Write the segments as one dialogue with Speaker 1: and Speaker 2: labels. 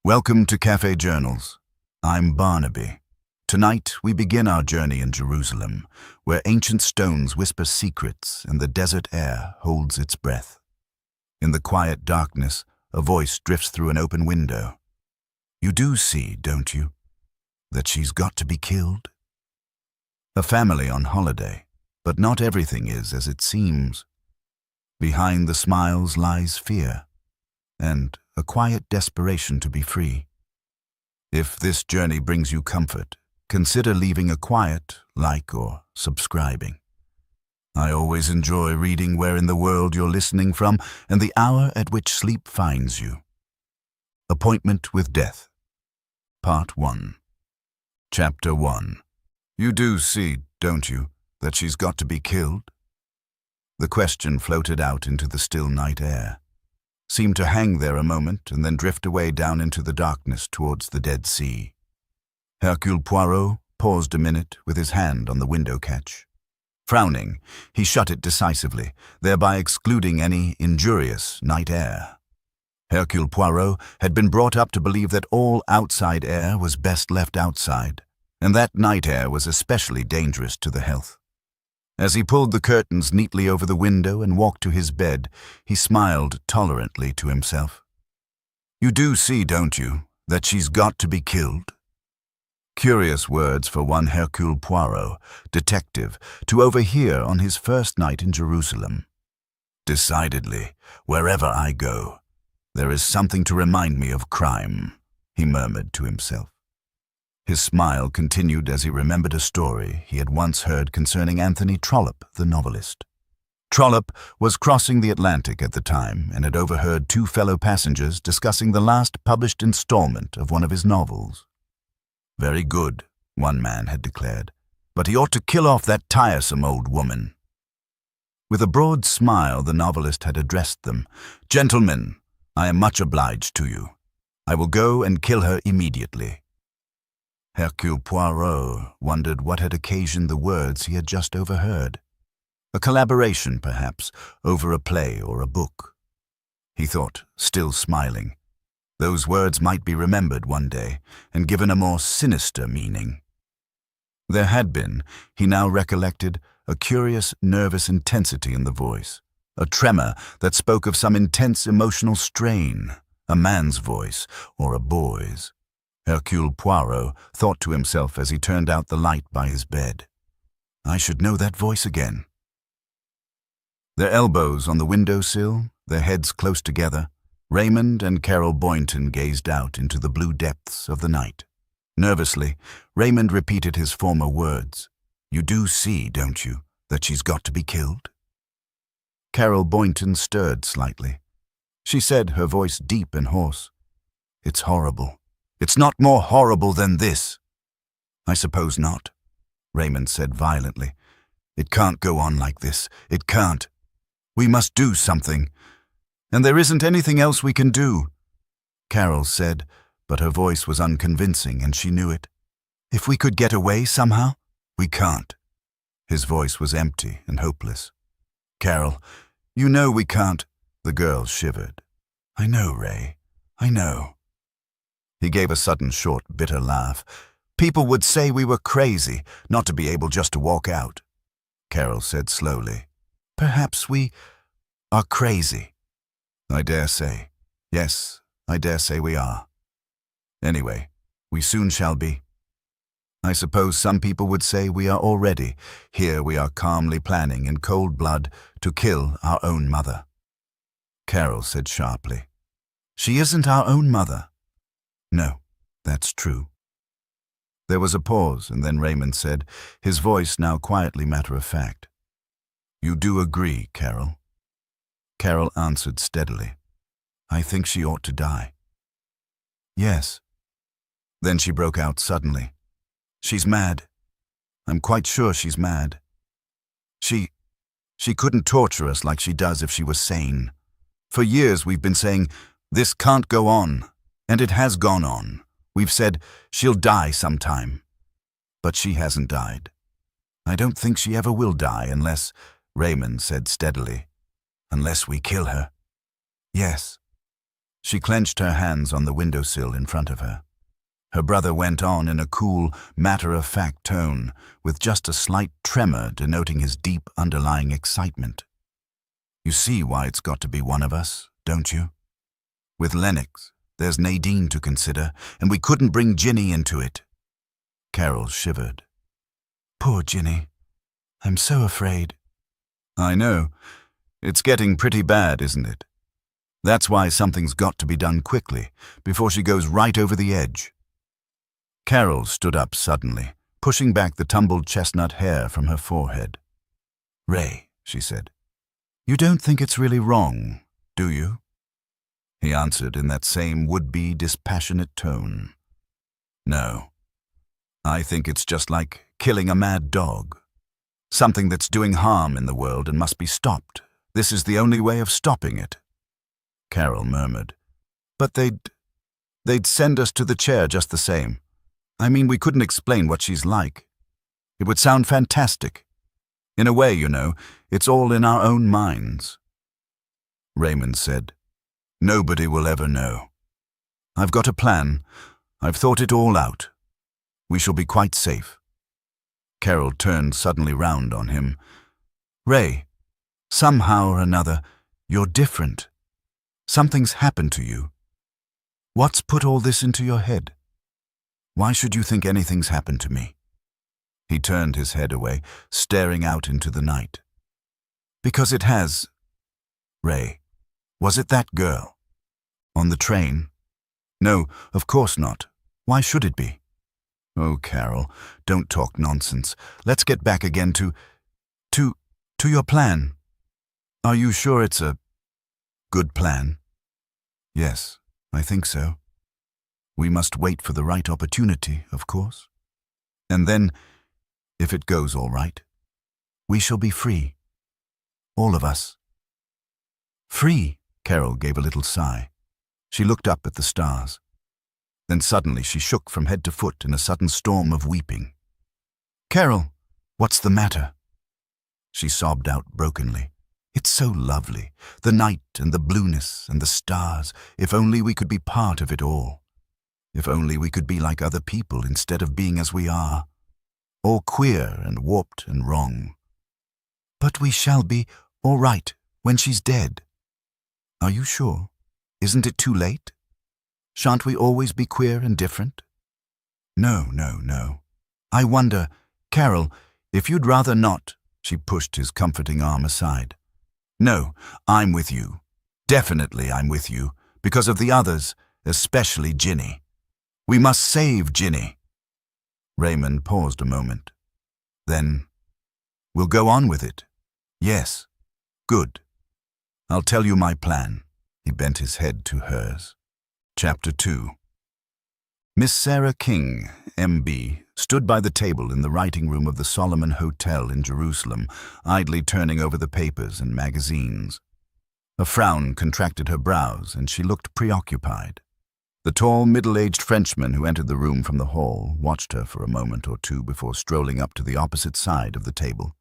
Speaker 1: Welcome to Cafe Journals. I'm Barnaby. Tonight we begin our journey in Jerusalem, where ancient stones whisper secrets and the desert air holds its breath. In the quiet darkness, a voice drifts through an open window. You do see, don't you, that she's got to be killed? A family on holiday, but not everything is as it seems. Behind the smiles lies fear, and a quiet desperation to be free. If this journey brings you comfort, consider leaving a quiet like or subscribing. I always enjoy reading where in the world you're listening from and the hour at which sleep finds you. Appointment with Death. Part 1. Chapter 1. You do see, don't you, that she's got to be killed? The question floated out into the still night air, seemed to hang there a moment and then drift away down into the darkness towards the Dead Sea. Hercule Poirot paused a minute with his hand on the window catch. Frowning, he shut it decisively, thereby excluding any injurious night air. Hercule Poirot had been brought up to believe that all outside air was best left outside, and that night air was especially dangerous to the health. As he pulled the curtains neatly over the window and walked to his bed, he smiled tolerantly to himself. You do see, don't you, that she's got to be killed? Curious words for one Hercule Poirot, detective, to overhear on his first night in Jerusalem. Decidedly, wherever I go, there is something to remind me of crime, he murmured to himself. His smile continued as he remembered a story he had once heard concerning Anthony Trollope, the novelist. Trollope was crossing the Atlantic at the time and had overheard two fellow passengers discussing the last published installment of one of his novels. Very good, one man had declared, but he ought to kill off that tiresome old woman. With a broad smile, the novelist had addressed them. Gentlemen, I am much obliged to you. I will go and kill her immediately. Hercule Poirot wondered what had occasioned the words he had just overheard. A collaboration, perhaps, over a play or a book. He thought, still smiling. Those words might be remembered one day and given a more sinister meaning. There had been, he now recollected, a curious nervous intensity in the voice, a tremor that spoke of some intense emotional strain, a man's voice or a boy's. Hercule Poirot thought to himself as he turned out the light by his bed. I should know that voice again. Their elbows on the window-sill, their heads close together, Raymond and Carol Boynton gazed out into the blue depths of the night. Nervously, Raymond repeated his former words. You do see, don't you, that she's got to be killed? Carol Boynton stirred slightly. She said, her voice deep and hoarse, It's horrible. It's not more horrible than this. I suppose not, Raymond said violently. It can't go on like this. It can't. We must do something. And there isn't anything else we can do, Carol said, but her voice was unconvincing and she knew it. If we could get away somehow, we can't. His voice was empty and hopeless. Carol, you know we can't. The girl shivered. I know, Ray. I know. He gave a sudden, short, bitter laugh. People would say we were crazy, not to be able just to walk out. Carol said slowly, Perhaps we are crazy. I dare say. Yes, I dare say we are. Anyway, we soon shall be. I suppose some people would say we are already. Here we are calmly planning in cold blood to kill our own mother. Carol said sharply, She isn't our own mother. No, that's true. There was a pause, and then Raymond said, his voice now quietly matter-of-fact. You do agree, Carol? Carol answered steadily. I think she ought to die. Yes. Then she broke out suddenly. She's mad. I'm quite sure she's mad. She couldn't torture us like she does if she was sane. For years we've been saying, this can't go on. And it has gone on. We've said, she'll die sometime. But she hasn't died. I don't think she ever will die unless, Raymond said steadily, unless we kill her. Yes. She clenched her hands on the windowsill in front of her. Her brother went on in a cool, matter-of-fact tone, with just a slight tremor denoting his deep underlying excitement. "You see why it's got to be one of us, don't you? With Lennox, there's Nadine to consider, and we couldn't bring Ginny into it." Carol shivered. "Poor Ginny. I'm so afraid." "I know. It's getting pretty bad, isn't it? That's why something's got to be done quickly, before she goes right over the edge." Carol stood up suddenly, pushing back the tumbled chestnut hair from her forehead. "Ray," she said, "you don't think it's really wrong, do you?" He answered in that same would-be dispassionate tone. "No. I think it's just like killing a mad dog. Something that's doing harm in the world and must be stopped. This is the only way of stopping it." Carol murmured. "But they'd send us to the chair just the same. I mean, we couldn't explain what she's like. It would sound fantastic. In a way, you know, it's all in our own minds." Raymond said, "Nobody will ever know. I've got a plan. I've thought it all out. We shall be quite safe." Carol turned suddenly round on him. "Ray, somehow or another, you're different. Something's happened to you. What's put all this into your head? Why should you think anything's happened to me?" He turned his head away, staring out into the night. "Because it has. Ray, was it that girl? On the train? No, of course not. Why should it be?" "Oh, Carol, don't talk nonsense. Let's get back again to your plan. Are you sure it's a good plan?" "Yes, I think so. We must wait for the right opportunity, of course. And then, if it goes all right, we shall be free. All of us." "Free?" Carol gave a little sigh. She looked up at the stars. Then suddenly she shook from head to foot in a sudden storm of weeping. "Carol, what's the matter?" She sobbed out brokenly. "It's so lovely, the night and the blueness and the stars. If only we could be part of it all. If only we could be like other people instead of being as we are. All queer and warped and wrong. But we shall be all right when she's dead." "Are you sure? Isn't it too late? Shan't we always be queer and different?" "No, no, no. I wonder, Carol, if you'd rather not." She pushed his comforting arm aside. "No, I'm with you. Definitely I'm with you, because of the others, especially Ginny. We must save Ginny." Raymond paused a moment. Then, "We'll go on with it." "Yes. Good. I'll tell you my plan." He bent his head to hers. Chapter 2. Miss Sarah King, M.B., stood by the table in the writing room of the Solomon Hotel in Jerusalem, idly turning over the papers and magazines. A frown contracted her brows, and she looked preoccupied. The tall, middle-aged Frenchman who entered the room from the hall watched her for a moment or two before strolling up to the opposite side of the table.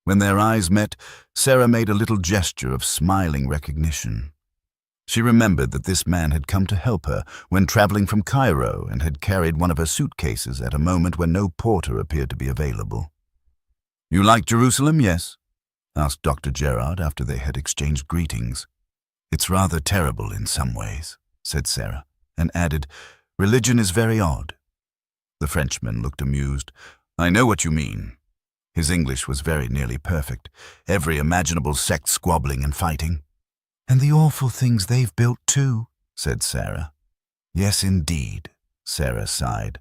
Speaker 1: When their eyes met, Sarah made a little gesture of smiling recognition. She remembered that this man had come to help her when traveling from Cairo and had carried one of her suitcases at a moment when no porter appeared to be available. "You like Jerusalem, yes?" asked Dr. Gerard after they had exchanged greetings. "It's rather terrible in some ways," said Sarah, and added, "Religion is very odd." The Frenchman looked amused. "I know what you mean." His English was very nearly perfect, every imaginable sect squabbling and fighting. "And the awful things they've built too," said Sarah. "Yes, indeed," Sarah sighed.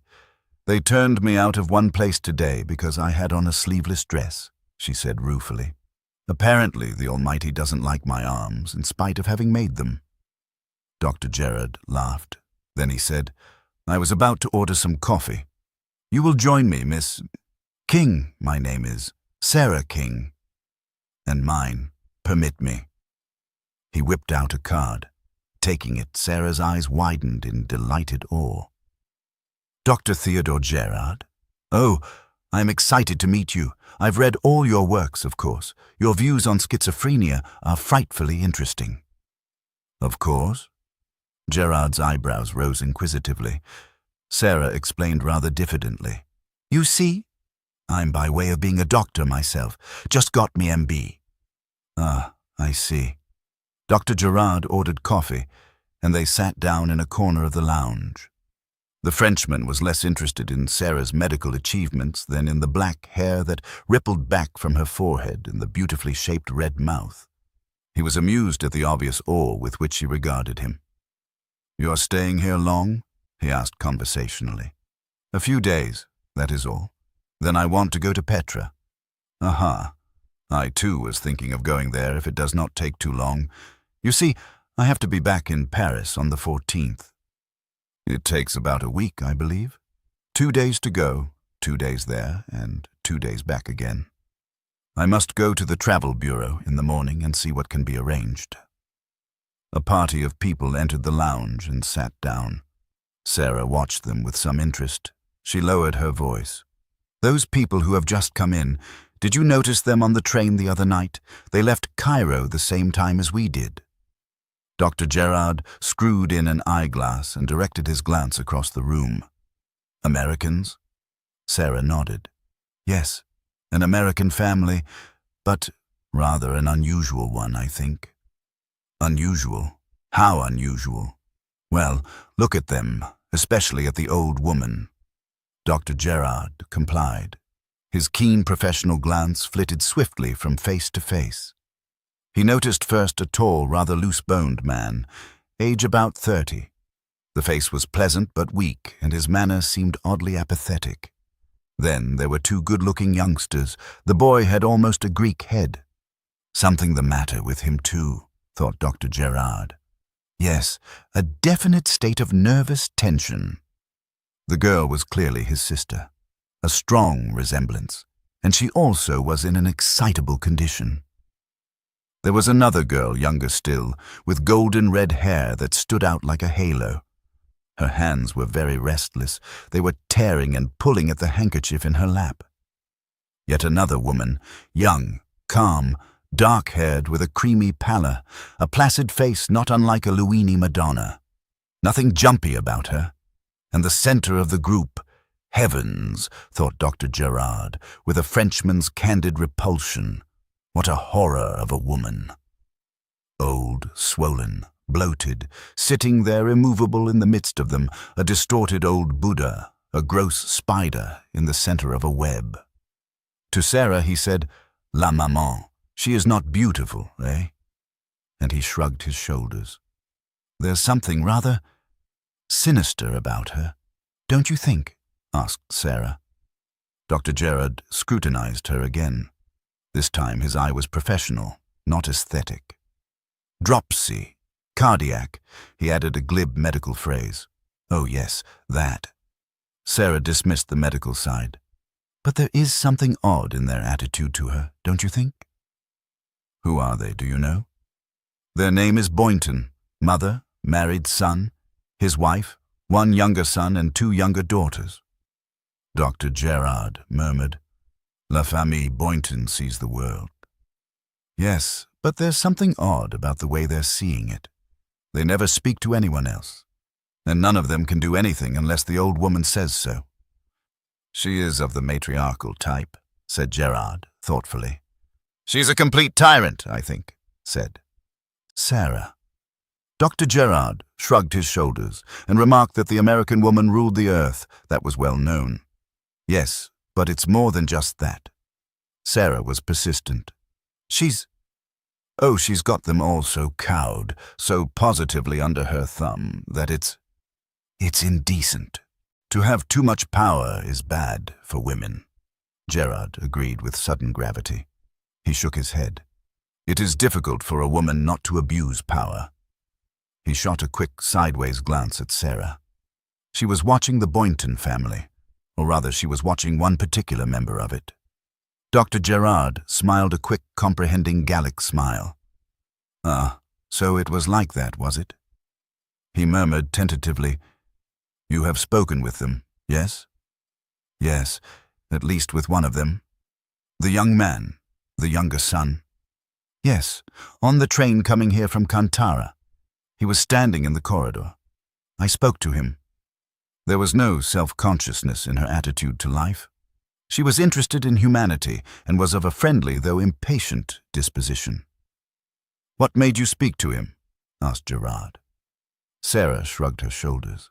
Speaker 1: "They turned me out of one place today because I had on a sleeveless dress," she said ruefully. "Apparently the Almighty doesn't like my arms, in spite of having made them." Dr. Gerard laughed. Then he said, "I was about to order some coffee. You will join me, Miss King, my name is. Sarah King. And mine, permit me." He whipped out a card. Taking it, Sarah's eyes widened in delighted awe. "Dr. Theodore Gerard? Oh, I'm excited to meet you. I've read all your works, of course. Your views on schizophrenia are frightfully interesting." "Of course. Gerard's eyebrows rose inquisitively. Sarah explained rather diffidently. You see, I'm by way of being a doctor myself. Just got me MB. Ah, I see. Dr. Gerard ordered coffee, and they sat down in a corner of the lounge. The Frenchman was less interested in Sarah's medical achievements than in the black hair that rippled back from her forehead and the beautifully shaped red mouth. He was amused at the obvious awe with which she regarded him. "You're staying here long?" he asked conversationally. "A few days, that is all. Then I want to go to Petra." "Aha. I too was thinking of going there if it does not take too long. You see, I have to be back in Paris on the 14th. It takes about a week, I believe. 2 days to go, 2 days there, and 2 days back again. I must go to the travel bureau in the morning and see what can be arranged." A party of people entered the lounge and sat down. Sarah watched them with some interest. She lowered her voice. "Those people who have just come in, did you notice them on the train the other night? They left Cairo the same time as we did." Dr. Gerard screwed in an eyeglass and directed his glance across the room. "Americans?" Sarah nodded. "Yes, an American family, but rather an unusual one, I think." "Unusual? How unusual?" "Well, look at them, especially at the old woman." Dr. Gerard complied. His keen professional glance flitted swiftly from face to face. He noticed first a tall, rather loose-boned man, age about 30. The face was pleasant but weak, and his manner seemed oddly apathetic. Then there were 2 good-looking youngsters. The boy had almost a Greek head. Something the matter with him, too, thought Dr. Gerard. Yes, a definite state of nervous tension. The girl was clearly his sister, a strong resemblance, and she also was in an excitable condition. There was another girl, younger still, with golden red hair that stood out like a halo. Her hands were very restless. They were tearing and pulling at the handkerchief in her lap. Yet another woman, young, calm, dark-haired with a creamy pallor, a placid face not unlike a Luini Madonna. Nothing jumpy about her. And the center of the group, heavens, thought Dr. Gerard, with a Frenchman's candid repulsion. What a horror of a woman. Old, swollen, bloated, sitting there immovable in the midst of them, a distorted old Buddha, a gross spider in the center of a web. To Sarah he said, "La maman, she is not beautiful, eh?" And he shrugged his shoulders. "There's something rather sinister about her, don't you think?" asked Sarah. Dr. Gerard scrutinized her again. This time his eye was professional, not aesthetic. "Dropsy, cardiac," he added a glib medical phrase. "Oh yes, that." Sarah dismissed the medical side. "But there is something odd in their attitude to her, don't you think?" "Who are they, do you know?" "Their name is Boynton, mother, married son, his wife, 1 younger son and 2 younger daughters." Dr. Gerard murmured, "La famille Boynton sees the world." "Yes, but there's something odd about the way they're seeing it. They never speak to anyone else, and none of them can do anything unless the old woman says so." "She is of the matriarchal type," said Gerard thoughtfully. "She's a complete tyrant, I think," said Sarah. Dr. Gerard shrugged his shoulders and remarked that the American woman ruled the earth. That was well known. "Yes, but it's more than just that." Sarah was persistent. She's got them all so cowed, so positively under her thumb, that it's indecent. To have too much power is bad for women." Gerard agreed with sudden gravity. He shook his head. "It is difficult for a woman not to abuse power." He shot a quick sideways glance at Sarah. She was watching the Boynton family, or rather she was watching one particular member of it. Dr. Gerard smiled a quick, comprehending Gallic smile. "Ah, so it was like that, was it?" He murmured tentatively, "You have spoken with them, yes?" "Yes, at least with one of them." "The young man, the younger son?" "Yes, on the train coming here from Kantara. He was standing in the corridor. I spoke to him. There was no self-consciousness in her attitude to life. She was interested in humanity and was of a friendly, though impatient, disposition. "What made you speak to him?" asked Gerard. Sarah shrugged her shoulders.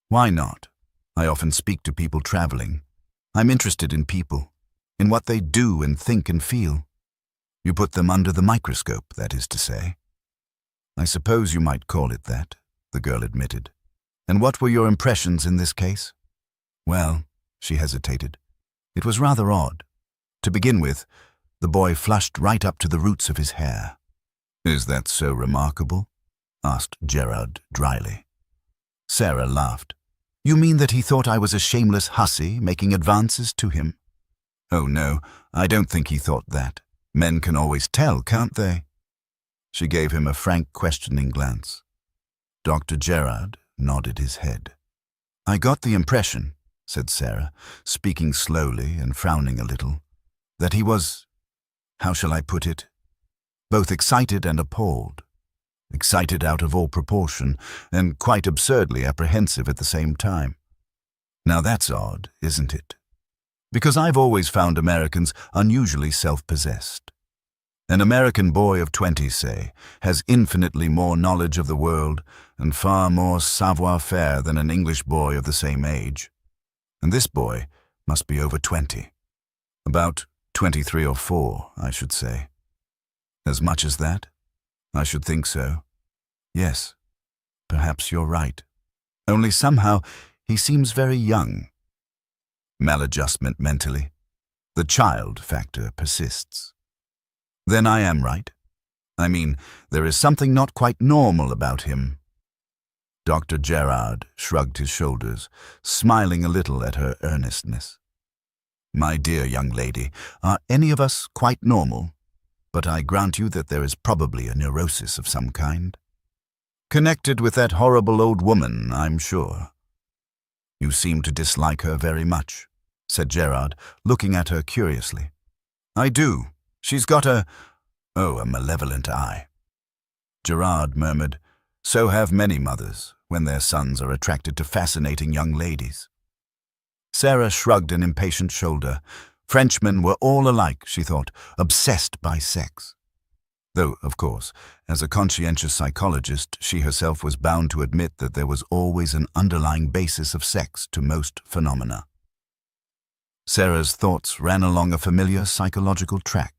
Speaker 1: "Why not? I often speak to people traveling. I'm interested in people, in what they do and think and feel. You put them under the microscope, that is to say." "I suppose you might call it that," the girl admitted. "And what were your impressions in this case?" "Well," she hesitated, "it was rather odd. To begin with, the boy flushed right up to the roots of his hair." "Is that so remarkable?" asked Gerard dryly. Sarah laughed. "You mean that he thought I was a shameless hussy making advances to him?" "Oh no, I don't think he thought that. Men can always tell, can't they?" She gave him a frank, questioning glance. Dr. Gerard nodded his head. "I got the impression," said Sarah, speaking slowly and frowning a little, "that he was, how shall I put it, both excited and appalled. Excited out of all proportion, and quite absurdly apprehensive at the same time. Now that's odd, isn't it? Because I've always found Americans unusually self-possessed. An American boy of 20, say, has infinitely more knowledge of the world and far more savoir-faire than an English boy of the same age. And this boy must be over 20. About 23 or 4, I should say. As much as that? I should think so. Yes, perhaps you're right. Only somehow he seems very young." Maladjustment mentally. The child factor persists. "Then I am right. I mean, there is something not quite normal about him." Dr. Gerard shrugged his shoulders, smiling a little at her earnestness. "My dear young lady, are any of us quite normal? But I grant you that there is probably a neurosis of some kind. Connected with that horrible old woman, I'm sure." "You seem to dislike her very much," said Gerard, looking at her curiously. "I do. She's got a malevolent eye." Gerard murmured, "So have many mothers, when their sons are attracted to fascinating young ladies." Sarah shrugged an impatient shoulder. Frenchmen were all alike, she thought, obsessed by sex. Though, of course, as a conscientious psychologist, she herself was bound to admit that there was always an underlying basis of sex to most phenomena. Sarah's thoughts ran along a familiar psychological track.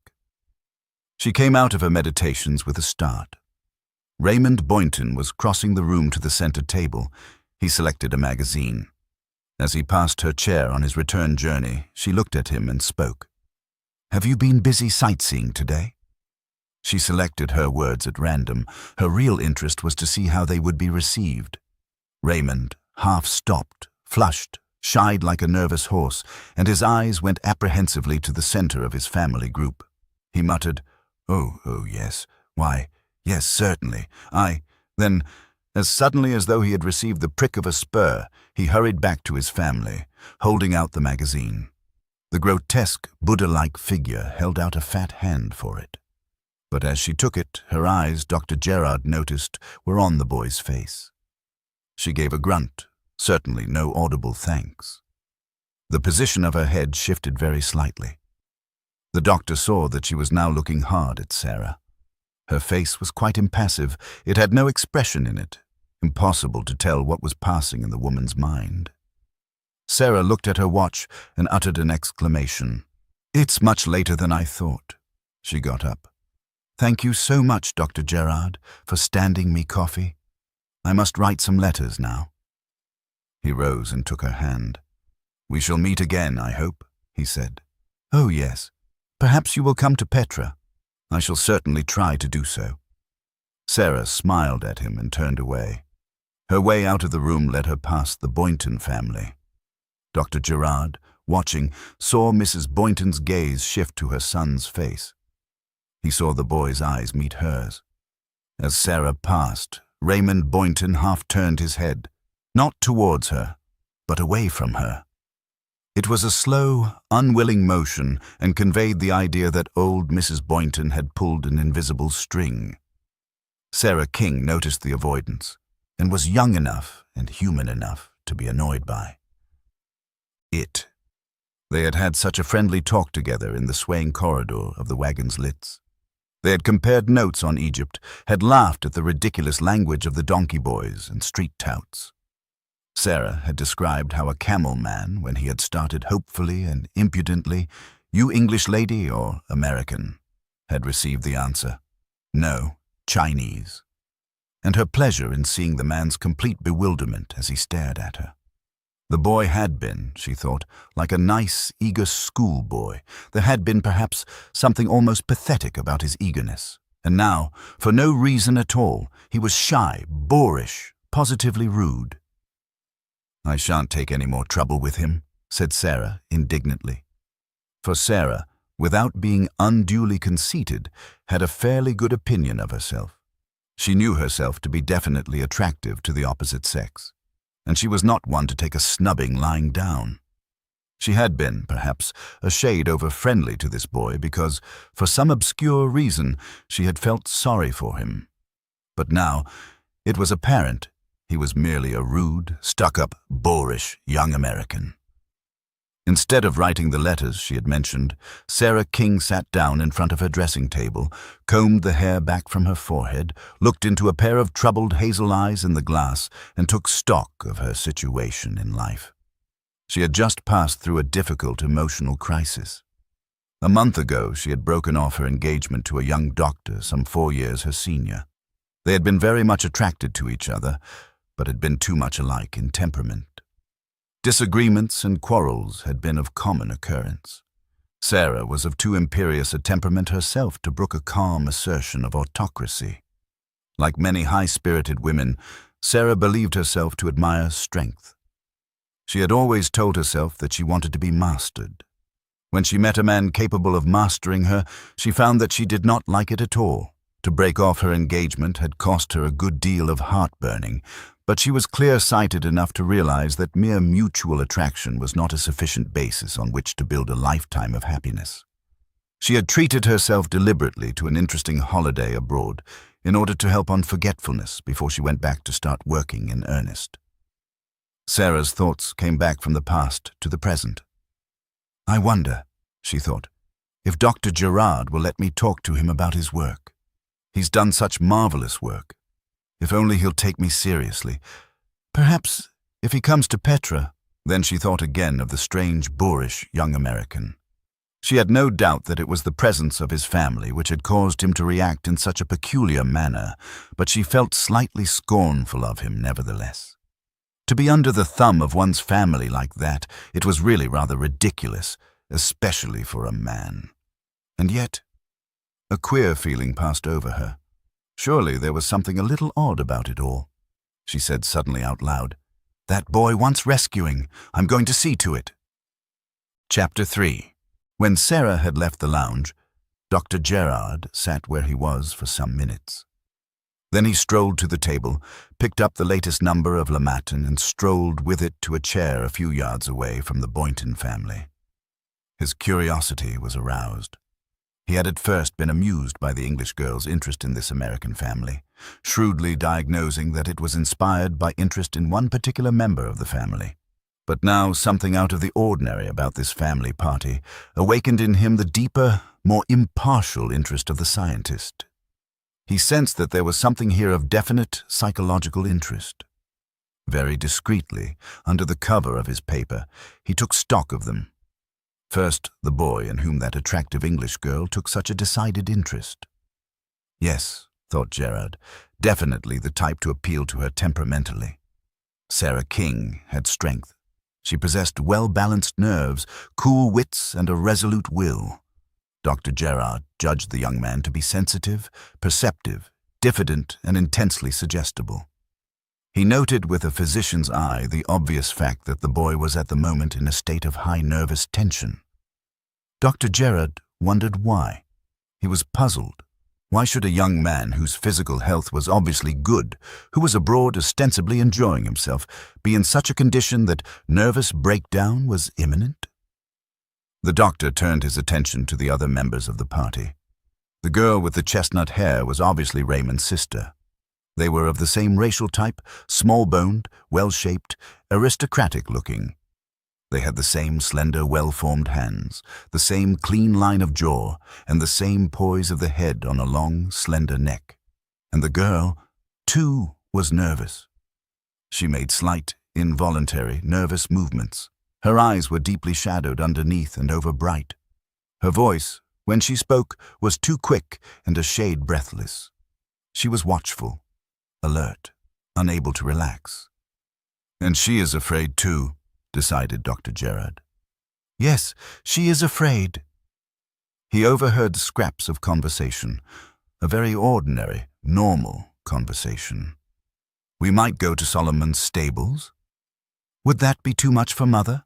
Speaker 1: She came out of her meditations with a start. Raymond Boynton was crossing the room to the center table. He selected a magazine. As he passed her chair on his return journey, she looked at him and spoke. "Have you been busy sightseeing today?" She selected her words at random. Her real interest was to see how they would be received. Raymond half stopped, flushed, shied like a nervous horse, and his eyes went apprehensively to the center of his family group. He muttered, Oh, yes. Why, yes, certainly. Then, as suddenly as though he had received the prick of a spur, he hurried back to his family, holding out the magazine. The grotesque, Buddha-like figure held out a fat hand for it. But as she took it, her eyes, Dr. Gerard noticed, were on the boy's face. She gave a grunt, certainly no audible thanks. The position of her head shifted very slightly. The doctor saw that she was now looking hard at Sarah. Her face was quite impassive. It had no expression in it. Impossible to tell what was passing in the woman's mind. Sarah looked at her watch and uttered an exclamation. "It's much later than I thought." She got up. "Thank you so much, Dr. Gerard, for standing me coffee. I must write some letters now." He rose and took her hand. "We shall meet again, I hope," he said. "Oh, yes. Perhaps you will come to Petra. I shall certainly try to do so." Sarah smiled at him and turned away. Her way out of the room led her past the Boynton family. Dr. Gerard, watching, saw Mrs. Boynton's gaze shift to her son's face. He saw the boy's eyes meet hers. As Sarah passed, Raymond Boynton half turned his head, not towards her, but away from her. It was a slow, unwilling motion and conveyed the idea that old Mrs. Boynton had pulled an invisible string. Sarah King noticed the avoidance and was young enough and human enough to be annoyed by it. They had had such a friendly talk together in the swaying corridor of the wagon's litz. They had compared notes on Egypt, had laughed at the ridiculous language of the donkey boys and street touts. Sarah had described how a camel man, when he had started hopefully and impudently, "You English lady or American?" had received the answer, "No, Chinese," and her pleasure in seeing the man's complete bewilderment as he stared at her. The boy had been, she thought, like a nice, eager schoolboy. There had been perhaps something almost pathetic about his eagerness. And now, for no reason at all, he was shy, boorish, positively rude. "I shan't take any more trouble with him," said Sarah indignantly. For Sarah, without being unduly conceited, had a fairly good opinion of herself. She knew herself to be definitely attractive to the opposite sex, and she was not one to take a snubbing lying down. She had been, perhaps, a shade over-friendly to this boy because, for some obscure reason, she had felt sorry for him. But now, it was apparent he was merely a rude, stuck-up, boorish young American. Instead of writing the letters she had mentioned, Sarah King sat down in front of her dressing table, combed the hair back from her forehead, looked into a pair of troubled hazel eyes in the glass, and took stock of her situation in life. She had just passed through a difficult emotional crisis. A month ago, she had broken off her engagement to a young doctor some 4 years her senior. They had been very much attracted to each other, but had been too much alike in temperament. Disagreements and quarrels had been of common occurrence. Sarah was of too imperious a temperament herself to brook a calm assertion of autocracy. Like many high-spirited women, Sarah believed herself to admire strength. She had always told herself that she wanted to be mastered. When she met a man capable of mastering her, she found that she did not like it at all. To break off her engagement had cost her a good deal of heartburning, but she was clear-sighted enough to realize that mere mutual attraction was not a sufficient basis on which to build a lifetime of happiness. She had treated herself deliberately to an interesting holiday abroad in order to help on forgetfulness before she went back to start working in earnest. Sarah's thoughts came back from the past to the present. "I wonder," she thought, "if Dr. Gerard will let me talk to him about his work. He's done such marvelous work. If only he'll take me seriously. Perhaps if he comes to Petra." Then she thought again of the strange, boorish young American. She had no doubt that it was the presence of his family which had caused him to react in such a peculiar manner, but she felt slightly scornful of him nevertheless. To be under the thumb of one's family like that, it was really rather ridiculous, especially for a man. And yet, a queer feeling passed over her. Surely there was something a little odd about it all. She said suddenly out loud, "That boy wants rescuing. I'm going to see to it." Chapter 3. When Sarah had left the lounge, Dr. Gerard sat where he was for some minutes. Then he strolled to the table, picked up the latest number of Le Matin and strolled with it to a chair a few yards away from the Boynton family. His curiosity was aroused. He had at first been amused by the English girl's interest in this American family, shrewdly diagnosing that it was inspired by interest in one particular member of the family. But now something out of the ordinary about this family party awakened in him the deeper, more impartial interest of the scientist. He sensed that there was something here of definite psychological interest. Very discreetly, under the cover of his paper, he took stock of them. First, the boy in whom that attractive English girl took such a decided interest. Yes, thought Gerard, definitely the type to appeal to her temperamentally. Sarah King had strength. She possessed well-balanced nerves, cool wits, and a resolute will. Dr. Gerard judged the young man to be sensitive, perceptive, diffident, and intensely suggestible. He noted with a physician's eye the obvious fact that the boy was at the moment in a state of high nervous tension. Dr. Gerard wondered why. He was puzzled. Why should a young man whose physical health was obviously good, who was abroad ostensibly enjoying himself, be in such a condition that nervous breakdown was imminent? The doctor turned his attention to the other members of the party. The girl with the chestnut hair was obviously Raymond's sister. They were of the same racial type, small-boned, well-shaped, aristocratic-looking. They had the same slender, well-formed hands, the same clean line of jaw, and the same poise of the head on a long, slender neck. And the girl, too, was nervous. She made slight, involuntary, nervous movements. Her eyes were deeply shadowed underneath and over bright. Her voice, when she spoke, was too quick and a shade breathless. She was watchful, alert, unable to relax. "And she is afraid too," decided Dr. Gerard. "Yes, she is afraid." He overheard scraps of conversation, a very ordinary, normal conversation. "We might go to Solomon's stables." "Would that be too much for Mother?"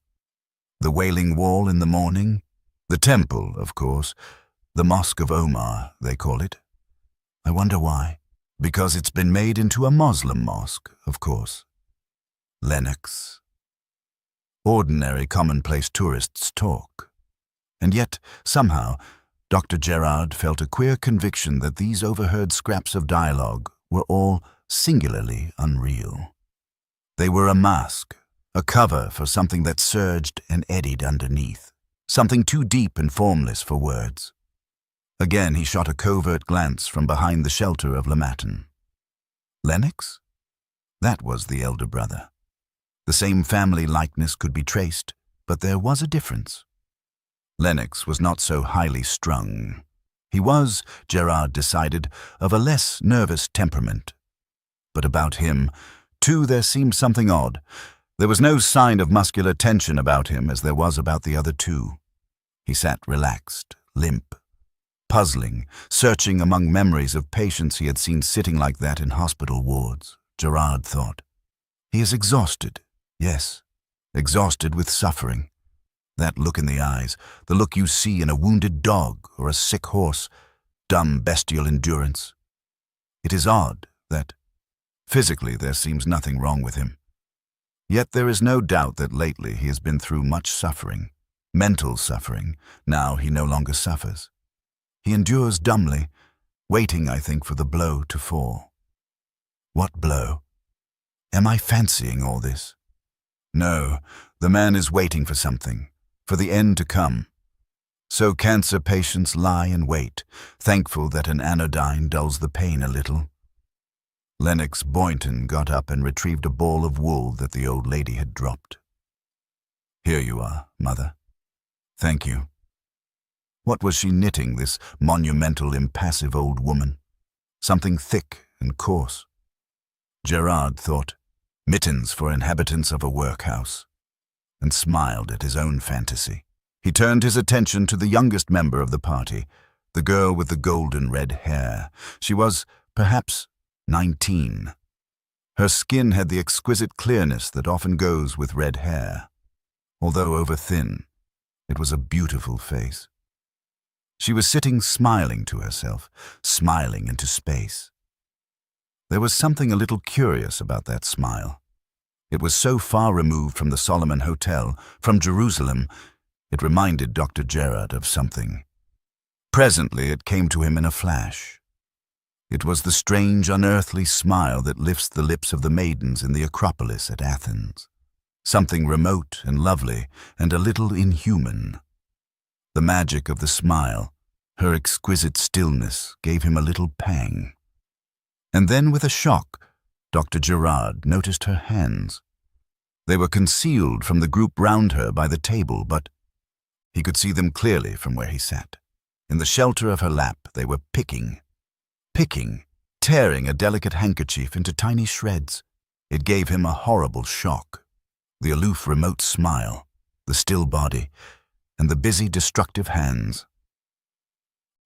Speaker 1: "The Wailing Wall in the morning." "The temple, of course. The Mosque of Omar, they call it. I wonder why. Because it's been made into a Muslim mosque, of course." Lennox. Ordinary, commonplace tourists talk. And yet, somehow, Dr. Gerard felt a queer conviction that these overheard scraps of dialogue were all singularly unreal. They were a mask, a cover for something that surged and eddied underneath, something too deep and formless for words. Again he shot a covert glance from behind the shelter of Lamatin. Lennox? That was the elder brother. The same family likeness could be traced, but there was a difference. Lennox was not so highly strung. He was, Gerard decided, of a less nervous temperament. But about him, too, there seemed something odd. There was no sign of muscular tension about him as there was about the other two. He sat relaxed, limp, puzzling, searching among memories of patients he had seen sitting like that in hospital wards. Gerard thought, "He is exhausted, yes, exhausted with suffering. That look in the eyes, the look you see in a wounded dog or a sick horse, dumb bestial endurance. It is odd that, physically, there seems nothing wrong with him. Yet there is no doubt that lately he has been through much suffering, mental suffering. Now he no longer suffers. He endures dumbly, waiting, I think, for the blow to fall." What blow? Am I fancying all this? No, the man is waiting for something, for the end to come. So cancer patients lie and wait, thankful that an anodyne dulls the pain a little. Lennox Boynton got up and retrieved a ball of wool that the old lady had dropped. "Here you are, Mother. Thank you." What was she knitting, this monumental, impassive old woman? Something thick and coarse. Gerard thought, mittens for inhabitants of a workhouse, and smiled at his own fantasy. He turned his attention to the youngest member of the party, the girl with the golden red hair. She was, perhaps, 19. Her skin had the exquisite clearness that often goes with red hair. Although over-thin, it was a beautiful face. She was sitting smiling to herself, smiling into space. There was something a little curious about that smile. It was so far removed from the Solomon Hotel, from Jerusalem, it reminded Dr. Gerard of something. Presently it came to him in a flash. It was the strange, unearthly smile that lifts the lips of the maidens in the Acropolis at Athens. Something remote and lovely and a little inhuman. The magic of the smile, her exquisite stillness, gave him a little pang. And then, with a shock, Dr. Gerard noticed her hands. They were concealed from the group round her by the table, but he could see them clearly from where he sat. In the shelter of her lap, they were picking, tearing a delicate handkerchief into tiny shreds. It gave him a horrible shock. The aloof, remote smile, the still body, and the busy, destructive hands.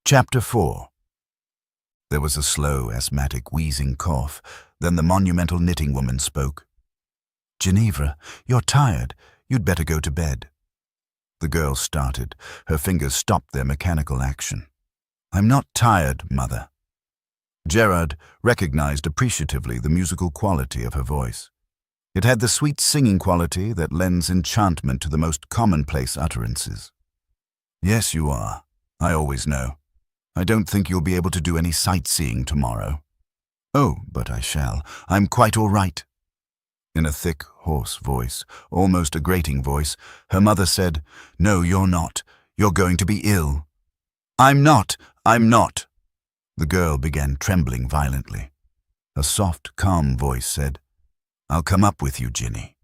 Speaker 1: Chapter 4. There was a slow, asthmatic, wheezing cough. Then the monumental knitting woman spoke. "Ginevra, you're tired. You'd better go to bed." The girl started. Her fingers stopped their mechanical action. "I'm not tired, Mother." Gerard recognized appreciatively the musical quality of her voice. It had the sweet singing quality that lends enchantment to the most commonplace utterances. "Yes, you are. I always know. I don't think you'll be able to do any sightseeing tomorrow." "Oh, but I shall. I'm quite all right." In a thick, hoarse voice, almost a grating voice, her mother said, "No, you're not. You're going to be ill." "I'm not. I'm not." The girl began trembling violently. A soft, calm voice said, "I'll come up with you, Ginny."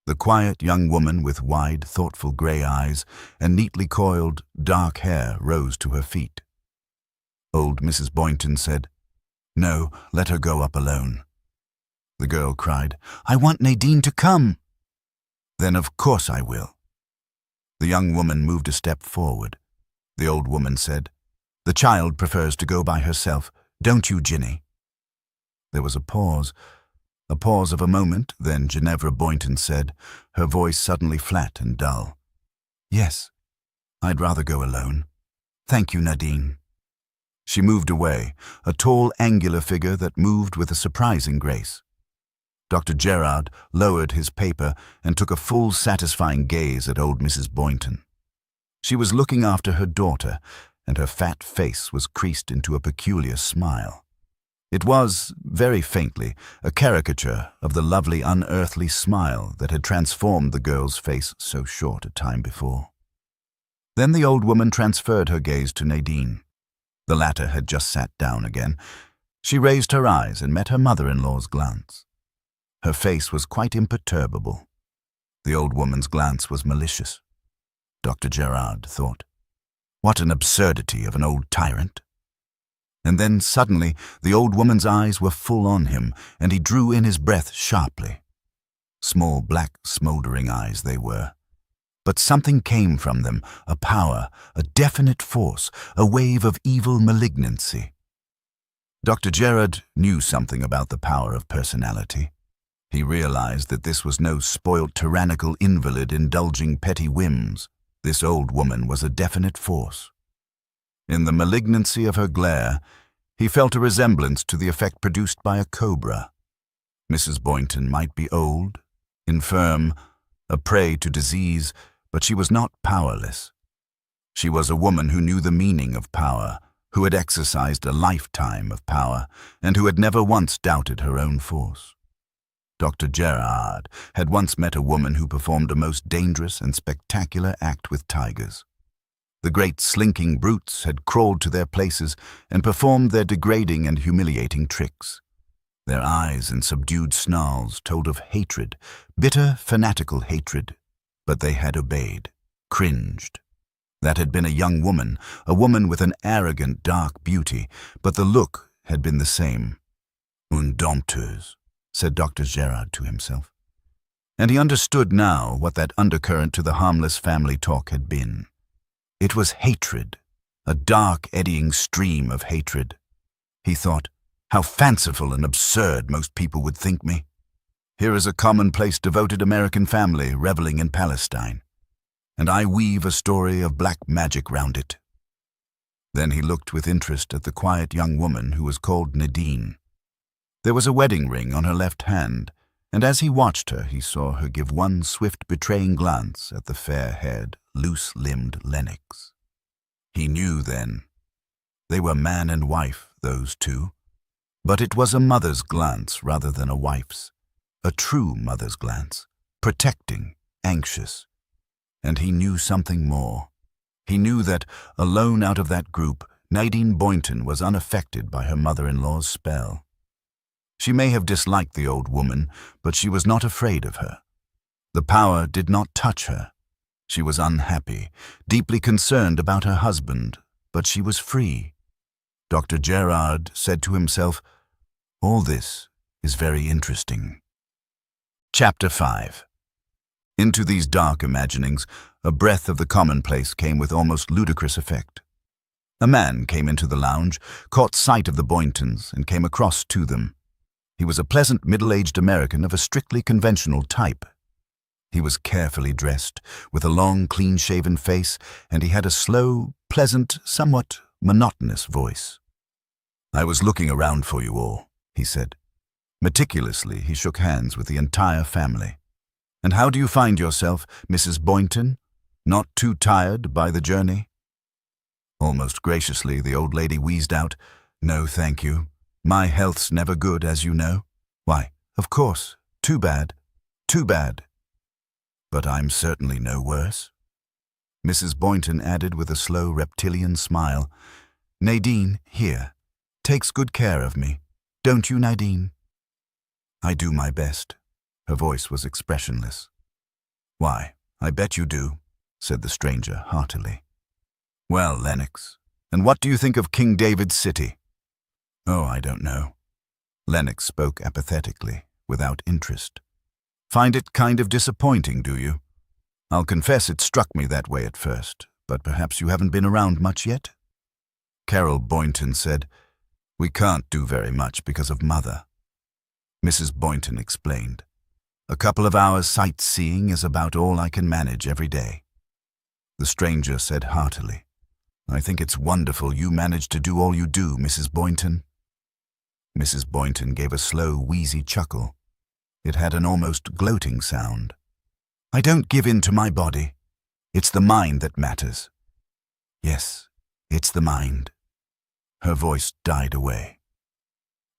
Speaker 1: The quiet young woman with wide, thoughtful grey eyes and neatly coiled, dark hair rose to her feet. Old Mrs. Boynton said, "No, let her go up alone." The girl cried, "I want Nadine to come." "Then of course I will." The young woman moved a step forward. The old woman said, "The child prefers to go by herself, don't you, Ginny?" There was a pause of a moment, then Ginevra Boynton said, her voice suddenly flat and dull, "Yes, I'd rather go alone. Thank you, Nadine." She moved away, a tall, angular figure that moved with a surprising grace. Dr. Gerard lowered his paper and took a full, satisfying gaze at old Mrs. Boynton. She was looking after her daughter, and her fat face was creased into a peculiar smile. It was, very faintly, a caricature of the lovely, unearthly smile that had transformed the girl's face so short a time before. Then the old woman transferred her gaze to Nadine. The latter had just sat down again. She raised her eyes and met her mother-in-law's glance. Her face was quite imperturbable. The old woman's glance was malicious. Dr. Gerard thought, "What an absurdity of an old tyrant." And then suddenly the old woman's eyes were full on him, and he drew in his breath sharply. Small, black, smouldering eyes they were. But something came from them, a power, a definite force, a wave of evil malignancy. Dr. Gerard knew something about the power of personality. He realized that this was no spoilt, tyrannical invalid indulging petty whims. This old woman was a definite force. In the malignancy of her glare, he felt a resemblance to the effect produced by a cobra. Mrs. Boynton might be old, infirm, a prey to disease, but she was not powerless. She was a woman who knew the meaning of power, who had exercised a lifetime of power, and who had never once doubted her own force. Dr. Gerard had once met a woman who performed a most dangerous and spectacular act with tigers. The great slinking brutes had crawled to their places and performed their degrading and humiliating tricks. Their eyes and subdued snarls told of hatred, bitter, fanatical hatred, but they had obeyed, cringed. That had been a young woman, a woman with an arrogant, dark beauty, but the look had been the same. "Une dompteuse," said Dr. Gerard to himself. And he understood now what that undercurrent to the harmless family talk had been. It was hatred, a dark, eddying stream of hatred. He thought, how fanciful and absurd most people would think me. Here is a commonplace, devoted American family reveling in Palestine, and I weave a story of black magic round it. Then he looked with interest at the quiet young woman who was called Nadine. There was a wedding ring on her left hand, and as he watched her, he saw her give one swift, betraying glance at the fair-haired, loose-limbed Lennox. He knew then. They were man and wife, those two. But it was a mother's glance rather than a wife's, a true mother's glance, protecting, anxious. And he knew something more. He knew that, alone out of that group, Nadine Boynton was unaffected by her mother-in-law's spell. She may have disliked the old woman, but she was not afraid of her. The power did not touch her. She was unhappy, deeply concerned about her husband, but she was free. Dr. Gerard said to himself, "All this is very interesting." Chapter 5. Into these dark imaginings, a breath of the commonplace came with almost ludicrous effect. A man came into the lounge, caught sight of the Boyntons, and came across to them. He was a pleasant, middle-aged American of a strictly conventional type. He was carefully dressed, with a long, clean-shaven face, and he had a slow, pleasant, somewhat monotonous voice. "I was looking around for you all," he said. Meticulously, he shook hands with the entire family. "And how do you find yourself, Mrs. Boynton? Not too tired by the journey?" Almost graciously, the old lady wheezed out, "No, thank you. My health's never good, as you know. Why, of course, too bad, too bad. But I'm certainly no worse. Mrs. Boynton added with a slow reptilian smile, Nadine, here, takes good care of me. Don't you, Nadine? I do my best. Her voice was expressionless. Why, I bet you do, said the stranger heartily. Well, Lennox, and what do you think of King David's city? Oh, I don't know. Lennox spoke apathetically, without interest. Find it kind of disappointing, do you? I'll confess it struck me that way at first, but perhaps you haven't been around much yet? Carol Boynton said, We can't do very much because of Mother. Mrs. Boynton explained, A couple of hours sightseeing is about all I can manage every day. The stranger said heartily, I think it's wonderful you managed to do all you do, Mrs. Boynton. Mrs. Boynton gave a slow, wheezy chuckle. It had an almost gloating sound. I don't give in to my body. It's the mind that matters. Yes, it's the mind. Her voice died away.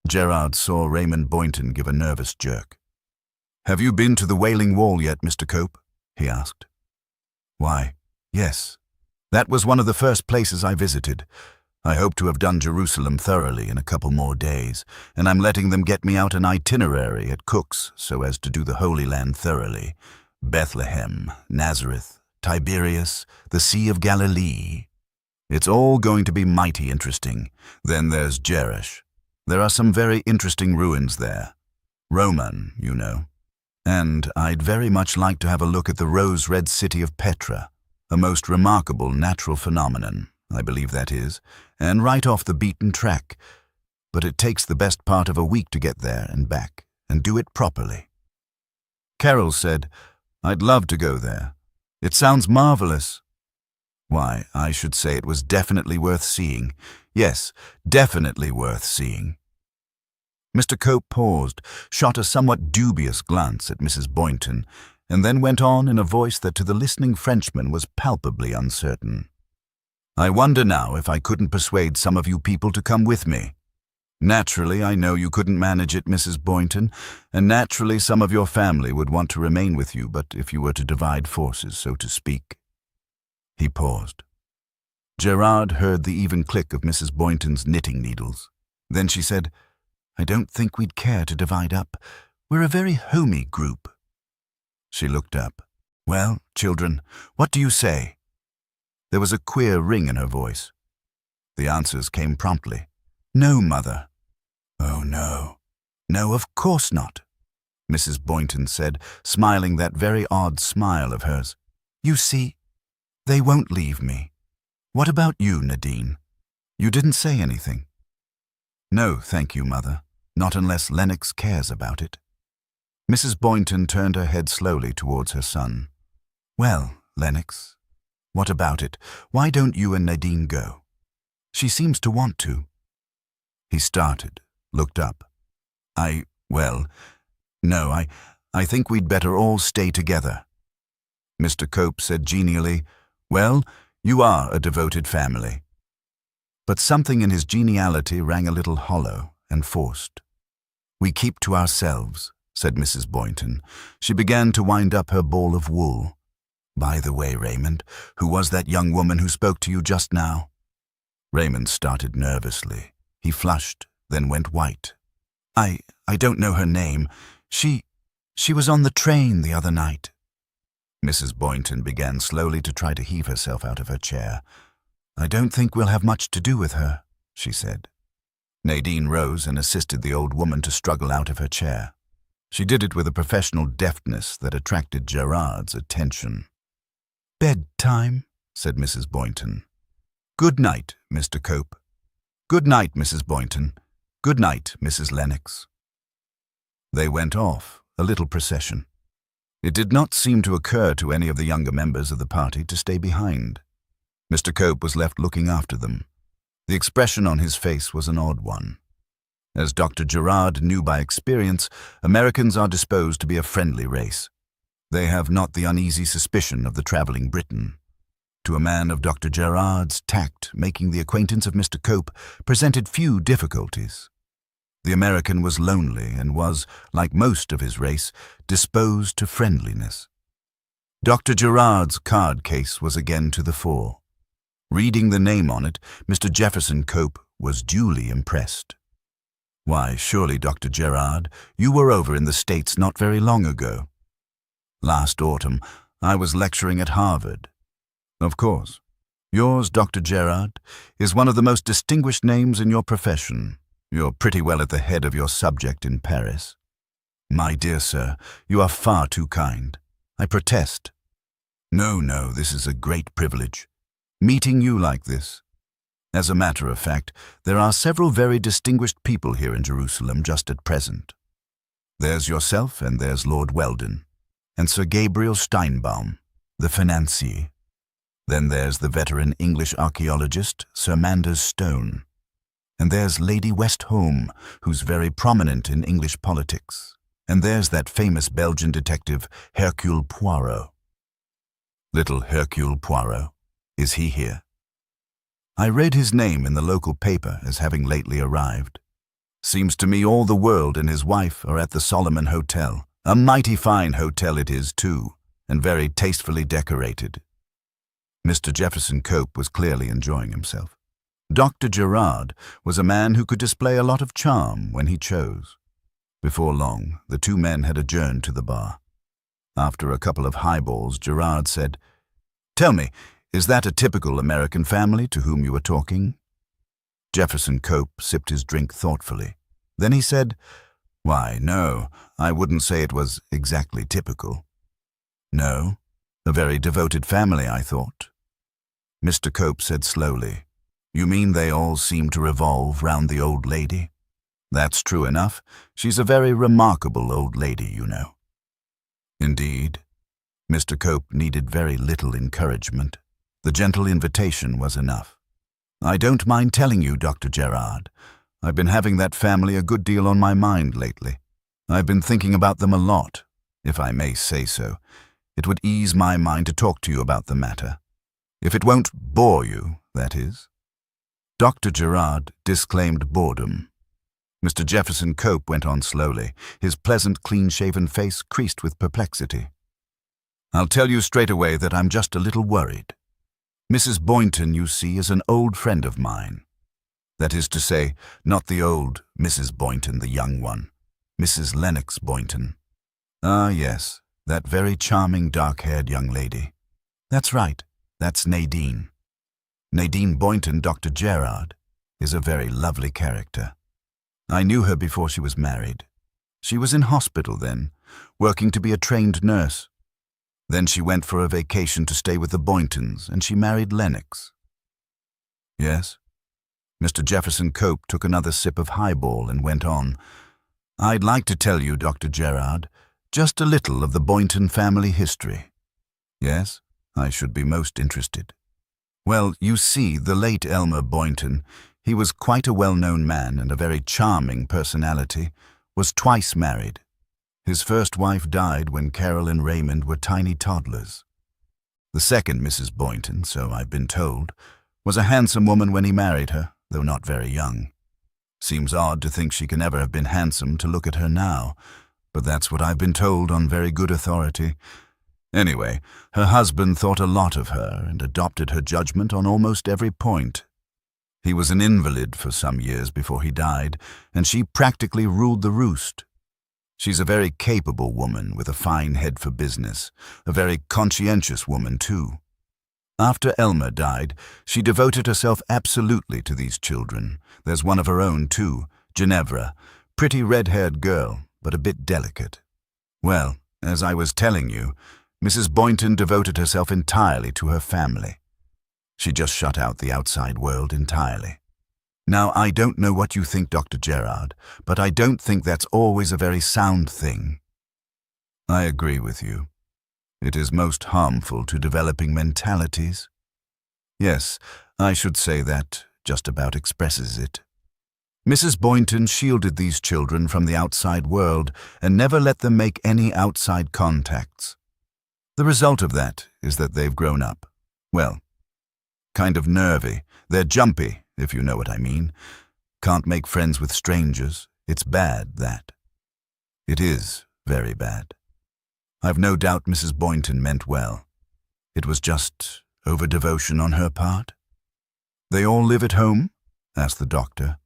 Speaker 1: Gerard saw Raymond Boynton give a nervous jerk. Have you been to the Wailing Wall yet, Mr. Cope? He asked. Why, yes. That was one of the first places I visited. I hope to have done Jerusalem thoroughly in a couple more days, and I'm letting them get me out an itinerary at Cook's so as to do the Holy Land thoroughly. Bethlehem, Nazareth, Tiberias, the Sea of Galilee. It's all going to be mighty interesting. Then there's Jerish. There are some very interesting ruins there. Roman, you know. And I'd very much like to have a look at the rose-red city of Petra, a most remarkable natural phenomenon, I believe that is, and right off the beaten track. But it takes the best part of a week to get there and back, and do it properly. Carol said, I'd love to go there. It sounds marvelous. Why, I should say it was definitely worth seeing. Yes, definitely worth seeing. Mr. Cope paused, shot a somewhat dubious glance at Mrs. Boynton, and then went on in a voice that to the listening Frenchman was palpably uncertain. I wonder now if I couldn't persuade some of you people to come with me. Naturally, I know you couldn't manage it, Mrs. Boynton, and naturally some of your family would want to remain with you, but if you were to divide forces, so to speak. He paused. Gerard heard the even click of Mrs. Boynton's knitting needles. Then she said, I don't think we'd care to divide up. We're a very homey group. She looked up. Well, children, what do you say? There was a queer ring in her voice. The answers came promptly. No, Mother. Oh, no. No, of course not, Mrs. Boynton said, smiling that very odd smile of hers. You see, they won't leave me. What about you, Nadine? You didn't say anything. No, thank you, Mother. Not unless Lennox cares about it. Mrs. Boynton turned her head slowly towards her son. Well, Lennox, what about it? Why don't you and Nadine go? She seems to want to. He started, looked up. No, I think we'd better all stay together. Mr. Cope said genially, Well, you are a devoted family. But something in his geniality rang a little hollow and forced. We keep to ourselves, said Mrs. Boynton. She began to wind up her ball of wool. By the way, Raymond, who was that young woman who spoke to you just now? Raymond started nervously. He flushed, then went white. I don't know her name. She was on the train the other night. Mrs. Boynton began slowly to try to heave herself out of her chair. I don't think we'll have much to do with her, she said. Nadine rose and assisted the old woman to struggle out of her chair. She did it with a professional deftness that attracted Gerard's attention. Bedtime, said Mrs. Boynton. Good night, Mr. Cope. Good night, Mrs. Boynton. Good night, Mrs. Lennox. They went off, a little procession. It did not seem to occur to any of the younger members of the party to stay behind. Mr. Cope was left looking after them. The expression on his face was an odd one. As Dr. Gerard knew by experience, Americans are disposed to be a friendly race. They have not the uneasy suspicion of the traveling Briton. To a man of Dr. Gerard's tact, making the acquaintance of Mr. Cope presented few difficulties. The American was lonely and was, like most of his race, disposed to friendliness. Dr. Gerard's card case was again to the fore. Reading the name on it, Mr. Jefferson Cope was duly impressed. "Why, surely, Dr. Gerard, you were over in the States not very long ago." "Last autumn, I was lecturing at Harvard." "Of course. Yours, Dr. Gerard, is one of the most distinguished names in your profession. You're pretty well at the head of your subject in Paris." "My dear sir, you are far too kind. I protest." No, this is a great privilege. Meeting you like this. As a matter of fact, there are several very distinguished people here in Jerusalem just at present. There's yourself and there's Lord Weldon, and Sir Gabriel Steinbaum, the financier. Then there's the veteran English archaeologist, Sir Manders Stone. And there's Lady Westholme, who's very prominent in English politics. And there's that famous Belgian detective, Hercule Poirot. Little Hercule Poirot. Is he here? I read his name in the local paper as having lately arrived. Seems to me all the world and his wife are at the Solomon Hotel. A mighty fine hotel it is, too, and very tastefully decorated. Mr. Jefferson Cope was clearly enjoying himself. Dr. Gerard was a man who could display a lot of charm when he chose. Before long, the two men had adjourned to the bar. After a couple of highballs, Gerard said, "Tell me, is that a typical American family to whom you were talking?" Jefferson Cope sipped his drink thoughtfully. Then he said, "Why, no, I wouldn't say it was exactly typical." "No? A very devoted family, I thought." Mr. Cope said slowly, "You mean they all seem to revolve round the old lady?" "That's true enough. She's a very remarkable old lady, you know." "Indeed." Mr. Cope needed very little encouragement. The gentle invitation was enough. "I don't mind telling you, Dr. Gerard, I've been having that family a good deal on my mind lately. I've been thinking about them a lot, if I may say so. It would ease my mind to talk to you about the matter. If it won't bore you, that is." Dr. Gerard disclaimed boredom. Mr. Jefferson Cope went on slowly, his pleasant, clean-shaven face creased with perplexity. "I'll tell you straight away that I'm just a little worried. Mrs. Boynton, you see, is an old friend of mine. That is to say, not the old Mrs. Boynton, the young one, Mrs. Lennox Boynton. Ah, yes, that very charming dark-haired young lady. That's right, that's Nadine. Nadine Boynton, Dr. Gerard, is a very lovely character. I knew her before she was married. She was in hospital then, working to be a trained nurse. Then she went for a vacation to stay with the Boyntons, and she married Lennox." "Yes?" Mr. Jefferson Cope took another sip of highball and went on. "I'd like to tell you, Dr. Gerard, just a little of the Boynton family history." "Yes, I should be most interested." "Well, you see, the late Elmer Boynton, he was quite a well-known man and a very charming personality, was twice married. His first wife died when Carol and Raymond were tiny toddlers. The second Mrs. Boynton, so I've been told, was a handsome woman when he married her, though not very young. Seems odd to think she can ever have been handsome to look at her now, but that's what I've been told on very good authority. Anyway, her husband thought a lot of her and adopted her judgment on almost every point. He was an invalid for some years before he died, and she practically ruled the roost. She's a very capable woman with a fine head for business, a very conscientious woman, too. After Elmer died, she devoted herself absolutely to these children. There's one of her own, too, Ginevra, pretty red-haired girl, but a bit delicate. Well, as I was telling you, Mrs. Boynton devoted herself entirely to her family. She just shut out the outside world entirely. Now, I don't know what you think, Dr. Gerard, but I don't think that's always a very sound thing." "I agree with you. It is most harmful to developing mentalities." "Yes, I should say that just about expresses it. Mrs. Boynton shielded these children from the outside world and never let them make any outside contacts. The result of that is that they've grown up, well, kind of nervy. They're jumpy, if you know what I mean. Can't make friends with strangers, It's bad, that. It is very bad. I've no doubt Mrs. Boynton meant well. It was just over-devotion on her part. They all live at home? Asked the doctor.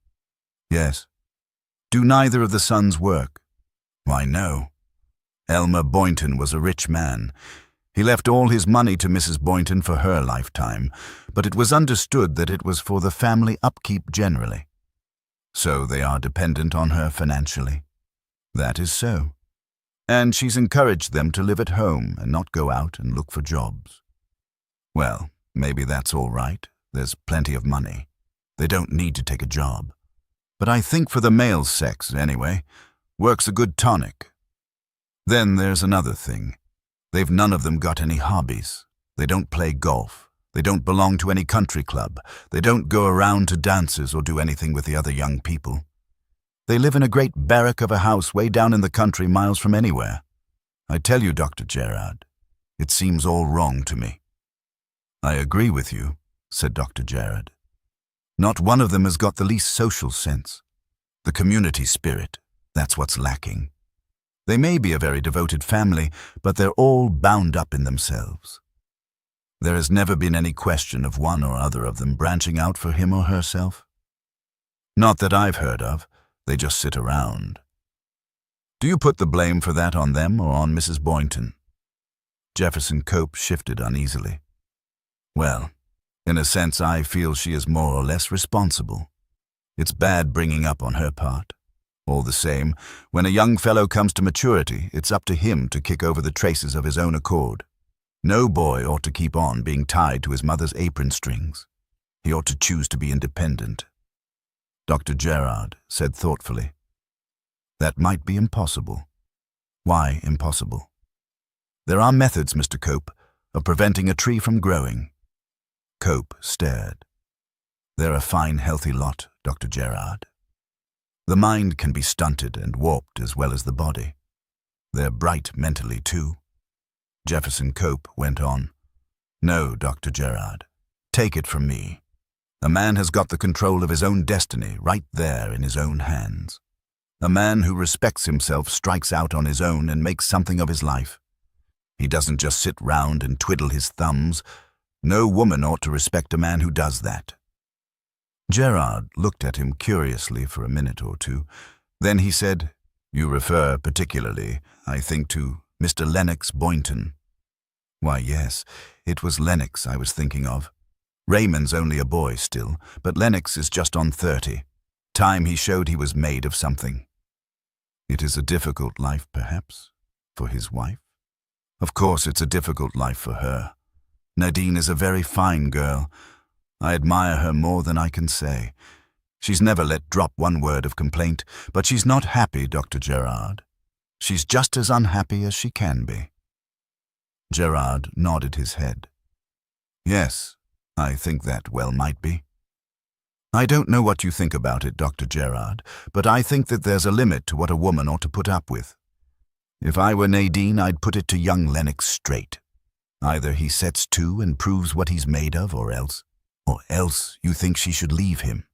Speaker 1: Yes. Do neither of the sons work? Why, no. Elmer Boynton was a rich man. He left all his money to Mrs. Boynton for her lifetime, but it was understood that it was for the family upkeep generally. So they are dependent on her financially. That is so. And she's encouraged them to live at home and not go out and look for jobs. Well, maybe that's all right. There's plenty of money. They don't need to take a job. But I think for the male sex, anyway, work's a good tonic. Then there's another thing. They've none of them got any hobbies. They don't play golf. They don't belong to any country club. They don't go around to dances or do anything with the other young people. They live in a great barrack of a house way down in the country, miles from anywhere. I tell you, Dr. Gerard, it seems all wrong to me. I agree with you, said Dr. Gerard. Not one of them has got the least social sense. The community spirit, that's what's lacking. They may be a very devoted family, but they're all bound up in themselves. There has never been any question of one or other of them branching out for him or herself. Not that I've heard of. They just sit around. Do you put the blame for that on them or on Mrs. Boynton? Jefferson Cope shifted uneasily. Well, in a sense, I feel she is more or less responsible. It's bad bringing up on her part. All the same, when a young fellow comes to maturity, it's up to him to kick over the traces of his own accord. No boy ought to keep on being tied to his mother's apron strings. He ought to choose to be independent. Dr. Gerard said thoughtfully, that might be impossible. Why impossible? There are methods, Mr. Cope, of preventing a tree from growing. Cope stared. They're a fine, healthy lot, Dr. Gerard. The mind can be stunted and warped as well as the body. They're bright mentally, too. Jefferson Cope went on. No, Dr. Gerard, take it from me. A man has got the control of his own destiny right there in his own hands. A man who respects himself strikes out on his own and makes something of his life. He doesn't just sit round and twiddle his thumbs. No woman ought to respect a man who does that. Gerard looked at him curiously for a minute or two. Then he said, You refer particularly, I think, to Mr. Lennox Boynton. Why, yes, it was Lennox I was thinking of. Raymond's only a boy still, but Lennox is just on 30. Time he showed he was made of something. It is a difficult life, perhaps, for his wife. Of course it's a difficult life for her. Nadine is a very fine girl. I admire her more than I can say. She's never let drop one word of complaint, but she's not happy, Dr. Gerard. She's just as unhappy as she can be. Gerard nodded his head. Yes, I think that well might be. I don't know what you think about it, Dr. Gerard, but I think that there's a limit to what a woman ought to put up with. If I were Nadine, I'd put it to young Lennox straight. Either he sets to and proves what he's made of, or else you think she should leave him.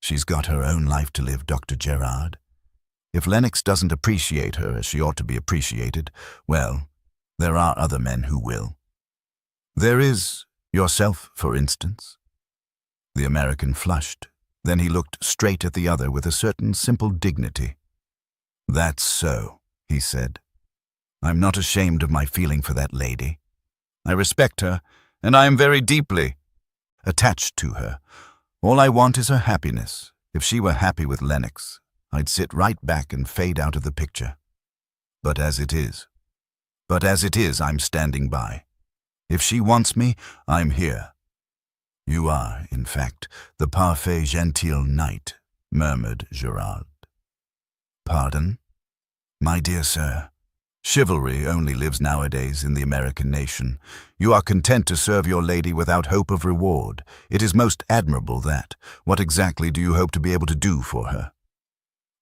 Speaker 1: She's got her own life to live, Dr. Gerard. If Lennox doesn't appreciate her as she ought to be appreciated, well, there are other men who will. There is yourself, for instance. The American flushed. Then he looked straight at the other with a certain simple dignity. That's so, he said. I'm not ashamed of my feeling for that lady. I respect her, and I am very deeply attached to her. All I want is her happiness. If she were happy with Lennox, I'd sit right back and fade out of the picture. But as it is, I'm standing by. If she wants me, I'm here. You are, in fact, the parfait genteel knight, murmured Gerard. Pardon? My dear sir, chivalry only lives nowadays in the American nation. You are content to serve your lady without hope of reward. It is most admirable that. What exactly do you hope to be able to do for her?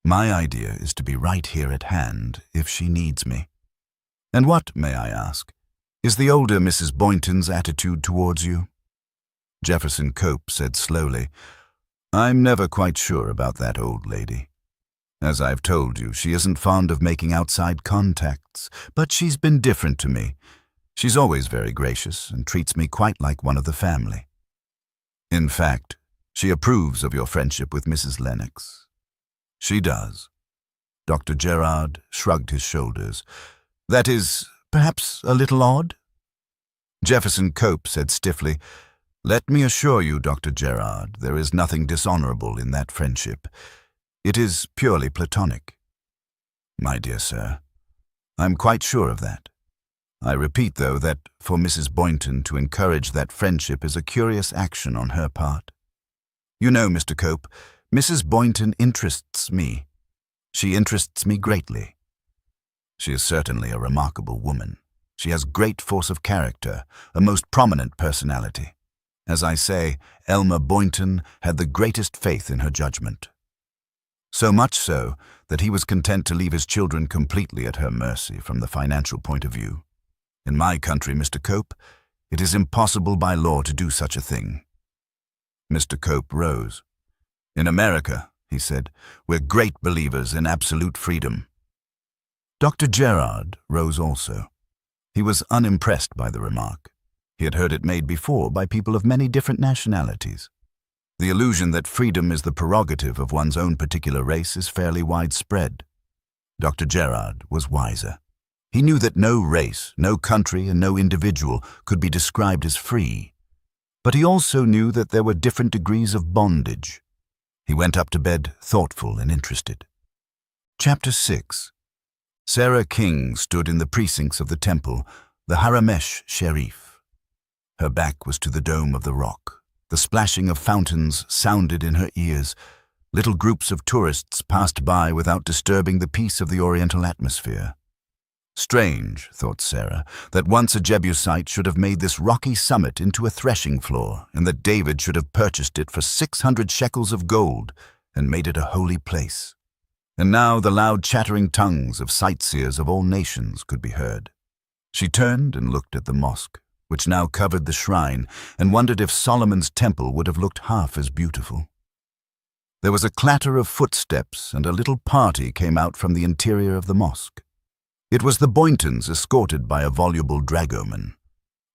Speaker 1: My idea is to be right here at hand if she needs me. And what, may I ask, is the older Mrs. Boynton's attitude towards you? Jefferson Cope said slowly, I'm never quite sure about that old lady. As I've told you, she isn't fond of making outside contacts, but she's been different to me. She's always very gracious and treats me quite like one of the family. In fact, she approves of your friendship with Mrs. Lennox. She does. Dr. Gerard shrugged his shoulders. That is perhaps a little odd? Jefferson Cope said stiffly, Let me assure you, Dr. Gerard, there is nothing dishonorable in that friendship. It is purely platonic. My dear sir, I'm quite sure of that. I repeat, though, that for Mrs. Boynton to encourage that friendship is a curious action on her part. You know, Mr. Cope, Mrs. Boynton interests me. She interests me greatly. She is certainly a remarkable woman. She has great force of character, a most prominent personality. As I say, Elmer Boynton had the greatest faith in her judgment. So much so that he was content to leave his children completely at her mercy from the financial point of view. In my country, Mr. Cope, it is impossible by law to do such a thing. Mr. Cope rose. In America, he said, we're great believers in absolute freedom. Dr. Gerard rose also. He was unimpressed by the remark. He had heard it made before by people of many different nationalities. The illusion that freedom is the prerogative of one's own particular race is fairly widespread. Dr. Gerard was wiser. He knew that no race, no country, and no individual could be described as free. But he also knew that there were different degrees of bondage. He went up to bed thoughtful and interested. Chapter 6. Sarah King stood in the precincts of the temple, the Haramesh Sharif. Her back was to the dome of the rock. The splashing of fountains sounded in her ears. Little groups of tourists passed by without disturbing the peace of the oriental atmosphere. Strange, thought Sarah, that once a Jebusite should have made this rocky summit into a threshing floor, and that David should have purchased it for 600 shekels of gold and made it a holy place. And now the loud chattering tongues of sightseers of all nations could be heard. She turned and looked at the mosque, which now covered the shrine, and wondered if Solomon's temple would have looked half as beautiful. There was a clatter of footsteps, and a little party came out from the interior of the mosque. It was the Boyntons, escorted by a voluble dragoman.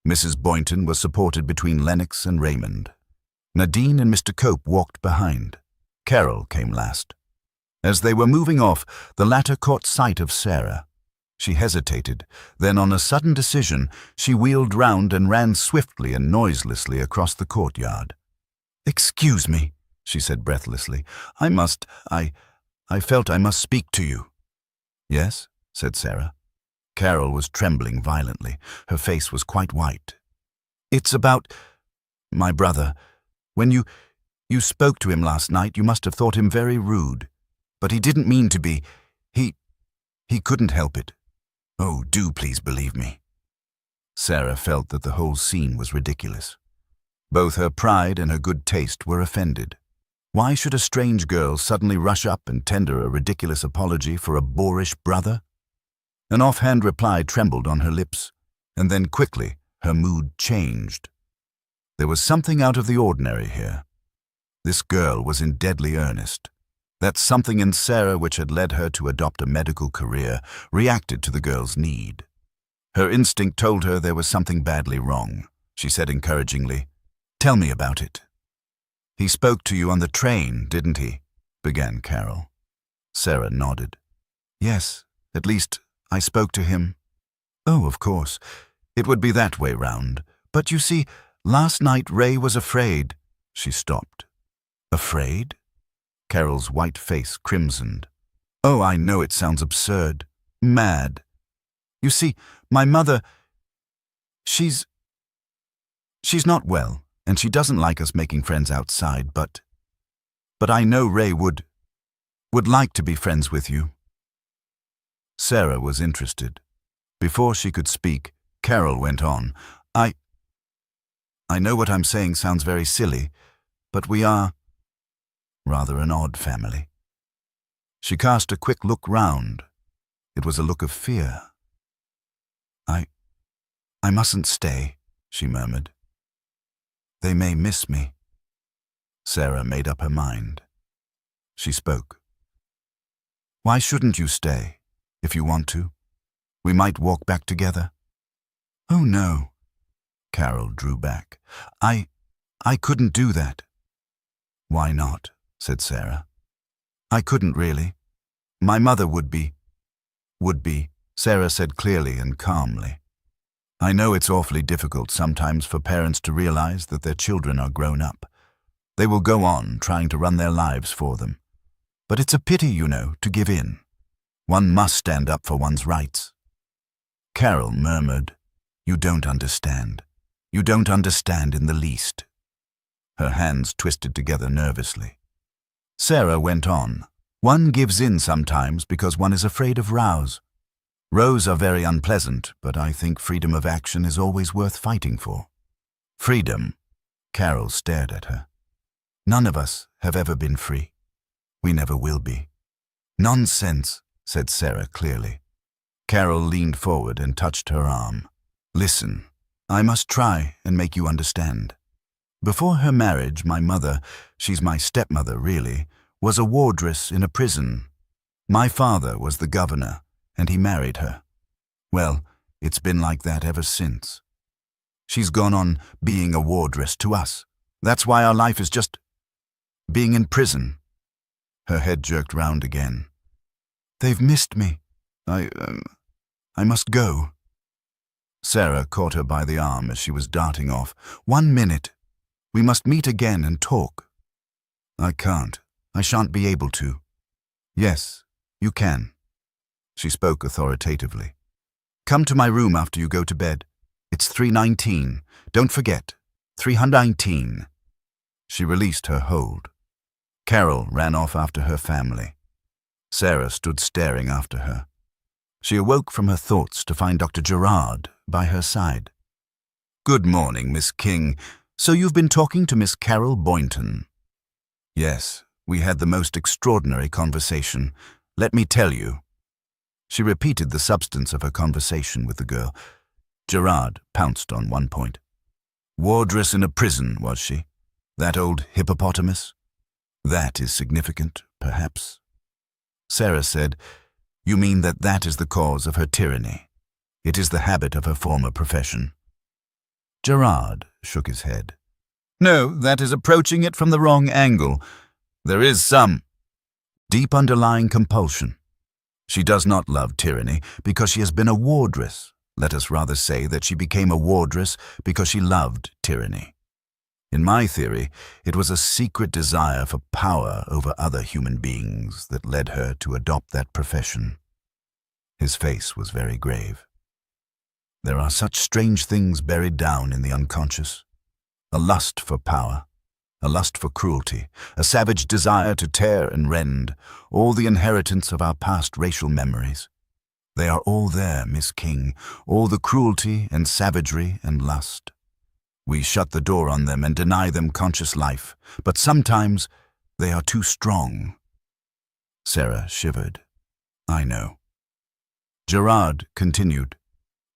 Speaker 1: Mrs. Boynton was supported between Lennox and Raymond. Nadine and Mr. Cope walked behind. Carol came last. As they were moving off, the latter caught sight of Sarah. She hesitated. Then, on a sudden decision, she wheeled round and ran swiftly and noiselessly across the courtyard. "Excuse me," she said breathlessly. I felt I must speak to you." "Yes?" said Sarah. Carol was trembling violently. Her face was quite white. "It's about my brother. When you spoke to him last night, you must have thought him very rude. But he didn't mean to be. He couldn't help it. Oh, do please believe me." Sarah felt that the whole scene was ridiculous. Both her pride and her good taste were offended. Why should a strange girl suddenly rush up and tender a ridiculous apology for a boorish brother? An offhand reply trembled on her lips, and then quickly her mood changed. There was something out of the ordinary here. This girl was in deadly earnest. That something in Sarah which had led her to adopt a medical career reacted to the girl's need. Her instinct told her there was something badly wrong. She said encouragingly, "Tell me about it." "He spoke to you on the train, didn't he?" began Carol. Sarah nodded. "Yes, at least I spoke to him." "Oh, of course. It would be that way round. But you see, last night Ray was afraid." She stopped. "Afraid?" Carol's white face crimsoned. "Oh, I know it sounds absurd. Mad. You see, my mother, she's not well, and she doesn't like us making friends outside, but I know Ray would like to be friends with you." Sarah was interested. Before she could speak, Carol went on. I know what I'm saying sounds very silly, but we are rather an odd family." She cast a quick look round. It was a look of fear. I mustn't stay," she murmured. "They may miss me." Sarah made up her mind. She spoke. Why shouldn't you stay, if you want to? We might walk back together. Oh, no. Carol drew back. I couldn't do that. Why not? Said Sarah. I couldn't really. My mother would be, Sarah said clearly and calmly. I know it's awfully difficult sometimes for parents to realize that their children are grown up. They will go on trying to run their lives for them. But it's a pity, you know, to give in. One must stand up for one's rights. Carol murmured, You don't understand. You don't understand in the least. Her hands twisted together nervously. Sarah went on. One gives in sometimes because one is afraid of rows. Rows are very unpleasant, but I think freedom of action is always worth fighting for. Freedom? Carol stared at her. None of us have ever been free. We never will be. Nonsense, said Sarah clearly. Carol leaned forward and touched her arm. Listen, I must try and make you understand. Before her marriage, my mother, she's my stepmother really, was a wardress in a prison. My father was the governor, and he married her. Well, it's been like that ever since. She's gone on being a wardress to us. That's why our life is just being in prison. Her head jerked round again. They've missed me. I must go. Sarah caught her by the arm as she was darting off. 1 minute. We must meet again and talk. I can't. I shan't be able to. Yes, you can. She spoke authoritatively. Come to my room after you go to bed. It's 319. Don't forget. 319. She released her hold. Carol ran off after her family. Sarah stood staring after her. She awoke from her thoughts to find Dr. Gerard by her side. Good morning, Miss King. So you've been talking to Miss Carol Boynton? Yes, we had the most extraordinary conversation. Let me tell you. She repeated the substance of her conversation with the girl. Gerard pounced on one point. Wardress in a prison, was she? That old hippopotamus? That is significant, perhaps. Sarah said, You mean that is the cause of her tyranny? It is the habit of her former profession. Gerard shook his head. No, that is approaching it from the wrong angle. There is some deep underlying compulsion. She does not love tyranny because she has been a wardress. Let us rather say that she became a wardress because she loved tyranny. In my theory, it was a secret desire for power over other human beings that led her to adopt that profession. His face was very grave. There are such strange things buried down in the unconscious. A lust for power, a lust for cruelty, a savage desire to tear and rend, all the inheritance of our past racial memories. They are all there, Miss King, all the cruelty and savagery and lust. We shut the door on them and deny them conscious life, but sometimes they are too strong. Sarah shivered. I know. Gerard continued.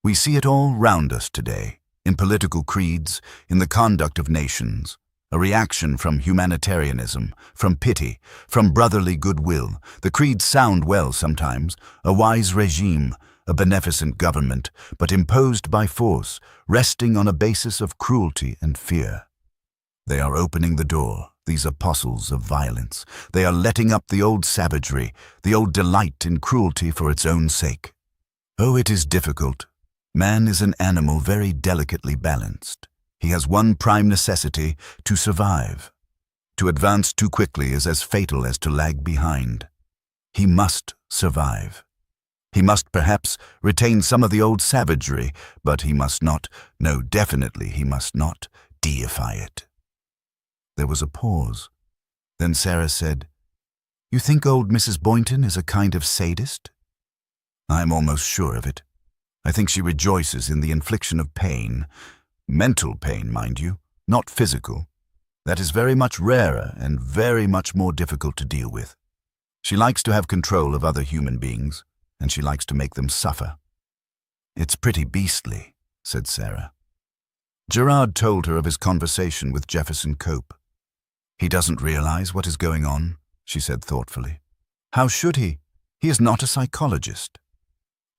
Speaker 1: We see it all round us today, in political creeds, in the conduct of nations, a reaction from humanitarianism, from pity, from brotherly goodwill. The creeds sound well sometimes, a wise regime, a beneficent government, but imposed by force, resting on a basis of cruelty and fear. They are opening the door, these apostles of violence. They are letting up the old savagery, the old delight in cruelty for its own sake. Oh, it is difficult. Man is an animal very delicately balanced. He has one prime necessity, to survive. To advance too quickly is as fatal as to lag behind. He must survive. He must perhaps retain some of the old savagery, but he must not, no, definitely he must not, deify it. There was a pause. Then Sarah said, You think old Mrs. Boynton is a kind of sadist? I'm almost sure of it. I think she rejoices in the infliction of pain. Mental pain, mind you, not physical. That is very much rarer and very much more difficult to deal with. She likes to have control of other human beings, and she likes to make them suffer. It's pretty beastly, said Sarah. Gerard told her of his conversation with Jefferson Cope. He doesn't realize what is going on, she said thoughtfully. How should he? He is not a psychologist.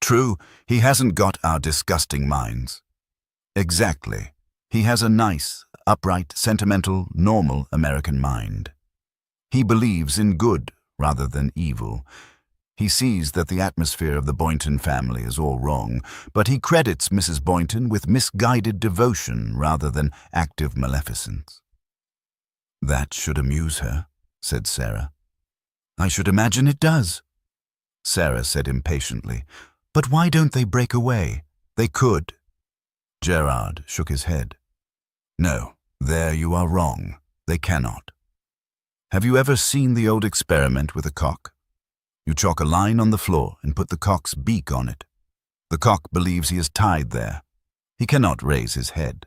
Speaker 1: True, he hasn't got our disgusting minds. Exactly. He has a nice, upright, sentimental, normal American mind. He believes in good rather than evil. He sees that the atmosphere of the Boynton family is all wrong, but he credits Mrs. Boynton with misguided devotion rather than active maleficence. That should amuse her, said Sarah. I should imagine it does, Sarah said impatiently. But why don't they break away? They could. Gerard shook his head. No, there you are wrong. They cannot. Have you ever seen the old experiment with a cock? You chalk a line on the floor and put the cock's beak on it. The cock believes he is tied there. He cannot raise his head.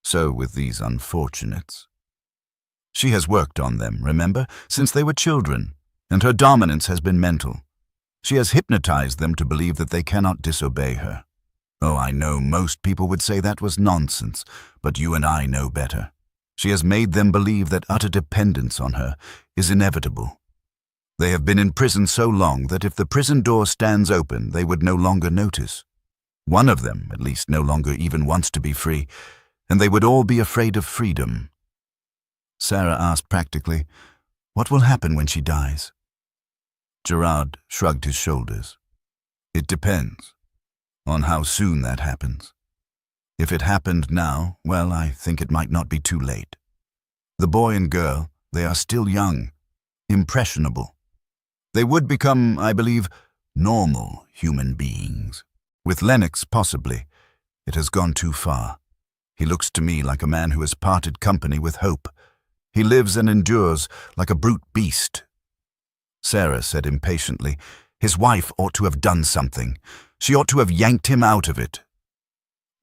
Speaker 1: So with these unfortunates. She has worked on them, remember, since they were children, and her dominance has been mental. She has hypnotized them to believe that they cannot disobey her. Oh, I know most people would say that was nonsense, but you and I know better. She has made them believe that utter dependence on her is inevitable. They have been in prison so long that if the prison door stands open, they would no longer notice. One of them, at least, no longer even wants to be free, and they would all be afraid of freedom. Sarah asked practically, what will happen when she dies? Gerard shrugged his shoulders. It depends on how soon that happens. If it happened now, well, I think it might not be too late. The boy and girl, they are still young, impressionable. They would become, I believe, normal human beings. With Lennox, possibly. It has gone too far. He looks to me like a man who has parted company with hope. He lives and endures like a brute beast. Sarah said impatiently, his wife ought to have done something. She ought to have yanked him out of it.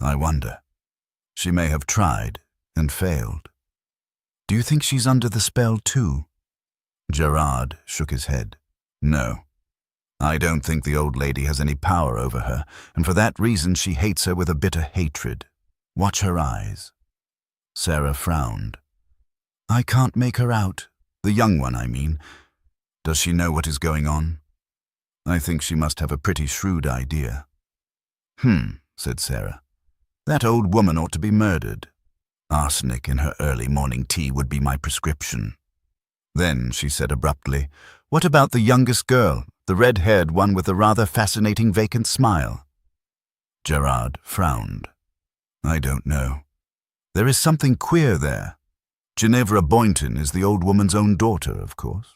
Speaker 1: I wonder. She may have tried and failed. Do you think she's under the spell too? Gerard shook his head. No. I don't think the old lady has any power over her, and for that reason she hates her with a bitter hatred. Watch her eyes. Sarah frowned. I can't make her out. The young one, I mean. Does she know what is going on? I think she must have a pretty shrewd idea. Said Sarah. That old woman ought to be murdered. Arsenic in her early morning tea would be my prescription. Then she said abruptly, what about the youngest girl, the red-haired one with the rather fascinating vacant smile? Gerard frowned. I don't know. There is something queer there. Ginevra Boynton is the old woman's own daughter, of course.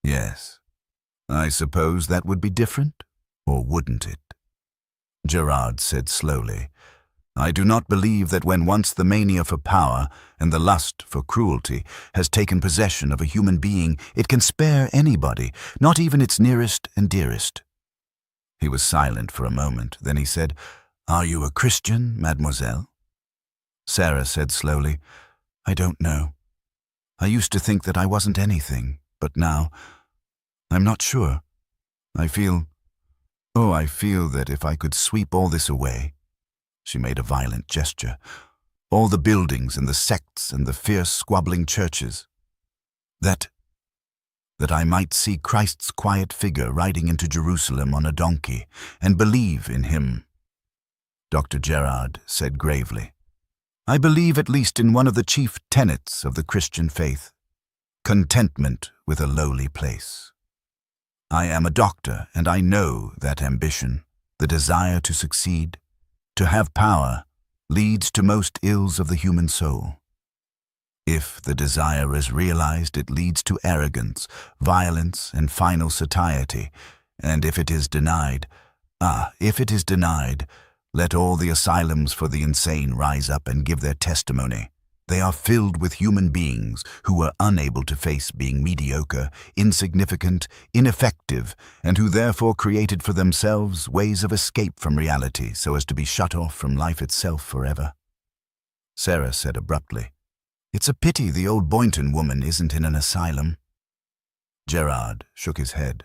Speaker 1: Yes. I suppose that would be different, or wouldn't it? Gerard said slowly, I do not believe that when once the mania for power and the lust for cruelty has taken possession of a human being, it can spare anybody, not even its nearest and dearest. He was silent for a moment, then he said, Are you a Christian, mademoiselle? Sarah said slowly, I don't know. I used to think that I wasn't anything, but now, I'm not sure. I feel that if I could sweep all this away, she made a violent gesture, all the buildings and the sects and the fierce squabbling churches, that I might see Christ's quiet figure riding into Jerusalem on a donkey and believe in him. Dr. Gerard said gravely, I believe at least in one of the chief tenets of the Christian faith, contentment with a lowly place. I am a doctor, and I know that ambition, the desire to succeed, to have power, leads to most ills of the human soul. If the desire is realized, it leads to arrogance, violence, and final satiety, and if it is denied, let all the asylums for the insane rise up and give their testimony. They are filled with human beings who were unable to face being mediocre, insignificant, ineffective, and who therefore created for themselves ways of escape from reality so as to be shut off from life itself forever. Sarah said abruptly, It's a pity the old Boynton woman isn't in an asylum. Gerard shook his head.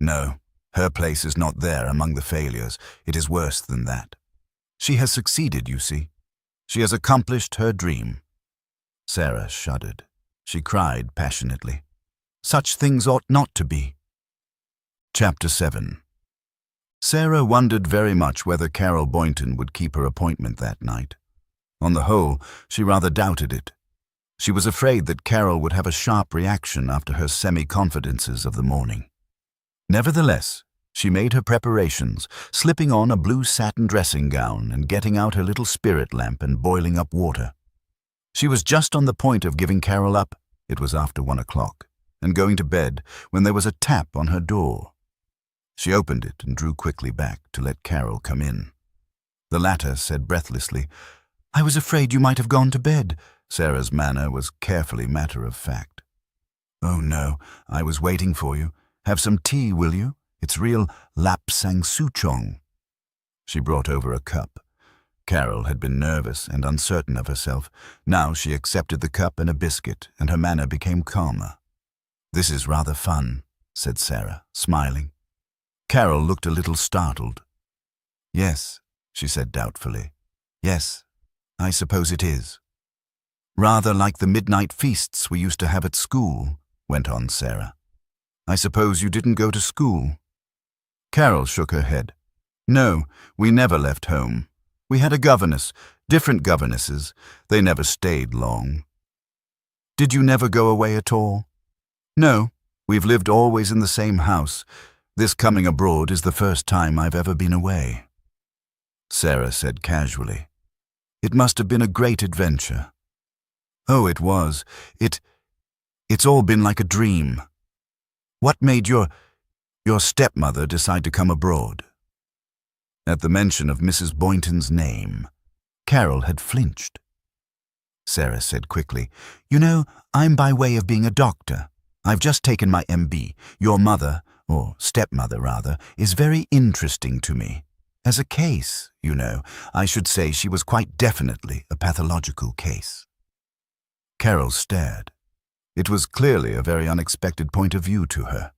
Speaker 1: No, her place is not there among the failures. It is worse than that. She has succeeded, you see. She has accomplished her dream. Sarah shuddered. She cried passionately. Such things ought not to be. Chapter 7. Sarah wondered very much whether Carol Boynton would keep her appointment that night. On the whole, she rather doubted it. She was afraid that Carol would have a sharp reaction after her semi-confidences of the morning. Nevertheless, she made her preparations, slipping on a blue satin dressing gown and getting out her little spirit lamp and boiling up water. She was just on the point of giving Carol up, it was after 1 o'clock, and going to bed when there was a tap on her door. She opened it and drew quickly back to let Carol come in. The latter said breathlessly, "I was afraid you might have gone to bed." Sarah's manner was carefully matter-of-fact. "Oh no, I was waiting for you. Have some tea, will you? It's real lapsang souchong." She brought over a cup. Carol had been nervous and uncertain of herself. Now she accepted the cup and a biscuit, and her manner became calmer. "This is rather fun," said Sarah, smiling. Carol looked a little startled. "Yes," she said doubtfully. "Yes, I suppose it is." "Rather like the midnight feasts we used to have at school," went on Sarah. "I suppose you didn't go to school?" Carol shook her head. "No, we never left home. We had a governess, different governesses. They never stayed long." "Did you never go away at all?" "No, we've lived always in the same house. This coming abroad is the first time I've ever been away." Sarah said casually, "It must have been a great adventure." "Oh, it was. It's all been like a dream." "What made your stepmother decide to come abroad?" At the mention of Mrs. Boynton's name, Carol had flinched. Sarah said quickly, "You know, I'm by way of being a doctor. I've just taken my MB. Your mother, or stepmother rather, is very interesting to me. As a case, you know, I should say she was quite definitely a pathological case." Carol stared. It was clearly a very unexpected point of view to her.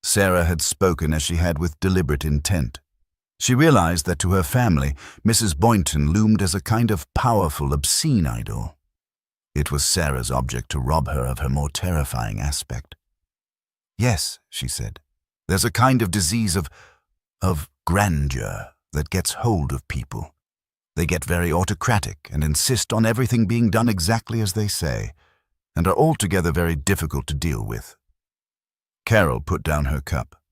Speaker 1: Sarah had spoken as she had with deliberate intent. She realized that to her family, Mrs. Boynton loomed as a kind of powerful, obscene idol. It was Sarah's object to rob her of her more terrifying aspect. "Yes," she said, "there's a kind of disease of grandeur that gets hold of people. They get very autocratic and insist on everything being done exactly as they say, and are altogether very difficult to deal with." Carol put down her cup.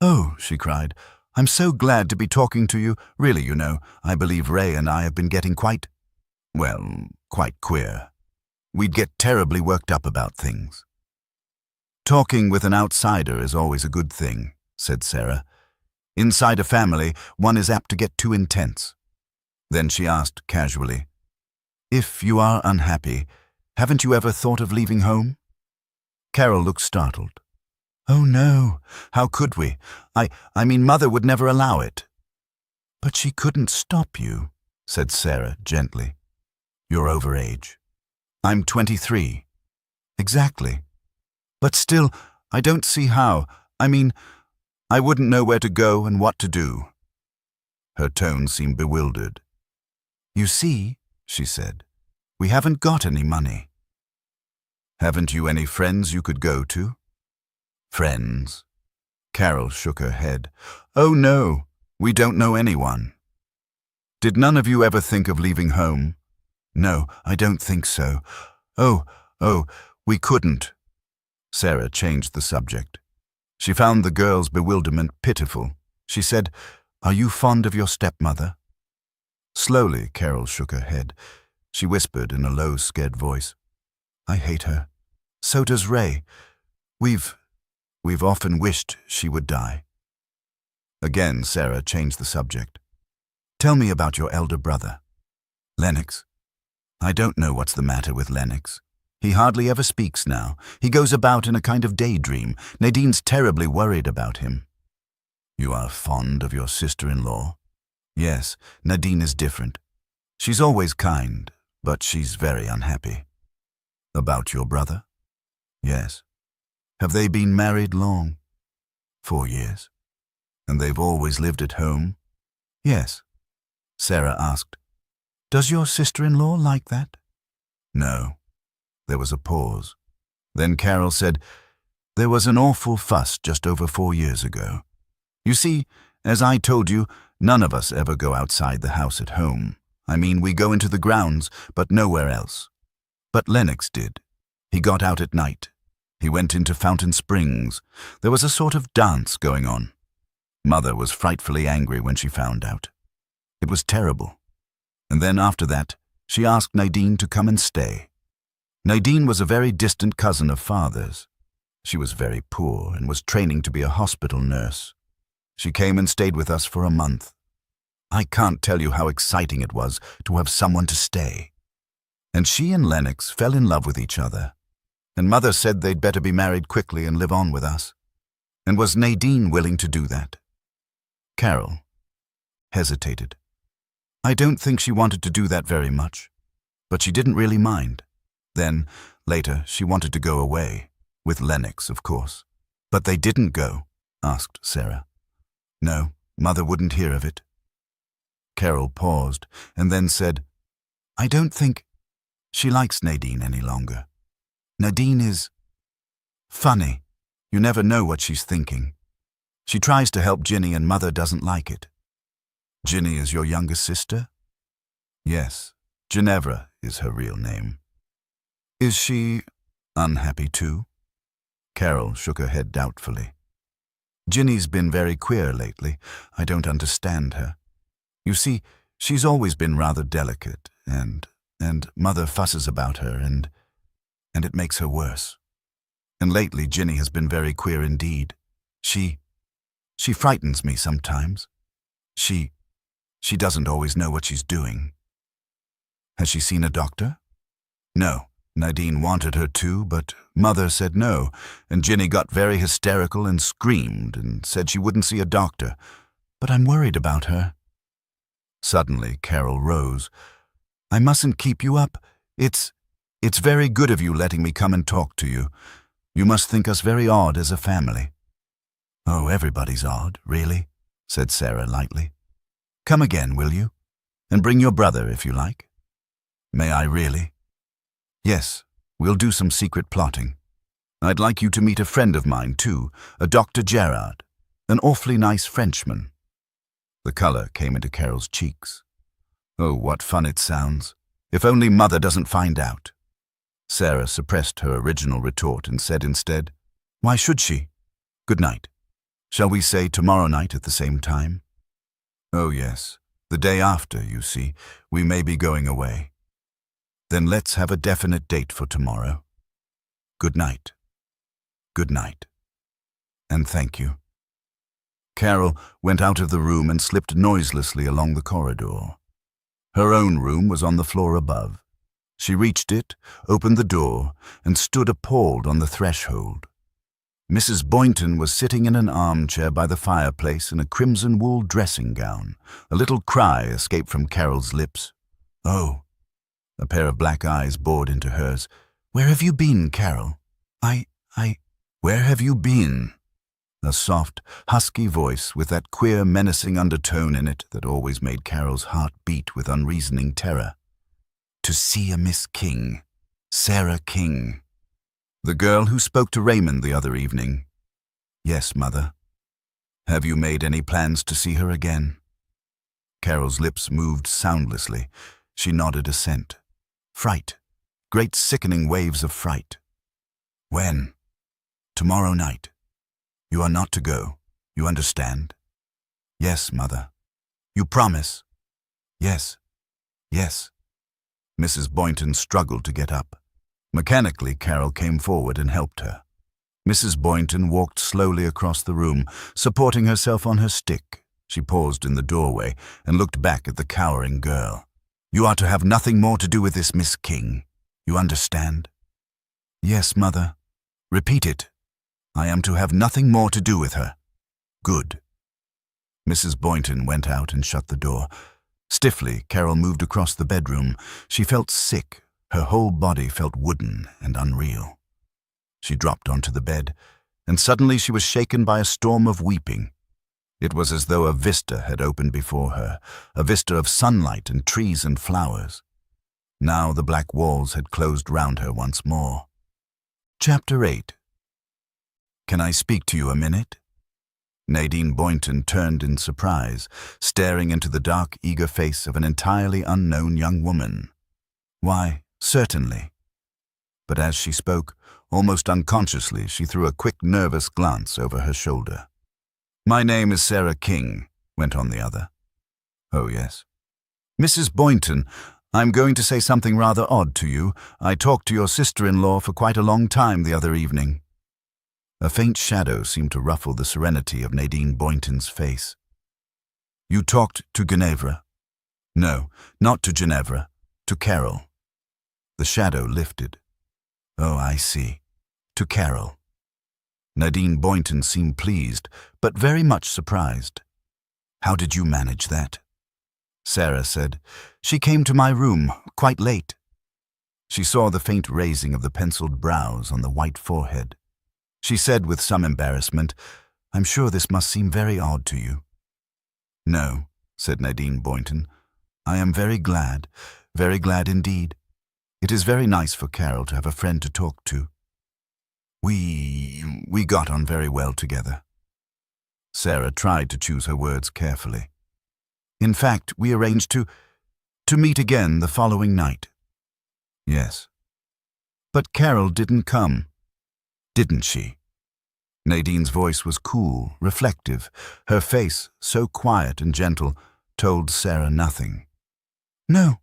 Speaker 1: "Oh," she cried, "I'm so glad to be talking to you. Really, you know, I believe Ray and I have been getting quite queer. We'd get terribly worked up about things." "Talking with an outsider is always a good thing," said Sarah. "Inside a family, one is apt to get too intense." Then she asked casually, "If you are unhappy, haven't you ever thought of leaving home?" Carol looked startled. "Oh no, how could we? I mean, Mother would never allow it." "But she couldn't stop you," said Sarah gently. "You're over age." "I'm 23. "Exactly. But still, I don't see how. I mean, I wouldn't know where to go and what to do." Her tone seemed bewildered. "You see," she said, "we haven't got any money." "Haven't you any friends you could go to?" "Friends?" Carol shook her head. "Oh no, we don't know anyone." "Did none of you ever think of leaving home?" "No, I don't think so. Oh, we couldn't." Sarah changed the subject. She found the girl's bewilderment pitiful. She said, "Are you fond of your stepmother?" Slowly, Carol shook her head. She whispered in a low, scared voice, "I hate her. So does Ray. We've often wished she would die." Again, Sarah changed the subject. "Tell me about your elder brother." "Lennox? I don't know what's the matter with Lennox. He hardly ever speaks now. He goes about in a kind of daydream. Nadine's terribly worried about him." "You are fond of your sister-in-law?" "Yes, Nadine is different. She's always kind, but she's very unhappy." "About your brother?" "Yes." "Have they been married long?" 4 years. "And they've always lived at home?" "Yes." Sarah asked, "Does your sister-in-law like that?" "No." There was a pause. Then Carol said, There was an awful fuss just over 4 years ago. You see, as I told you, none of us ever go outside the house at home. I mean, we go into the grounds, but nowhere else. But Lennox did. He got out at night. He went into Fountain Springs. There was a sort of dance going on. Mother was frightfully angry when she found out. It was terrible. And then after that, she asked Nadine to come and stay. Nadine was a very distant cousin of Father's. She was very poor and was training to be a hospital nurse. She came and stayed with us for a month. I can't tell you how exciting it was to have someone to stay. And she and Lennox fell in love with each other. And Mother said they'd better be married quickly and live on with us. And was Nadine willing to do that? Carol hesitated. I don't think she wanted to do that very much, but she didn't really mind. Then, later, she wanted to go away, with Lennox, of course. But they didn't go, asked Sarah. No, Mother wouldn't hear of it. Carol paused and then said, I don't think she likes Nadine any longer. Nadine is funny. You never know what she's thinking. She tries to help Ginny and Mother doesn't like it. Ginny is your younger sister? Yes, Ginevra is her real name. Is she unhappy too? Carol shook her head doubtfully. Ginny's been very queer lately. I don't understand her. You see, she's always been rather delicate, and Mother fusses about her, and it makes her worse. And lately Ginny has been very queer indeed. She frightens me sometimes. She doesn't always know what she's doing. Has she seen a doctor? No. Nadine wanted her to, but Mother said no, and Ginny got very hysterical and screamed and said she wouldn't see a doctor. But I'm worried about her. Suddenly, Carol rose. I mustn't keep you up. It's very good of you letting me come and talk to you. You must think us very odd as a family. Oh, everybody's odd, really, said Sarah lightly. Come again, will you? And bring your brother, if you like. May I really? Yes, we'll do some secret plotting. I'd like you to meet a friend of mine, too, a Dr. Gerard, an awfully nice Frenchman. The color came into Carol's cheeks. Oh, what fun it sounds. If only Mother doesn't find out. Sarah suppressed her original retort and said instead, Why should she? Good night. Shall we say tomorrow night at the same time? Oh, yes. The day after, you see, we may be going away. Then let's have a definite date for tomorrow. Good night. Good night. And thank you. Carol went out of the room and slipped noiselessly along the corridor. Her own room was on the floor above. She reached it, opened the door, and stood appalled on the threshold. Mrs. Boynton was sitting in an armchair by the fireplace in a crimson wool dressing gown. A little cry escaped from Carol's lips. Oh. A pair of black eyes bored into hers. Where have you been, Carol? Where have you been? A soft, husky voice with that queer, menacing undertone in it that always made Carol's heart beat with unreasoning terror. To see a Miss King, Sarah King. The girl who spoke to Raymond the other evening. Yes, Mother. Have you made any plans to see her again? Carol's lips moved soundlessly. She nodded assent. Fright. Great sickening waves of fright. When? Tomorrow night. You are not to go. You understand? Yes, Mother. You promise? Yes. Yes. Mrs. Boynton struggled to get up. Mechanically, Carol came forward and helped her. Mrs. Boynton walked slowly across the room, supporting herself on her stick. She paused in the doorway and looked back at the cowering girl. You are to have nothing more to do with this Miss King. You understand? Yes, Mother. Repeat it. I am to have nothing more to do with her. Good. Mrs. Boynton went out and shut the door. Stiffly, Carol moved across the bedroom. She felt sick. Her whole body felt wooden and unreal. She dropped onto the bed, and suddenly she was shaken by a storm of weeping. It was as though a vista had opened before her, a vista of sunlight and trees and flowers. Now the black walls had closed round her once more. Chapter 8. Can I speak to you a minute? Nadine Boynton turned in surprise, staring into the dark, eager face of an entirely unknown young woman. Why, certainly. But as she spoke, almost unconsciously, she threw a quick, nervous glance over her shoulder. My name is Sarah King, went on the other. Oh, yes. Mrs. Boynton, I'm going to say something rather odd to you. I talked to your sister-in-law for quite a long time the other evening. A faint shadow seemed to ruffle the serenity of Nadine Boynton's face. You talked to Ginevra? No, not to Ginevra, to Carol. The shadow lifted. Oh, I see. To Carol. Nadine Boynton seemed pleased, but very much surprised. How did you manage that? Sarah said, She came to my room, quite late. She saw the faint raising of the penciled brows on the white forehead. She said with some embarrassment, I'm sure this must seem very odd to you. No, said Nadine Boynton. I am very glad indeed. It is very nice for Carol to have a friend to talk to. We got on very well together. Sarah tried to choose her words carefully. In fact, we arranged to meet again the following night. Yes. But Carol didn't come, didn't she? Nadine's voice was cool, reflective. Her face, so quiet and gentle, told Sarah nothing. No.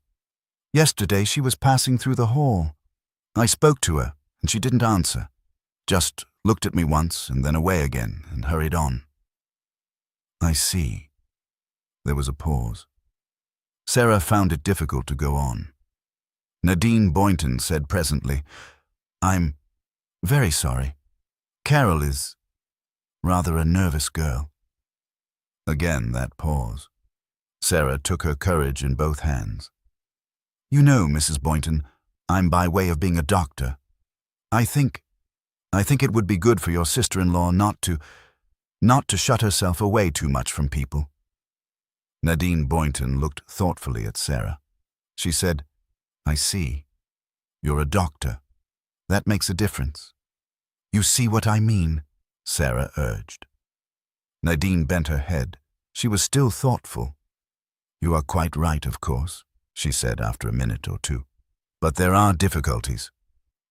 Speaker 1: Yesterday she was passing through the hall. I spoke to her, and she didn't answer. Just looked at me once and then away again and hurried on. I see. There was a pause. Sarah found it difficult to go on. Nadine Boynton said presently, I'm very sorry. Carol is rather a nervous girl. Again that pause. Sarah took her courage in both hands. You know, Mrs. Boynton, I'm by way of being a doctor. I think it would be good for your sister-in-law not to shut herself away too much from people. Nadine Boynton looked thoughtfully at Sarah. She said, I see. You're a doctor. That makes a difference. You see what I mean? Sarah urged. Nadine bent her head. She was still thoughtful. You are quite right, of course, she said after a minute or two. But there are difficulties.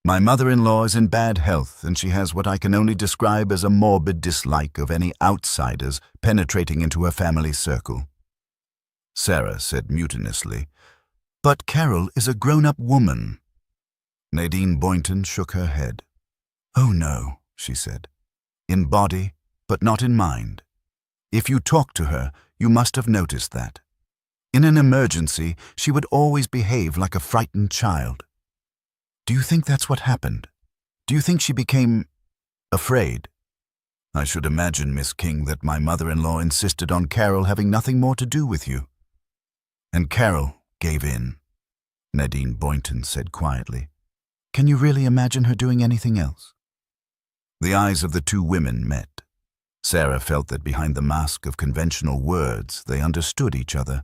Speaker 1: My mother-in-law is in bad health, and she has what I can only describe as a morbid dislike of any outsiders penetrating into her family circle. Sarah said mutinously, But Carol is a grown-up woman. Nadine Boynton shook her head. Oh no, she said. In body, but not in mind. If you talked to her, you must have noticed that. In an emergency, she would always behave like a frightened child. Do you think that's what happened? Do you think she became afraid? I should imagine, Miss King, that my mother-in-law insisted on Carol having nothing more to do with you. And Carol gave in, Nadine Boynton said quietly. Can you really imagine her doing anything else? The eyes of the two women met. Sarah felt that behind the mask of conventional words, they understood each other.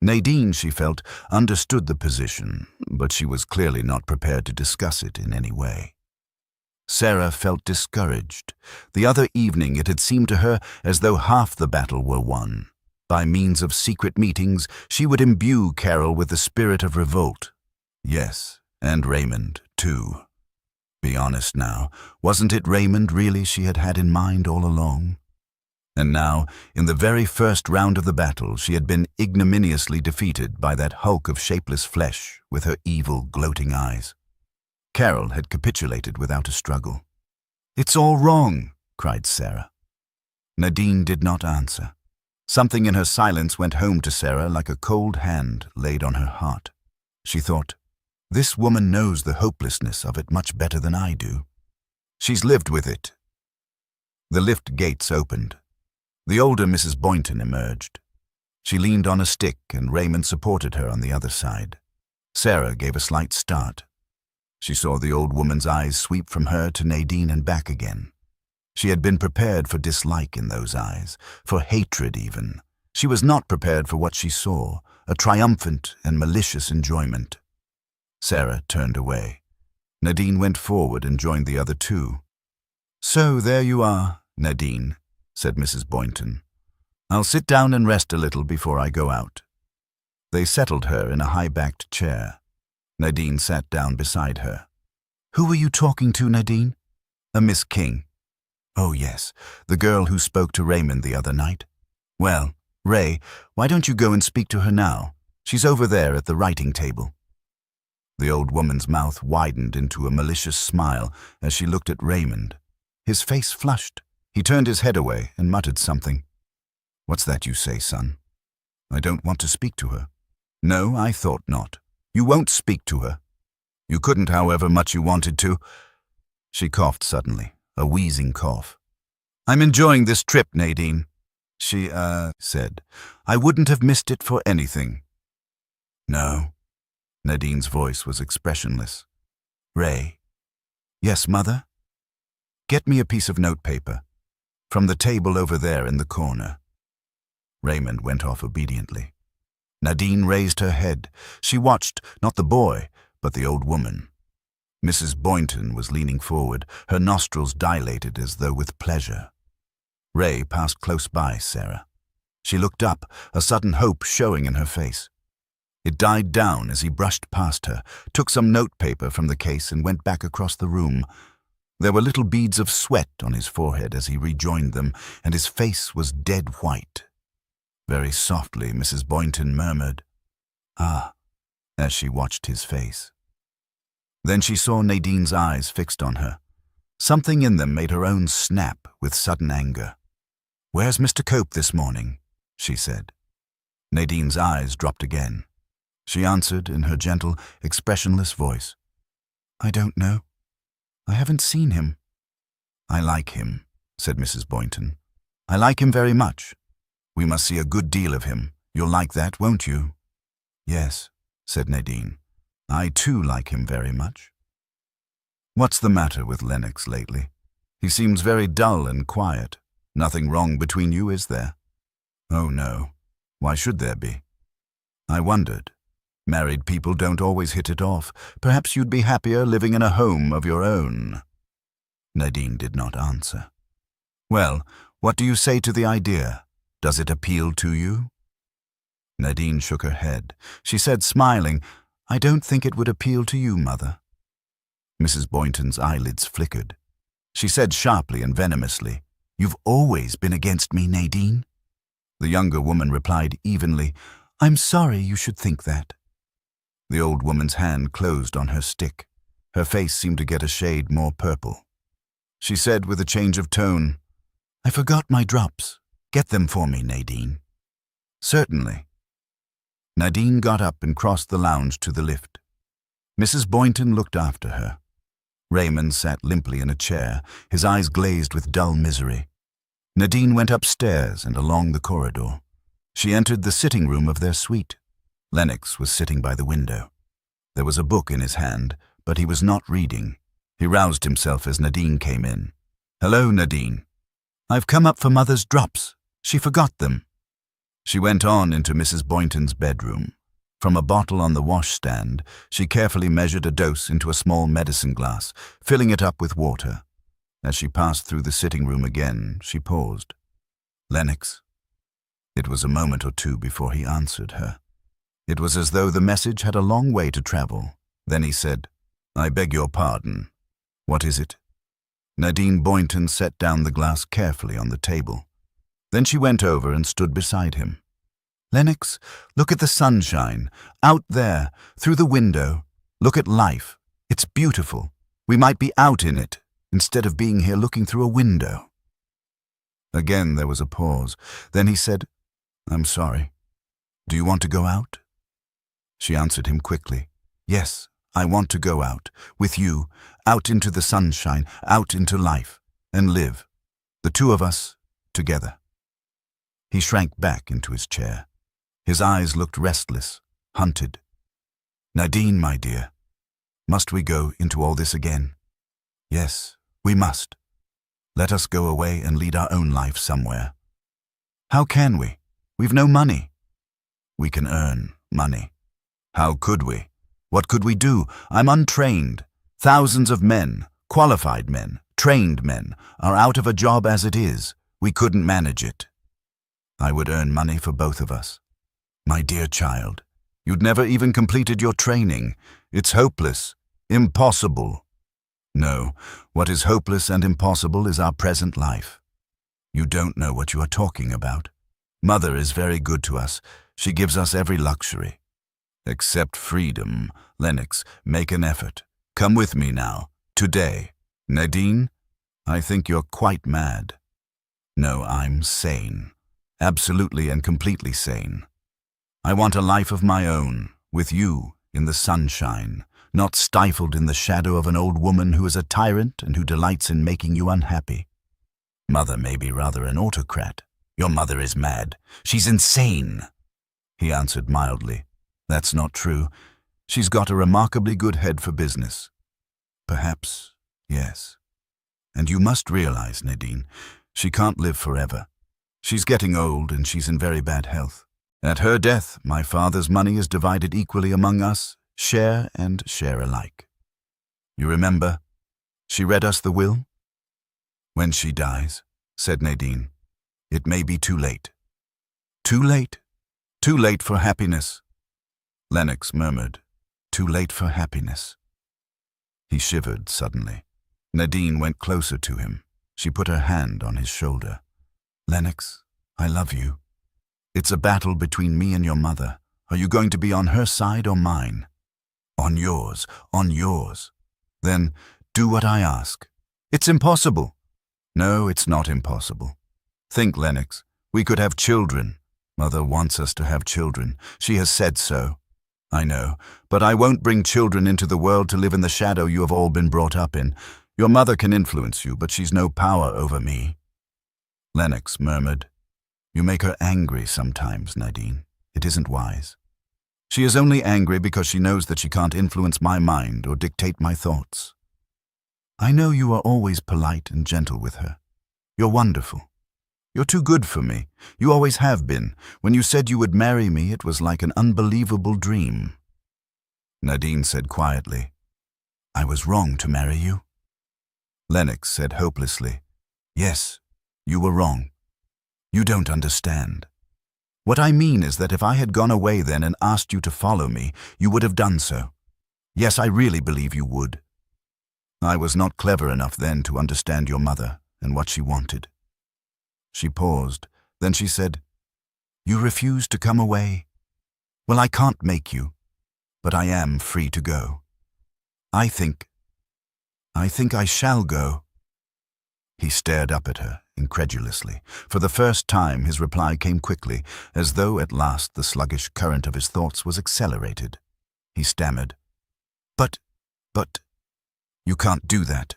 Speaker 1: Nadine, she felt, understood the position, but she was clearly not prepared to discuss it in any way. Sarah felt discouraged. The other evening it had seemed to her as though half the battle were won. By means of secret meetings, she would imbue Carol with the spirit of revolt. Yes, and Raymond, too. Be honest now, wasn't it Raymond really she had had in mind all along? And now, in the very first round of the battle, she had been ignominiously defeated by that hulk of shapeless flesh with her evil, gloating eyes. Carol had capitulated without a struggle. It's all wrong, cried Sarah. Nadine did not answer. Something in her silence went home to Sarah like a cold hand laid on her heart. She thought, this woman knows the hopelessness of it much better than I do. She's lived with it. The lift gates opened. The older Mrs. Boynton emerged. She leaned on a stick and Raymond supported her on the other side. Sarah gave a slight start. She saw the old woman's eyes sweep from her to Nadine and back again. She had been prepared for dislike in those eyes, for hatred even. She was not prepared for what she saw, a triumphant and malicious enjoyment. Sarah turned away. Nadine went forward and joined the other two. "So there you are, Nadine," said Mrs. Boynton. "I'll sit down and rest a little before I go out." They settled her in a high-backed chair. Nadine sat down beside her. "Who were you talking to, Nadine?" "A Miss King." "Oh, yes, the girl who spoke to Raymond the other night. Well, Ray, why don't you go and speak to her now? She's over there at the writing table." The old woman's mouth widened into a malicious smile as she looked at Raymond. His face flushed. He turned his head away and muttered something. "What's that you say, son?" "I don't want to speak to her." "No, I thought not. You won't speak to her. You couldn't, however much you wanted to." She coughed suddenly, a wheezing cough. "I'm enjoying this trip, Nadine," she, said. "I wouldn't have missed it for anything." "No." Nadine's voice was expressionless. "Ray." "Yes, Mother?" "Get me a piece of notepaper. From the table over there in the corner." Raymond went off obediently. Nadine raised her head. She watched, not the boy, but the old woman. Mrs. Boynton was leaning forward, her nostrils dilated as though with pleasure. Ray passed close by Sarah. She looked up, a sudden hope showing in her face. It died down as he brushed past her, took some notepaper from the case and went back across the room. There were little beads of sweat on his forehead as he rejoined them, and his face was dead white. Very softly, Mrs. Boynton murmured, "Ah," as she watched his face. Then she saw Nadine's eyes fixed on her. Something in them made her own snap with sudden anger. "Where's Mr. Cope this morning?" she said. Nadine's eyes dropped again. She answered in her gentle, expressionless voice, "I don't know. I haven't seen him." "I like him," said Mrs. Boynton. "I like him very much. We must see a good deal of him. You'll like that, won't you?" "Yes," said Nadine. "I too like him very much." "What's the matter with Lennox lately? He seems very dull and quiet. Nothing wrong between you, is there?" "Oh, no. Why should there be?" "I wondered. Married people don't always hit it off. Perhaps you'd be happier living in a home of your own." Nadine did not answer. "Well, what do you say to the idea? Does it appeal to you?" Nadine shook her head. She said, smiling, "I don't think it would appeal to you, Mother." Mrs. Boynton's eyelids flickered. She said sharply and venomously, "You've always been against me, Nadine." The younger woman replied evenly, "I'm sorry you should think that." The old woman's hand closed on her stick. Her face seemed to get a shade more purple. She said with a change of tone, "I forgot my drops. Get them for me, Nadine." "Certainly." Nadine got up and crossed the lounge to the lift. Mrs. Boynton looked after her. Raymond sat limply in a chair, his eyes glazed with dull misery. Nadine went upstairs and along the corridor. She entered the sitting room of their suite. Lennox was sitting by the window. There was a book in his hand, but he was not reading. He roused himself as Nadine came in. "Hello, Nadine." "I've come up for Mother's drops. She forgot them." She went on into Mrs. Boynton's bedroom. From a bottle on the washstand, she carefully measured a dose into a small medicine glass, filling it up with water. As she passed through the sitting room again, she paused. "Lennox?" It was a moment or two before he answered her. It was as though the message had a long way to travel. Then he said, "I beg your pardon. What is it?" Nadine Boynton set down the glass carefully on the table. Then she went over and stood beside him. "Lennox, look at the sunshine. Out there, through the window. Look at life. It's beautiful. We might be out in it, instead of being here looking through a window." Again there was a pause. Then he said, "I'm sorry. Do you want to go out?" She answered him quickly, "Yes, I want to go out, with you, out into the sunshine, out into life, and live, the two of us, together." He shrank back into his chair. His eyes looked restless, hunted. "Nadine, my dear, must we go into all this again?" "Yes, we must. Let us go away and lead our own life somewhere." "How can we? We've no money." "We can earn money." "How could we? What could we do? I'm untrained. Thousands of men, qualified men, Trained men are out of a job as it is. We couldn't manage it. I would earn money for both of us. My dear child, you'd never even completed your training. It's hopeless. Impossible. No, what is hopeless and impossible is our present life. You don't know what you are talking about. Mother is very good to us. She gives us every luxury. Accept freedom. Lennox, make an effort. Come with me now. Today. Nadine, I think you're quite mad. No, I'm sane. Absolutely and completely sane. I want a life of my own, with you, in the sunshine, not stifled in the shadow of an old woman who is a tyrant and who delights in making you unhappy. Mother may be rather an autocrat. Your mother is mad. She's insane. He answered mildly. That's not true. She's got a remarkably good head for business. Perhaps, yes. And you must realize, Nadine, she can't live forever. She's getting old and she's in very bad health. At her death, my father's money is divided equally among us, share and share alike. You remember? She read us the will? When she dies, said Nadine, it may be too late. Too late? Too late for happiness. Lennox murmured, too late for happiness. He shivered suddenly. Nadine went closer to him. She put her hand on his shoulder. Lennox, I love you. It's a battle between me and your mother. Are you going to be on her side or mine? On yours, on yours. Then do what I ask. It's impossible. No, it's not impossible. Think, Lennox, we could have children. Mother wants us to have children. She has said so. I know, but I won't bring children into the world to live in the shadow you have all been brought up in. Your mother can influence you, but she's no power over me. Lennox murmured, You make her angry sometimes, Nadine. It isn't wise. She is only angry because she knows that she can't influence my mind or dictate my thoughts. I know you are always polite and gentle with her. You're wonderful. You're too good for me. You always have been. When you said you would marry me, it was like an unbelievable dream. Nadine said quietly, I was wrong to marry you. Lennox said hopelessly, Yes, you were wrong. You don't understand. What I mean is that if I had gone away then and asked you to follow me, you would have done so. Yes, I really believe you would. I was not clever enough then to understand your mother and what she wanted. She paused. Then she said, You refuse to come away? Well, I can't make you, but I am free to go. I think I shall go. He stared up at her, incredulously. For the first time his reply came quickly, as though at last the sluggish current of his thoughts was accelerated. He stammered, But, you can't do that.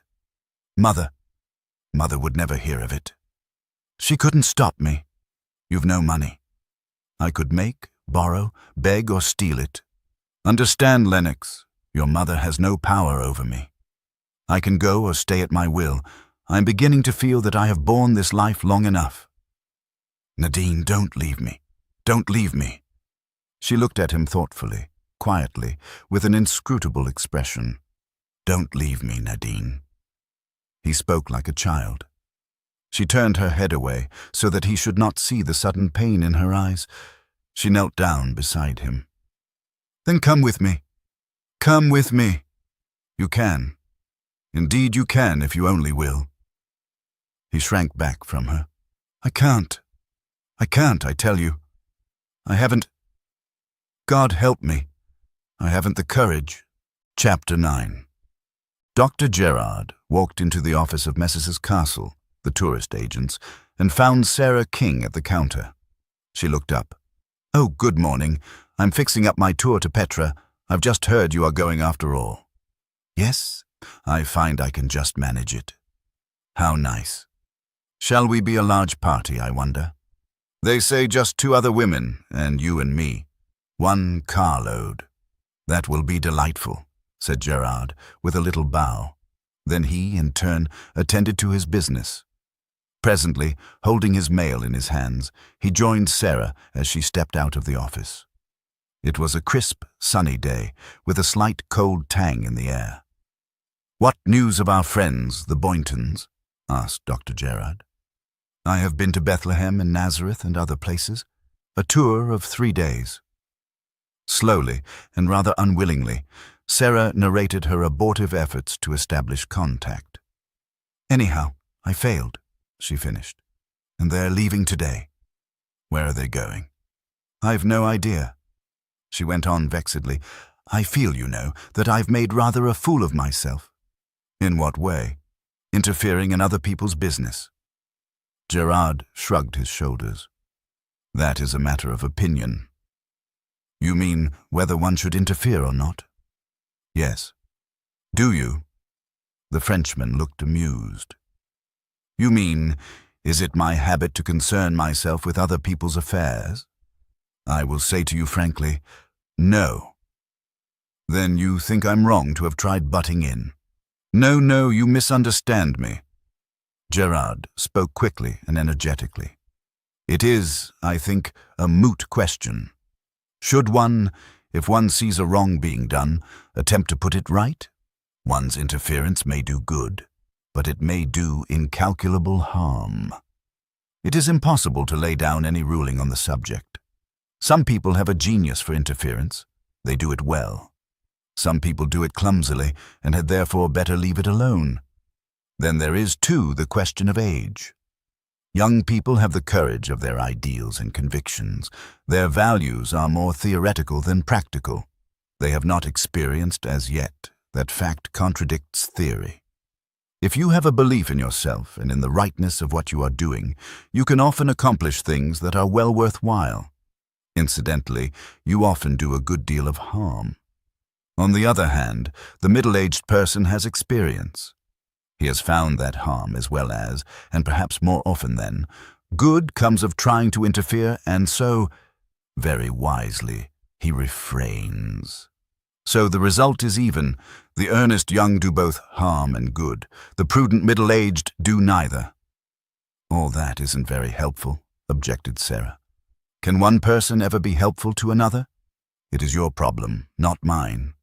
Speaker 1: Mother would never hear of it. She couldn't stop me. You've no money. I could make, borrow, beg or steal it. Understand, Lennox, your mother has no power over me. I can go or stay at my will. I'm beginning to feel that I have borne this life long enough. Nadine, don't leave me. Don't leave me. She looked at him thoughtfully, quietly, with an inscrutable expression. Don't leave me, Nadine. He spoke like a child. She turned her head away so that he should not see the sudden pain in her eyes. She knelt down beside him. Then come with me. Come with me. You can. Indeed you can if you only will. He shrank back from her. I can't, I tell you. I haven't. God help me. I haven't the courage. Chapter 9. Dr. Gerard walked into the office of Messrs. Castle, the tourist agents, and found Sarah King at the counter. She looked up. Oh, good morning. I'm fixing up my tour to Petra. I've just heard you are going after all. Yes, I find I can just manage it. How nice. Shall we be a large party, I wonder? They say just 2 other women, and you and me. 1 carload. That will be delightful, said Gerard, with a little bow. Then he, in turn, attended to his business. Presently, holding his mail in his hands, he joined Sarah as she stepped out of the office. It was a crisp, sunny day, with a slight cold tang in the air. "What news of our friends, the Boyntons?" asked Dr. Gerard. "I have been to Bethlehem and Nazareth and other places. A tour of 3 days." Slowly, and rather unwillingly, Sarah narrated her abortive efforts to establish contact. "Anyhow, I failed," she finished. "And they're leaving today." "Where are they going?" "I've no idea." She went on vexedly. "I feel, you know, that I've made rather a fool of myself." "In what way?" "Interfering in other people's business." Gerard shrugged his shoulders. "That is a matter of opinion." "You mean whether one should interfere or not?" "Yes." "Do you?" The Frenchman looked amused. "You mean, is it my habit to concern myself with other people's affairs? I will say to you frankly, no." "Then you think I'm wrong to have tried butting in?" No, you misunderstand me." Gerard spoke quickly and energetically. "It is, I think, a moot question. Should one, if one sees a wrong being done, attempt to put it right? One's interference may do good, but it may do incalculable harm. It is impossible to lay down any ruling on the subject. Some people have a genius for interference. They do it well. Some people do it clumsily and had therefore better leave it alone. Then there is, too, the question of age. Young people have the courage of their ideals and convictions. Their values are more theoretical than practical. They have not experienced as yet that fact contradicts theory. If you have a belief in yourself and in the rightness of what you are doing, you can often accomplish things that are well worthwhile. Incidentally, you often do a good deal of harm. On the other hand, the middle-aged person has experience. He has found that harm as well as, and perhaps more often than, good comes of trying to interfere, and so, very wisely, he refrains. So the result is even. The earnest young do both harm and good. The prudent middle-aged do neither. "All that isn't very helpful," objected Sarah. "Can one person ever be helpful to another? It is your problem, not mine."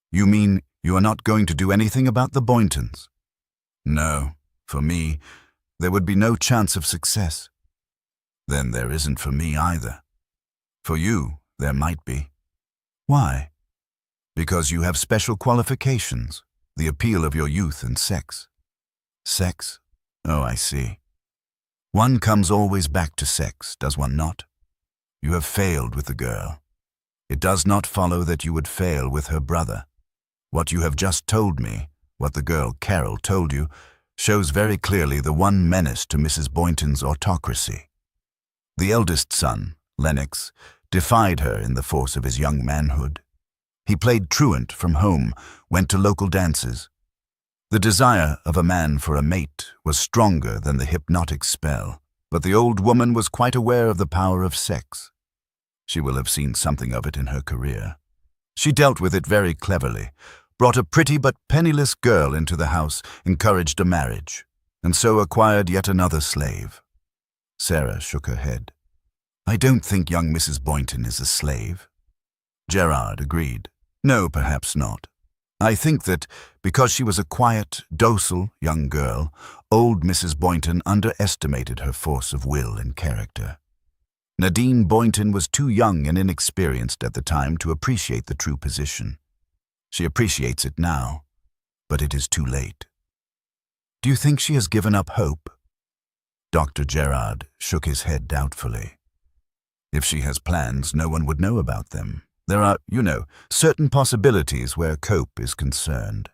Speaker 1: "You mean you are not going to do anything about the Boyntons?" "No, for me, there would be no chance of success." "Then there isn't for me either." "For you, there might be." "Why?" "Because you have special qualifications, the appeal of your youth and sex." "Sex? Oh, I see. One comes always back to sex, does one not? You have failed with the girl. It does not follow that you would fail with her brother. What you have just told me, what the girl Carol told you, shows very clearly the one menace to Mrs. Boynton's autocracy. The eldest son, Lennox, defied her in the force of his young manhood. He played truant from home, went to local dances. The desire of a man for a mate was stronger than the hypnotic spell, but the old woman was quite aware of the power of sex. She will have seen something of it in her career. She dealt with it very cleverly, brought a pretty but penniless girl into the house, encouraged a marriage, and so acquired yet another slave. Sarah shook her head. "I don't think young Mrs. Boynton is a slave." Gerard agreed. "No, perhaps not. I think that, because she was a quiet, docile young girl, old Mrs. Boynton underestimated her force of will and character. Nadine Boynton was too young and inexperienced at the time to appreciate the true position. She appreciates it now, but it is too late." "Do you think she has given up hope?" Dr. Gerard shook his head doubtfully. "If she has plans, no one would know about them. There are, certain possibilities where cope is concerned.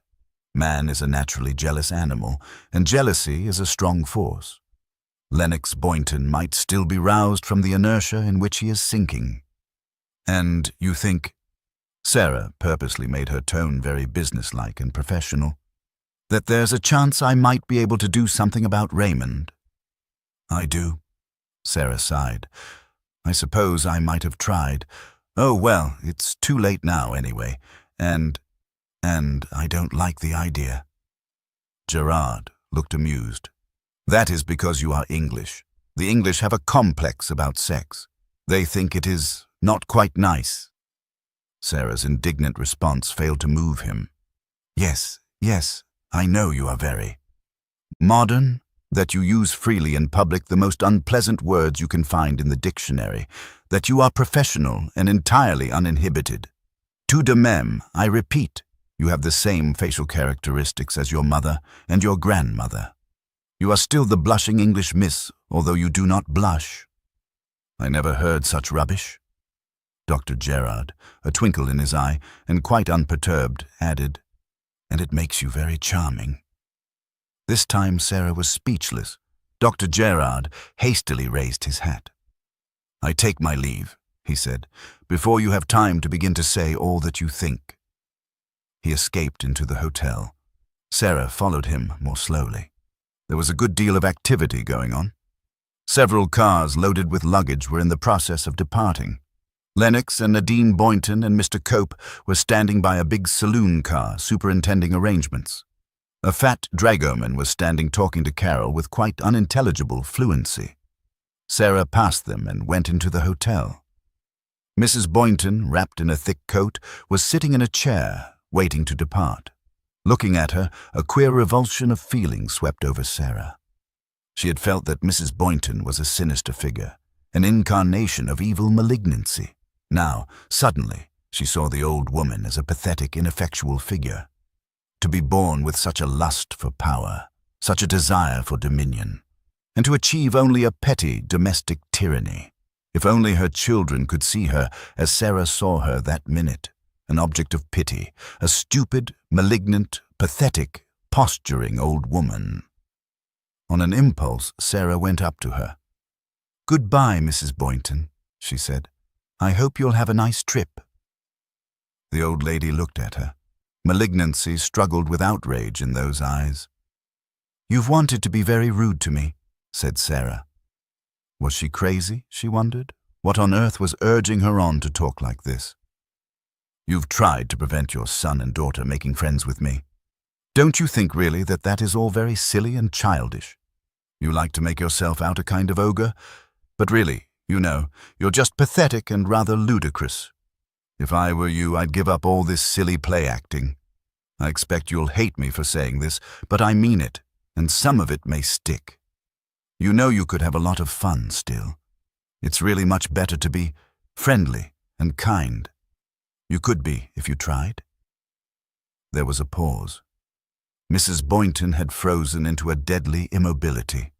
Speaker 1: Man is a naturally jealous animal, and jealousy is a strong force. Lennox Boynton might still be roused from the inertia in which he is sinking." "And you think—" Sarah purposely made her tone very businesslike and professional. "That there's a chance I might be able to do something about Raymond?" "I do." Sarah sighed. "I suppose I might have tried. Oh, well, it's too late now anyway, and I don't like the idea." Gerard looked amused. "That is because you are English. The English have a complex about sex. They think it is not quite nice." Sarah's indignant response failed to move him. Yes, Yes, I know you are very modern, that you use freely in public the most unpleasant words you can find in the dictionary, that you are professional and entirely uninhibited. Tout de même, I repeat, you have the same facial characteristics as your mother and your grandmother. You are still the blushing English miss, although you do not blush. I never heard such rubbish. Dr. Gerard, a twinkle in his eye, and quite unperturbed, added, and it makes you very charming. This time Sarah was speechless. Dr. Gerard hastily raised his hat. I take my leave, he said, before you have time to begin to say all that you think. He escaped into the hotel. Sarah followed him more slowly. There was a good deal of activity going on. Several cars loaded with luggage were in the process of departing. Lennox and Nadine Boynton and Mr. Cope were standing by a big saloon car superintending arrangements. A fat dragoman was standing talking to Carol with quite unintelligible fluency. Sarah passed them and went into the hotel. Mrs. Boynton, wrapped in a thick coat, was sitting in a chair, waiting to depart. Looking at her, a queer revulsion of feeling swept over Sarah. She had felt that Mrs. Boynton was a sinister figure, an incarnation of evil malignancy. Now, suddenly, she saw the old woman as a pathetic, ineffectual figure. To be born with such a lust for power, such a desire for dominion, and to achieve only a petty domestic tyranny. If only her children could see her as Sarah saw her that minute, an object of pity, a stupid, malignant, pathetic, posturing old woman. On an impulse, Sarah went up to her. "Goodbye, Mrs. Boynton," she said. "I hope you'll have a nice trip." The old lady looked at her. Malignancy struggled with outrage in those eyes. "You've wanted to be very rude to me," said Sarah. Was she crazy, she wondered? What on earth was urging her on to talk like this? "You've tried to prevent your son and daughter making friends with me. Don't you think really that that is all very silly and childish? You like to make yourself out a kind of ogre, but really, you know, you're just pathetic and rather ludicrous. If I were you, I'd give up all this silly play acting. I expect you'll hate me for saying this, but I mean it, and some of it may stick. You know you could have a lot of fun still. It's really much better to be friendly and kind. You could be if you tried." There was a pause. Mrs. Boynton had frozen into a deadly immobility.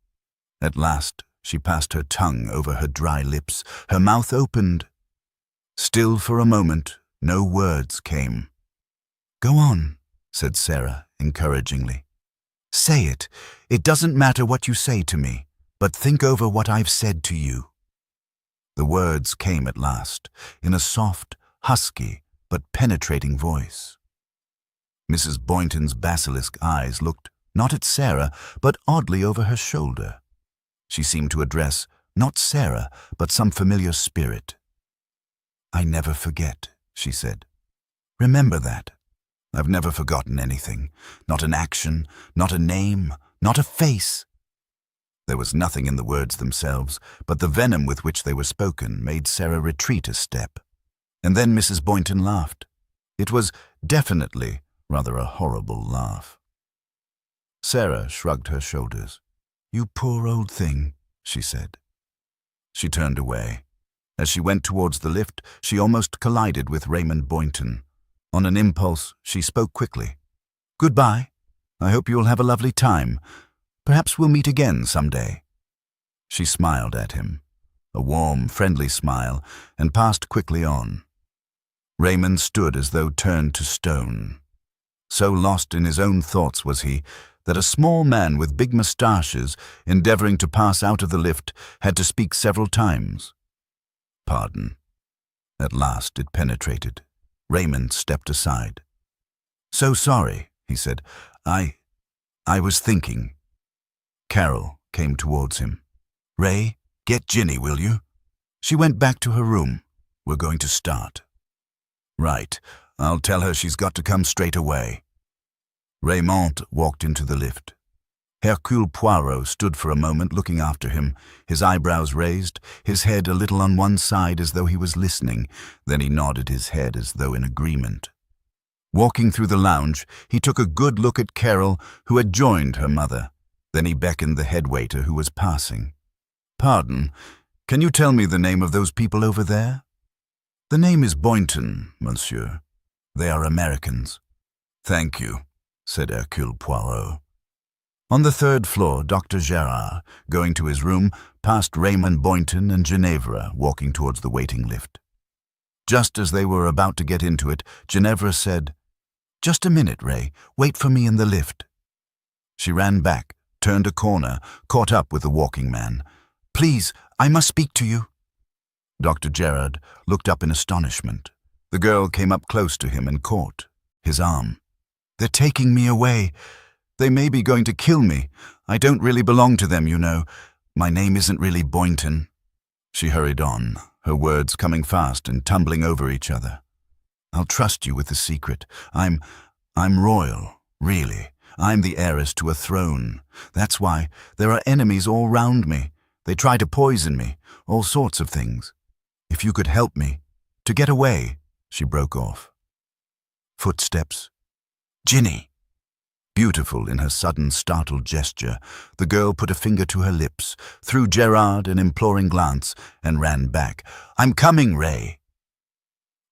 Speaker 1: At last, she passed her tongue over her dry lips. Her mouth opened. Still for a moment, no words came. "Go on," said Sarah encouragingly. "Say it. It doesn't matter what you say to me, but think over what I've said to you." The words came at last, in a soft, husky, but penetrating voice. Mrs. Boynton's basilisk eyes looked not at Sarah, but oddly over her shoulder. She seemed to address not Sarah, but some familiar spirit. "I never forget," she said. "Remember that. I've never forgotten anything. Not an action, not a name, not a face." There was nothing in the words themselves, but the venom with which they were spoken made Sarah retreat a step. And then Mrs. Boynton laughed. It was definitely rather a horrible laugh. Sarah shrugged her shoulders. "You poor old thing," she said. She turned away. As she went towards the lift, she almost collided with Raymond Boynton. On an impulse, she spoke quickly. "Goodbye. I hope you'll have a lovely time. Perhaps we'll meet again some day." She smiled at him, a warm, friendly smile, and passed quickly on. Raymond stood as though turned to stone. So lost in his own thoughts was he, that a small man with big moustaches, endeavoring to pass out of the lift, had to speak several times. "Pardon." At last it penetrated. Raymond stepped aside. "So sorry," he said. I was thinking." Carol came towards him. "Ray, get Ginny, will you?" She went back to her room. "We're going to start." "Right. I'll tell her she's got to come straight away." Raymond walked into the lift. Hercule Poirot stood for a moment looking after him, his eyebrows raised, his head a little on one side as though he was listening. Then he nodded his head as though in agreement. Walking through the lounge, he took a good look at Carol, who had joined her mother. Then he beckoned the head waiter who was passing. "Pardon, can you tell me the name of those people over there?" "The name is Boynton, monsieur. They are Americans." "Thank you," said Hercule Poirot. On the third floor, Dr. Gerard, going to his room, passed Raymond Boynton and Ginevra walking towards the waiting lift. Just as they were about to get into it, Ginevra said, "Just a minute, Ray. Wait for me in the lift." She ran back, turned a corner, caught up with the walking man. "Please, I must speak to you." Dr. Gerard looked up in astonishment. The girl came up close to him and caught his arm. "They're taking me away. They may be going to kill me. I don't really belong to them, you know. My name isn't really Boynton." She hurried on, her words coming fast and tumbling over each other. "I'll trust you with the secret. I'm royal, really. I'm the heiress to a throne. That's why there are enemies all round me. They try to poison me, all sorts of things. If you could help me to get away," she broke off. Footsteps. "Ginny!" Beautiful in her sudden startled gesture, the girl put a finger to her lips, threw Gerard an imploring glance, and ran back. "I'm coming, Ray."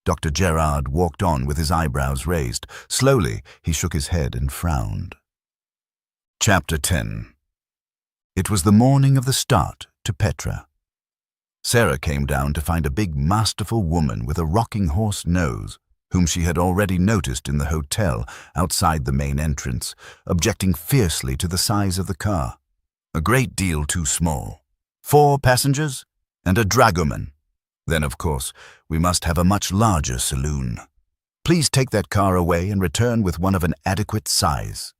Speaker 1: Dr. Gerard walked on with his eyebrows raised. Slowly, he shook his head and frowned. Chapter 10. It was the morning of the start to Petra. Sarah came down to find a big, masterful woman with a rocking horse nose, whom she had already noticed in the hotel outside the main entrance, objecting fiercely to the size of the car. A great deal too small. 4 passengers and a dragoman. Then, of course, we must have a much larger saloon. Please take that car away and return with one of an adequate size.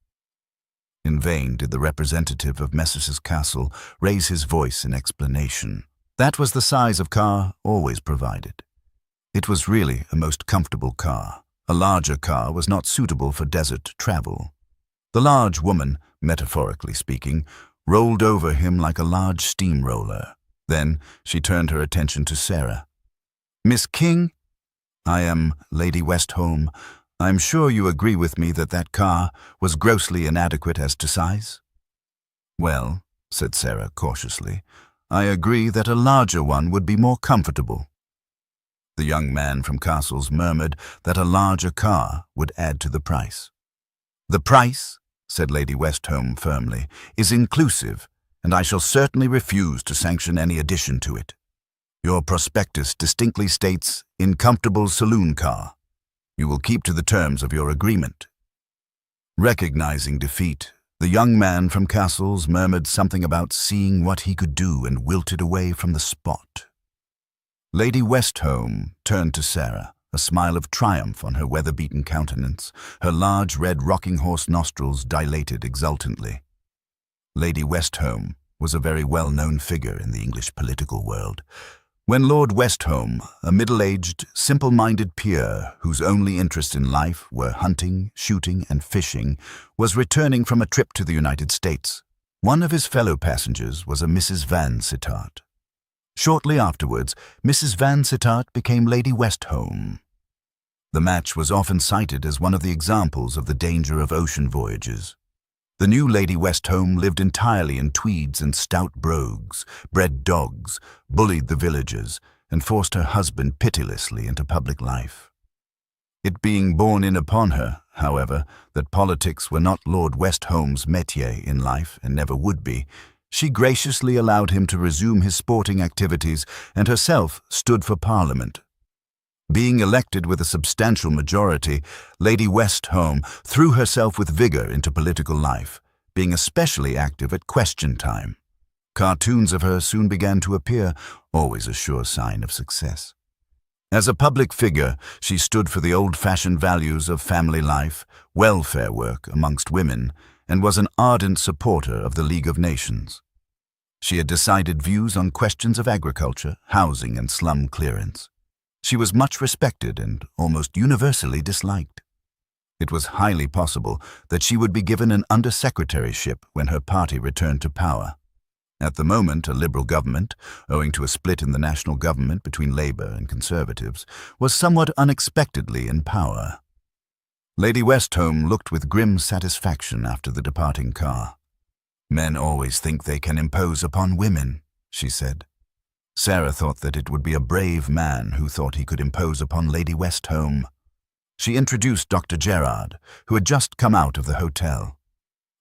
Speaker 1: In vain did the representative of Messrs. Castle raise his voice in explanation. That was the size of car always provided. It was really a most comfortable car. A larger car was not suitable for desert travel. The large woman, metaphorically speaking, rolled over him like a large steamroller. Then she turned her attention to Sarah. "Miss King? I am Lady Westholme. I'm sure you agree with me that that car was grossly inadequate as to size?" "Well," said Sarah cautiously, "I agree that a larger one would be more comfortable." The young man from Castles murmured that a larger car would add to the price. "The price," said Lady Westholme firmly, "is inclusive, and I shall certainly refuse to sanction any addition to it. Your prospectus distinctly states, 'in comfortable saloon car.' You will keep to the terms of your agreement." Recognizing defeat, the young man from Castles murmured something about seeing what he could do and wilted away from the spot. Lady Westholme turned to Sarah, a smile of triumph on her weather-beaten countenance, her large red rocking horse nostrils dilated exultantly. Lady Westholme was a very well-known figure in the English political world. When Lord Westholme, a middle-aged, simple-minded peer whose only interests in life were hunting, shooting, and fishing, was returning from a trip to the United States, one of his fellow passengers was a Mrs. Vansittart. Shortly afterwards, Mrs. Vansittart became Lady Westholme. The match was often cited as one of the examples of the danger of ocean voyages. The new Lady Westholme lived entirely in tweeds and stout brogues, bred dogs, bullied the villagers, and forced her husband pitilessly into public life. It being borne in upon her, however, that politics were not Lord Westholme's métier in life and never would be, she graciously allowed him to resume his sporting activities and herself stood for Parliament. Being elected with a substantial majority, Lady Westholme threw herself with vigor into political life, being especially active at question time. Cartoons of her soon began to appear, always a sure sign of success. As a public figure, she stood for the old-fashioned values of family life, welfare work amongst women, and was an ardent supporter of the League of Nations. She had decided views on questions of agriculture, housing, and slum clearance. She was much respected and almost universally disliked. It was highly possible that she would be given an undersecretaryship when her party returned to power. At the moment, a Liberal government, owing to a split in the national government between Labour and Conservatives, was somewhat unexpectedly in power. Lady Westholme looked with grim satisfaction after the departing car. "Men always think they can impose upon women," she said. Sarah thought that it would be a brave man who thought he could impose upon Lady Westholme. She introduced Dr. Gerard, who had just come out of the hotel.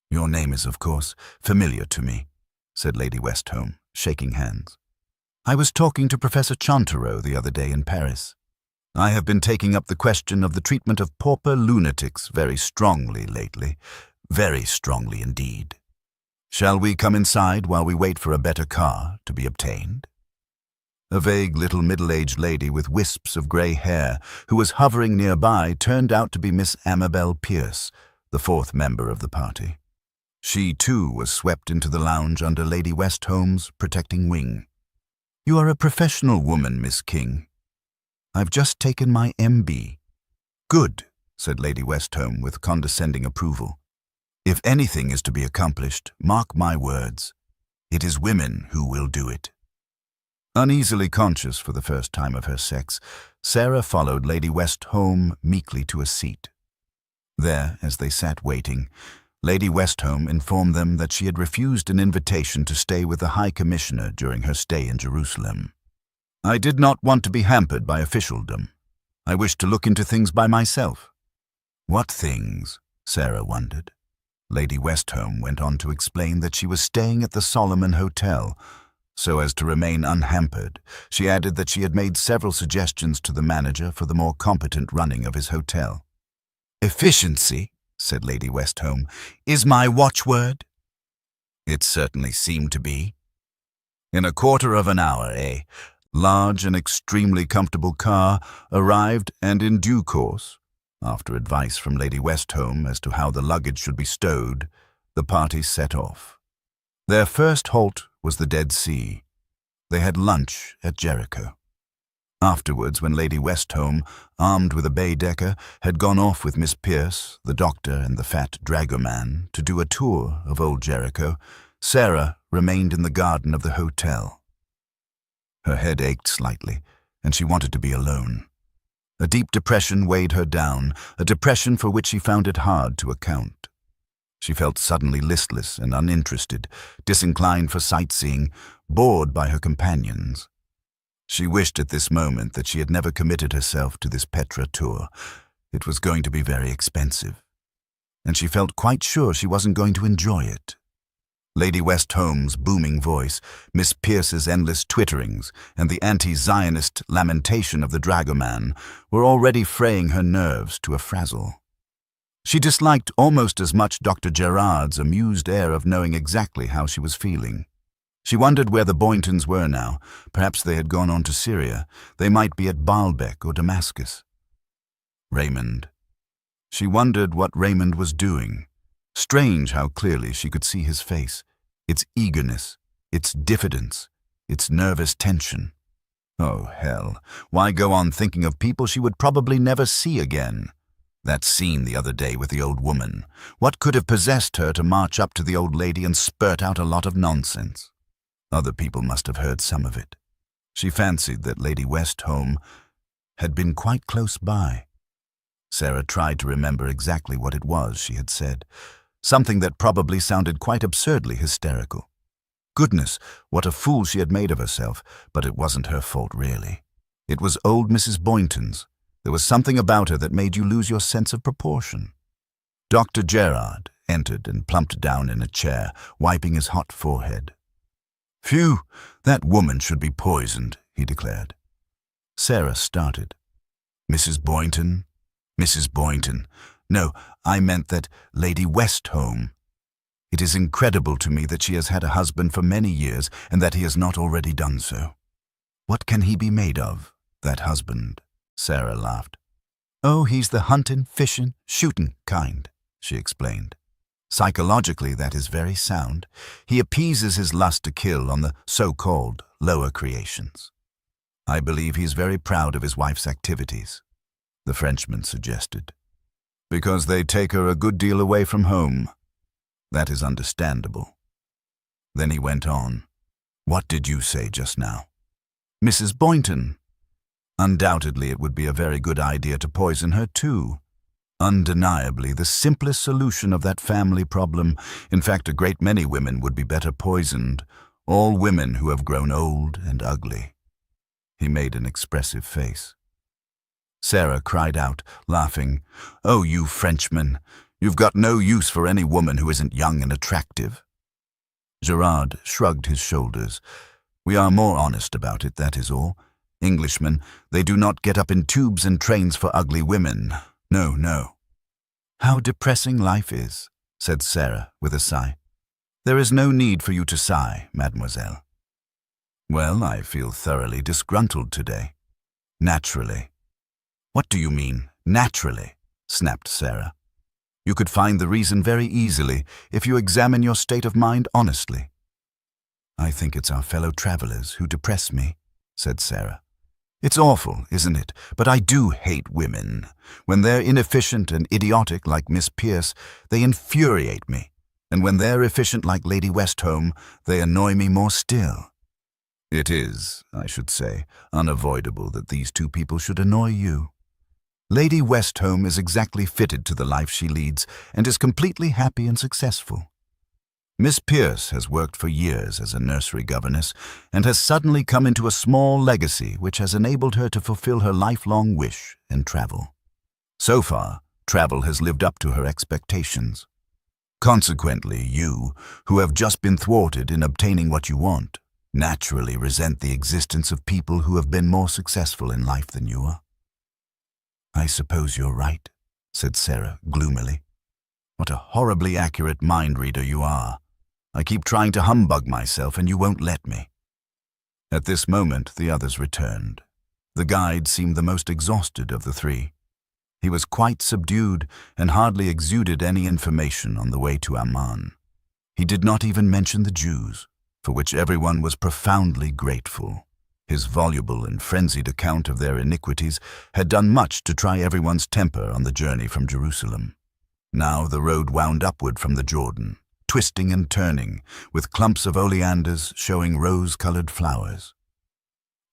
Speaker 1: "Your name is, of course, familiar to me," said Lady Westholme, shaking hands. "I was talking to Professor Chantereau the other day in Paris. I have been taking up the question of the treatment of pauper lunatics very strongly lately, very strongly indeed. Shall we come inside while we wait for a better car to be obtained?" A vague little middle-aged lady with wisps of grey hair, who was hovering nearby, turned out to be Miss Amabel Pierce, the fourth member of the party. She, too, was swept into the lounge under Lady Westholme's protecting wing. "You are a professional woman, Miss King." "I've just taken my M.B. "Good," said Lady Westholme with condescending approval. "If anything is to be accomplished, mark my words, it is women who will do it." Uneasily conscious for the first time of her sex, Sarah followed Lady Westholme meekly to a seat. There, as they sat waiting, Lady Westholme informed them that she had refused an invitation to stay with the High Commissioner during her stay in Jerusalem. "I did not want to be hampered by officialdom. I wished to look into things by myself." "What things?" Sarah wondered. Lady Westholme went on to explain that she was staying at the Solomon Hotel. So as to remain unhampered, she added that she had made several suggestions to the manager for the more competent running of his hotel. "Efficiency," said Lady Westholme, "is my watchword." It certainly seemed to be. In a quarter of an hour, a large and extremely comfortable car arrived, and in due course, after advice from Lady Westholme as to how the luggage should be stowed, the party set off. Their first halt was the Dead Sea. They had lunch at Jericho. Afterwards, when Lady Westholme, armed with a Baedeker, had gone off with Miss Pierce, the doctor, and the fat dragoman to do a tour of old Jericho, Sarah remained in the garden of the hotel. Her head ached slightly, and she wanted to be alone. A deep depression weighed her down, a depression for which she found it hard to account. She felt suddenly listless and uninterested, disinclined for sightseeing, bored by her companions. She wished at this moment that she had never committed herself to this Petra tour. It was going to be very expensive, and she felt quite sure she wasn't going to enjoy it. Lady Westholme's booming voice, Miss Pierce's endless twitterings, and the anti-Zionist lamentation of the dragoman were already fraying her nerves to a frazzle. She disliked almost as much Dr. Gerard's amused air of knowing exactly how she was feeling. She wondered where the Boyntons were now. Perhaps they had gone on to Syria. They might be at Baalbek or Damascus. Raymond. She wondered what Raymond was doing. Strange how clearly she could see his face, its eagerness, its diffidence, its nervous tension. Oh, hell, why go on thinking of people she would probably never see again? That scene the other day with the old woman. What could have possessed her to march up to the old lady and spurt out a lot of nonsense? Other people must have heard some of it. She fancied that Lady Westholme had been quite close by. Sarah tried to remember exactly what it was she had said. Something that probably sounded quite absurdly hysterical. Goodness, what a fool she had made of herself, but it wasn't her fault really. It was old Mrs. Boynton's. There was something about her that made you lose your sense of proportion. Dr. Gerard entered and plumped down in a chair, wiping his hot forehead. "Phew, that woman should be poisoned," he declared. Sarah started. "Mrs. Boynton? Mrs. Boynton. No, I meant that Lady Westholme. It is incredible to me that she has had a husband for many years and that he has not already done so. What can he be made of, that husband?" Sarah laughed. "Oh, he's the huntin', fishin', shootin' kind," she explained. "Psychologically, that is very sound. He appeases his lust to kill on the so-called lower creations. I believe he's very proud of his wife's activities," the Frenchman suggested. "Because they take her a good deal away from home. That is understandable." Then he went on. "What did you say just now?" "Mrs. Boynton. Undoubtedly it would be a very good idea to poison her too. Undeniably, the simplest solution of that family problem. In fact, a great many women would be better poisoned. All women who have grown old and ugly. He made an expressive face. Sarah cried out, laughing, "Oh, you Frenchmen! You've got no use for any woman who isn't young and attractive." Gerard shrugged his shoulders. "We are more honest about it, that is all. Englishmen, they do not get up in tubes and trains for ugly women. No, no." "How depressing life is," said Sarah with a sigh. "There is no need for you to sigh, mademoiselle." "Well, I feel thoroughly disgruntled today." "Naturally." "What do you mean, naturally?" snapped Sarah. "You could find the reason very easily if you examine your state of mind honestly." "I think it's our fellow travelers who depress me," said Sarah. "It's awful, isn't it? But I do hate women. When they're inefficient and idiotic like Miss Pierce, they infuriate me. And when they're efficient like Lady Westholme, they annoy me more still." "It is, I should say, unavoidable that these two people should annoy you. Lady Westholme is exactly fitted to the life she leads and is completely happy and successful. Miss Pierce has worked for years as a nursery governess and has suddenly come into a small legacy which has enabled her to fulfill her lifelong wish and travel. So far, travel has lived up to her expectations. Consequently, you, who have just been thwarted in obtaining what you want, naturally resent the existence of people who have been more successful in life than you are." "I suppose you're right," said Sarah gloomily. "What a horribly accurate mind reader you are. I keep trying to humbug myself and you won't let me." At this moment, the others returned. The guide seemed the most exhausted of the three. He was quite subdued and hardly exuded any information on the way to Amman. He did not even mention the Jews, for which everyone was profoundly grateful. His voluble and frenzied account of their iniquities had done much to try everyone's temper on the journey from Jerusalem. Now the road wound upward from the Jordan, twisting and turning, with clumps of oleanders showing rose-colored flowers.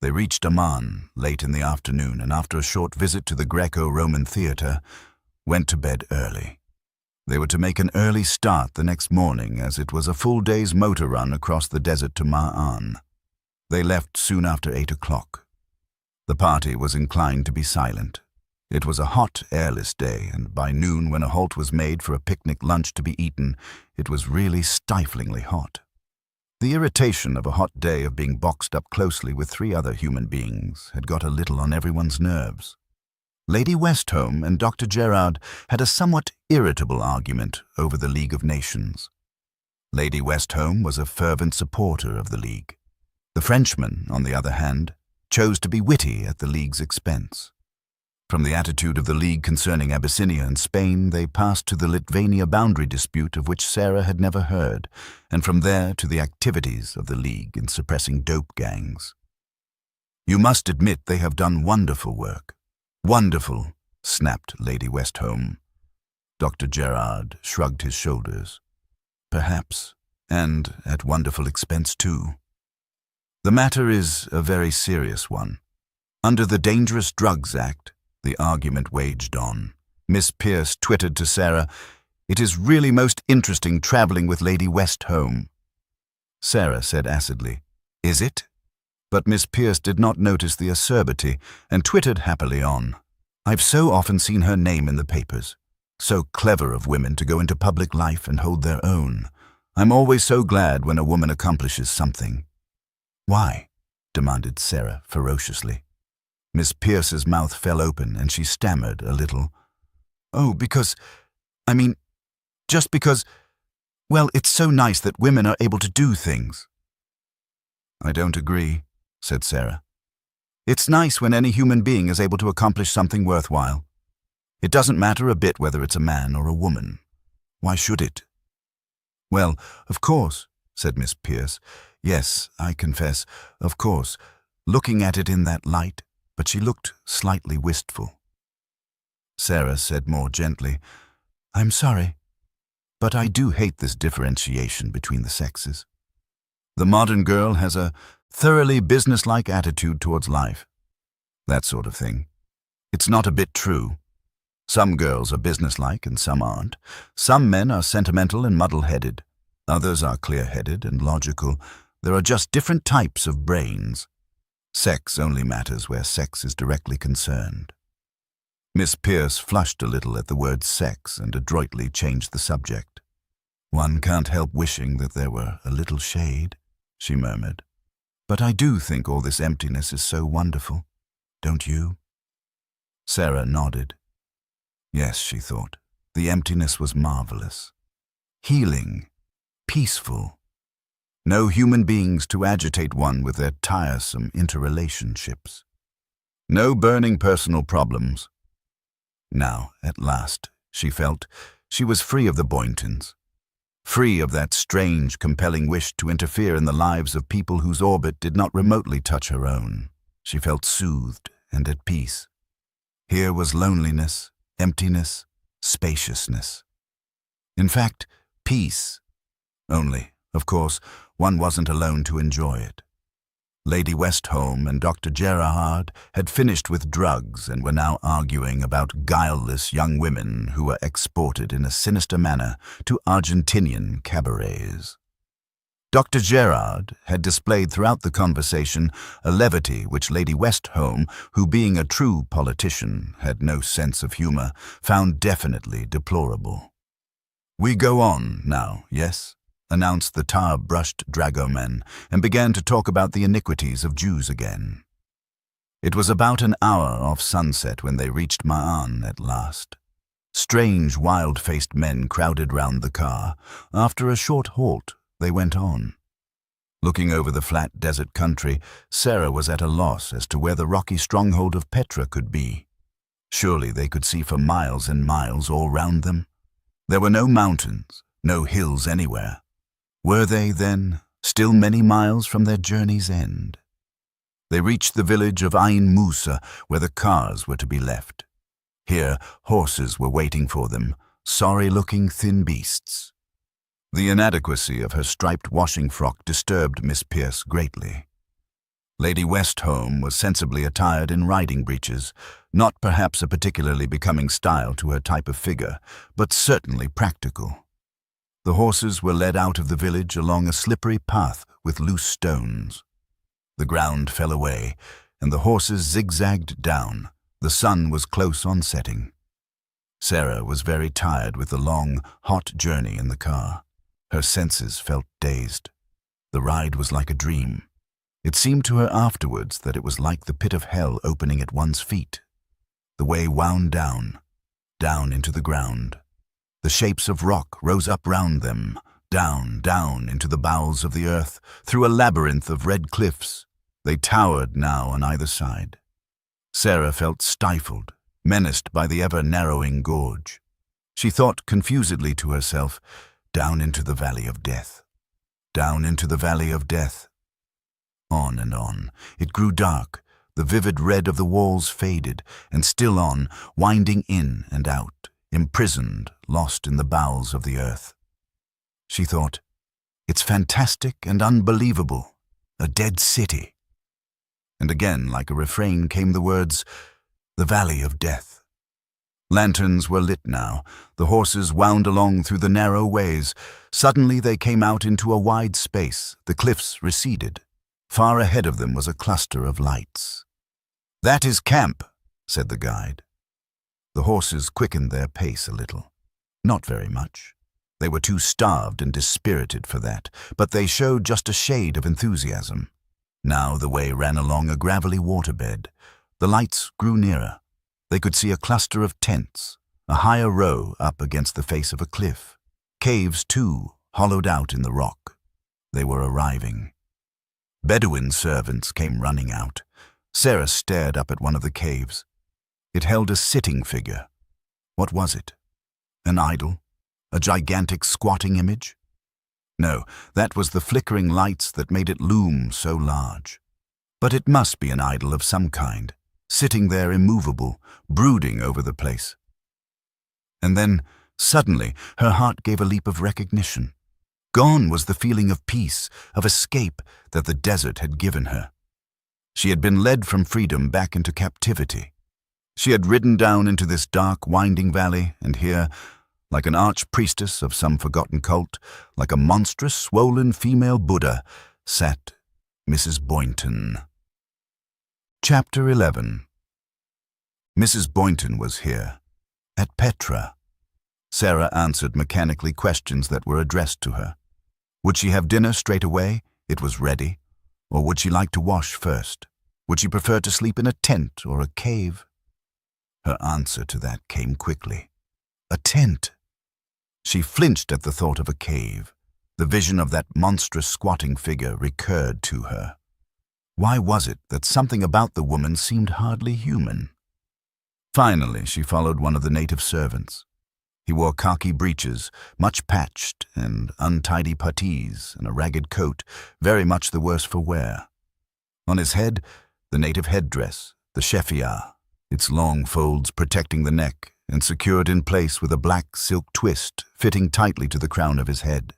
Speaker 1: They reached Amman late in the afternoon, and after a short visit to the Greco-Roman theater, went to bed early. They were to make an early start the next morning, as it was a full day's motor run across the desert to Ma'an. They left soon after 8 o'clock. The party was inclined to be silent. It was a hot, airless day, and by noon, when a halt was made for a picnic lunch to be eaten, it was really stiflingly hot. The irritation of a hot day of being boxed up closely with 3 other human beings had got a little on everyone's nerves. Lady Westholme and Dr. Gerard had a somewhat irritable argument over the League of Nations. Lady Westholme was a fervent supporter of the League. The Frenchman, on the other hand, chose to be witty at the League's expense. From the attitude of the League concerning Abyssinia and Spain, they passed to the Lithuania boundary dispute of which Sarah had never heard, and from there to the activities of the League in suppressing dope gangs. "You must admit they have done wonderful work." "Wonderful," snapped Lady Westholme. Dr. Gerard shrugged his shoulders. "Perhaps, and at wonderful expense too. The matter is a very serious one. Under the Dangerous Drugs Act," the argument waged on. Miss Pierce twittered to Sarah, "It is really most interesting traveling with Lady Westholme." Sarah said acidly, "Is it?" But Miss Pierce did not notice the acerbity and twittered happily on. "I've so often seen her name in the papers. So clever of women to go into public life and hold their own. I'm always so glad when a woman accomplishes something." "Why?" demanded Sarah ferociously. Miss Pierce's mouth fell open and she stammered a little. "Oh, just because, well, it's so nice that women are able to do things." "I don't agree," said Sarah. "It's nice when any human being is able to accomplish something worthwhile. It doesn't matter a bit whether it's a man or a woman. Why should it?" "Well, of course," said Miss Pierce. "Yes, I confess, of course, looking at it in that light," but she looked slightly wistful. Sarah said more gently, "I'm sorry, but I do hate this differentiation between the sexes. The modern girl has a thoroughly businesslike attitude towards life. That sort of thing. It's not a bit true. Some girls are businesslike and some aren't. Some men are sentimental and muddle-headed. Others are clear-headed and logical. There are just different types of brains. Sex only matters where sex is directly concerned. Miss Pierce flushed a little at the word sex and adroitly changed the subject. "One can't help wishing that there were a little shade," she murmured. "But I do think all this emptiness is so wonderful. Don't you?" Sarah nodded. Yes, she thought, the emptiness was marvelous. Healing, peaceful. No human beings to agitate one with their tiresome interrelationships. No burning personal problems. Now, at last, she felt, she was free of the Boyntons. Free of that strange, compelling wish to interfere in the lives of people whose orbit did not remotely touch her own. She felt soothed and at peace. Here was loneliness, emptiness, spaciousness. In fact, peace. Only, of course, one wasn't alone to enjoy it. Lady Westholme and Dr. Gerard had finished with drugs and were now arguing about guileless young women who were exported in a sinister manner to Argentinian cabarets. Dr. Gerard had displayed throughout the conversation a levity which Lady Westholme, who being a true politician had no sense of humor, found definitely deplorable. "We go on now, yes?" announced the tar-brushed dragoman, and began to talk about the iniquities of Jews again. It was about an hour off sunset when they reached Ma'an at last. Strange, wild-faced men crowded round the car. After a short halt, they went on. Looking over the flat desert country, Sarah was at a loss as to where the rocky stronghold of Petra could be. Surely they could see for miles and miles all round them. There were no mountains, no hills anywhere. Were they, then, still many miles from their journey's end? They reached the village of Ain Musa, where the cars were to be left. Here, horses were waiting for them, sorry-looking thin beasts. The inadequacy of her striped washing frock disturbed Miss Pierce greatly. Lady Westholme was sensibly attired in riding breeches, not perhaps a particularly becoming style to her type of figure, but certainly practical. The horses were led out of the village along a slippery path with loose stones. The ground fell away, and the horses zigzagged down. The sun was close on setting. Sarah was very tired with the long, hot journey in the car. Her senses felt dazed. The ride was like a dream. It seemed to her afterwards that it was like the pit of hell opening at one's feet. The way wound down, down into the ground. The shapes of rock rose up round them, down, down into the bowels of the earth, through a labyrinth of red cliffs. They towered now on either side. Sarah felt stifled, menaced by the ever-narrowing gorge. She thought confusedly to herself, down into the valley of death. Down into the valley of death. On and on. It grew dark. The vivid red of the walls faded, and still on, winding in and out, imprisoned, lost in the bowels of the earth. She thought, "It's fantastic and unbelievable. A dead city." And again, like a refrain, came the words, "The valley of death." Lanterns were lit now. The horses wound along through the narrow ways. Suddenly they came out into a wide space. The cliffs receded. Far ahead of them was a cluster of lights. "That is camp," said the guide. The horses quickened their pace a little. Not very much. They were too starved and dispirited for that, but they showed just a shade of enthusiasm. Now the way ran along a gravelly waterbed. The lights grew nearer. They could see a cluster of tents, a higher row up against the face of a cliff. Caves, too, hollowed out in the rock. They were arriving. Bedouin servants came running out. Sarah stared up at one of the caves. It held a sitting figure. What was it? An idol? A gigantic squatting image? No, that was the flickering lights that made it loom so large. But it must be an idol of some kind, sitting there immovable, brooding over the place. And then, suddenly, her heart gave a leap of recognition. Gone was the feeling of peace, of escape that the desert had given her. She had been led from freedom back into captivity. She had ridden down into this dark, winding valley, and here, like an arch-priestess of some forgotten cult, like a monstrous, swollen female Buddha, sat Mrs. Boynton. Chapter 11. Mrs. Boynton was here, at Petra. Sarah answered mechanically questions that were addressed to her. Would she have dinner straight away? It was ready. Or would she like to wash first? Would she prefer to sleep in a tent or a cave? Her answer to that came quickly. A tent! She flinched at the thought of a cave. The vision of that monstrous squatting figure recurred to her. Why was it that something about the woman seemed hardly human? Finally, she followed one of the native servants. He wore khaki breeches, much patched, and untidy puttees, and a ragged coat, very much the worse for wear. On his head, the native headdress, the sheffiah, its long folds protecting the neck and secured in place with a black silk twist fitting tightly to the crown of his head.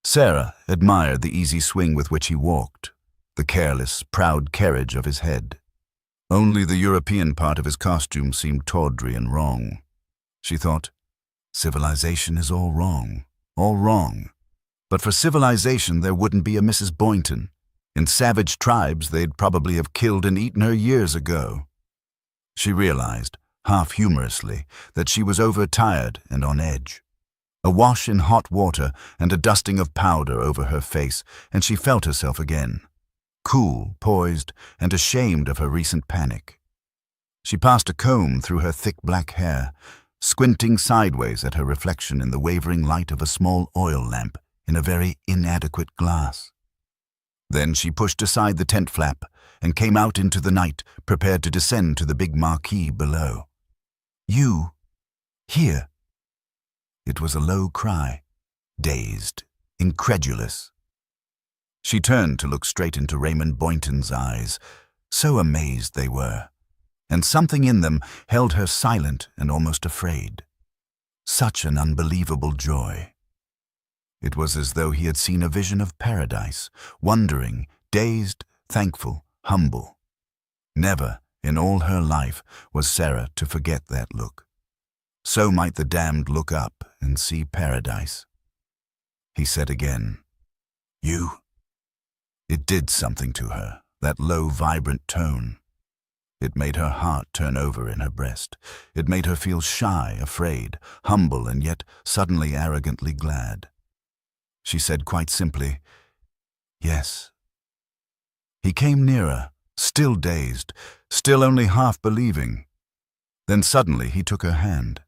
Speaker 1: Sarah admired the easy swing with which he walked, the careless, proud carriage of his head. Only the European part of his costume seemed tawdry and wrong. She thought, civilization is all wrong, all wrong. But for civilization there wouldn't be a Mrs. Boynton. In savage tribes they'd probably have killed and eaten her years ago. She realized, half humorously, that she was overtired and on edge. A wash in hot water and a dusting of powder over her face, and she felt herself again, cool, poised, and ashamed of her recent panic. She passed a comb through her thick black hair, squinting sideways at her reflection in the wavering light of a small oil lamp in a very inadequate glass. Then she pushed aside the tent flap and came out into the night, prepared to descend to the big marquee below. "You? Here?" It was a low cry, dazed, incredulous. She turned to look straight into Raymond Boynton's eyes, so amazed they were, and something in them held her silent and almost afraid. Such an unbelievable joy. It was as though he had seen a vision of paradise, wondering, dazed, thankful, humble. Never, in all her life, was Sarah to forget that look. So might the damned look up and see paradise. He said again, "You?" It did something to her, that low, vibrant tone. It made her heart turn over in her breast. It made her feel shy, afraid, humble, and yet suddenly arrogantly glad. She said quite simply, "Yes." He came nearer, still dazed, still only half believing. Then suddenly he took her hand.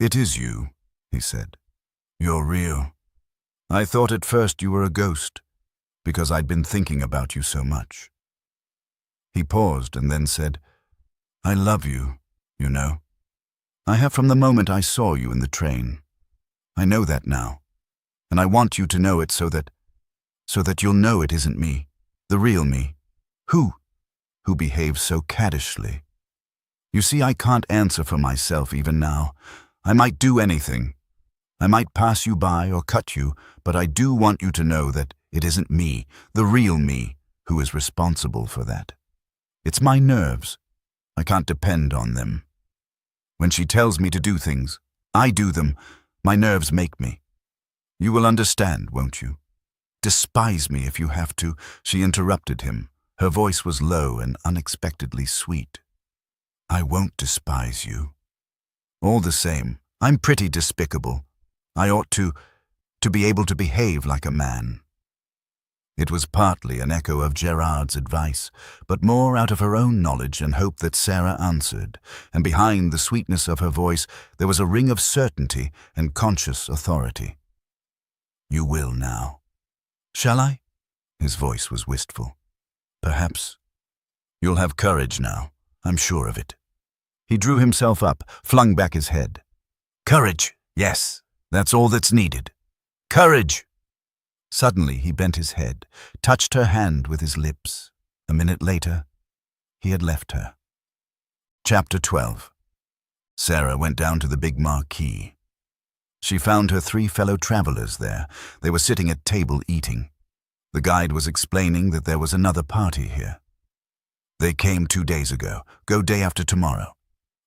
Speaker 1: "It is you," he said. "You're real. I thought at first you were a ghost, because I'd been thinking about you so much." He paused and then said, "I love you, you know. I have from the moment I saw you in the train. I know that now, and I want you to know it so that you'll know it isn't me, the real me, who behaves so caddishly. You see, I can't answer for myself even now. I might do anything. I might pass you by or cut you, but I do want you to know that it isn't me, the real me, who is responsible for that. It's my nerves. I can't depend on them. When she tells me to do things, I do them. My nerves make me. You will understand, won't you? Despise me if you have to," she interrupted him. Her voice was low and unexpectedly sweet. "I won't despise you. All the same, I'm pretty despicable. I ought to be able to behave like a man." It was partly an echo of Gerard's advice, but more out of her own knowledge and hope that Sarah answered, and behind the sweetness of her voice there was a ring of certainty and conscious authority. "You will now." "Shall I?" His voice was wistful. "Perhaps. You'll have courage now, I'm sure of it." He drew himself up, flung back his head. "Courage, yes, that's all that's needed. Courage!" Suddenly he bent his head, touched her hand with his lips. A minute later, he had left her. Chapter 12. Sarah went down to the big marquee. She found her 3 fellow travelers there. They were sitting at table eating. The guide was explaining that there was another party here. They came 2 days ago. Go day after tomorrow.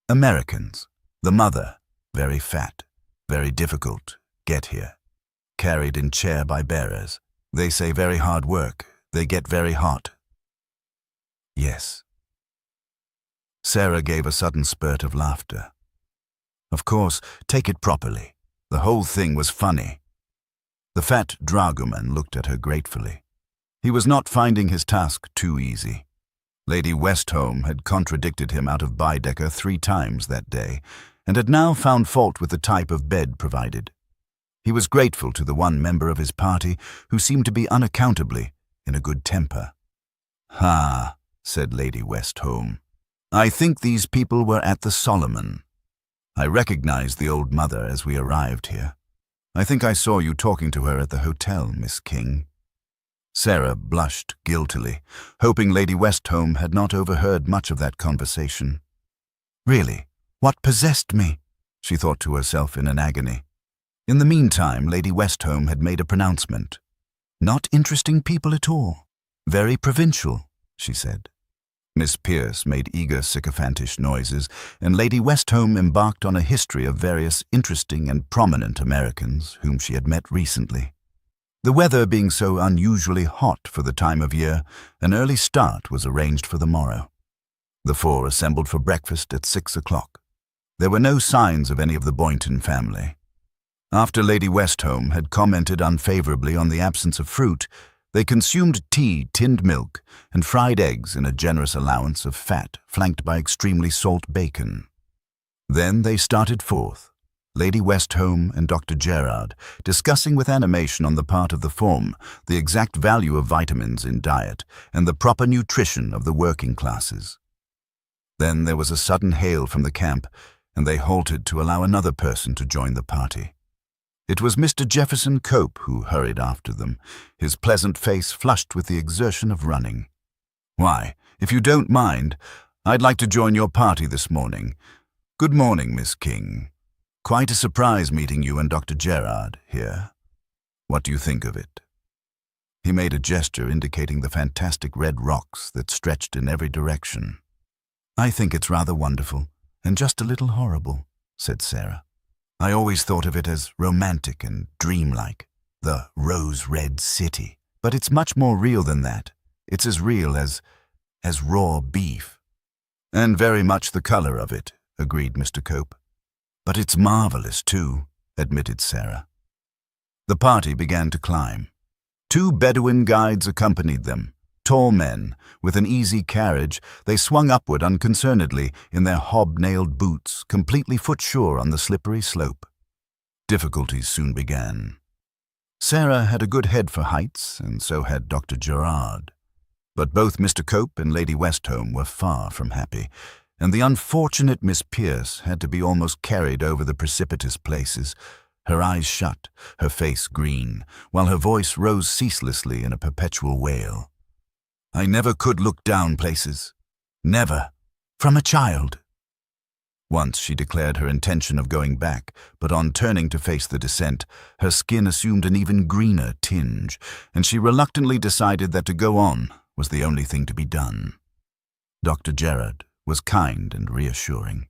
Speaker 1: Americans. The mother, very fat, very difficult, get here. Carried in chair by bearers. They say very hard work. They get very hot. Yes. Sarah gave a sudden spurt of laughter. Of course, take it properly. The whole thing was funny. The fat dragoman looked at her gratefully. He was not finding his task too easy. Lady Westholme had contradicted him out of Baedeker 3 times that day, and had now found fault with the type of bed provided. He was grateful to the one member of his party who seemed to be unaccountably in a good temper. "Ha," said Lady Westholme. "I think these people were at the Solomon. I recognized the old mother as we arrived here. I think I saw you talking to her at the hotel, Miss King." Sarah blushed guiltily, hoping Lady Westholme had not overheard much of that conversation. Really, what possessed me? She thought to herself in an agony. In the meantime, Lady Westholme had made a pronouncement. "Not interesting people at all. Very provincial," she said. Miss Pierce made eager sycophantish noises, and Lady Westholme embarked on a history of various interesting and prominent Americans whom she had met recently. The weather being so unusually hot for the time of year, an early start was arranged for the morrow. The 4 assembled for breakfast at 6 o'clock. There were no signs of any of the Boynton family. After Lady Westholme had commented unfavorably on the absence of fruit, they consumed tea, tinned milk, and fried eggs in a generous allowance of fat flanked by extremely salt bacon. Then they started forth, Lady Westholme and Dr. Gerard discussing with animation on the part of the form the exact value of vitamins in diet and the proper nutrition of the working classes. Then there was a sudden hail from the camp, and they halted to allow another person to join the party. It was Mr. Jefferson Cope who hurried after them, his pleasant face flushed with the exertion of running. "Why, if you don't mind, I'd like to join your party this morning. Good morning, Miss King. Quite a surprise meeting you and Dr. Gerard here. What do you think of it?" He made a gesture indicating the fantastic red rocks that stretched in every direction. "I think it's rather wonderful, and just a little horrible," said Sarah. "I always thought of it as romantic and dreamlike, the rose-red city. But it's much more real than that. It's as real as raw beef." "And very much the color of it," agreed Mr. Cope. "But it's marvelous, too," admitted Sarah. The party began to climb. 2 Bedouin guides accompanied them. Tall men, with an easy carriage, they swung upward unconcernedly in their hob-nailed boots, completely foot-sure on the slippery slope. Difficulties soon began. Sarah had a good head for heights, and so had Dr. Gerard. But both Mr. Cope and Lady Westholme were far from happy, and the unfortunate Miss Pierce had to be almost carried over the precipitous places, her eyes shut, her face green, while her voice rose ceaselessly in a perpetual wail. "I never could look down places. Never. From a child." Once she declared her intention of going back, but on turning to face the descent, her skin assumed an even greener tinge, and she reluctantly decided that to go on was the only thing to be done. Dr. Gerard was kind and reassuring.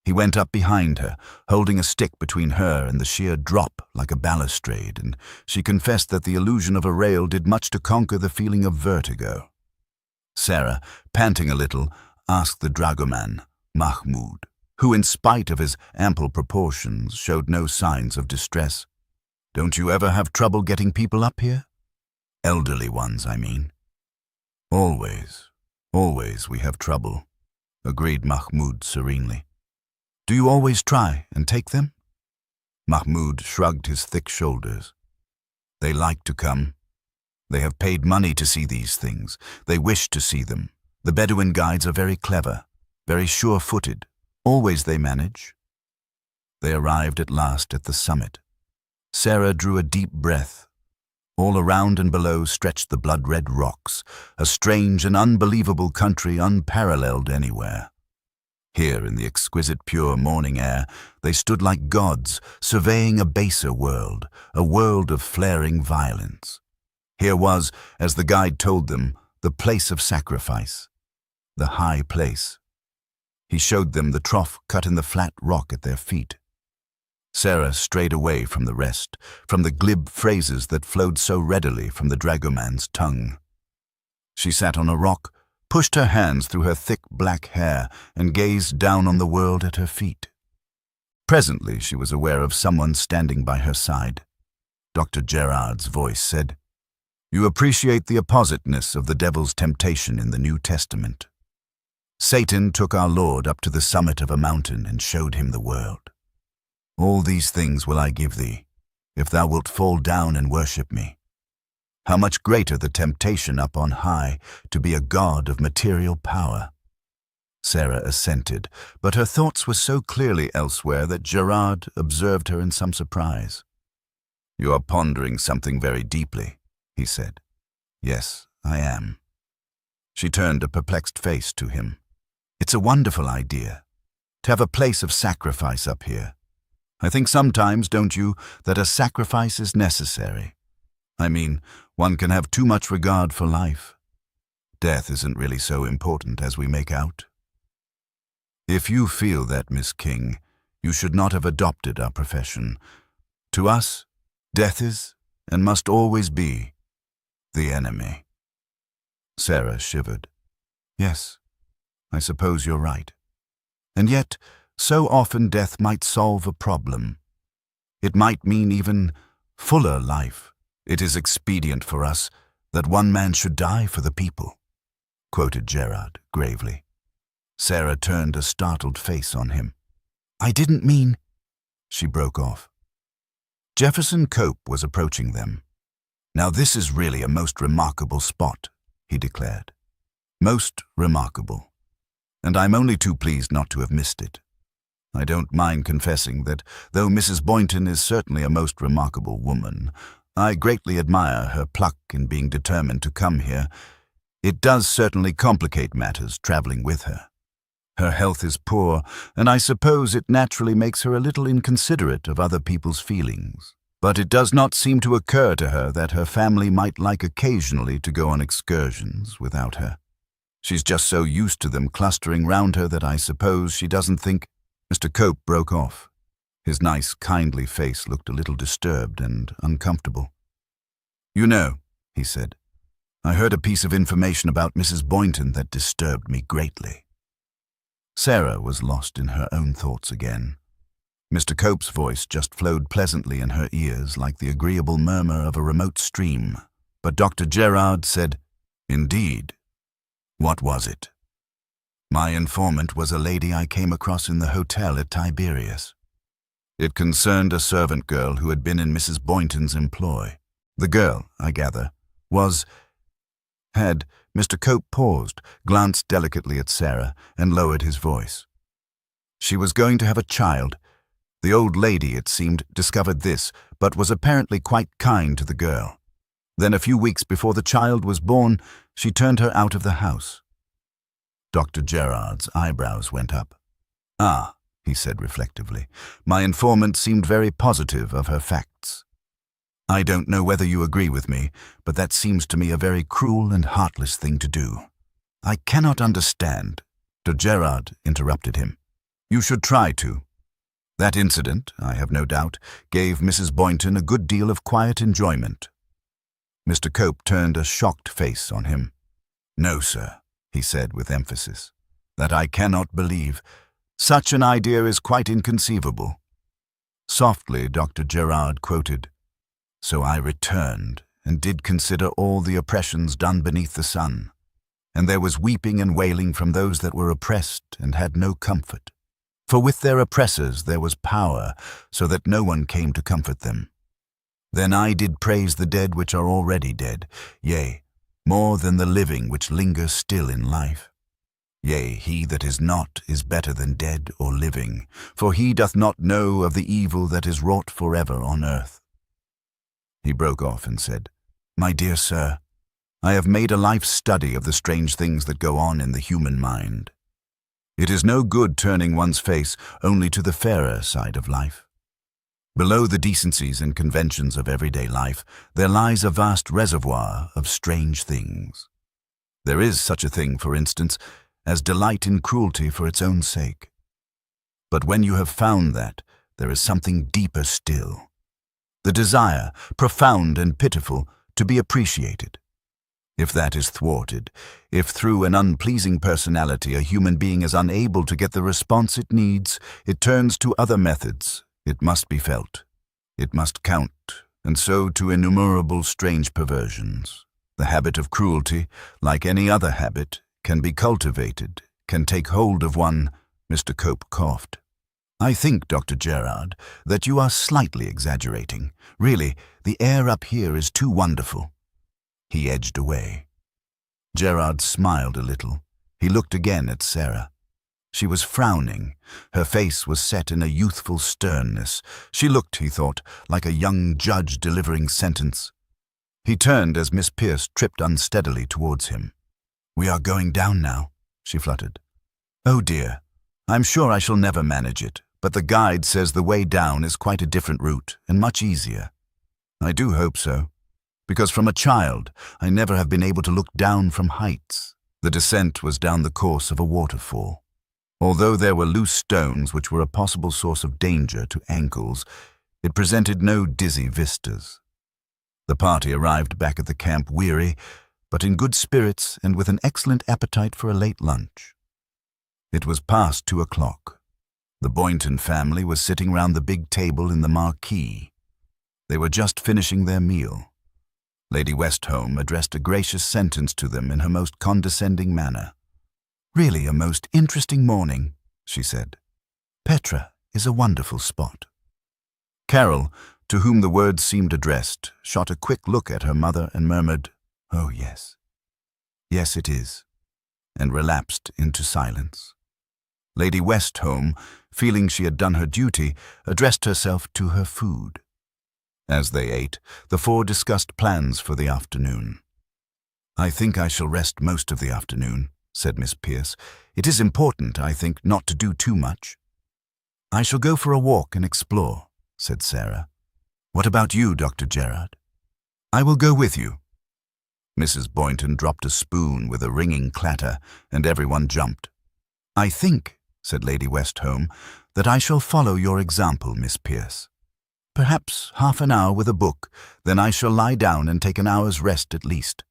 Speaker 1: He went up behind her, holding a stick between her and the sheer drop like a balustrade, and she confessed that the illusion of a rail did much to conquer the feeling of vertigo. Sarah, panting a little, asked the dragoman, Mahmoud, who in spite of his ample proportions showed no signs of distress, "Don't you ever have trouble getting people up here? Elderly ones, I mean." Always we have trouble," agreed Mahmoud serenely. "Do you always try and take them?" Mahmoud shrugged his thick shoulders. "They like to come. They have paid money to see these things. They wish to see them. The Bedouin guides are very clever, very sure-footed. Always they manage." They arrived at last at the summit. Sarah drew a deep breath. All around and below stretched the blood-red rocks, a strange and unbelievable country unparalleled anywhere. Here, in the exquisite pure morning air, they stood like gods, surveying a baser world, a world of flaring violence. Here was, as the guide told them, the place of sacrifice. the high place. He showed them the trough cut in the flat rock at their feet. Sarah strayed away from the rest, from the glib phrases that flowed so readily from the dragoman's tongue. She sat on a rock, pushed her hands through her thick black hair, and gazed down on the world at her feet. Presently she was aware of someone standing by her side. Dr. Gerard's voice said, "You appreciate the appositeness of the devil's temptation in the New Testament. Satan took our Lord up to the summit of a mountain and showed him the world. All these things will I give thee, if thou wilt fall down and worship me. How much greater the temptation up on high to be a god of material power." Sarah assented, but her thoughts were so clearly elsewhere that Gerard observed her in some surprise. "You are pondering something very deeply," he said. "Yes, I am." She turned a perplexed face to him. "It's a wonderful idea, to have a place of sacrifice up here. I think sometimes, don't you, that a sacrifice is necessary? I mean, one can have too much regard for life. Death isn't really so important as we make out. If you feel that, Miss King, you should not have adopted our profession. To us, death is, and must always be, the enemy." Sarah shivered. "Yes, I suppose you're right. And yet, so often death might solve a problem. It might mean even fuller life. It is expedient for us that one man should die for the people," quoted Gerard gravely. Sarah turned a startled face on him. "I didn't mean—" She broke off. Jefferson Cope was approaching them. "Now this is really a most remarkable spot," he declared. "Most remarkable. And I'm only too pleased not to have missed it. I don't mind confessing that, though Mrs. Boynton is certainly a most remarkable woman, I greatly admire her pluck in being determined to come here. It does certainly complicate matters traveling with her. Her health is poor, and I suppose it naturally makes her a little inconsiderate of other people's feelings. But it does not seem to occur to her that her family might like occasionally to go on excursions without her. She's just so used to them clustering round her that I suppose she doesn't think—" Mr. Cope broke off. His nice, kindly face looked a little disturbed and uncomfortable. "You know," he said, "I heard a piece of information about Mrs. Boynton that disturbed me greatly." Sarah was lost in her own thoughts again. Mr. Cope's voice just flowed pleasantly in her ears like the agreeable murmur of a remote stream. But Dr. Gerard said, "Indeed. What was it?" "My informant was a lady I came across in the hotel at Tiberias. It concerned a servant girl who had been in Mrs. Boynton's employ. The girl, I gather, had—" Mr. Cope paused, glanced delicately at Sarah, and lowered his voice. "She was going to have a child. The old lady, it seemed, discovered this, but was apparently quite kind to the girl. Then a few weeks before the child was born, she turned her out of the house." Dr. Gerard's eyebrows went up. "Ah," he said reflectively, "my informant seemed very positive of her facts. I don't know whether you agree with me, but that seems to me a very cruel and heartless thing to do." "I cannot understand." Dr. Gerard interrupted him. "You should try to. That incident, I have no doubt, gave Mrs. Boynton a good deal of quiet enjoyment." Mr. Cope turned a shocked face on him. "No, sir," he said with emphasis. "That I cannot believe. Such an idea is quite inconceivable." Softly, Dr. Gerard quoted, "So I returned and did consider all the oppressions done beneath the sun. And there was weeping and wailing from those that were oppressed and had no comfort. For with their oppressors there was power, so that no one came to comfort them. Then I did praise the dead which are already dead, yea, more than the living which linger still in life. Yea, he that is not is better than dead or living, for he doth not know of the evil that is wrought forever on earth." He broke off and said, "My dear sir, I have made a life study of the strange things that go on in the human mind. It is no good turning one's face only to the fairer side of life. Below the decencies and conventions of everyday life, there lies a vast reservoir of strange things. There is such a thing, for instance, as delight in cruelty for its own sake. But when you have found that, there is something deeper still. The desire, profound and pitiful, to be appreciated. If that is thwarted, if through an unpleasing personality a human being is unable to get the response it needs, it turns to other methods. It must be felt. It must count, and so to innumerable strange perversions. The habit of cruelty, like any other habit, can be cultivated, can take hold of one. Mr. Cope coughed. I think, Dr. Gerard, that you are slightly exaggerating. Really, the air up here is too wonderful. He edged away. Gerard smiled a little. He looked again at Sarah. She was frowning. Her face was set in a youthful sternness. She looked, he thought, like a young judge delivering sentence. He turned as Miss Pierce tripped unsteadily towards him. "We are going down now," she fluttered. "Oh dear, I'm sure I shall never manage it, but the guide says the way down is quite a different route and much easier." "I do hope so, because from a child I never have been able to look down from heights." The descent was down the course of a waterfall. Although there were loose stones which were a possible source of danger to ankles, it presented no dizzy vistas. The party arrived back at the camp weary, but in good spirits and with an excellent appetite for a late lunch. It was past 2 o'clock. The Boynton family was sitting round the big table in the marquee. They were just finishing their meal. Lady Westholme addressed a gracious sentence to them in her most condescending manner. "Really a most interesting morning," she said. "Petra is a wonderful spot." Carol, to whom the words seemed addressed, shot a quick look at her mother and murmured, "Oh, yes. Yes, it is," and relapsed into silence. Lady Westholme, feeling she had done her duty, addressed herself to her food. As they ate, the four discussed plans for the afternoon. "I think I shall rest most of the afternoon," said Miss Pierce. "It is important, I think, not to do too much." "I shall go for a walk and explore," said Sarah. "What about you, Dr. Gerard?" "I will go with you." Mrs. Boynton dropped a spoon with a ringing clatter, and everyone jumped. "I think," said Lady Westholme, "that I shall follow your example, Miss Pierce. Perhaps half an hour with a book, then I shall lie down and take an hour's rest at least.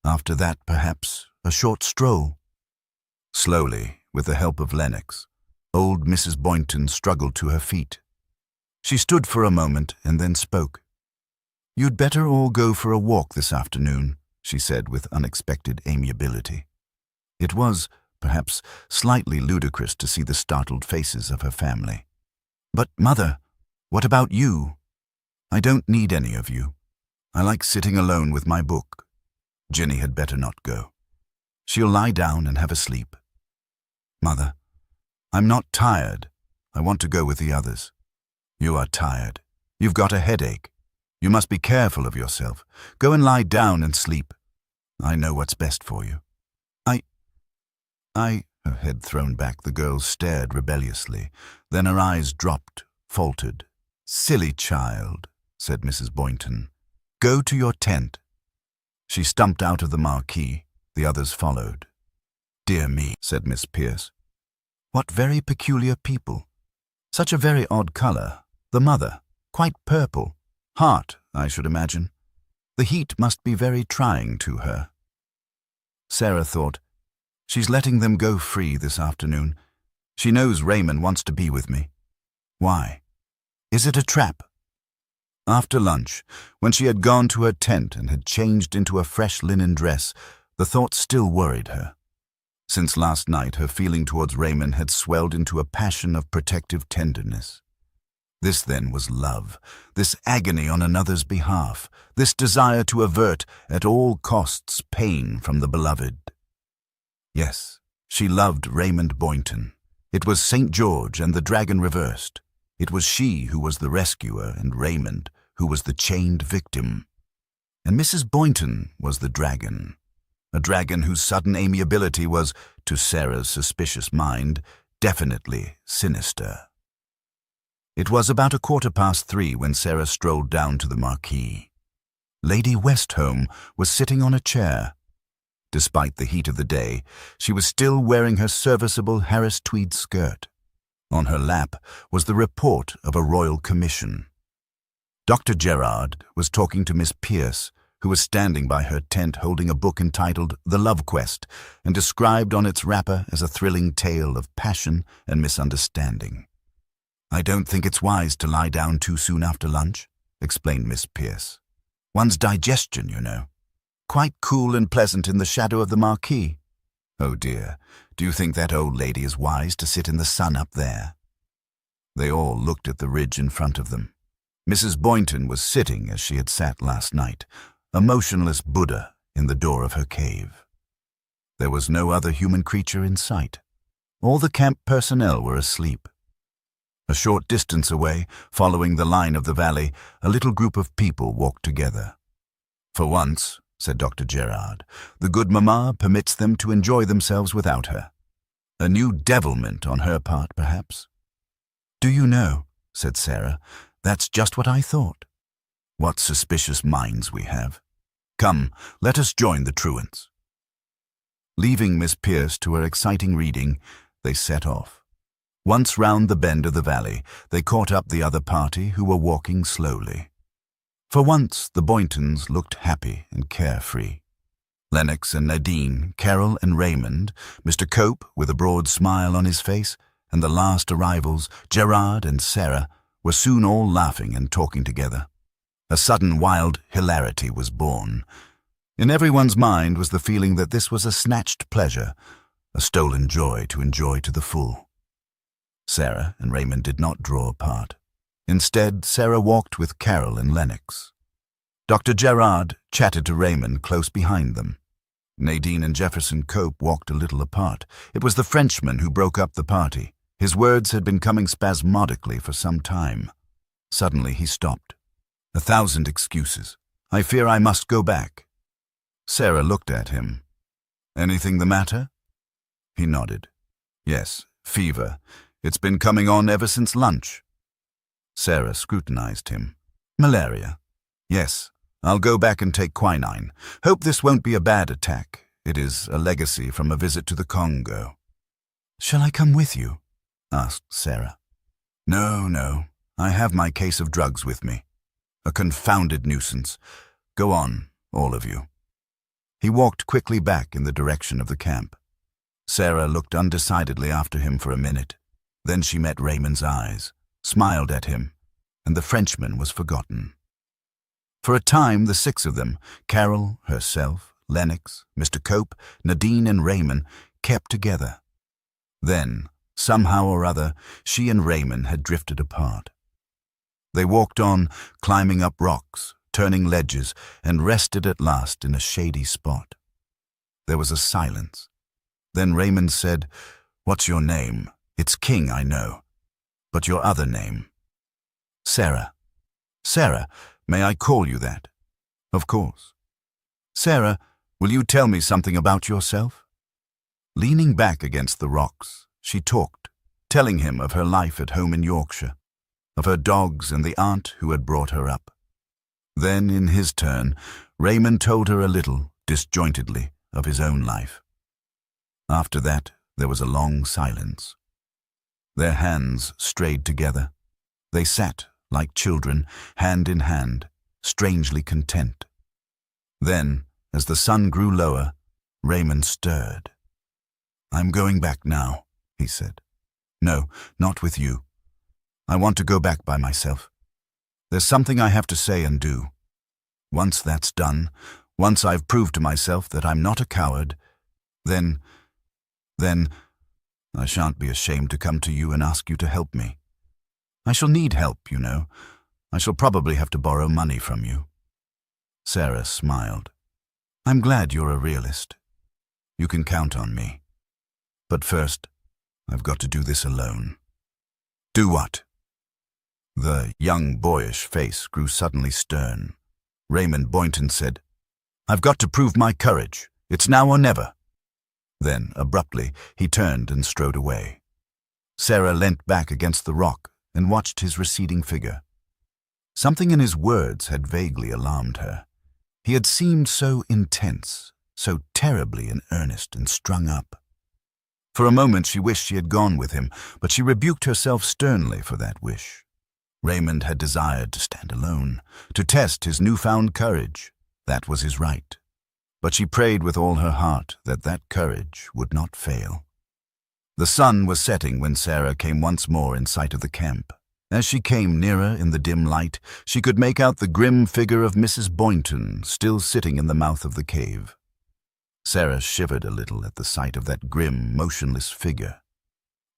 Speaker 1: After that, perhaps, a short stroll." Slowly, with the help of Lennox, old Mrs. Boynton struggled to her feet. She stood for a moment and then spoke. "You'd better all go for a walk this afternoon," she said with unexpected amiability. It was, perhaps, slightly ludicrous to see the startled faces of her family. "But, Mother, what about you?" "I don't need any of you. I like sitting alone with my book. Ginny had better not go. She'll lie down and have a sleep." "Mother, I'm not tired. I want to go with the others." "You are tired. You've got a headache. You must be careful of yourself. Go and lie down and sleep. I know what's best for you." Her head thrown back, the girl stared rebelliously. Then her eyes dropped, faltered. "Silly child," said Mrs. Boynton. "Go to your tent." She stumped out of the marquee. The others followed. "Dear me," said Miss Pierce. "What very peculiar people. Such a very odd color. The mother, quite purple. Heart, I should imagine. The heat must be very trying to her." Sarah thought, "She's letting them go free this afternoon. She knows Raymond wants to be with me. Why? Is it a trap?" After lunch, when she had gone to her tent and had changed into a fresh linen dress, the thought still worried her. Since last night, her feeling towards Raymond had swelled into a passion of protective tenderness. This then was love, this agony on another's behalf, this desire to avert, at all costs, pain from the beloved. Yes, she loved Raymond Boynton. It was St. George and the dragon reversed. It was she who was the rescuer and Raymond who was the chained victim. And Mrs. Boynton was the dragon, a dragon whose sudden amiability was, to Sarah's suspicious mind, definitely sinister. It was about 3:15 when Sarah strolled down to the marquee. Lady Westholme was sitting on a chair. Despite the heat of the day, she was still wearing her serviceable Harris tweed skirt. On her lap was the report of a royal commission. Dr. Gerard was talking to Miss Pierce, who was standing by her tent holding a book entitled The Love Quest and described on its wrapper as a thrilling tale of passion and misunderstanding. "I don't think it's wise to lie down too soon after lunch," explained Miss Pierce. "One's digestion, you know. Quite cool and pleasant in the shadow of the marquee. Oh dear, do you think that old lady is wise to sit in the sun up there?" They all looked at the ridge in front of them. Mrs. Boynton was sitting as she had sat last night, a motionless Buddha in the door of her cave. There was no other human creature in sight. All the camp personnel were asleep. A short distance away, following the line of the valley, a little group of people walked together. "For once," said Dr. Gerard, "the good mamma permits them to enjoy themselves without her. A new devilment on her part, perhaps." "Do you know," said Sarah, "that's just what I thought." "What suspicious minds we have. Come, let us join the truants." Leaving Miss Pierce to her exciting reading, they set off. Once round the bend of the valley, they caught up the other party who were walking slowly. For once, the Boyntons looked happy and carefree. Lennox and Nadine, Carol and Raymond, Mr. Cope with a broad smile on his face, and the last arrivals, Gerard and Sarah, were soon all laughing and talking together. A sudden wild hilarity was born. In everyone's mind was the feeling that this was a snatched pleasure, a stolen joy to enjoy to the full. Sarah and Raymond did not draw apart. Instead, Sarah walked with Carol and Lennox. Dr. Gerard chatted to Raymond close behind them. Nadine and Jefferson Cope walked a little apart. It was the Frenchman who broke up the party. His words had been coming spasmodically for some time. Suddenly he stopped. "1,000 excuses. I fear I must go back." Sarah looked at him. "Anything the matter?" He nodded. "Yes, fever. It's been coming on ever since lunch." Sarah scrutinized him. "Malaria. Yes, I'll go back and take quinine. Hope this won't be a bad attack. It is a legacy from a visit to the Congo." "Shall I come with you?" asked Sarah. No. I have my case of drugs with me. A confounded nuisance. Go on, all of you." He walked quickly back in the direction of the camp. Sarah looked undecidedly after him for a minute. Then she met Raymond's eyes, smiled at him, and the Frenchman was forgotten. For a time, the 6 of them, Carol, herself, Lennox, Mr. Cope, Nadine, and Raymond, kept together. Then, somehow or other, she and Raymond had drifted apart. They walked on, climbing up rocks, turning ledges, and rested at last in a shady spot. There was a silence. Then Raymond said, "What's your name? It's King, I know. But your other name?" "Sarah." "Sarah, may I call you that?" "Of course." "Sarah, will you tell me something about yourself?" Leaning back against the rocks, she talked, telling him of her life at home in Yorkshire, of her dogs and the aunt who had brought her up. Then, in his turn, Raymond told her a little, disjointedly, of his own life. After that, there was a long silence. Their hands strayed together. They sat, like children, hand in hand, strangely content. Then, as the sun grew lower, Raymond stirred. "I'm going back now," he said. "No, not with you. I want to go back by myself. There's something I have to say and do. Once that's done, once I've proved to myself that I'm not a coward, then I shan't be ashamed to come to you and ask you to help me. I shall need help, you know. I shall probably have to borrow money from you." Sarah smiled. "I'm glad you're a realist. You can count on me. But first, I've got to do this alone." "Do what?" The young, boyish face grew suddenly stern. Raymond Boynton said, "I've got to prove my courage. It's now or never." Then, abruptly, he turned and strode away. Sarah leant back against the rock and watched his receding figure. Something in his words had vaguely alarmed her. He had seemed so intense, so terribly in earnest and strung up. For a moment she wished she had gone with him, but she rebuked herself sternly for that wish. Raymond had desired to stand alone, to test his newfound courage. That was his right. But she prayed with all her heart that that courage would not fail. The sun was setting when Sarah came once more in sight of the camp. As she came nearer in the dim light, she could make out the grim figure of Mrs. Boynton still sitting in the mouth of the cave. Sarah shivered a little at the sight of that grim, motionless figure.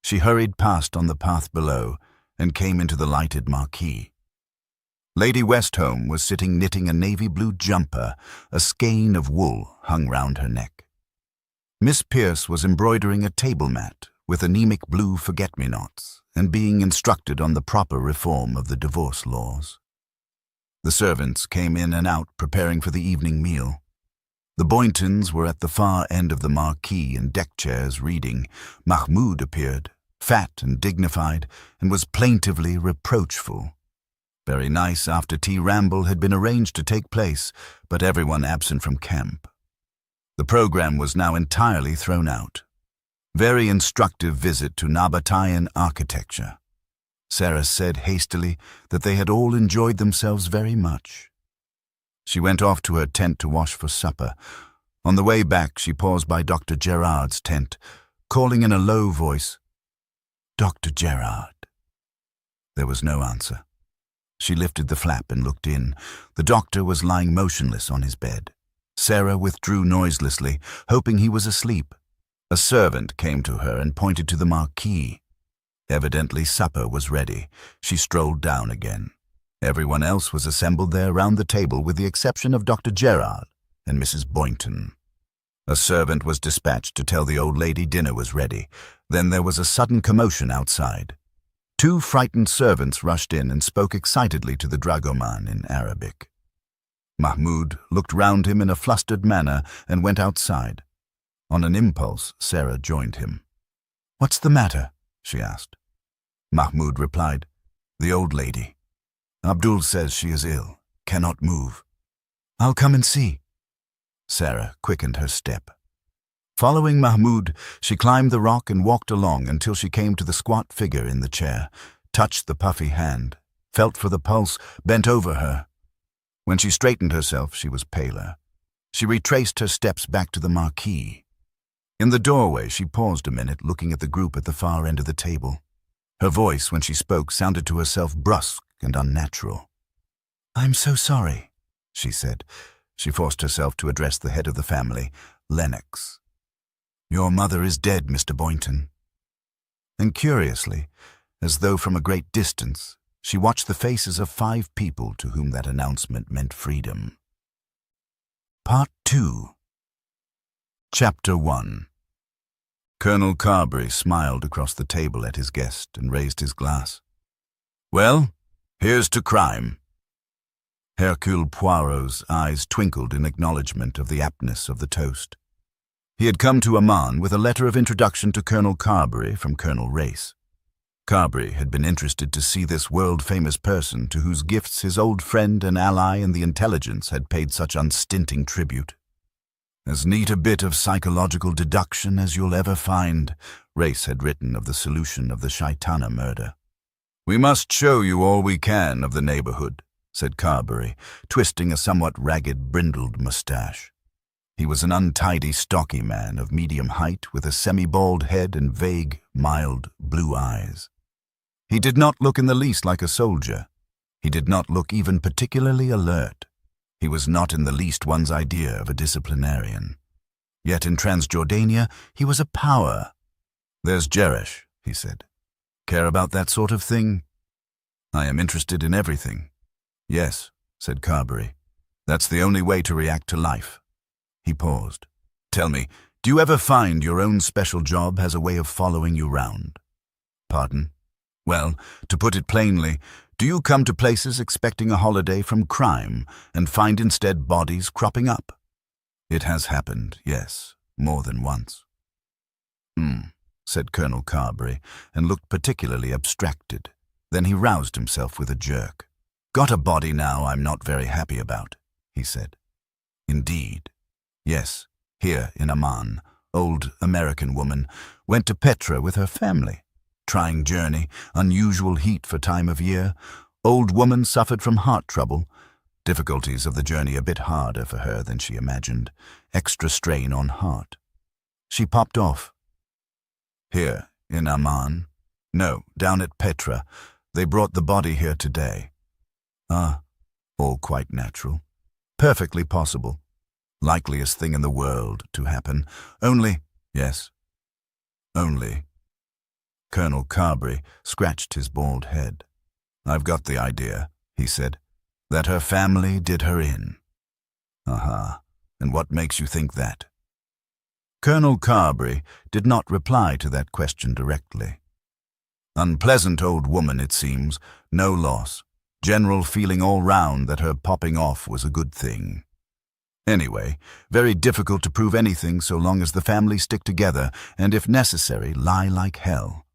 Speaker 1: She hurried past on the path below and came into the lighted marquee. Lady Westholme was sitting knitting a navy blue jumper, a skein of wool hung round her neck. Miss Pierce was embroidering a table mat with anemic blue forget-me-nots and being instructed on the proper reform of the divorce laws. The servants came in and out preparing for the evening meal. The Boyntons were at the far end of the marquee in deck chairs reading. Mahmoud appeared, fat and dignified, and was plaintively reproachful. Very nice after-tea ramble had been arranged to take place, but everyone absent from camp. The program was now entirely thrown out. Very instructive visit to Nabatean architecture. Sarah said hastily that they had all enjoyed themselves very much. She went off to her tent to wash for supper. On the way back she paused by Dr. Gerard's tent, calling in a low voice, "Dr. Gerard." There was no answer. She lifted the flap and looked in. The doctor was lying motionless on his bed. Sarah withdrew noiselessly, hoping he was asleep. A servant came to her and pointed to the marquee. Evidently supper was ready. She strolled down again. Everyone else was assembled there round the table with the exception of Dr. Gerard and Mrs. Boynton. A servant was dispatched to tell the old lady dinner was ready. Then there was a sudden commotion outside. Two frightened servants rushed in and spoke excitedly to the dragoman in Arabic. Mahmoud looked round him in a flustered manner and went outside. On an impulse, Sarah joined him. "What's the matter?" she asked. Mahmoud replied, "The old lady. Abdul says she is ill, cannot move." "I'll come and see." Sarah quickened her step. Following Mahmoud, she climbed the rock and walked along until she came to the squat figure in the chair, touched the puffy hand, felt for the pulse, bent over her. When she straightened herself, she was paler. She retraced her steps back to the marquee. In the doorway, she paused a minute, looking at the group at the far end of the table. Her voice, when she spoke, sounded to herself brusque and unnatural. "I'm so sorry," she said. She forced herself to address the head of the family, Lennox. "Your mother is dead, Mr. Boynton." And curiously, as though from a great distance, she watched the faces of 5 people to whom that announcement meant freedom. Part 2. Chapter 1. Colonel Carberry smiled across the table at his guest and raised his glass. "Well, here's to crime." Hercule Poirot's eyes twinkled in acknowledgment of the aptness of the toast. He had come to Amman with a letter of introduction to Colonel Carberry from Colonel Race. Carberry had been interested to see this world-famous person to whose gifts his old friend and ally in the intelligence had paid such unstinting tribute. "As neat a bit of psychological deduction as you'll ever find," Race had written of the solution of the Shaitana murder. "We must show you all we can of the neighborhood," said Carberry, twisting a somewhat ragged, brindled mustache. He was an untidy, stocky man of medium height with a semi-bald head and vague, mild, blue eyes. He did not look in the least like a soldier. He did not look even particularly alert. He was not in the least one's idea of a disciplinarian. Yet in Transjordania he was a power. "There's Jerash," he said. "Care about that sort of thing?" "I am interested in everything." "Yes," said Carberry. "That's the only way to react to life." He paused. "Tell me, do you ever find your own special job has a way of following you round?" "Pardon?" "Well, to put it plainly, do you come to places expecting a holiday from crime and find instead bodies cropping up?" "It has happened, yes, more than once." Said Colonel Carberry, and looked particularly abstracted. Then he roused himself with a jerk. "Got a body now I'm not very happy about," he said. "Indeed." "Yes, Here in Amman, old American woman, went to Petra with her family. Trying journey, unusual heat for time of year. Old woman suffered from heart trouble. Difficulties of the journey a bit harder for her than she imagined. Extra strain on heart. She popped off. Here in Amman? No, down at Petra. They brought the body here today. Ah, all quite natural. Perfectly possible. Likeliest thing in the world to happen. Only, yes, only. Colonel Carberry scratched his bald head. I've got the idea, he said, that her family did her in. Aha, and what makes you think that? Colonel Carberry did not reply to that question directly. Unpleasant old woman, it seems, no loss. General feeling all round that her popping off was a good thing. Anyway, very difficult to prove anything so long as the family stick together and, if necessary, lie like hell.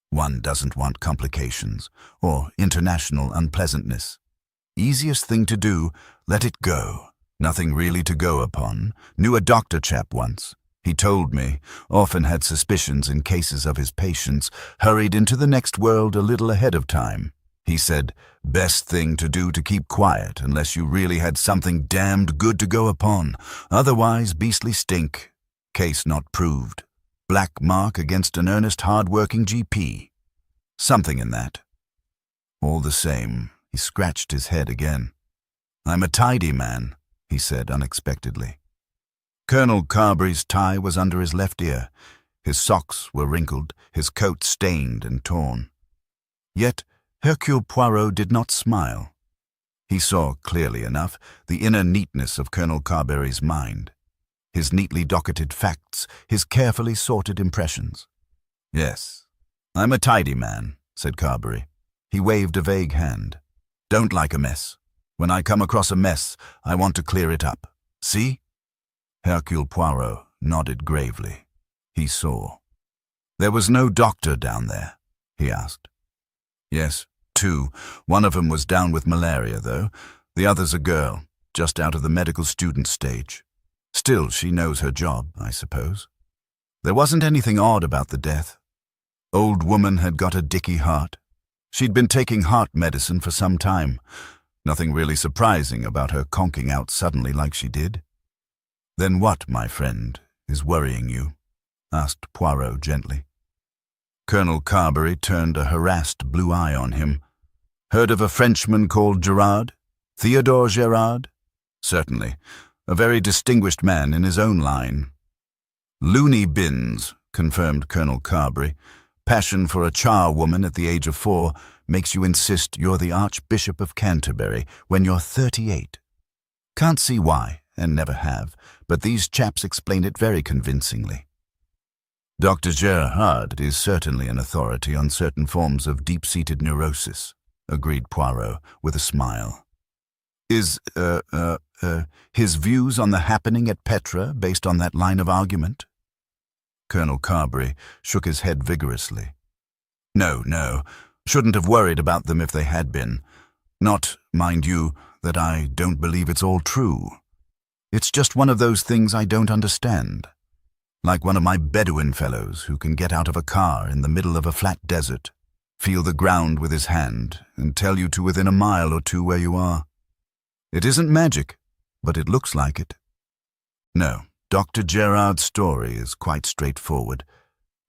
Speaker 1: One doesn't want complications or international unpleasantness. Easiest thing to do, let it go. Nothing really to go upon. Knew a doctor chap once. He told me, often had suspicions in cases of his patients, hurried into the next world a little ahead of time. He said, best thing to do to keep quiet unless you really had something damned good to go upon. Otherwise, beastly stink. Case not proved. Black mark against an earnest, hard-working GP. Something in that. All the same, he scratched his head again. I'm a tidy man, he said unexpectedly. Colonel Carberry's tie was under his left ear. His socks were wrinkled, his coat stained and torn. Yet Hercule Poirot did not smile. He saw clearly enough the inner neatness of Colonel Carberry's mind, his neatly docketed facts, his carefully sorted impressions. Yes, I'm a tidy man, said Carberry. He waved a vague hand. Don't like a mess. When I come across a mess, I want to clear it up. See? Hercule Poirot nodded gravely. He saw. There was no doctor down there, he asked. Yes, 2. One of them was down with malaria, though. The other's a girl, just out of the medical student stage. Still, she knows her job, I suppose. There wasn't anything odd about the death. Old woman had got a dicky heart. She'd been taking heart medicine for some time. Nothing really surprising about her conking out suddenly like she did. Then what, my friend, is worrying you? Asked Poirot gently. Colonel Carberry turned a harassed blue eye on him. Heard of a Frenchman called Gerard? Theodore Gerard? Certainly. A very distinguished man in his own line. Loony bins, confirmed Colonel Carberry. Passion for a charwoman at the age of 4 makes you insist you're the Archbishop of Canterbury when you're 38. Can't see why, and never have, but these chaps explain it very convincingly. Dr. Gerard is certainly an authority on certain forms of deep-seated neurosis, agreed Poirot with a smile. Is, his views on the happening at Petra based on that line of argument? Colonel Carberry shook his head vigorously. No, shouldn't have worried about them if they had been. Not, mind you, that I don't believe it's all true. It's just one of those things I don't understand. Like one of my Bedouin fellows who can get out of a car in the middle of a flat desert, feel the ground with his hand, and tell you to within a mile or 2 where you are. It isn't magic, but it looks like it. No, Dr. Gerard's story is quite straightforward,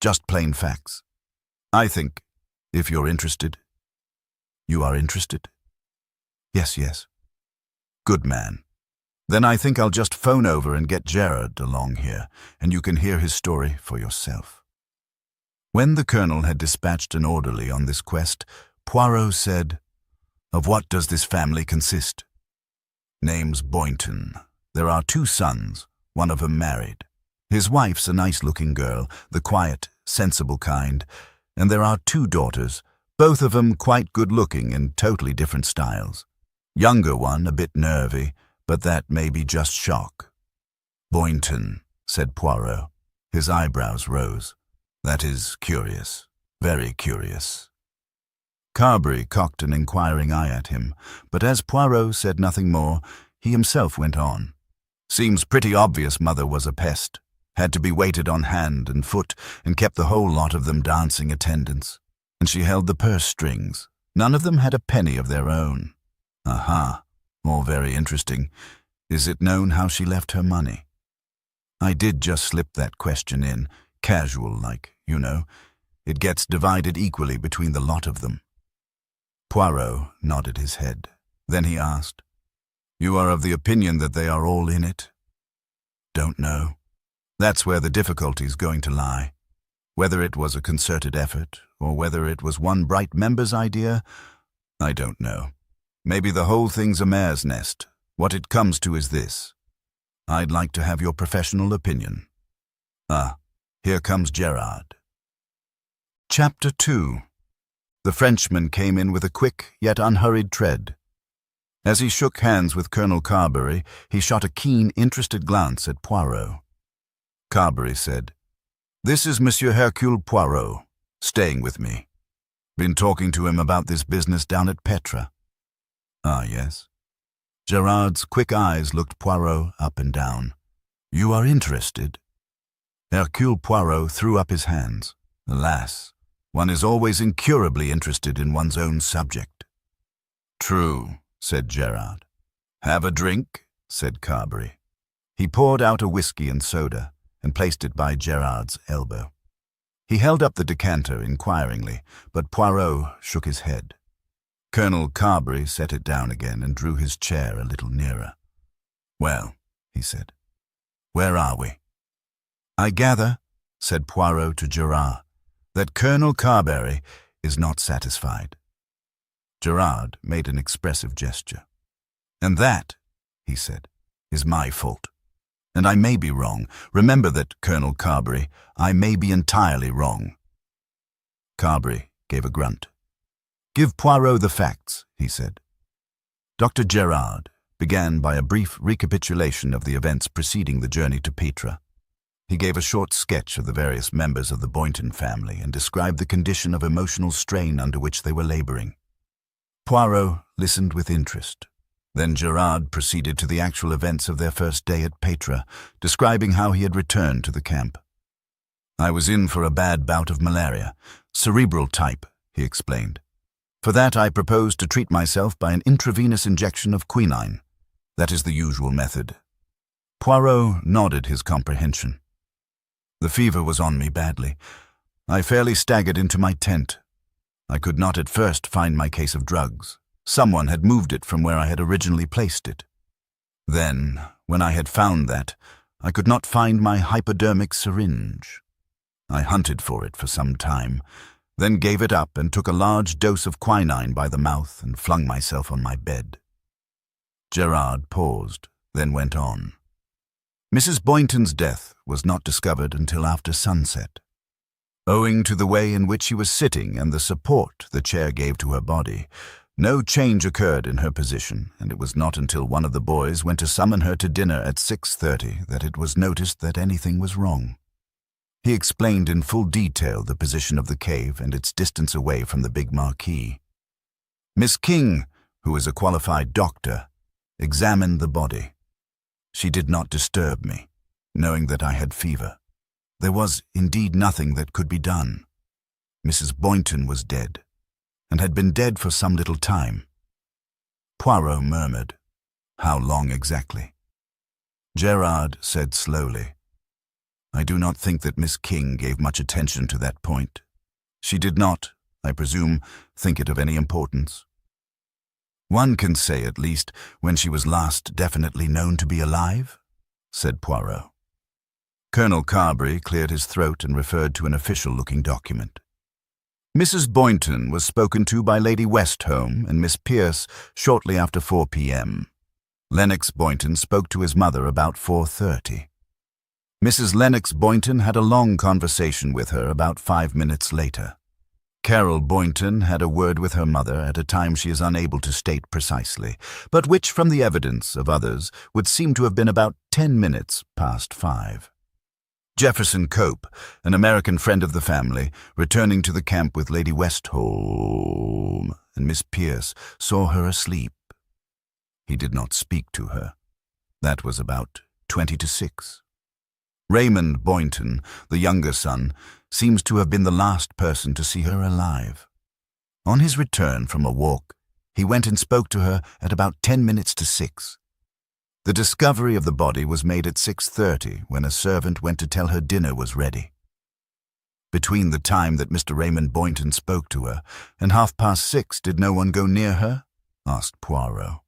Speaker 1: just plain facts. I think, if you're interested. You are interested? Yes. Good man. Then I think I'll just phone over and get Gerard along here, and you can hear his story for yourself. When the colonel had dispatched an orderly on this quest, Poirot said, Of what does this family consist? Name's Boynton. There are 2 sons, one of them married. His wife's a nice-looking girl, the quiet, sensible kind, and there are 2 daughters, both of them quite good-looking in totally different styles. Younger one a bit nervy, but that may be just shock. Boynton, said Poirot. His eyebrows rose. That is curious, very curious. Carberry cocked an inquiring eye at him, but as Poirot said nothing more, he himself went on. Seems pretty obvious Mother was a pest. Had to be waited on hand and foot and kept the whole lot of them dancing attendance. And she held the purse strings. None of them had a penny of their own. Aha, all very interesting. Is it known how she left her money? I did just slip that question in, casual like, you know. It gets divided equally between the lot of them. Poirot nodded his head. Then he asked, "You are of the opinion that they are all in it?" "Don't know. That's where the difficulty's going to lie. Whether it was a concerted effort, or whether it was one bright member's idea, I don't know. Maybe the whole thing's a mare's nest. What it comes to is this. I'd like to have your professional opinion. Ah, here comes Gerard." Chapter 2. The Frenchman came in with a quick yet unhurried tread. As he shook hands with Colonel Carberry, he shot a keen, interested glance at Poirot. Carberry said, "This is Monsieur Hercule Poirot, staying with me. Been talking to him about this business down at Petra." "Ah, yes." Gerard's quick eyes looked Poirot up and down. "You are interested?" Hercule Poirot threw up his hands. "Alas, one is always incurably interested in one's own subject." "True," said Gerard. "Have a drink?" said Carberry. He poured out a whiskey and soda and placed it by Gerard's elbow. He held up the decanter inquiringly, but Poirot shook his head. Colonel Carberry set it down again and drew his chair a little nearer. "Well," he said, "where are we?" "I gather," said Poirot to Gerard, "that Colonel Carberry is not satisfied." Gerard made an expressive gesture. "And that," he said, "is my fault. And I may be wrong. Remember that, Colonel Carberry, I may be entirely wrong." Carberry gave a grunt. "Give Poirot the facts," he said. Dr. Gerard began by a brief recapitulation of the events preceding the journey to Petra. He gave a short sketch of the various members of the Boynton family and described the condition of emotional strain under which they were laboring. Poirot listened with interest. Then Gerard proceeded to the actual events of their first day at Petra, describing how he had returned to the camp. "I was in for a bad bout of malaria, cerebral type," he explained. "For that I proposed to treat myself by an intravenous injection of quinine. That is the usual method." Poirot nodded his comprehension. "The fever was on me badly. I fairly staggered into my tent. I could not at first find my case of drugs. Someone had moved it from where I had originally placed it. Then, when I had found that, I could not find my hypodermic syringe. I hunted for it for some time, then gave it up and took a large dose of quinine by the mouth and flung myself on my bed." Gerard paused, then went on. "Mrs. Boynton's death was not discovered until after sunset. Owing to the way in which she was sitting and the support the chair gave to her body, no change occurred in her position, and it was not until one of the boys went to summon her to dinner at 6:30 that it was noticed that anything was wrong." He explained in full detail the position of the cave and its distance away from the big marquee. Miss King, who is a qualified doctor, examined the body. She did not disturb me, knowing that I had fever. There was indeed nothing that could be done. Mrs. Boynton was dead, and had been dead for some little time. Poirot murmured, "How long exactly?" Gerard said slowly, "I do not think that Miss King gave much attention to that point. She did not, I presume, think it of any importance. One can say, at least, when she was last definitely known to be alive," said Poirot. Colonel Carberry cleared his throat and referred to an official-looking document. "Mrs. Boynton was spoken to by Lady Westholme and Miss Pierce shortly after 4 p.m. Lennox Boynton spoke to his mother about 4:30. Mrs. Lennox Boynton had a long conversation with her about 5 minutes later. Carol Boynton had a word with her mother at a time she is unable to state precisely, but which, from the evidence of others, would seem to have been about 10 minutes past 5. Jefferson Cope, an American friend of the family, returning to the camp with Lady Westholme and Miss Pierce, saw her asleep. He did not speak to her. That was about 20-6. Raymond Boynton, the younger son, seems to have been the last person to see her alive. On his return from a walk, he went and spoke to her at about 10 minutes to 6. The discovery of the body was made at 6:30 when a servant went to tell her dinner was ready. Between the time that Mr. Raymond Boynton spoke to her and 6:30, did no one go near her? Asked Poirot.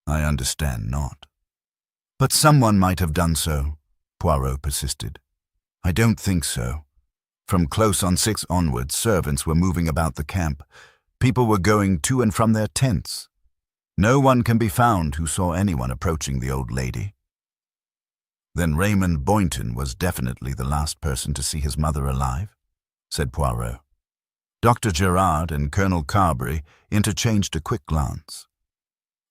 Speaker 1: I understand not. But someone might have done so, Poirot persisted. I don't think so. From close on 6 onwards, servants were moving about the camp. People were going to and from their tents. No one can be found who saw anyone approaching the old lady. Then Raymond Boynton was definitely the last person to see his mother alive, said Poirot. Dr. Gerard and Colonel Carberry interchanged a quick glance.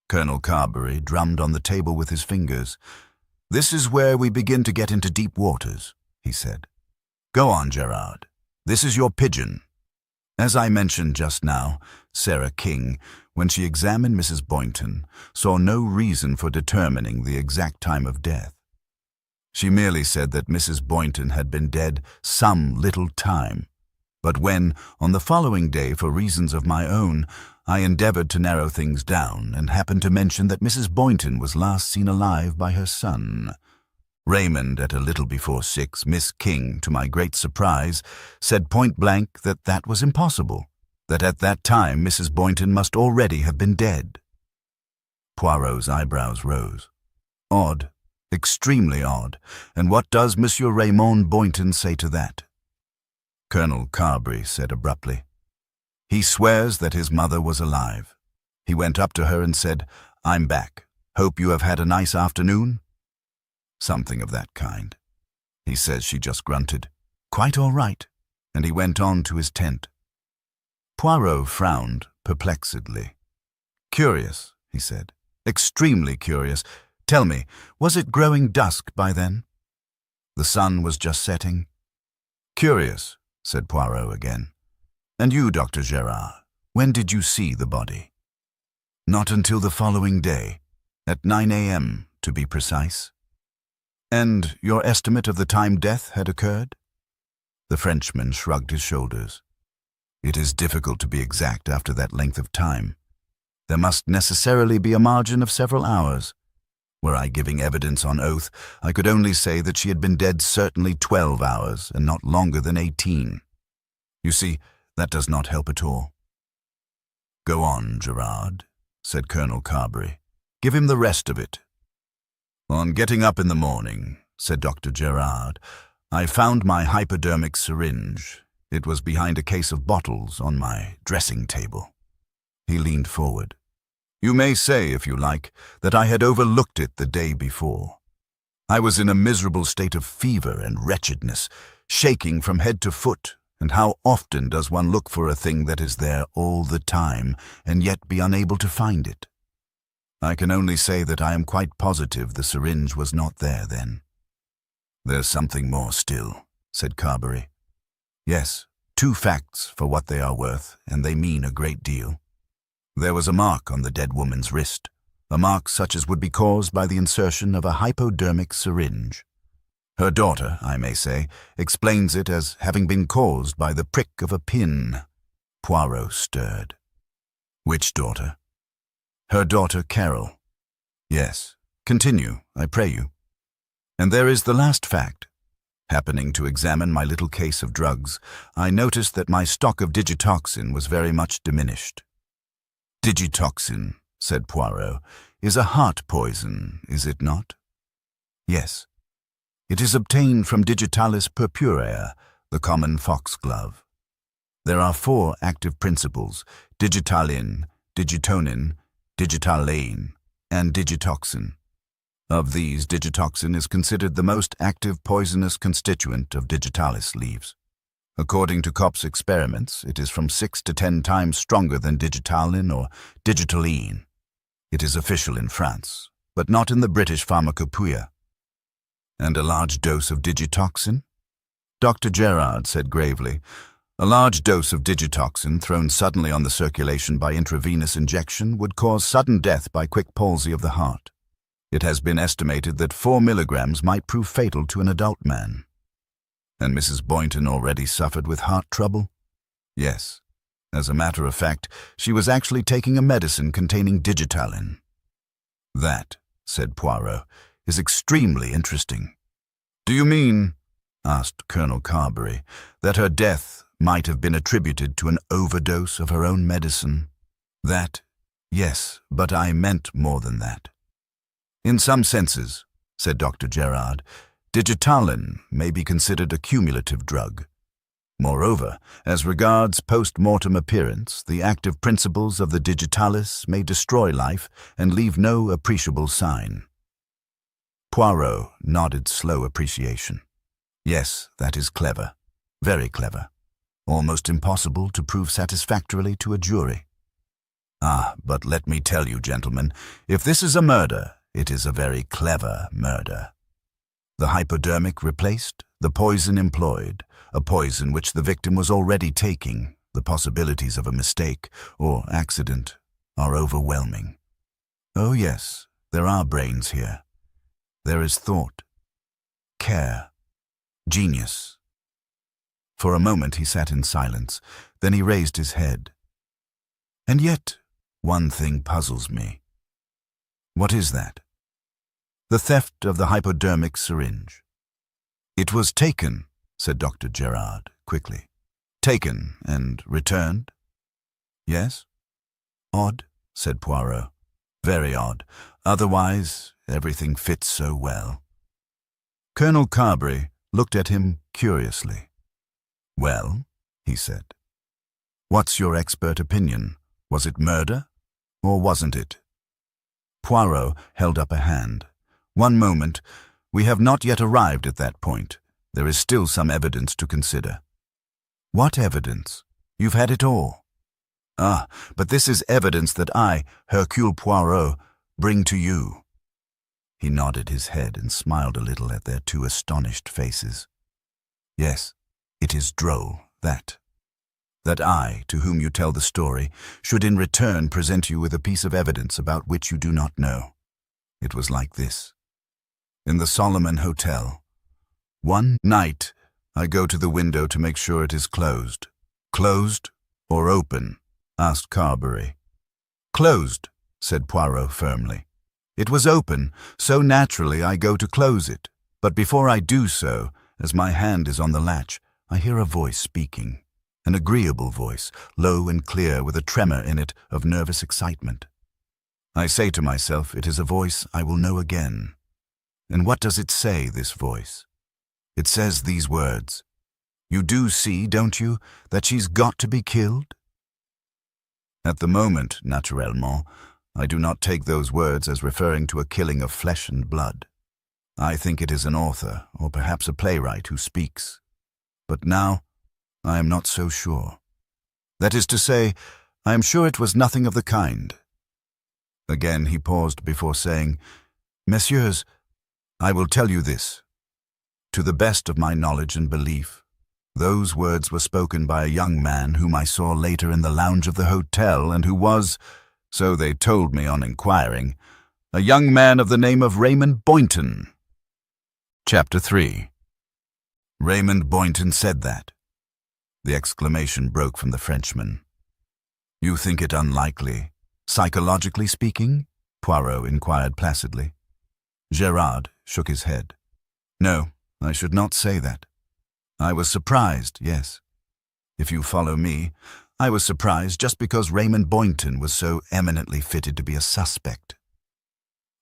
Speaker 1: Colonel Carberry drummed on the table with his fingers. This is where we begin to get into deep waters, he said. Go on, Gerard. This is your pigeon. As I mentioned just now, Sarah King, when she examined Mrs. Boynton, saw no reason for determining the exact time of death. She merely said that Mrs. Boynton had been dead some little time. But when, on the following day, for reasons of my own, I endeavored to narrow things down and happened to mention that Mrs. Boynton was last seen alive by her son, Raymond, at a little before 6, Miss King, to my great surprise, said point-blank that that was impossible, that at that time Mrs. Boynton must already have been dead. Poirot's eyebrows rose. Odd, extremely odd, and what does Monsieur Raymond Boynton say to that? Colonel Carberry said abruptly. He swears that his mother was alive. He went up to her and said, I'm back. Hope you have had a nice afternoon? Something of that kind. He says she just grunted, quite all right, and he went on to his tent. Poirot frowned perplexedly. Curious, he said, extremely curious. Tell me, was it growing dusk by then? The sun was just setting. Curious, said Poirot again. And you, Dr. Gerard, when did you see the body? Not until the following day, at 9 a.m., to be precise. And your estimate of the time death had occurred? The Frenchman shrugged his shoulders. It is difficult to be exact after that length of time. There must necessarily be a margin of several hours. Were I giving evidence on oath, I could only say that she had been dead certainly 12 hours and not longer than 18. You see, that does not help at all. Go on, Gerard, said Colonel Carberry. Give him the rest of it. On getting up in the morning, said Dr. Gerard, I found my hypodermic syringe. It was behind a case of bottles on my dressing table. He leaned forward. You may say, if you like, that I had overlooked it the day before. I was in a miserable state of fever and wretchedness, shaking from head to foot, and how often does one look for a thing that is there all the time and yet be unable to find it? I can only say that I am quite positive the syringe was not there then. There's something more still, said Carberry. Yes, 2 facts for what they are worth, and they mean a great deal. There was a mark on the dead woman's wrist, a mark such as would be caused by the insertion of a hypodermic syringe. Her daughter, I may say, explains it as having been caused by the prick of a pin. Poirot stirred. Which daughter? Her daughter Carol. Yes, continue, I pray you. And there is the last fact. Happening to examine my little case of drugs, I noticed that my stock of digitoxin was very much diminished. Digitoxin, said Poirot, is a heart poison, is it not? Yes. It is obtained from Digitalis purpurea, the common foxglove. There are 4 active principles, digitalin, digitonin, digitalein, and digitoxin. Of these, digitoxin is considered the most active poisonous constituent of digitalis leaves. According to Kopp's experiments, it is from 6 to 10 times stronger than digitalin or digitaline. It is official in France, but not in the British pharmacopoeia. And a large dose of digitoxin? Dr. Gerard said gravely, a large dose of digitoxin thrown suddenly on the circulation by intravenous injection would cause sudden death by quick palsy of the heart. It has been estimated that 4 milligrams might prove fatal to an adult man. And Mrs. Boynton already suffered with heart trouble? Yes. As a matter of fact, she was actually taking a medicine containing digitalin. That, said Poirot, is extremely interesting. Do you mean, asked Colonel Carberry, that her death might have been attributed to an overdose of her own medicine? That, yes, but I meant more than that. In some senses, said Dr. Gerard, digitalin may be considered a cumulative drug. Moreover, as regards post-mortem appearance, the active principles of the digitalis may destroy life and leave no appreciable sign. Poirot nodded slow appreciation. Yes, that is clever. Very clever. Almost impossible to prove satisfactorily to a jury. Ah, but let me tell you, gentlemen, if this is a murder, it is a very clever murder. The hypodermic replaced, the poison employed, a poison which the victim was already taking. The possibilities of a mistake or accident are overwhelming. Oh yes, there are brains here. There is thought, care, genius. For a moment he sat in silence, then he raised his head. And yet, one thing puzzles me. What is that? The theft of the hypodermic syringe. It was taken, said Dr. Gerard quickly. Taken and returned? Yes? Odd, said Poirot. Very odd. Otherwise, everything fits so well. Colonel Carberry looked at him curiously. Well, he said. What's your expert opinion? Was it murder, or wasn't it? Poirot held up a hand. One moment. We have not yet arrived at that point. There is still some evidence to consider. What evidence? You've had it all. Ah, but this is evidence that I, Hercule Poirot, bring to you. He nodded his head and smiled a little at their two astonished faces. Yes, it is droll, that I, to whom you tell the story, should in return present you with a piece of evidence about which you do not know. It was like this. In the Solomon Hotel, one night I go to the window to make sure it is closed. Closed or open? Asked Carberry. Closed, said Poirot firmly. It was open, so naturally I go to close it. But before I do so, as my hand is on the latch, I hear a voice speaking. An agreeable voice, low and clear with a tremor in it of nervous excitement. I say to myself, it is a voice I will know again. And what does it say, this voice? It says these words. You do see, don't you, that she's got to be killed? At the moment, naturellement, I do not take those words as referring to a killing of flesh and blood. I think it is an author, or perhaps a playwright, who speaks. But now, I am not so sure. That is to say, I am sure it was nothing of the kind. Again he paused before saying, Messieurs, I will tell you this. To the best of my knowledge and belief, those words were spoken by a young man whom I saw later in the lounge of the hotel and who was, so they told me on inquiring, a young man of the name of Raymond Boynton. Chapter 3. Raymond Boynton said that. The exclamation broke from the Frenchman. You think it unlikely, psychologically speaking? Poirot inquired placidly. Gerard shook his head. No, I should not say that. I was surprised, yes. If you follow me, I was surprised just because Raymond Boynton was so eminently fitted to be a suspect.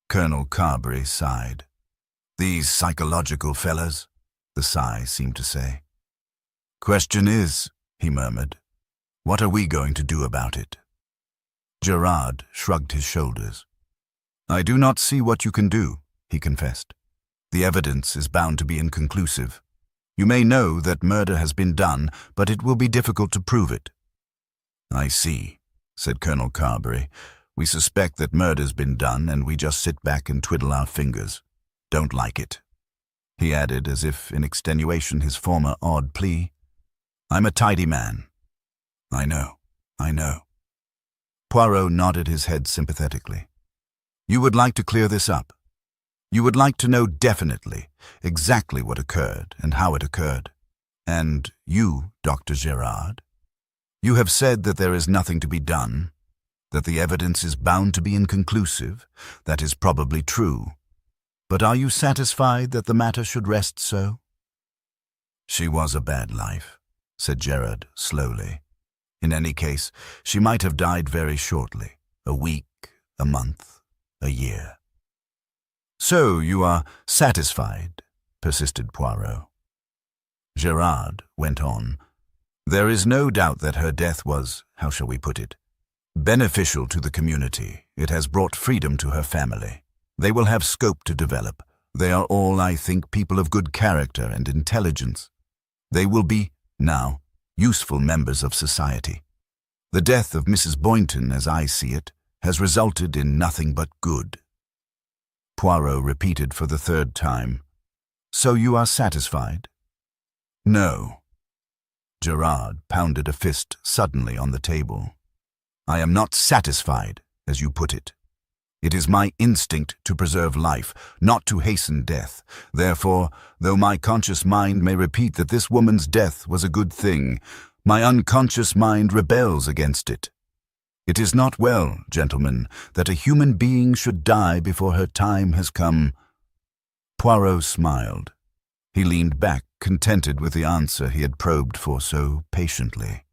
Speaker 1: Colonel Carberry sighed. These psychological fellas, the sigh seemed to say. Question is, he murmured, what are we going to do about it? Gerard shrugged his shoulders. I do not see what you can do, he confessed. The evidence is bound to be inconclusive. You may know that murder has been done, but it will be difficult to prove it. I see, said Colonel Carberry. We suspect that murder's been done, and we just sit back and twiddle our fingers. Don't like it. He added, as if in extenuation his former odd plea. I'm a tidy man. I know. Poirot nodded his head sympathetically. You would like to clear this up? You would like to know definitely, exactly what occurred and how it occurred. And you, Dr. Gerard, you have said that there is nothing to be done, that the evidence is bound to be inconclusive. That is probably true. But are you satisfied that the matter should rest so? She was a bad life, said Gerard slowly. In any case, she might have died very shortly, a week, a month, a year. So you are satisfied, persisted Poirot. Gerard went on. There is no doubt that her death was, how shall we put it, beneficial to the community. It has brought freedom to her family. They will have scope to develop. They are all, I think, people of good character and intelligence. They will be, now, useful members of society. The death of Mrs. Boynton, as I see it, has resulted in nothing but good. Poirot repeated for the third time. So you are satisfied? No. Gerard pounded a fist suddenly on the table. I am not satisfied, as you put it. It is my instinct to preserve life, not to hasten death. Therefore, though my conscious mind may repeat that this woman's death was a good thing, my unconscious mind rebels against it. It is not well, gentlemen, that a human being should die before her time has come. Poirot smiled. He leaned back, contented with the answer he had probed for so patiently.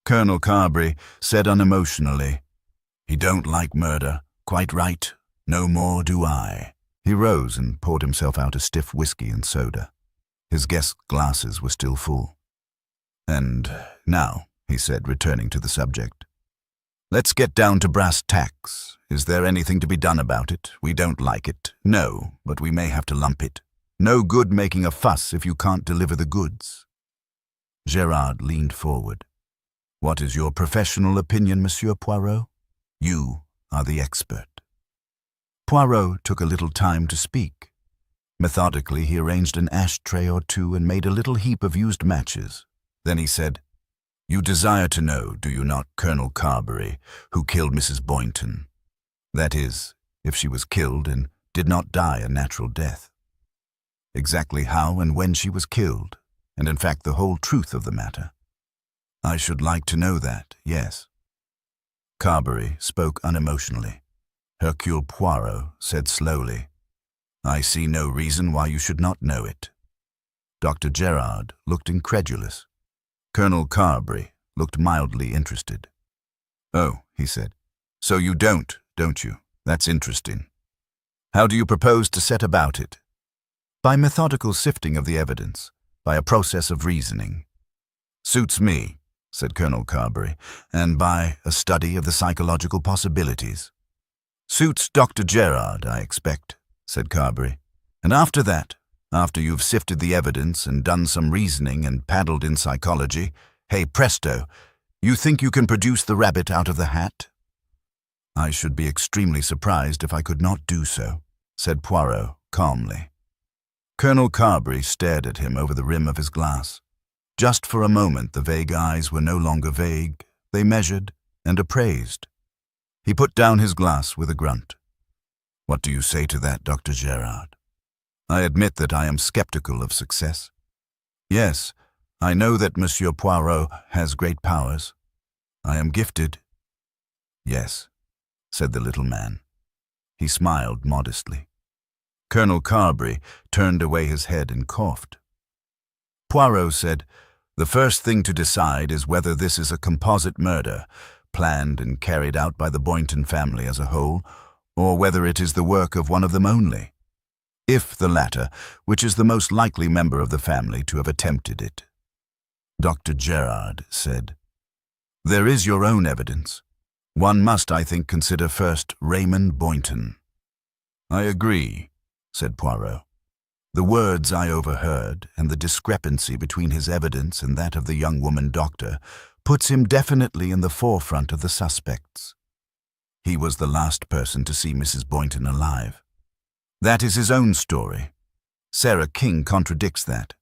Speaker 1: Colonel Carberry said unemotionally, "He don't like murder. Quite right. No more do I." He rose and poured himself out a stiff whiskey and soda. His guest's glasses were still full. "And now," he said, returning to the subject, "let's get down to brass tacks. Is there anything to be done about it? We don't like it. No, but we may have to lump it. No good making a fuss if you can't deliver the goods." Gerard leaned forward. "What is your professional opinion, Monsieur Poirot? You are the expert." Poirot took a little time to speak. Methodically, he arranged an ashtray or two and made a little heap of used matches. Then he said, "You desire to know, do you not, Colonel Carberry, who killed Mrs. Boynton? That is, if she was killed and did not die a natural death. Exactly how and when she was killed, and in fact the whole truth of the matter. I should like to know that, yes." Carberry spoke unemotionally. Hercule Poirot said slowly, "I see no reason why you should not know it." Dr. Gerard looked incredulous. Colonel Carberry looked mildly interested. "Oh," he said, "so you don't you? That's interesting. How do you propose to set about it?" "By methodical sifting of the evidence, by a process of reasoning." "Suits me," said Colonel Carberry, "and by a study of the psychological possibilities." "Suits Dr. Gerard, I expect," said Carberry. "And after that, after you've sifted the evidence and done some reasoning and paddled in psychology, hey presto, you think you can produce the rabbit out of the hat?" "I should be extremely surprised if I could not do so," said Poirot calmly. Colonel Carberry stared at him over the rim of his glass. Just for a moment the vague eyes were no longer vague. They measured and appraised. He put down his glass with a grunt. "What do you say to that, Dr. Gerard?" "I admit that I am skeptical of success. Yes, I know that Monsieur Poirot has great powers. I am gifted." "Yes," said the little man. He smiled modestly. Colonel Carberry turned away his head and coughed. Poirot said, "The first thing to decide is whether this is a composite murder, planned and carried out by the Boynton family as a whole, or whether it is the work of one of them only. If the latter, which is the most likely member of the family to have attempted it." Dr. Gerard said, "There is your own evidence. One must, I think, consider first Raymond Boynton." "I agree," said Poirot. "The words I overheard and the discrepancy between his evidence and that of the young woman doctor puts him definitely in the forefront of the suspects. He was the last person to see Mrs. Boynton alive. That is his own story. Sarah King contradicts that.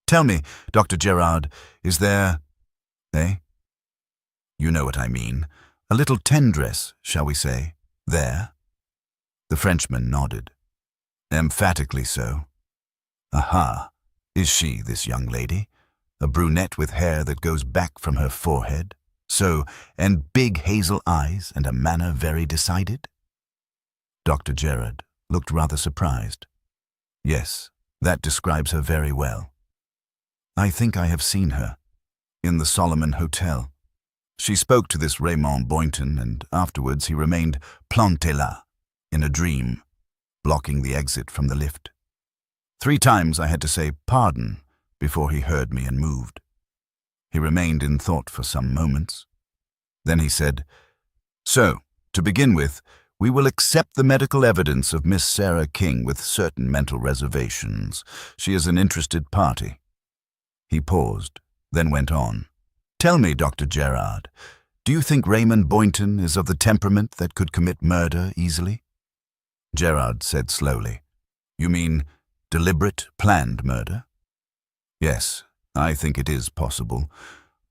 Speaker 1: Tell me, Dr. Gerard, is there, you know what I mean, a little tendresse, shall we say, there?" The Frenchman nodded. Emphatically so. Aha, is she this young lady? A brunette with hair that goes back from her forehead, so, and big hazel eyes and a manner very decided? Dr. Gerard looked rather surprised. Yes, that describes her very well. I think I have seen her. In the Solomon Hotel. She spoke to this Raymond Boynton, and afterwards he remained planté là, in a dream, blocking the exit from the lift. 3 times I had to say pardon before he heard me and moved. He remained in thought for some moments. Then he said, "So, to begin with, we will accept the medical evidence of Miss Sarah King with certain mental reservations. She is an interested party." He paused, then went on. "Tell me, Dr. Gerard, do you think Raymond Boynton is of the temperament that could commit murder easily?" Gerard said slowly, "You mean deliberate, planned murder?" "Yes, I think it is possible,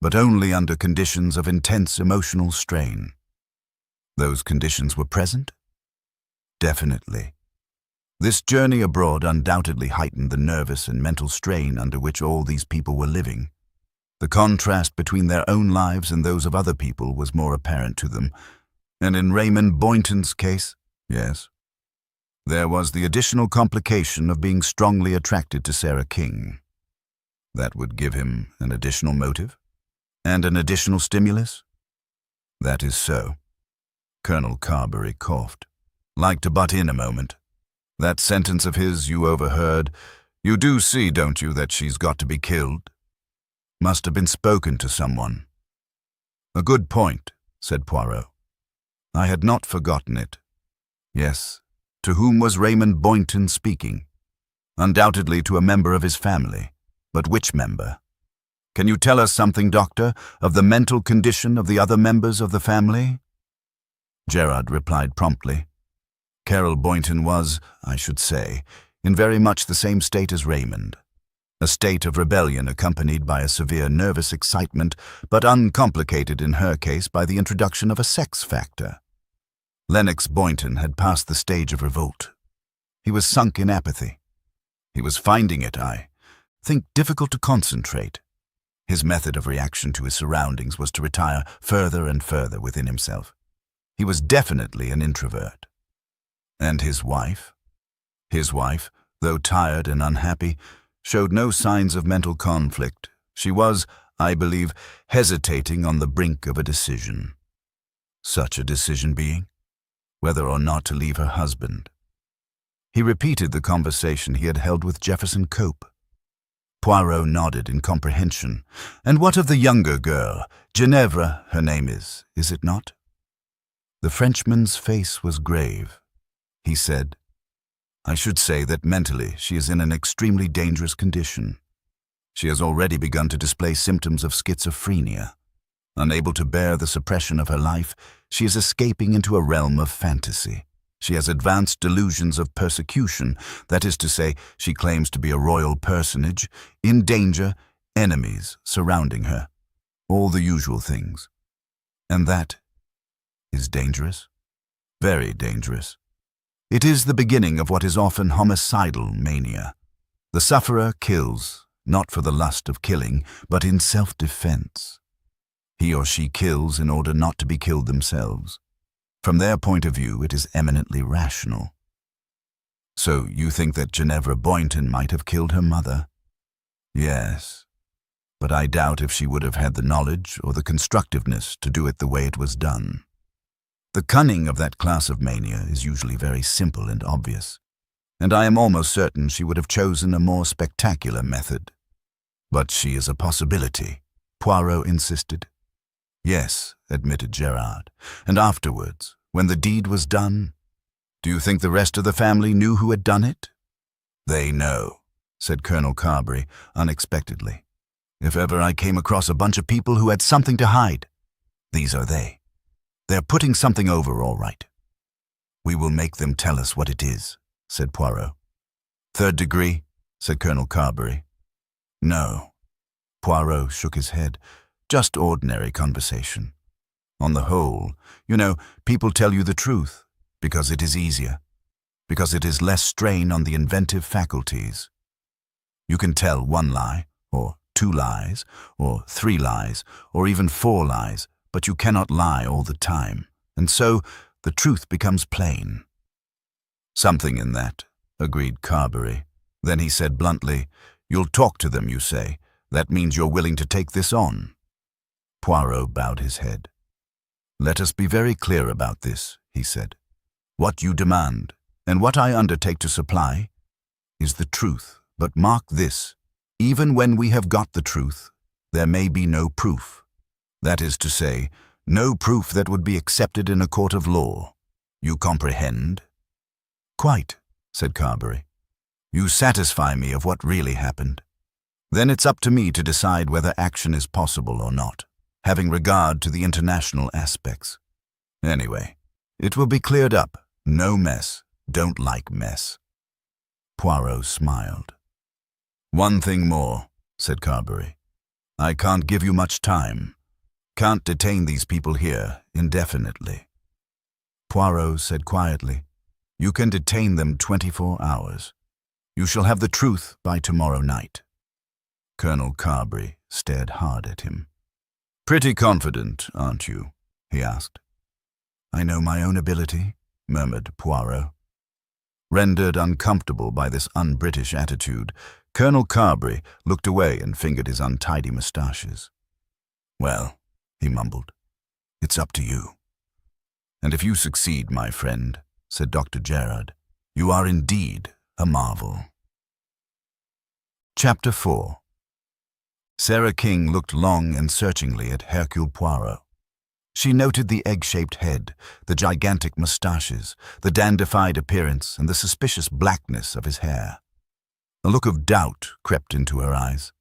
Speaker 1: but only under conditions of intense emotional strain." "Those conditions were present?" "Definitely. This journey abroad undoubtedly heightened the nervous and mental strain under which all these people were living. The contrast between their own lives and those of other people was more apparent to them, and in Raymond Boynton's case, yes, there was the additional complication of being strongly attracted to Sarah King. That would give him an additional motive? And an additional stimulus? That is so." Colonel Carberry coughed. "Like to butt in a moment. That sentence of his you overheard. You do see, don't you, that she's got to be killed? Must have been spoken to someone." "A good point," said Poirot. "I had not forgotten it. Yes, to whom was Raymond Boynton speaking? Undoubtedly to a member of his family. But which member? Can you tell us something, Doctor, of the mental condition of the other members of the family?" Gerard replied promptly. Carol Boynton was, I should say, in very much the same state as Raymond. A state of rebellion accompanied by a severe nervous excitement, but uncomplicated in her case by the introduction of a sex factor. Lennox Boynton had passed the stage of revolt. He was sunk in apathy. He was finding it, I think, difficult to concentrate. His method of reaction to his surroundings was to retire further and further within himself. He was definitely an introvert. And his wife? His wife, though tired and unhappy, showed no signs of mental conflict. She was, I believe, hesitating on the brink of a decision. Such a decision being, whether or not to leave her husband. He repeated the conversation he had held with Jefferson Cope. Poirot nodded in comprehension. "And what of the younger girl? Ginevra, her name is it not?" The Frenchman's face was grave. He said, "I should say that mentally she is in an extremely dangerous condition. She has already begun to display symptoms of schizophrenia. Unable to bear the suppression of her life, she is escaping into a realm of fantasy. She has advanced delusions of persecution, that is to say, she claims to be a royal personage, in danger, enemies surrounding her, all the usual things. And that is dangerous, very dangerous. It is the beginning of what is often homicidal mania. The sufferer kills, not for the lust of killing, but in self-defense. He or she kills in order not to be killed themselves. From their point of view, it is eminently rational. So you think that Ginevra Boynton might have killed her mother?" "Yes, but I doubt if she would have had the knowledge or the constructiveness to do it the way it was done. The cunning of that class of mania is usually very simple and obvious, and I am almost certain she would have chosen a more spectacular method." "But she is a possibility," Poirot insisted. "Yes," admitted Gerard. "And afterwards, when the deed was done, do you think the rest of the family knew who had done it?" "They know," said Colonel Carberry unexpectedly. "If ever I came across a bunch of people who had something to hide, these are they. They're putting something over all right." "We will make them tell us what it is," said Poirot. "Third degree?" said Colonel Carberry. "No." Poirot shook his head. "Just ordinary conversation. On the whole, you know, people tell you the truth, because it is easier. because it is less strain on the inventive faculties. You can tell one lie, or two lies, or three lies, or even four lies, but you cannot lie all the time, and so the truth becomes plain. Something in that, agreed Carberry. Then he said bluntly, "You'll talk to them, you say. That means you're willing to take this on." Poirot bowed his head. "Let us be very clear about this," he said. "What you demand, and what I undertake to supply, is the truth. But mark this, even when we have got the truth, there may be no proof. That is to say, no proof that would be accepted in a court of law. You comprehend?" "Quite," said Carberry. "You satisfy me of what really happened. Then it's up to me to decide whether action is possible or not, having regard to the international aspects. Anyway, it will be cleared up. No mess. Don't like mess." Poirot smiled. "One thing more," said Carberry. "I can't give you much time. Can't detain these people here indefinitely." Poirot said quietly, "You can detain them 24 hours. You shall have the truth by tomorrow night." Colonel Carberry stared hard at him. "Pretty confident, aren't you?" he asked. "I know my own ability," murmured Poirot. Rendered uncomfortable by this un-British attitude, Colonel Carberry looked away and fingered his untidy moustaches. "Well," he mumbled, "it's up to you." "And if you succeed, my friend," said Dr. Gerard, "you are indeed a marvel." Chapter 4. Sarah King looked long and searchingly at Hercule Poirot. She noted the egg-shaped head, the gigantic moustaches, the dandified appearance, and the suspicious blackness of his hair. A look of doubt crept into her eyes.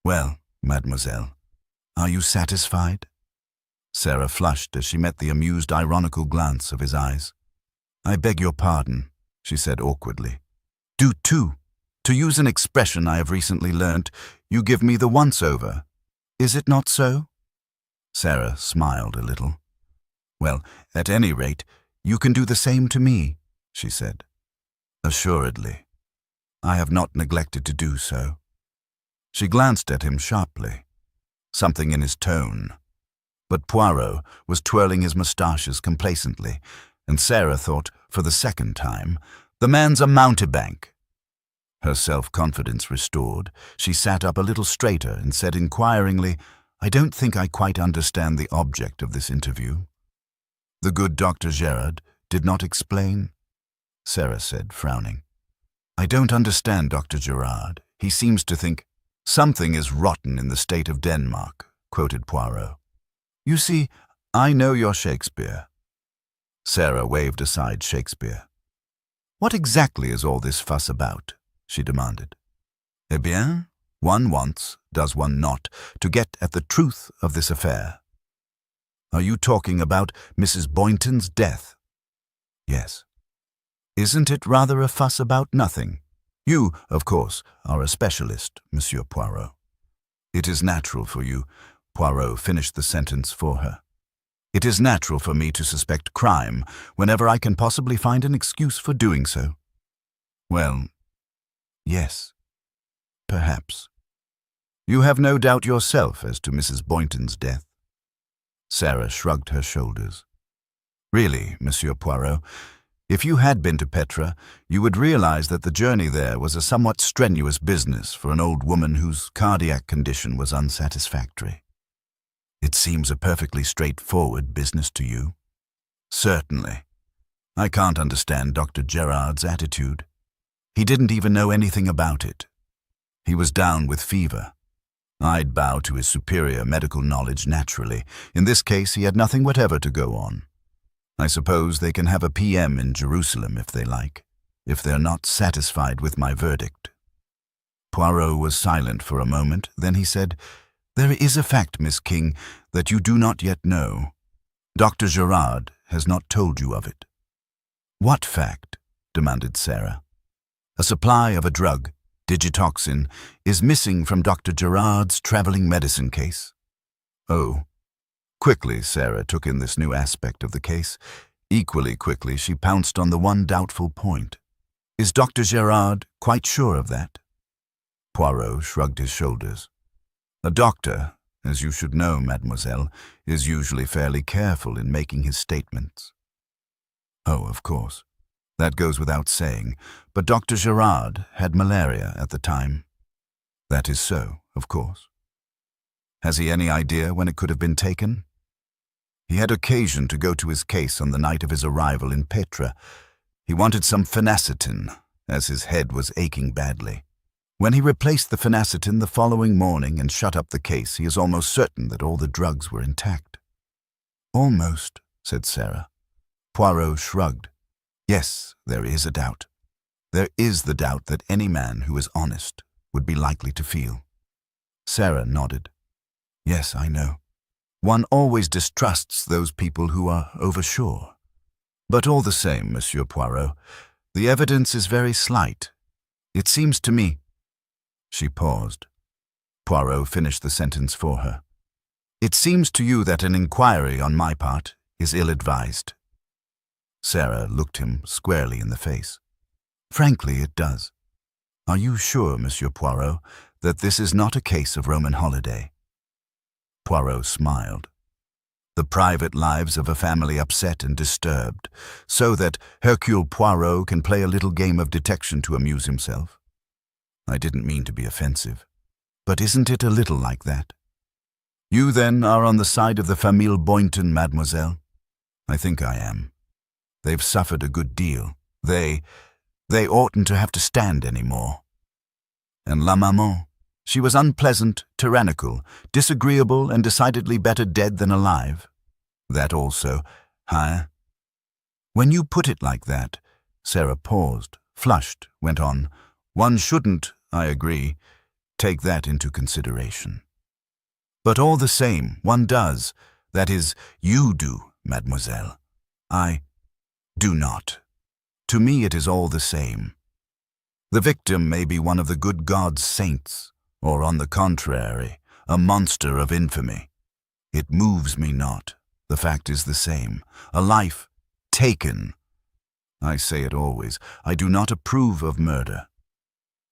Speaker 1: "Well, mademoiselle, are you satisfied?" Sarah flushed as she met the amused, ironical glance of his eyes. "I beg your pardon," she said awkwardly. "Do too. To use an expression I have recently learnt, you give me the once-over. Is it not so?" Sarah smiled a little. "Well, at any rate, you can do the same to me," she said. "Assuredly. I have not neglected to do so." She glanced at him sharply. Something in his tone. But Poirot was twirling his moustaches complacently, and Sarah thought, for the second time, "The man's a mountebank." Her self-confidence restored, she sat up a little straighter and said inquiringly, "I don't think I quite understand the object of this interview." "The good Dr. Gerard did not explain?" Sarah said, frowning. "I don't understand Dr. Gerard. He seems to think—" "Something is rotten in the state of Denmark," quoted Poirot. "You see, I know your Shakespeare." Sarah waved aside Shakespeare. "What exactly is all this fuss about?" she demanded. "Eh bien, one wants, does one not, to get at the truth of this affair." "Are you talking about Mrs. Boynton's death?" "Yes." "Isn't it rather a fuss about nothing? You, of course, are a specialist, Monsieur Poirot." "It is natural for you," Poirot finished the sentence for her. "It is natural for me to suspect crime whenever I can possibly find an excuse for doing so." "Well, yes, perhaps. You have no doubt yourself as to Mrs. Boynton's death?" Sarah shrugged her shoulders. "Really, Monsieur Poirot, if you had been to Petra, you would realize that the journey there was a somewhat strenuous business for an old woman whose cardiac condition was unsatisfactory." "It seems a perfectly straightforward business to you." "Certainly. I can't understand Dr. Gerard's attitude. He didn't even know anything about it. He was down with fever. I'd bow to his superior medical knowledge naturally. In this case, he had nothing whatever to go on. I suppose they can have a PM in Jerusalem if they like, if they're not satisfied with my verdict." Poirot was silent for a moment, then he said, "There is a fact, Miss King, that you do not yet know. Dr. Gerard has not told you of it." "What fact?" demanded Sarah. "A supply of a drug, digitoxin, is missing from Dr. Gerard's traveling medicine case." "Oh." Quickly, Sarah took in this new aspect of the case. Equally quickly, she pounced on the one doubtful point. Is Dr. Gerard quite sure of that? Poirot shrugged his shoulders. A doctor, as you should know, mademoiselle, is usually fairly careful in making his statements. Oh, of course. That goes without saying, but Dr. Gerard had malaria at the time. That is so, of course. Has he any idea when it could have been taken? He had occasion to go to his case on the night of his arrival in Petra. He wanted some phenacetin, as his head was aching badly. When he replaced the phenacetin the following morning and shut up the case, he is almost certain that all the drugs were intact. Almost, said Sarah. Poirot shrugged. Yes, there is a doubt. There is the doubt that any man who is honest would be likely to feel. Sarah nodded. Yes, I know. One always distrusts those people who are oversure. But all the same, Monsieur Poirot, the evidence is very slight. It seems to me— She paused. Poirot finished the sentence for her. It seems to you that an inquiry on my part is ill-advised. Sarah looked him squarely in the face. Frankly, it does. Are you sure, Monsieur Poirot, that this is not a case of Roman holiday? Poirot smiled. The private lives of a family upset and disturbed, so that Hercule Poirot can play a little game of detection to amuse himself. I didn't mean to be offensive, but isn't it a little like that? You, then, are on the side of the famille Boynton, mademoiselle? I think I am. They've suffered a good deal. They oughtn't to have to stand any more. And la maman? She was unpleasant, tyrannical, disagreeable, and decidedly better dead than alive. That also, huh? When you put it like that— Sarah paused, flushed, went on— one shouldn't, I agree, take that into consideration. But all the same, one does. That is, you do, mademoiselle. I do not. To me it is all the same. The victim may be one of the good God's saints, or on the contrary, a monster of infamy. It moves me not. The fact is the same. A life taken. I say it always. I do not approve of murder.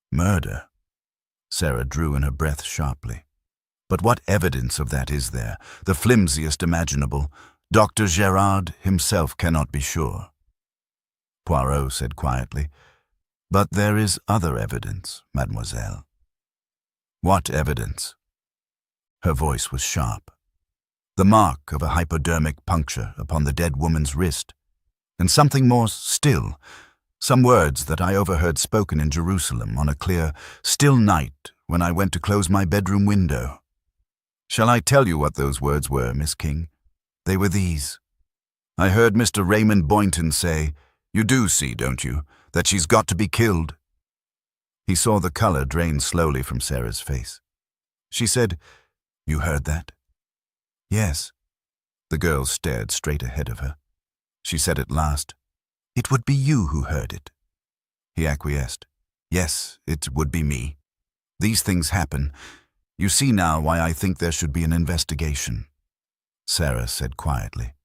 Speaker 1: Murder? Sarah drew in her breath sharply. But what evidence of that is there? The flimsiest imaginable. Dr. Gerard himself cannot be sure. Poirot said quietly, But there is other evidence, mademoiselle. What evidence? Her voice was sharp. The mark of a hypodermic puncture upon the dead woman's wrist, and something more still, some words that I overheard spoken in Jerusalem on a clear, still night when I went to close my bedroom window. Shall I tell you what those words were, Miss King? They were these. I heard Mr. Raymond Boynton say, You do see, don't you, that she's got to be killed? He saw the color drain slowly from Sarah's face. She said, You heard that? Yes. The girl stared straight ahead of her. She said at last, It would be you who heard it. He acquiesced. Yes, it would be me. These things happen. You see now why I think there should be an investigation. Sarah said quietly,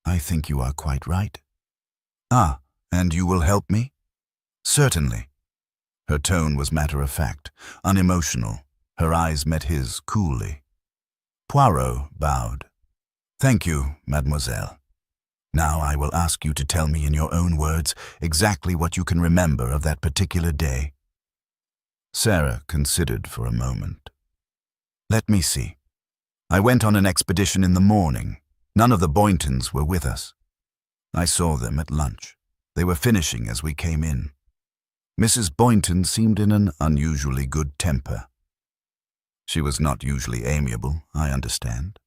Speaker 1: I think you are quite right. Ah, and you will help me? Certainly. Her tone was matter-of-fact, unemotional. Her eyes met his coolly. Poirot bowed. Thank you, mademoiselle. Now I will ask you to tell me in your own words exactly what you can remember of that particular day. Sarah considered for a moment. Let me see. I went on an expedition in the morning. None of the Boyntons were with us. I saw them at lunch. They were finishing as we came in. Mrs. Boynton seemed in an unusually good temper. She was not usually amiable, I understand.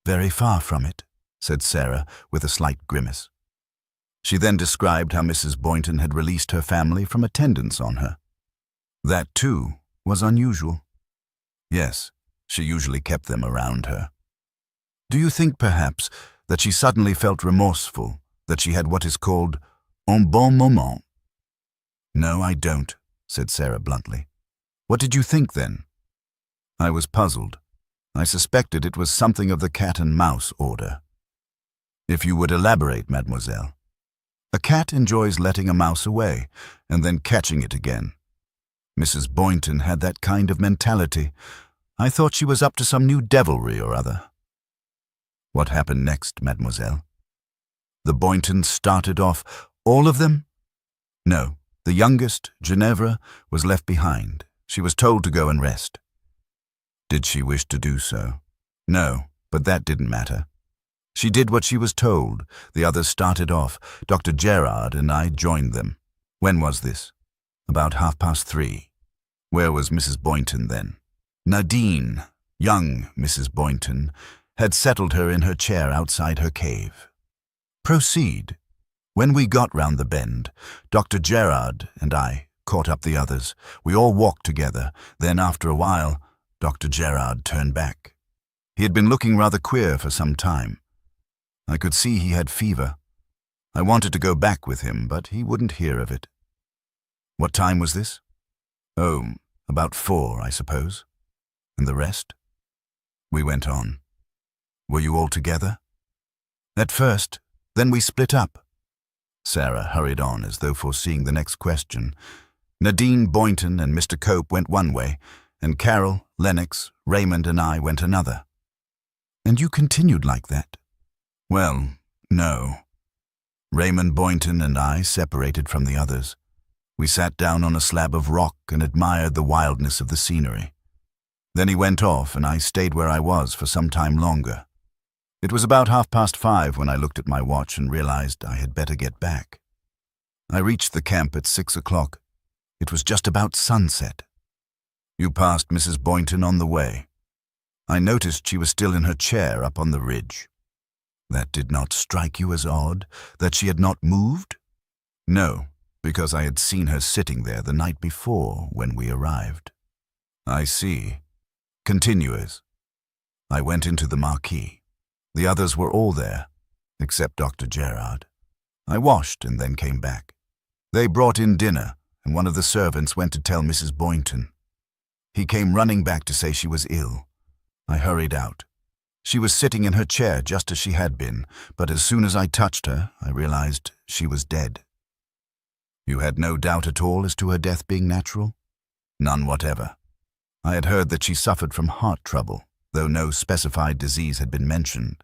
Speaker 1: Very far from it, said Sarah with a slight grimace. She then described how Mrs. Boynton had released her family from attendance on her. That, too, was unusual. Yes, she usually kept them around her. Do you think, perhaps, that she suddenly felt remorseful, that she had what is called un bon moment? No, I don't, said Sarah bluntly. What did you think, then? I was puzzled. I suspected it was something of the cat-and-mouse order. If you would elaborate, mademoiselle. A cat enjoys letting a mouse away and then catching it again. Mrs. Boynton had that kind of mentality. I thought she was up to some new devilry or other. What happened next, mademoiselle? The Boyntons started off, all of them? No, the youngest, Ginevra, was left behind. She was told to go and rest. Did she wish to do so? No, but that didn't matter. She did what she was told. The others started off. Dr. Gerard and I joined them. When was this? About 3:30. Where was Mrs. Boynton then? Nadine, young Mrs. Boynton, had settled her in her chair outside her cave. Proceed. When we got round the bend, Dr. Gerard and I caught up the others. We all walked together. Then, after a while, Dr. Gerard turned back. He had been looking rather queer for some time. I could see he had fever. I wanted to go back with him, but he wouldn't hear of it. What time was this? Oh, about 4, I suppose. And the rest? We went on. Were you all together? At first, then we split up. Sarah hurried on as though foreseeing the next question. Nadine Boynton and Mr. Cope went one way, and Carol, Lennox, Raymond and I went another. And you continued like that? Well, no. Raymond Boynton and I separated from the others. We sat down on a slab of rock and admired the wildness of the scenery. Then he went off, and I stayed where I was for some time longer. It was about 5:30 when I looked at my watch and realized I had better get back. I reached the camp at 6 o'clock. It was just about sunset. You passed Mrs. Boynton on the way. I noticed she was still in her chair up on the ridge. That did not strike you as odd, that she had not moved? No, because I had seen her sitting there the night before when we arrived. I see. Continuers. I went into the marquee. The others were all there, except Dr. Gerard. I washed and then came back. They brought in dinner, and one of the servants went to tell Mrs. Boynton. He came running back to say she was ill. I hurried out. She was sitting in her chair just as she had been, but as soon as I touched her, I realized she was dead. You had no doubt at all as to her death being natural? None whatever. I had heard that she suffered from heart trouble, though no specified disease had been mentioned.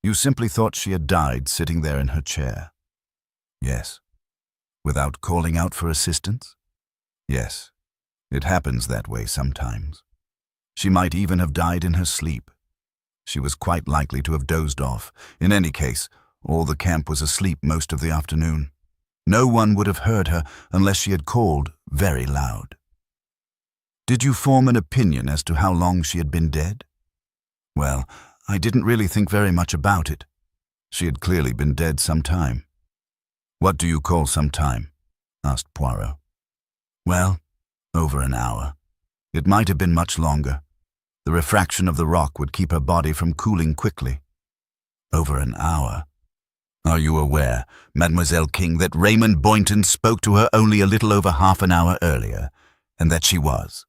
Speaker 1: You simply thought she had died sitting there in her chair? Yes. Without calling out for assistance? Yes. It happens that way sometimes. She might even have died in her sleep. She was quite likely to have dozed off. In any case, all the camp was asleep most of the afternoon. No one would have heard her unless she had called very loud. Did you form an opinion as to how long she had been dead? Well, I didn't really think very much about it. She had clearly been dead some time. What do you call some time? Asked Poirot. Well, over an hour. It might have been much longer. The refraction of the rock would keep her body from cooling quickly. Over an hour. Are you aware, Mademoiselle King, that Raymond Boynton spoke to her only a little over half an hour earlier, and that she was?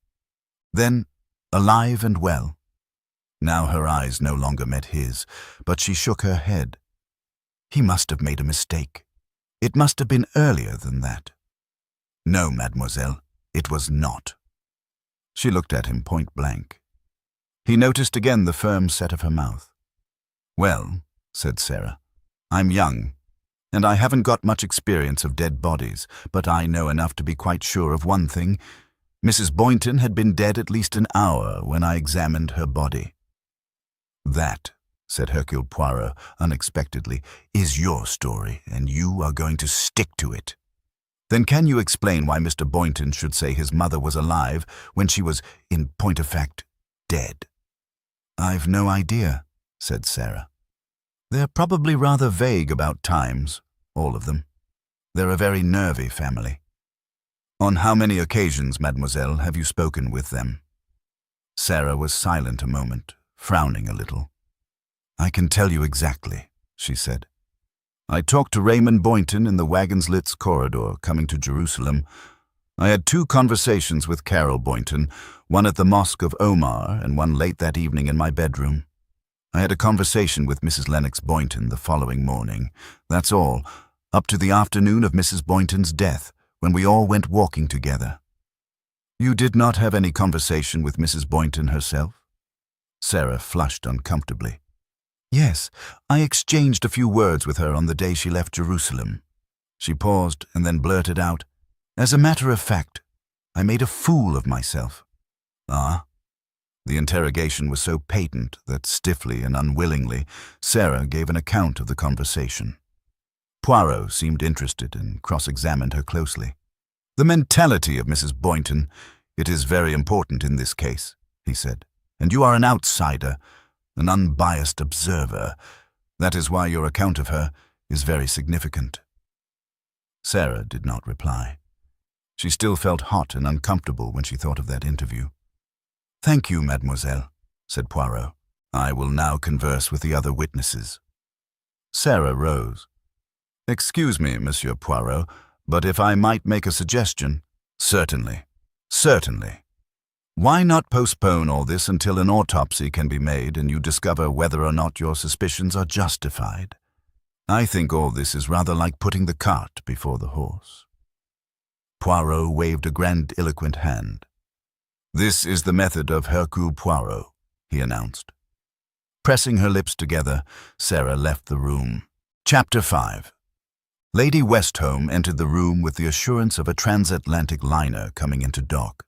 Speaker 1: Then, alive and well. Now her eyes no longer met his, but she shook her head. He must have made a mistake. It must have been earlier than that. No, mademoiselle, it was not. She looked at him point blank. He noticed again the firm set of her mouth. Well, said Sarah, I'm young, and I haven't got much experience of dead bodies, but I know enough to be quite sure of one thing. Mrs. Boynton had been dead at least an hour when I examined her body. That, said Hercule Poirot unexpectedly, is your story, and you are going to stick to it. Then can you explain why Mr. Boynton should say his mother was alive when she was, in point of fact, dead? I've no idea, said Sarah. They're probably rather vague about times, all of them. They're a very nervy family. On how many occasions, mademoiselle, have you spoken with them? Sarah was silent a moment, frowning a little. I can tell you exactly, she said. I talked to Raymond Boynton in the Wagonslitz corridor coming to Jerusalem. I had 2 conversations with Carol Boynton, one at the Mosque of Omar and one late that evening in my bedroom. I had a conversation with Mrs. Lennox Boynton the following morning. That's all, up to the afternoon of Mrs. Boynton's death, when we all went walking together." "You did not have any conversation with Mrs. Boynton herself?" Sarah flushed uncomfortably. "Yes, I exchanged a few words with her on the day she left Jerusalem." She paused and then blurted out, "As a matter of fact, I made a fool of myself." "Ah?" The interrogation was so patent that stiffly and unwillingly Sarah gave an account of the conversation. Poirot seemed interested and cross-examined her closely. "The mentality of Mrs. Boynton, it is very important in this case," he said. "And you are an outsider, an unbiased observer. That is why your account of her is very significant." Sarah did not reply. She still felt hot and uncomfortable when she thought of that interview. "Thank you, mademoiselle," said Poirot. "I will now converse with the other witnesses." Sarah rose. "Excuse me, Monsieur Poirot, but if I might make a suggestion—" "Certainly, certainly. Why not postpone all this until an autopsy can be made and you discover whether or not your suspicions are justified? I think all this is rather like putting the cart before the horse." Poirot waved a grandiloquent hand. "This is the method of Hercule Poirot," he announced. Pressing her lips together, Sarah left the room. Chapter 5. Lady Westholme entered the room with the assurance of a transatlantic liner coming into dock.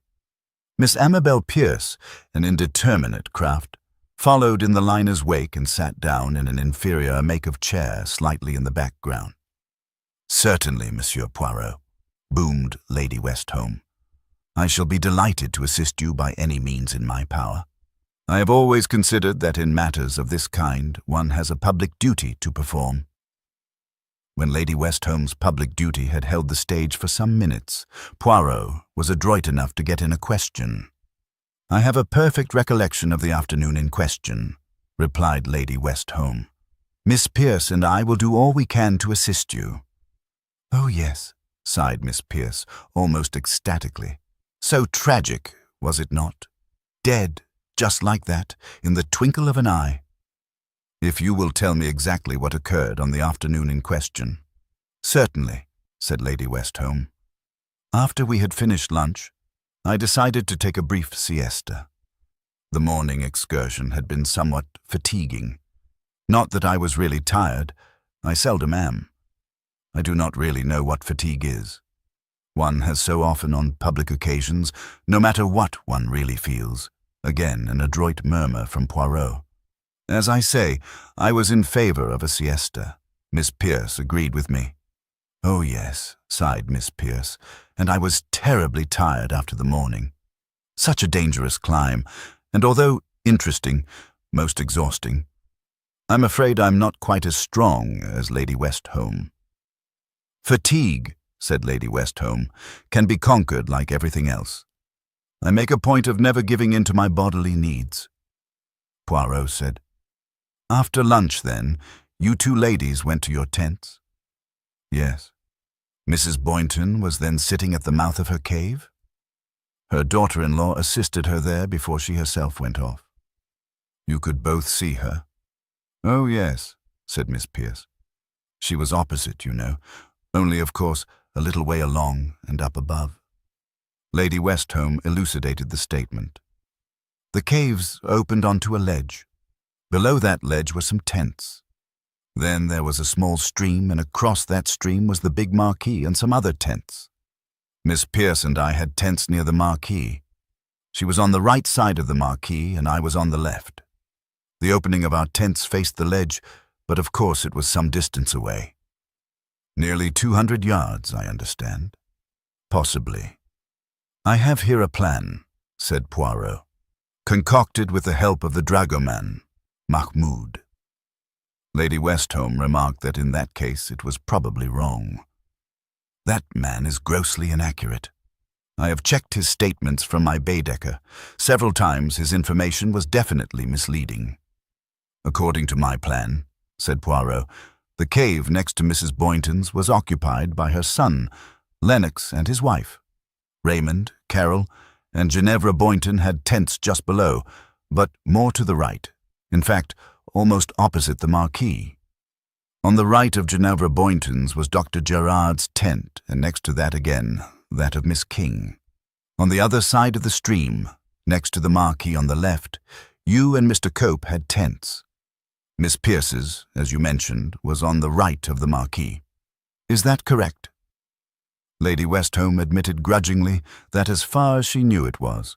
Speaker 1: Miss Amabel Pierce, an indeterminate craft, followed in the liner's wake and sat down in an inferior make-of chair slightly in the background. "Certainly, Monsieur Poirot," boomed Lady Westholme. "I shall be delighted to assist you by any means in my power. I have always considered that in matters of this kind one has a public duty to perform." When Lady Westholme's public duty had held the stage for some minutes, Poirot was adroit enough to get in a question. "I have a perfect recollection of the afternoon in question," replied Lady Westholme. "Miss Pierce and I will do all we can to assist you." "Oh, yes," sighed Miss Pierce, almost ecstatically. "So tragic, was it not? Dead, just like that, in the twinkle of an eye." "If you will tell me exactly what occurred on the afternoon in question." "Certainly," said Lady Westholme. "After we had finished lunch, I decided to take a brief siesta. The morning excursion had been somewhat fatiguing. Not that I was really tired. I seldom am. I do not really know what fatigue is. One has so often on public occasions, no matter what one really feels. Again, an adroit murmur from Poirot. "As I say, I was in favor of a siesta. Miss Pierce agreed with me." "Oh, yes," sighed Miss Pierce, "and I was terribly tired after the morning. Such a dangerous climb, and although interesting, most exhausting. I'm afraid I'm not quite as strong as Lady Westholme." "Fatigue," said Lady Westholme, "can be conquered like everything else. I make a point of never giving in to my bodily needs." Poirot said, "After lunch, then, you two ladies went to your tents?" "Yes." "Mrs. Boynton was then sitting at the mouth of her cave?" "Her daughter-in-law assisted her there before she herself went off." "You could both see her?" "Oh, yes," said Miss Pierce. "She was opposite, you know, only, of course, a little way along and up above." Lady Westholme elucidated the statement. "The caves opened onto a ledge. Below that ledge were some tents. Then there was a small stream, and across that stream was the big marquee and some other tents. Miss Pierce and I had tents near the marquee. She was on the right side of the marquee, and I was on the left. The opening of our tents faced the ledge, but of course it was some distance away." "Nearly 200 yards, I understand." "Possibly." "I have here a plan," said Poirot, "concocted with the help of the dragoman, Mahmoud." Lady Westholme remarked that in that case it was probably wrong. "That man is grossly inaccurate. I have checked his statements from my Baedeker. Several times his information was definitely misleading." "According to my plan," said Poirot, "the cave next to Mrs. Boynton's was occupied by her son, Lennox, and his wife. Raymond, Carol, and Ginevra Boynton had tents just below, but more to the right. In fact, almost opposite the marquee. On the right of Ginevra Boynton's was Dr. Gerard's tent, and next to that again, that of Miss King. On the other side of the stream, next to the marquee on the left, you and Mr. Cope had tents. Miss Pierce's, as you mentioned, was on the right of the marquee. Is that correct?" Lady Westholme admitted grudgingly that as far as she knew it was.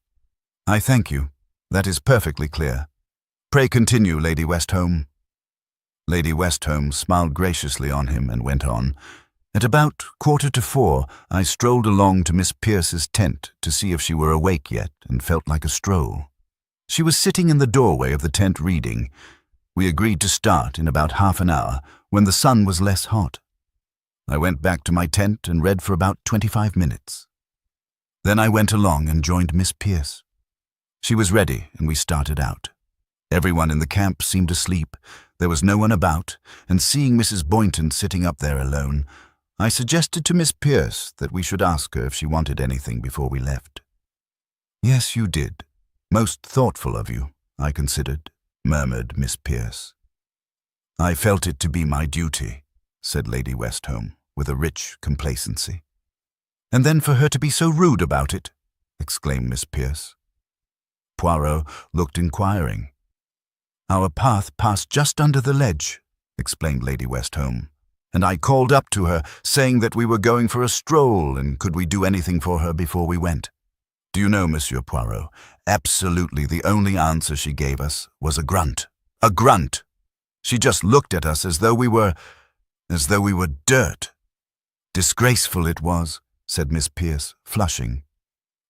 Speaker 1: "I thank you. That is perfectly clear. Pray continue, Lady Westholme." Lady Westholme smiled graciously on him and went on. "At about 4:15, I strolled along to Miss Pierce's tent to see if she were awake yet, and felt like a stroll. She was sitting in the doorway of the tent reading. We agreed to start in about half an hour, when the sun was less hot. I went back to my tent and read for about 25 minutes. Then I went along and joined Miss Pierce. She was ready, and we started out. Everyone in the camp seemed asleep. There was no one about, and seeing Mrs. Boynton sitting up there alone, I suggested to Miss Pierce that we should ask her if she wanted anything before we left. "Yes, you did. Most thoughtful of you, I considered," murmured Miss Pierce. "I felt it to be my duty," said Lady Westholme, with a rich complacency. "And then for her to be so rude about it," exclaimed Miss Pierce. Poirot looked inquiring. "Our path passed just under the ledge," explained Lady Westholme, "and I called up to her, saying that we were going for a stroll, and could we do anything for her before we went. Do you know, Monsieur Poirot, absolutely the only answer she gave us was a grunt. A grunt! She just looked at us as though we were dirt." "Disgraceful it was," said Miss Pierce, flushing.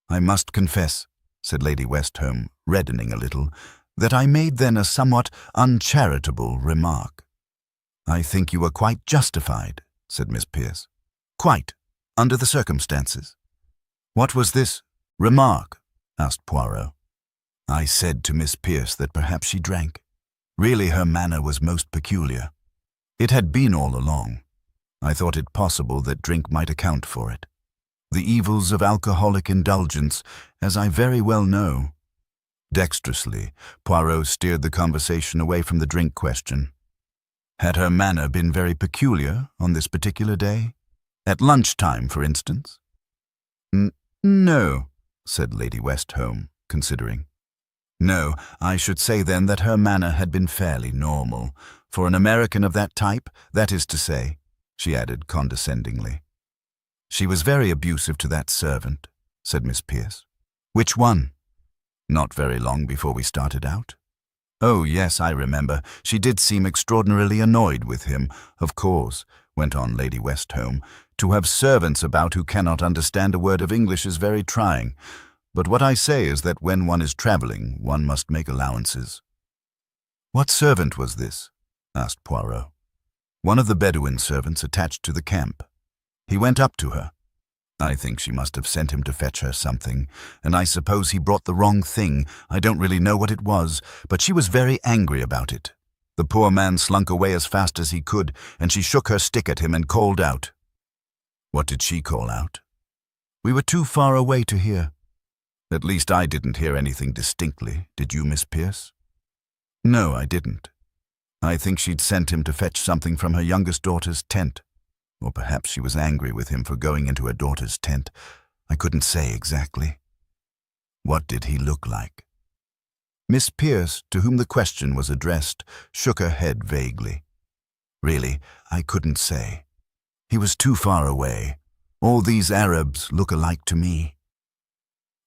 Speaker 1: "I must confess," said Lady Westholme, reddening a little, "that I made then a somewhat uncharitable remark." "I think you were quite justified," said Miss Pierce. "Quite, under the circumstances." "What was this remark?" asked Poirot. "I said to Miss Pierce that perhaps she drank. Really, her manner was most peculiar. It had been all along. I thought it possible that drink might account for it. The evils of alcoholic indulgence, as I very well know." Dexterously, Poirot steered the conversation away from the drink question. "Had her manner been very peculiar on this particular day? At lunchtime, for instance?" "No," said Lady Westholme, considering. "No, I should say then that her manner had been fairly normal, for an American of that type, that is to say," she added condescendingly. "She was very abusive to that servant," said Miss Pierce. "Which one?" "Not very long before we started out." "Oh, yes, I remember. She did seem extraordinarily annoyed with him. Of course," went on Lady Westholme, "to have servants about who cannot understand a word of English is very trying. But what I say is that when one is traveling, one must make allowances." "What servant was this?" asked Poirot. "One of the Bedouin servants attached to the camp. He went up to her. I think she must have sent him to fetch her something, and I suppose he brought the wrong thing. I don't really know what it was, but she was very angry about it. The poor man slunk away as fast as he could, and she shook her stick at him and called out." "What did she call out?" "We were too far away to hear." "At least I didn't hear anything distinctly. Did you, Miss Pierce?" "No, I didn't. I think she'd sent him to fetch something from her youngest daughter's tent. Or perhaps she was angry with him for going into her daughter's tent. I couldn't say exactly." "What did he look like?" Miss Pierce, to whom the question was addressed, shook her head vaguely. "Really, I couldn't say. He was too far away. All these Arabs look alike to me."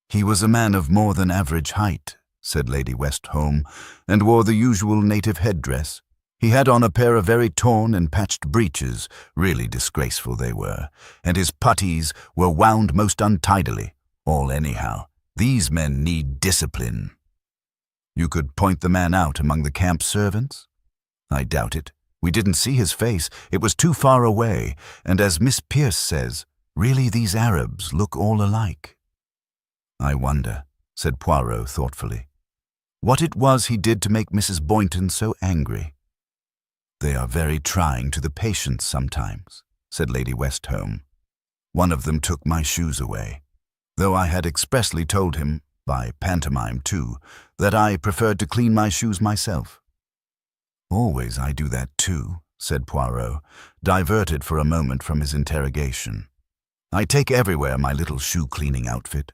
Speaker 1: "He was a man of more than average height," said Lady Westholme, "and wore the usual native headdress. He had on a pair of very torn and patched breeches, really disgraceful they were, and his puttees were wound most untidily, all anyhow. These men need discipline." "You could point the man out among the camp servants?" "I doubt it. We didn't see his face. It was too far away, and as Miss Pierce says, really these Arabs look all alike." "I wonder," said Poirot thoughtfully, "what it was he did to make Mrs. Boynton so angry." "They are very trying to the patients sometimes," said Lady Westholme. "One of them took my shoes away, though I had expressly told him, by pantomime too, that I preferred to clean my shoes myself." Always I do that too, said Poirot, diverted for a moment from his interrogation. I take everywhere my little shoe-cleaning outfit.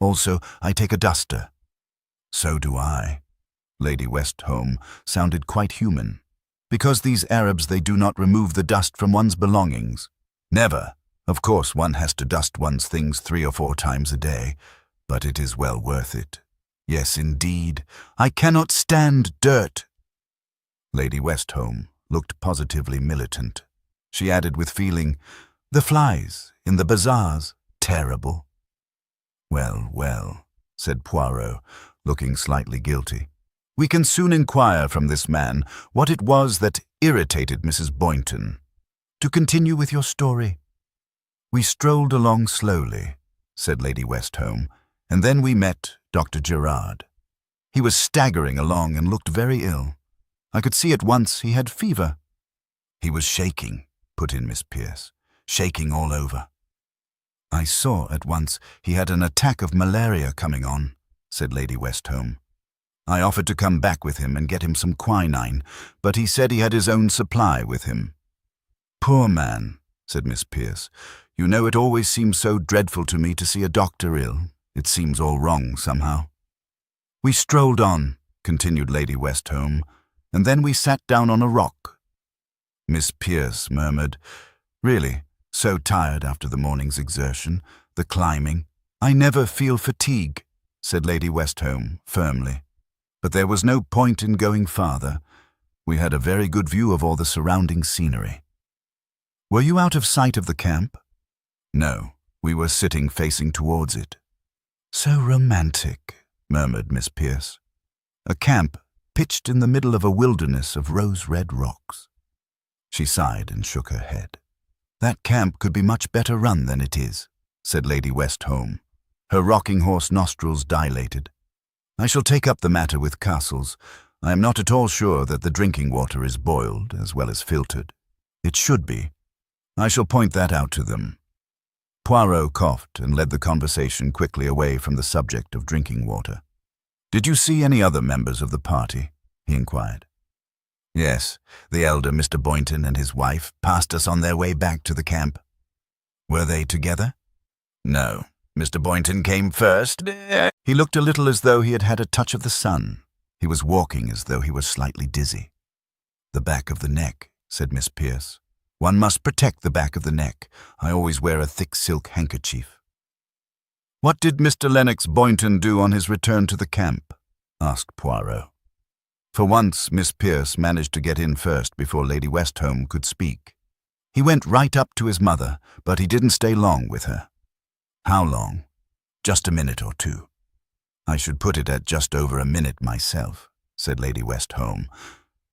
Speaker 1: Also, I take a duster. So do I. Lady Westholme sounded quite human. Because these Arabs, they do not remove the dust from one's belongings. Never. Of course, one has to dust one's things 3 or 4 times a day, but it is well worth it. Yes, indeed. I cannot stand dirt. Lady Westholme looked positively militant. She added with feeling, the flies in the bazaars, terrible. Well, well, said Poirot, looking slightly guilty. We can soon inquire from this man what it was that irritated Mrs. Boynton. To continue with your story. We strolled along slowly, said Lady Westholme, and then we met Dr. Gerard. He was staggering along and looked very ill. I could see at once he had fever. He was shaking, put in Miss Pearce, shaking all over. I saw at once he had an attack of malaria coming on, said Lady Westholme. I offered to come back with him and get him some quinine, but he said he had his own supply with him. Poor man, said Miss Pearce. You know, it always seems so dreadful to me to see a doctor ill. It seems all wrong somehow. We strolled on, continued Lady Westholme, and then we sat down on a rock. Miss Pearce murmured, Really, so tired after the morning's exertion, the climbing. I never feel fatigue, said Lady Westholme firmly. But there was no point in going farther. We had a very good view of all the surrounding scenery. Were you out of sight of the camp? No, we were sitting facing towards it. So romantic, murmured Miss Pearce. A camp pitched in the middle of a wilderness of rose-red rocks. She sighed and shook her head. That camp could be much better run than it is, said Lady Westholme. Her rocking horse nostrils dilated. I shall take up the matter with Castles. I am not at all sure that the drinking water is boiled as well as filtered. It should be. I shall point that out to them. Poirot coughed and led the conversation quickly away from the subject of drinking water. Did you see any other members of the party? He inquired. Yes, the elder Mr. Boynton and his wife passed us on their way back to the camp. Were they together? No. Mr. Boynton came first. He looked a little as though he had had a touch of the sun. He was walking as though he was slightly dizzy. The back of the neck, said Miss Pearce. One must protect the back of the neck. I always wear a thick silk handkerchief. What did Mr. Lennox Boynton do on his return to the camp? Asked Poirot. For once, Miss Pearce managed to get in first before Lady Westholme could speak. He went right up to his mother, but he didn't stay long with her. How long? Just a minute or 2. I should put it at just over a minute myself, said Lady Westholme.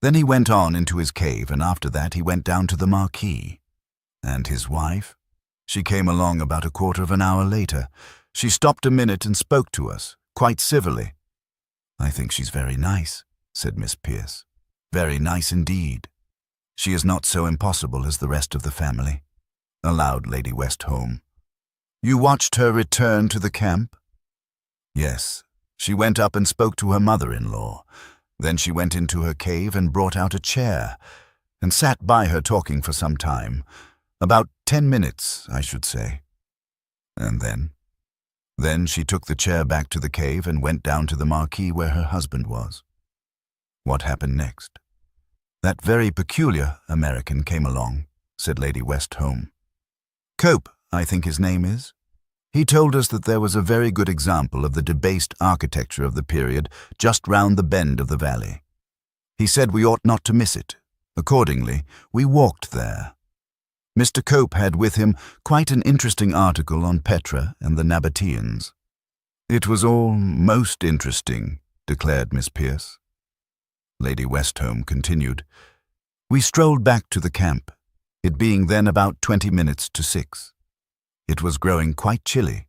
Speaker 1: Then he went on into his cave, and after that he went down to the marquee. And his wife? She came along about a quarter of an hour later. She stopped a minute and spoke to us, quite civilly. I think she's very nice, said Miss Pearce. Very nice indeed. She is not so impossible as the rest of the family, allowed Lady Westholme. You watched her return to the camp? Yes. She went up and spoke to her mother-in-law. Then she went into her cave and brought out a chair, and sat by her talking for some time. About 10 minutes, I should say. And then? Then she took the chair back to the cave and went down to the marquee where her husband was. What happened next? That very peculiar American came along, said Lady Westholme. Cope, I think his name is. He told us that there was a very good example of the debased architecture of the period just round the bend of the valley. He said we ought not to miss it. Accordingly, we walked there. Mr. Cope had with him quite an interesting article on Petra and the Nabateans. It was all most interesting, declared Miss Pearce. Lady Westholme continued. We strolled back to the camp, it being then about 20 minutes to 6. It was growing quite chilly.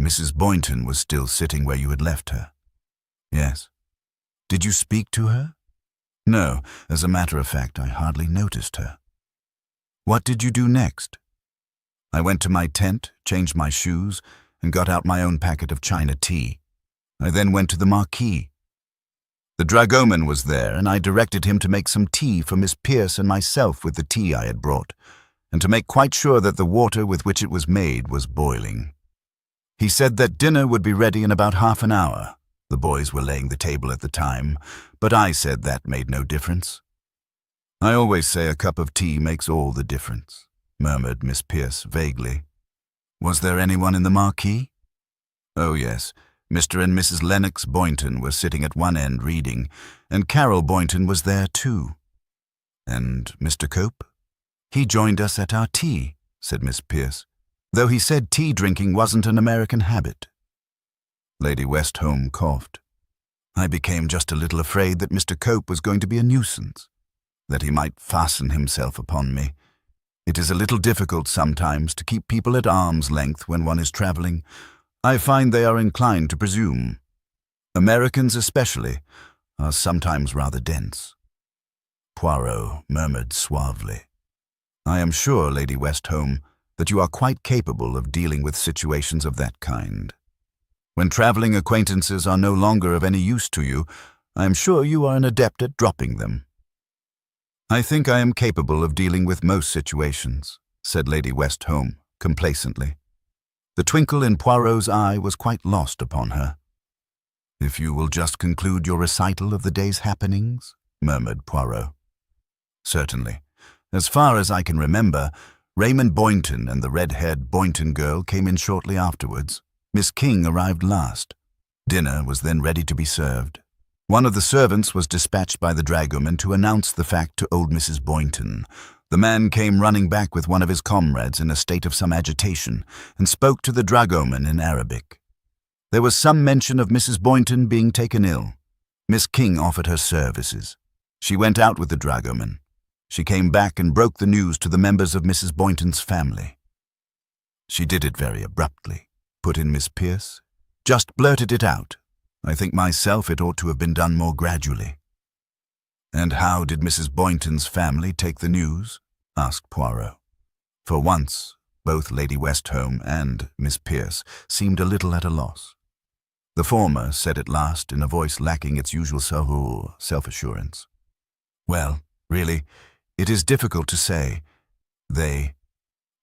Speaker 1: Mrs. Boynton was still sitting where you had left her. Yes. Did you speak to her? No, as a matter of fact, I hardly noticed her. What did you do next? I went to my tent, changed my shoes, and got out my own packet of China tea. I then went to the marquee. The dragoman was there, and I directed him to make some tea for Miss Pierce and myself with the tea I had brought, and to make quite sure that the water with which it was made was boiling. He said that dinner would be ready in about half an hour. The boys were laying the table at the time, but I said that made no difference. "I always say a cup of tea makes all the difference," murmured Miss Pierce vaguely. "Was there anyone in the marquee?" "Oh, yes. Mr. and Mrs. Lennox Boynton were sitting at one end reading, and Carol Boynton was there too." "And Mr. Cope?" "He joined us at our tea," said Miss Pierce, "though he said tea drinking wasn't an American habit." Lady Westholme coughed. "I became just a little afraid that Mr. Cope was going to be a nuisance, that he might fasten himself upon me. It is a little difficult sometimes to keep people at arm's length when one is traveling. I find they are inclined to presume. Americans especially are sometimes rather dense." Poirot murmured suavely, "I am sure, Lady Westholme, that you are quite capable of dealing with situations of that kind. When traveling acquaintances are no longer of any use to you, I am sure you are an adept at dropping them." "I think I am capable of dealing with most situations," said Lady Westholme complacently. The twinkle in Poirot's eye was quite lost upon her. "If you will just conclude your recital of the day's happenings," murmured Poirot. "Certainly. As far as I can remember, Raymond Boynton and the red-haired Boynton girl came in shortly afterwards. Miss King arrived last. Dinner was then ready to be served. One of the servants was dispatched by the dragoman to announce the fact to old Mrs. Boynton. The man came running back with one of his comrades in a state of some agitation, and spoke to the dragoman in Arabic. There was some mention of Mrs. Boynton being taken ill. Miss King offered her services. She went out with the dragoman. She came back and broke the news to the members of Mrs. Boynton's family." "She did it very abruptly," put in Miss Pierce. "Just blurted it out. I think myself it ought to have been done more gradually." "And how did Mrs. Boynton's family take the news?" asked Poirot. For once, both Lady Westholme and Miss Pierce seemed a little at a loss. The former said at last, in a voice lacking its usual self-assurance, "Well, really, it is difficult to say. They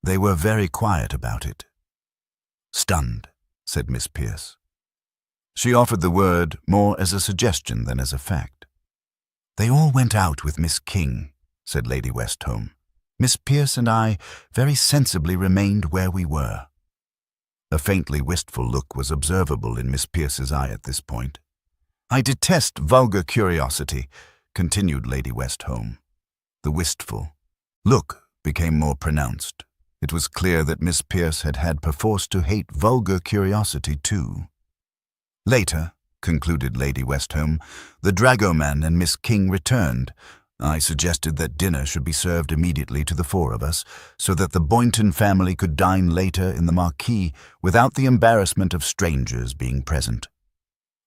Speaker 1: were very quiet about it." "Stunned," said Miss Pierce. She offered the word more as a suggestion than as a fact. "They all went out with Miss King," said Lady Westholme. "Miss Pierce and I very sensibly remained where we were." A faintly wistful look was observable in Miss Pierce's eye at this point. "I detest vulgar curiosity," continued Lady Westholme. The wistful look became more pronounced. It was clear that Miss Pierce had had perforce to hate vulgar curiosity too. "Later," concluded Lady Westholme, "the dragoman and Miss King returned. I suggested that dinner should be served immediately to the four of us, so that the Boynton family could dine later in the marquee without the embarrassment of strangers being present.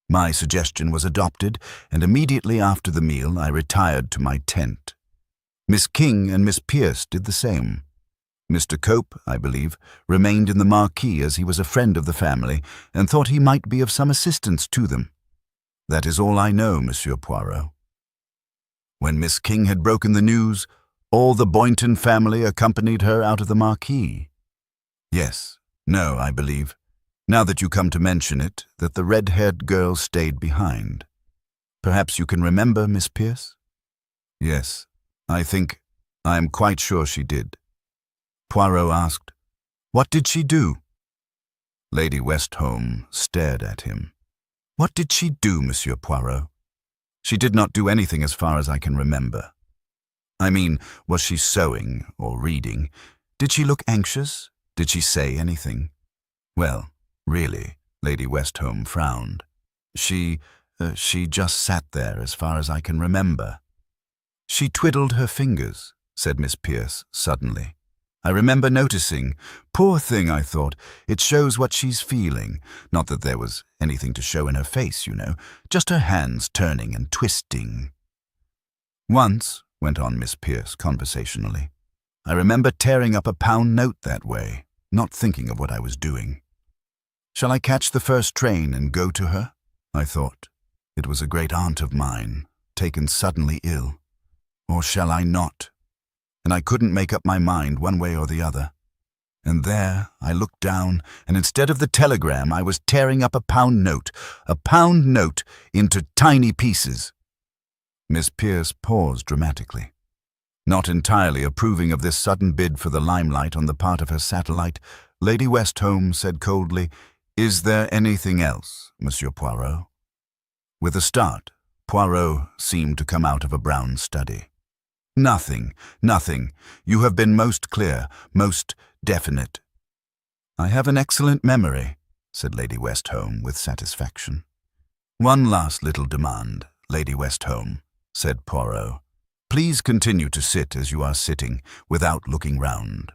Speaker 1: My suggestion was adopted, and immediately after the meal I retired to my tent. Miss King and Miss Pierce did the same. Mr. Cope, I believe, remained in the marquee as he was a friend of the family and thought he might be of some assistance to them. That is all I know, Monsieur Poirot." When Miss King had broken the news, all the Boynton family accompanied her out of the marquee. "Yes, no, I believe, now that you come to mention it, that the red-haired girl stayed behind. Perhaps you can remember, Miss Pierce?" "Yes, I am quite sure she did." Poirot asked, "What did she do?" Lady Westholme stared at him. "What did she do, Monsieur Poirot?" "She did not do anything as far as I can remember." "I mean, was she sewing or reading? Did she look anxious? Did she say anything?" "Well, really," Lady Westholme frowned. She just sat there as far as I can remember." "She twiddled her fingers," said Miss Pierce suddenly. "I remember noticing. Poor thing, I thought. It shows what she's feeling. Not that there was anything to show in her face, you know. Just her hands turning and twisting." "Once," went on Miss Pierce conversationally, "I remember tearing up a pound note that way, not thinking of what I was doing. Shall I catch the first train and go to her? I thought. It was a great aunt of mine, taken suddenly ill. Or shall I not? And I couldn't make up my mind one way or the other. And there I looked down, and instead of the telegram, I was tearing up a pound note into tiny pieces. Miss Pierce paused dramatically. Not entirely approving of this sudden bid for the limelight on the part of her satellite, Lady Westholme said coldly, "Is there anything else, Monsieur Poirot?" With a start, Poirot seemed to come out of a brown study. "Nothing, nothing. You have been most clear, most definite." "I have an excellent memory," said Lady Westholme with satisfaction. "One last little demand, Lady Westholme," said Poirot. "Please continue to sit as you are sitting, without looking round.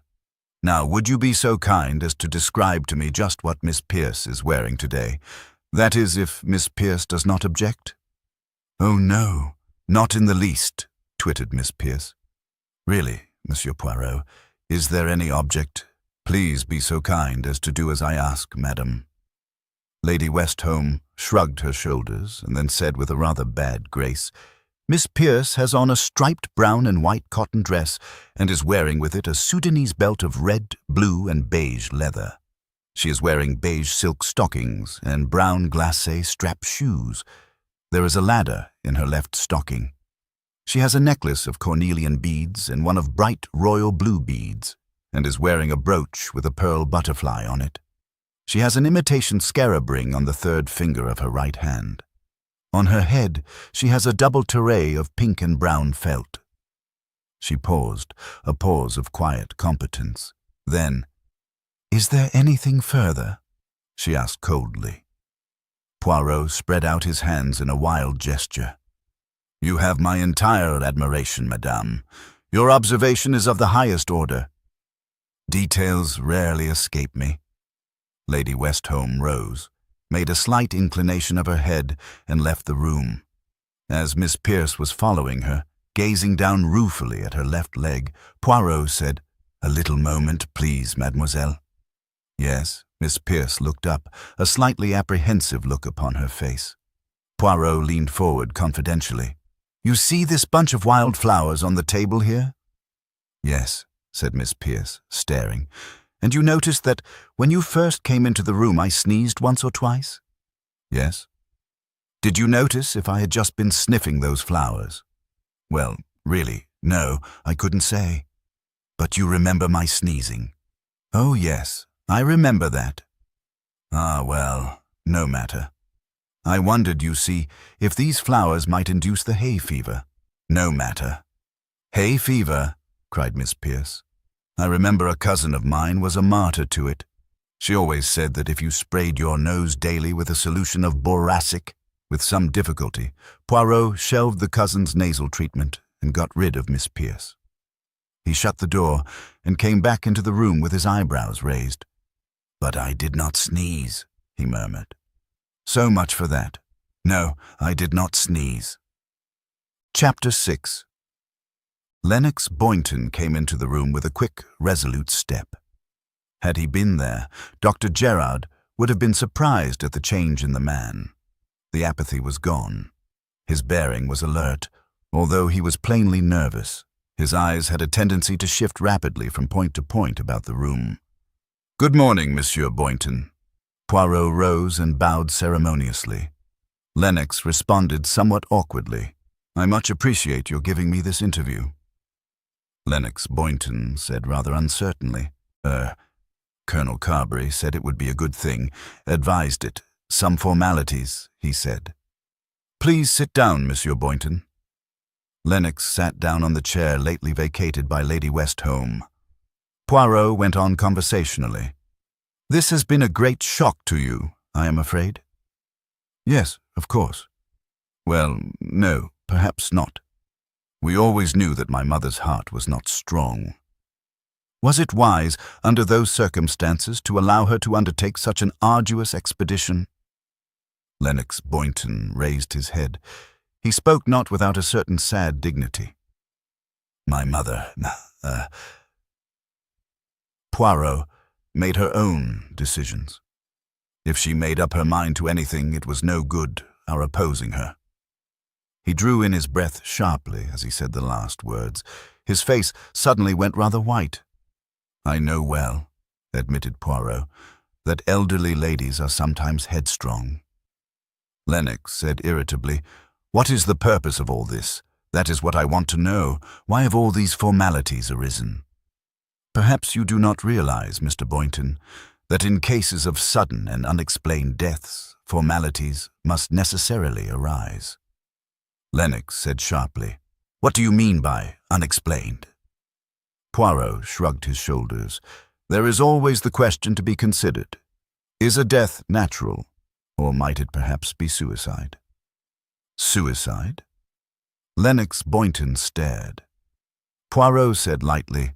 Speaker 1: Now, would you be so kind as to describe to me just what Miss Pierce is wearing today? That is, if Miss Pierce does not object?" "Oh, no, not in the least," twittered Miss Pierce. "Really, Monsieur Poirot, is there any object? Please be so kind as to do as I ask, madam." Lady Westholme shrugged her shoulders and then said with a rather bad grace, "Miss Pierce has on a striped brown and white cotton dress and is wearing with it a Sudanese belt of red, blue, and beige leather. She is wearing beige silk stockings and brown glacé strap shoes. There is a ladder in her left stocking. She has a necklace of cornelian beads and one of bright royal blue beads, and is wearing a brooch with a pearl butterfly on it. She has an imitation scarab ring on the third finger of her right hand. On her head, she has a double tirée of pink and brown felt." She paused, a pause of quiet competence. Then, "Is there anything further?" she asked coldly. Poirot spread out his hands in a wild gesture. "You have my entire admiration, madame. Your observation is of the highest order. Details rarely escape me." Lady Westholme rose, made a slight inclination of her head, and left the room. As Miss Pierce was following her, gazing down ruefully at her left leg, Poirot said, "A little moment, please, mademoiselle." "Yes." Miss Pierce looked up, a slightly apprehensive look upon her face. Poirot leaned forward confidentially. "You see this bunch of wild flowers on the table here?" "Yes," said Miss Pierce, staring. "And you noticed that when you first came into the room I sneezed once or twice?" "Yes." "Did you notice if I had just been sniffing those flowers?" "Well, really, no, I couldn't say." "But you remember my sneezing?" "Oh, yes, I remember that." "Ah, well, no matter. I wondered, you see, if these flowers might induce the hay fever." "No matter." "Hay fever?" cried Miss Pierce. "I remember a cousin of mine was a martyr to it. She always said that if you sprayed your nose daily with a solution of boracic," with some difficulty, Poirot shelved the cousin's nasal treatment and got rid of Miss Pierce. He shut the door and came back into the room with his eyebrows raised. "But I did not sneeze," he murmured. "So much for that. No, I did not sneeze." Chapter 6. Lennox Boynton came into the room with a quick, resolute step. Had he been there, Dr. Gerard would have been surprised at the change in the man. The apathy was gone. His bearing was alert, although he was plainly nervous. His eyes had a tendency to shift rapidly from point to point about the room. "Good morning, Monsieur Boynton." Poirot rose and bowed ceremoniously. Lennox responded somewhat awkwardly. "I much appreciate your giving me this interview." Lennox Boynton said rather uncertainly, Colonel Carberry said it would be a good thing, advised it. Some formalities," he said. "Please sit down, Monsieur Boynton." Lennox sat down on the chair lately vacated by Lady Westholme. Poirot went on conversationally. "This has been a great shock to you, I am afraid." "Yes, of course." "Well, no, perhaps not. We always knew that my mother's heart was not strong." "Was it wise, under those circumstances, to allow her to undertake such an arduous expedition?" Lennox Boynton raised his head. He spoke not without a certain sad dignity. "My mother, Poirot, made her own decisions. If she made up her mind to anything, it was no good, are opposing her." He drew in his breath sharply as he said the last words. His face suddenly went rather white. "I know well," admitted Poirot, "that elderly ladies are sometimes headstrong." Lennox said irritably, "What is the purpose of all this? That is what I want to know. Why have all these formalities arisen?" "Perhaps you do not realize, Mr. Boynton, that in cases of sudden and unexplained deaths, formalities must necessarily arise." Lennox said sharply, "What do you mean by unexplained?" Poirot shrugged his shoulders. "There is always the question to be considered. Is a death natural, or might it perhaps be suicide?" "Suicide?" Lennox Boynton stared. Poirot said lightly,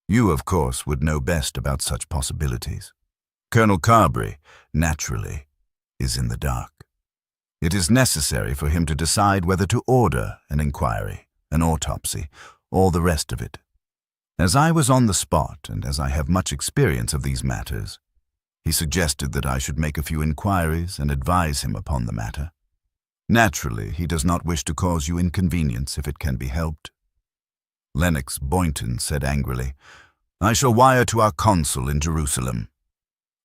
Speaker 1: "You, of course, would know best about such possibilities. Colonel Carberry, naturally, is in the dark. It is necessary for him to decide whether to order an inquiry, an autopsy, all the rest of it. As I was on the spot, and as I have much experience of these matters, he suggested that I should make a few inquiries and advise him upon the matter. Naturally, he does not wish to cause you inconvenience if it can be helped." Lennox Boynton said angrily, "I shall wire to our consul in Jerusalem."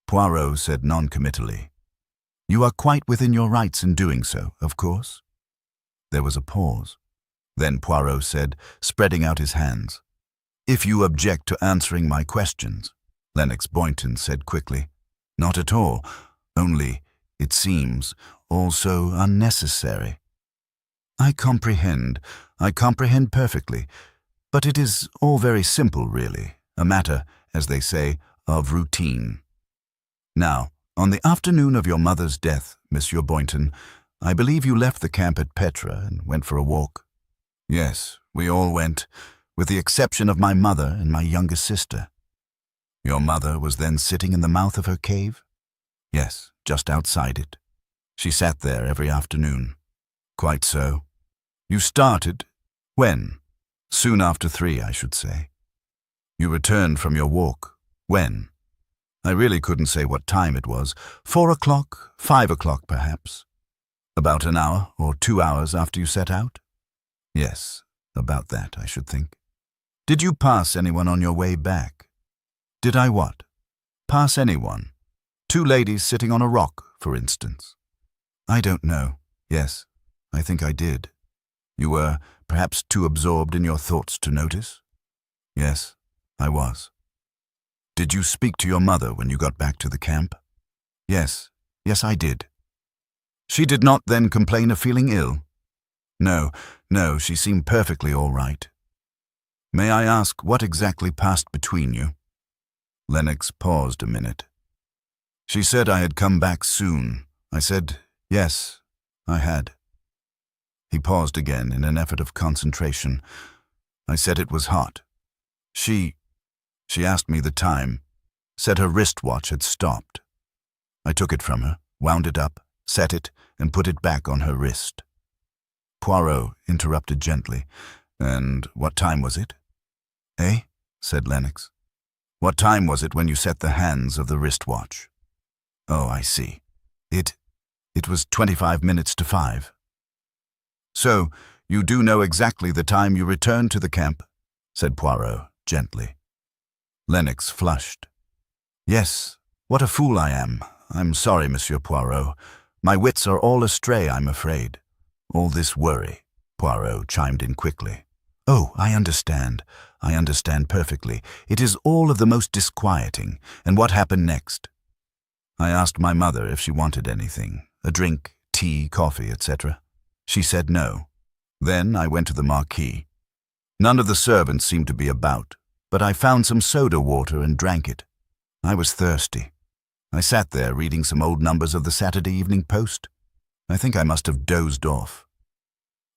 Speaker 1: Poirot said noncommittally, "You are quite within your rights in doing so, of course." There was a pause. Then Poirot said, spreading out his hands, "If you object to answering my questions," Lennox Boynton said quickly, "Not at all, only, it seems, also unnecessary." I comprehend perfectly, but it is all very simple, really, a matter, as they say, of routine. Now, on the afternoon of your mother's death, Monsieur Boynton, I believe you left the camp at Petra and went for a walk." "Yes, we all went, with the exception of my mother and my younger sister." "Your mother was then sitting in the mouth of her cave?" "Yes, just outside it. She sat there every afternoon." "Quite so. You started? When?" "Soon after 3, I should say." "You returned from your walk? When?" "I really couldn't say what time it was. 4 o'clock, 5 o'clock perhaps." "About an hour or 2 hours after you set out?" "Yes, about that, I should think." "Did you pass anyone on your way back?" "Did I what?" "Pass anyone. 2 ladies sitting on a rock, for instance." "I don't know. Yes, I think I did." "You were perhaps too absorbed in your thoughts to notice?" "Yes, I was." "Did you speak to your mother when you got back to the camp?" Yes, I did." "She did not then complain of feeling ill?" No, she seemed perfectly all right." "May I ask what exactly passed between you?" Lennox paused a minute. "She said I had come back soon. I said, yes, I had." He paused again in an effort of concentration. "I said it was hot. She asked me the time, said her wristwatch had stopped. I took it from her, wound it up, set it, and put it back on her wrist." Poirot interrupted gently. "And what time was it?" "Eh?" said Lennox. "What time was it when you set the hands of the wristwatch?" "Oh, I see. It was 25 minutes to 5. "So, you do know exactly the time you returned to the camp?" said Poirot gently. Lennox flushed. "Yes, what a fool I am. I'm sorry, Monsieur Poirot. My wits are all astray, I'm afraid. All this worry," Poirot chimed in quickly. "Oh, I understand perfectly. It is all of the most disquieting. And what happened next?" "I asked my mother if she wanted anything, a drink, tea, coffee, etc. She said no. Then I went to the marquee. None of the servants seemed to be about, but I found some soda water and drank it. I was thirsty. I sat there reading some old numbers of the Saturday Evening Post. I think I must have dozed off."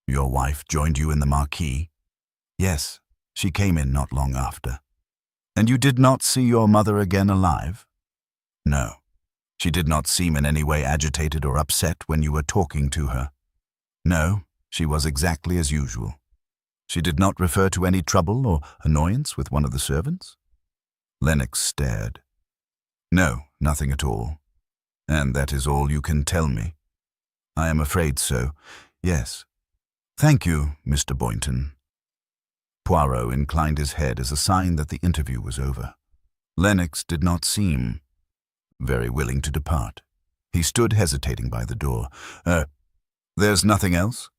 Speaker 1: "Your wife joined you in the marquee?" "Yes, she came in not long after." "And you did not see your mother again alive?" "No. She did not seem in any way agitated or upset when you were talking to her." "No, she was exactly as usual." "She did not refer to any trouble or annoyance with one of the servants?" Lennox stared. "No, nothing at all. And that is all you can tell me?" I am afraid so, yes. Thank you, Mr. Boynton. Poirot inclined his head as a sign that the interview was over. Lennox did not seem very willing to depart. He stood hesitating by the door. There's nothing else?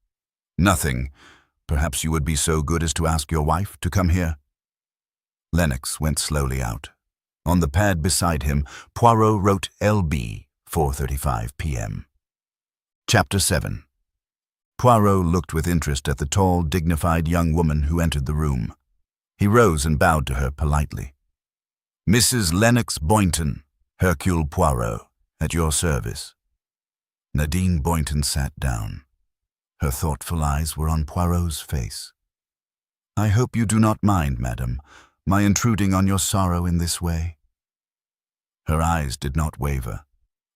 Speaker 1: Nothing. Perhaps you would be so good as to ask your wife to come here? Lennox went slowly out. On the pad beside him, Poirot wrote LB, 4:35 p.m. Chapter 7. Poirot looked with interest at the tall, dignified young woman who entered the room. He rose and bowed to her politely. Mrs. Lennox Boynton, Hercule Poirot, at your service. Nadine Boynton sat down. Her thoughtful eyes were on Poirot's face. I hope you do not mind, madam, my intruding on your sorrow in this way. Her eyes did not waver.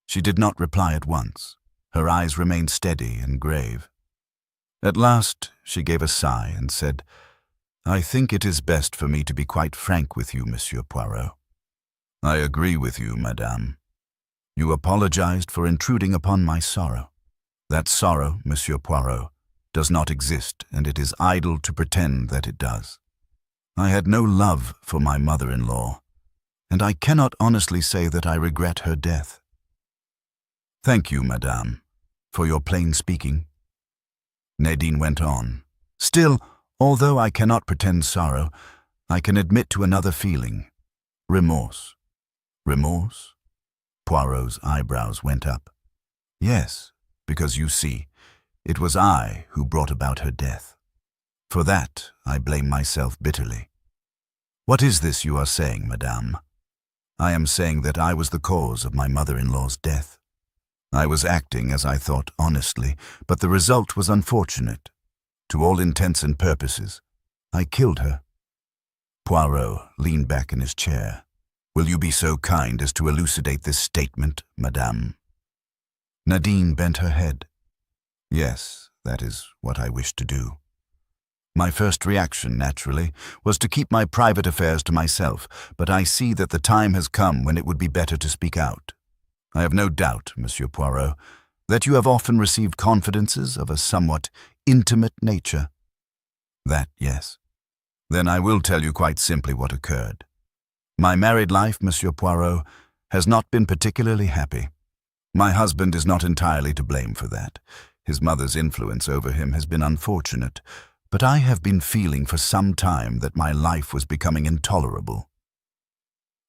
Speaker 1: She did not reply at once. Her eyes remained steady and grave. At last she gave a sigh and said, I think it is best for me to be quite frank with you, Monsieur Poirot. I agree with you, madame. You apologized for intruding upon my sorrow. That sorrow, Monsieur Poirot, does not exist, and it is idle to pretend that it does. I had no love for my mother-in-law, and I cannot honestly say that I regret her death. Thank you, madame, for your plain speaking. Nadine went on. Still, although I cannot pretend sorrow, I can admit to another feeling, remorse. Remorse? Poirot's eyebrows went up. Yes, because you see, it was I who brought about her death. For that, I blame myself bitterly. What is this you are saying, madame? I am saying that I was the cause of my mother-in-law's death. I was acting, as I thought, honestly, but the result was unfortunate. To all intents and purposes, I killed her. Poirot leaned back in his chair. Will you be so kind as to elucidate this statement, madame? Nadine bent her head. Yes, that is what I wish to do. My first reaction, naturally, was to keep my private affairs to myself, but I see that the time has come when it would be better to speak out. I have no doubt, Monsieur Poirot, that you have often received confidences of a somewhat intimate nature. That, yes. Then I will tell you quite simply what occurred. My married life, Monsieur Poirot, has not been particularly happy. My husband is not entirely to blame for that. His mother's influence over him has been unfortunate, but I have been feeling for some time that my life was becoming intolerable.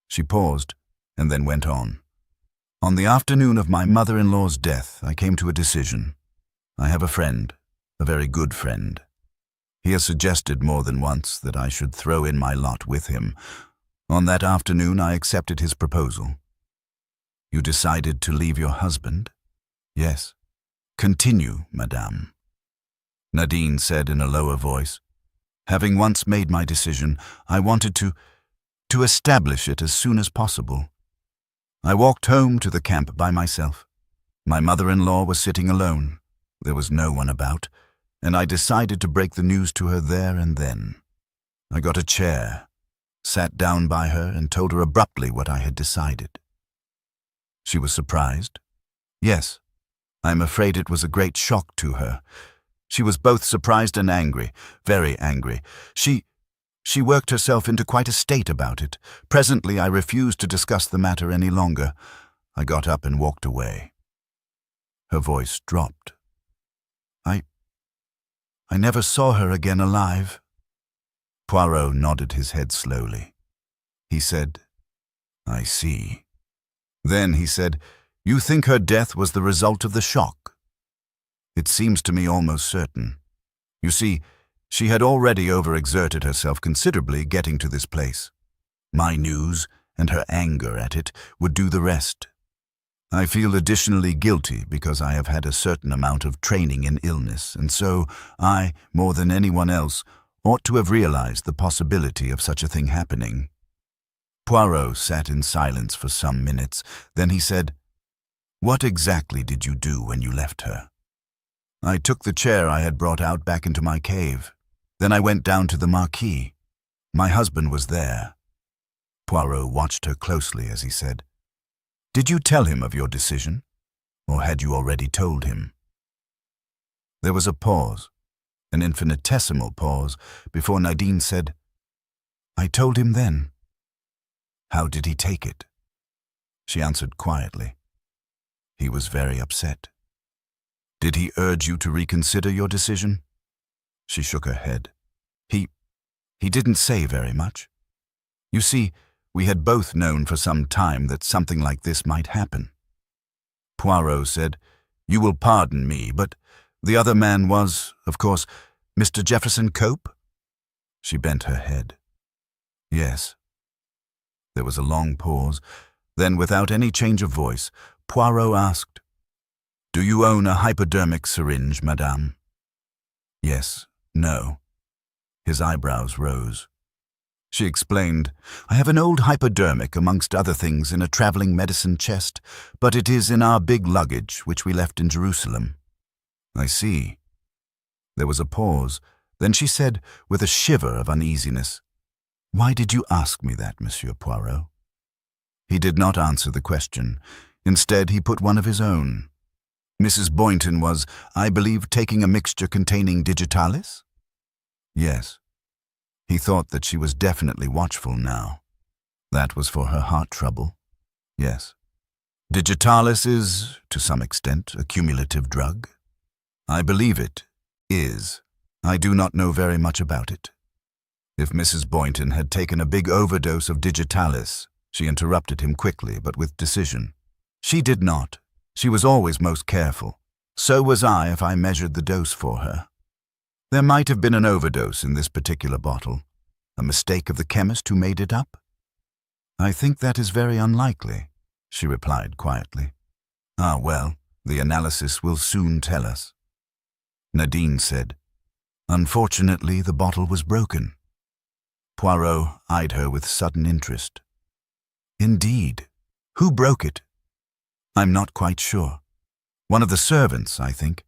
Speaker 1: She paused and then went on. On the afternoon of my mother-in-law's death, I came to a decision. I have a friend, a very good friend. He has suggested more than once that I should throw in my lot with him. On that afternoon, I accepted his proposal. You decided to leave your husband? Yes. Continue, madame. Nadine said in a lower voice. Having once made my decision, I wanted to establish it as soon as possible. I walked home to the camp by myself. My mother-in-law was sitting alone. There was no one about, and I decided to break the news to her there and then. I got a chair, sat down by her, and told her abruptly what I had decided. She was surprised. Yes, I am afraid it was a great shock to her. She was both surprised and angry, very angry. She worked herself into quite a state about it. Presently, I refused to discuss the matter any longer. I got up and walked away. Her voice dropped. I never saw her again alive. Poirot nodded his head slowly. He said, I see. Then he said, You think her death was the result of the shock? It seems to me almost certain. You see, she had already overexerted herself considerably getting to this place. My news, and her anger at it, would do the rest. I feel additionally guilty because I have had a certain amount of training in illness, and so I, more than anyone else, ought to have realized the possibility of such a thing happening. Poirot sat in silence for some minutes. Then he said, What exactly did you do when you left her? I took the chair I had brought out back into my cave. Then I went down to the marquee. My husband was there. Poirot watched her closely as he said, Did you tell him of your decision? Or had you already told him? There was a pause, an infinitesimal pause, before Nadine said, "I told him then." "How did he take it?" She answered quietly. "He was very upset." "Did he urge you to reconsider your decision?" She shook her head. He didn't say very much. You see, we had both known for some time that something like this might happen." Poirot said, "You will pardon me, but the other man was, of course, Mr. Jefferson Cope?" She bent her head. "Yes." There was a long pause. Then, without any change of voice, Poirot asked, "Do you own a hypodermic syringe, madame?" "Yes, no." His eyebrows rose. She explained, "I have an old hypodermic amongst other things in a traveling medicine chest, but it is in our big luggage, which we left in Jerusalem." "I see." There was a pause. Then she said, with a shiver of uneasiness, "Why did you ask me that, Monsieur Poirot?" He did not answer the question. Instead, he put one of his own. "Mrs. Boynton was, I believe, taking a mixture containing digitalis?" "Yes." He thought that she was definitely watchful now. That was for her heart trouble. "Yes." "Digitalis is, to some extent, a cumulative drug?" "I believe it is. I do not know very much about it." If Mrs. Boynton had taken a big overdose of digitalis, she interrupted him quickly but with decision. "She did not. She was always most careful. So was I if I measured the dose for her. There might have been an overdose in this particular bottle, a mistake of the chemist who made it up." "I think that is very unlikely," she replied quietly. "Ah, well, the analysis will soon tell us." Nadine said, "Unfortunately, the bottle was broken." Poirot eyed her with sudden interest. "Indeed. Who broke it?" "I'm not quite sure. One of the servants, I think.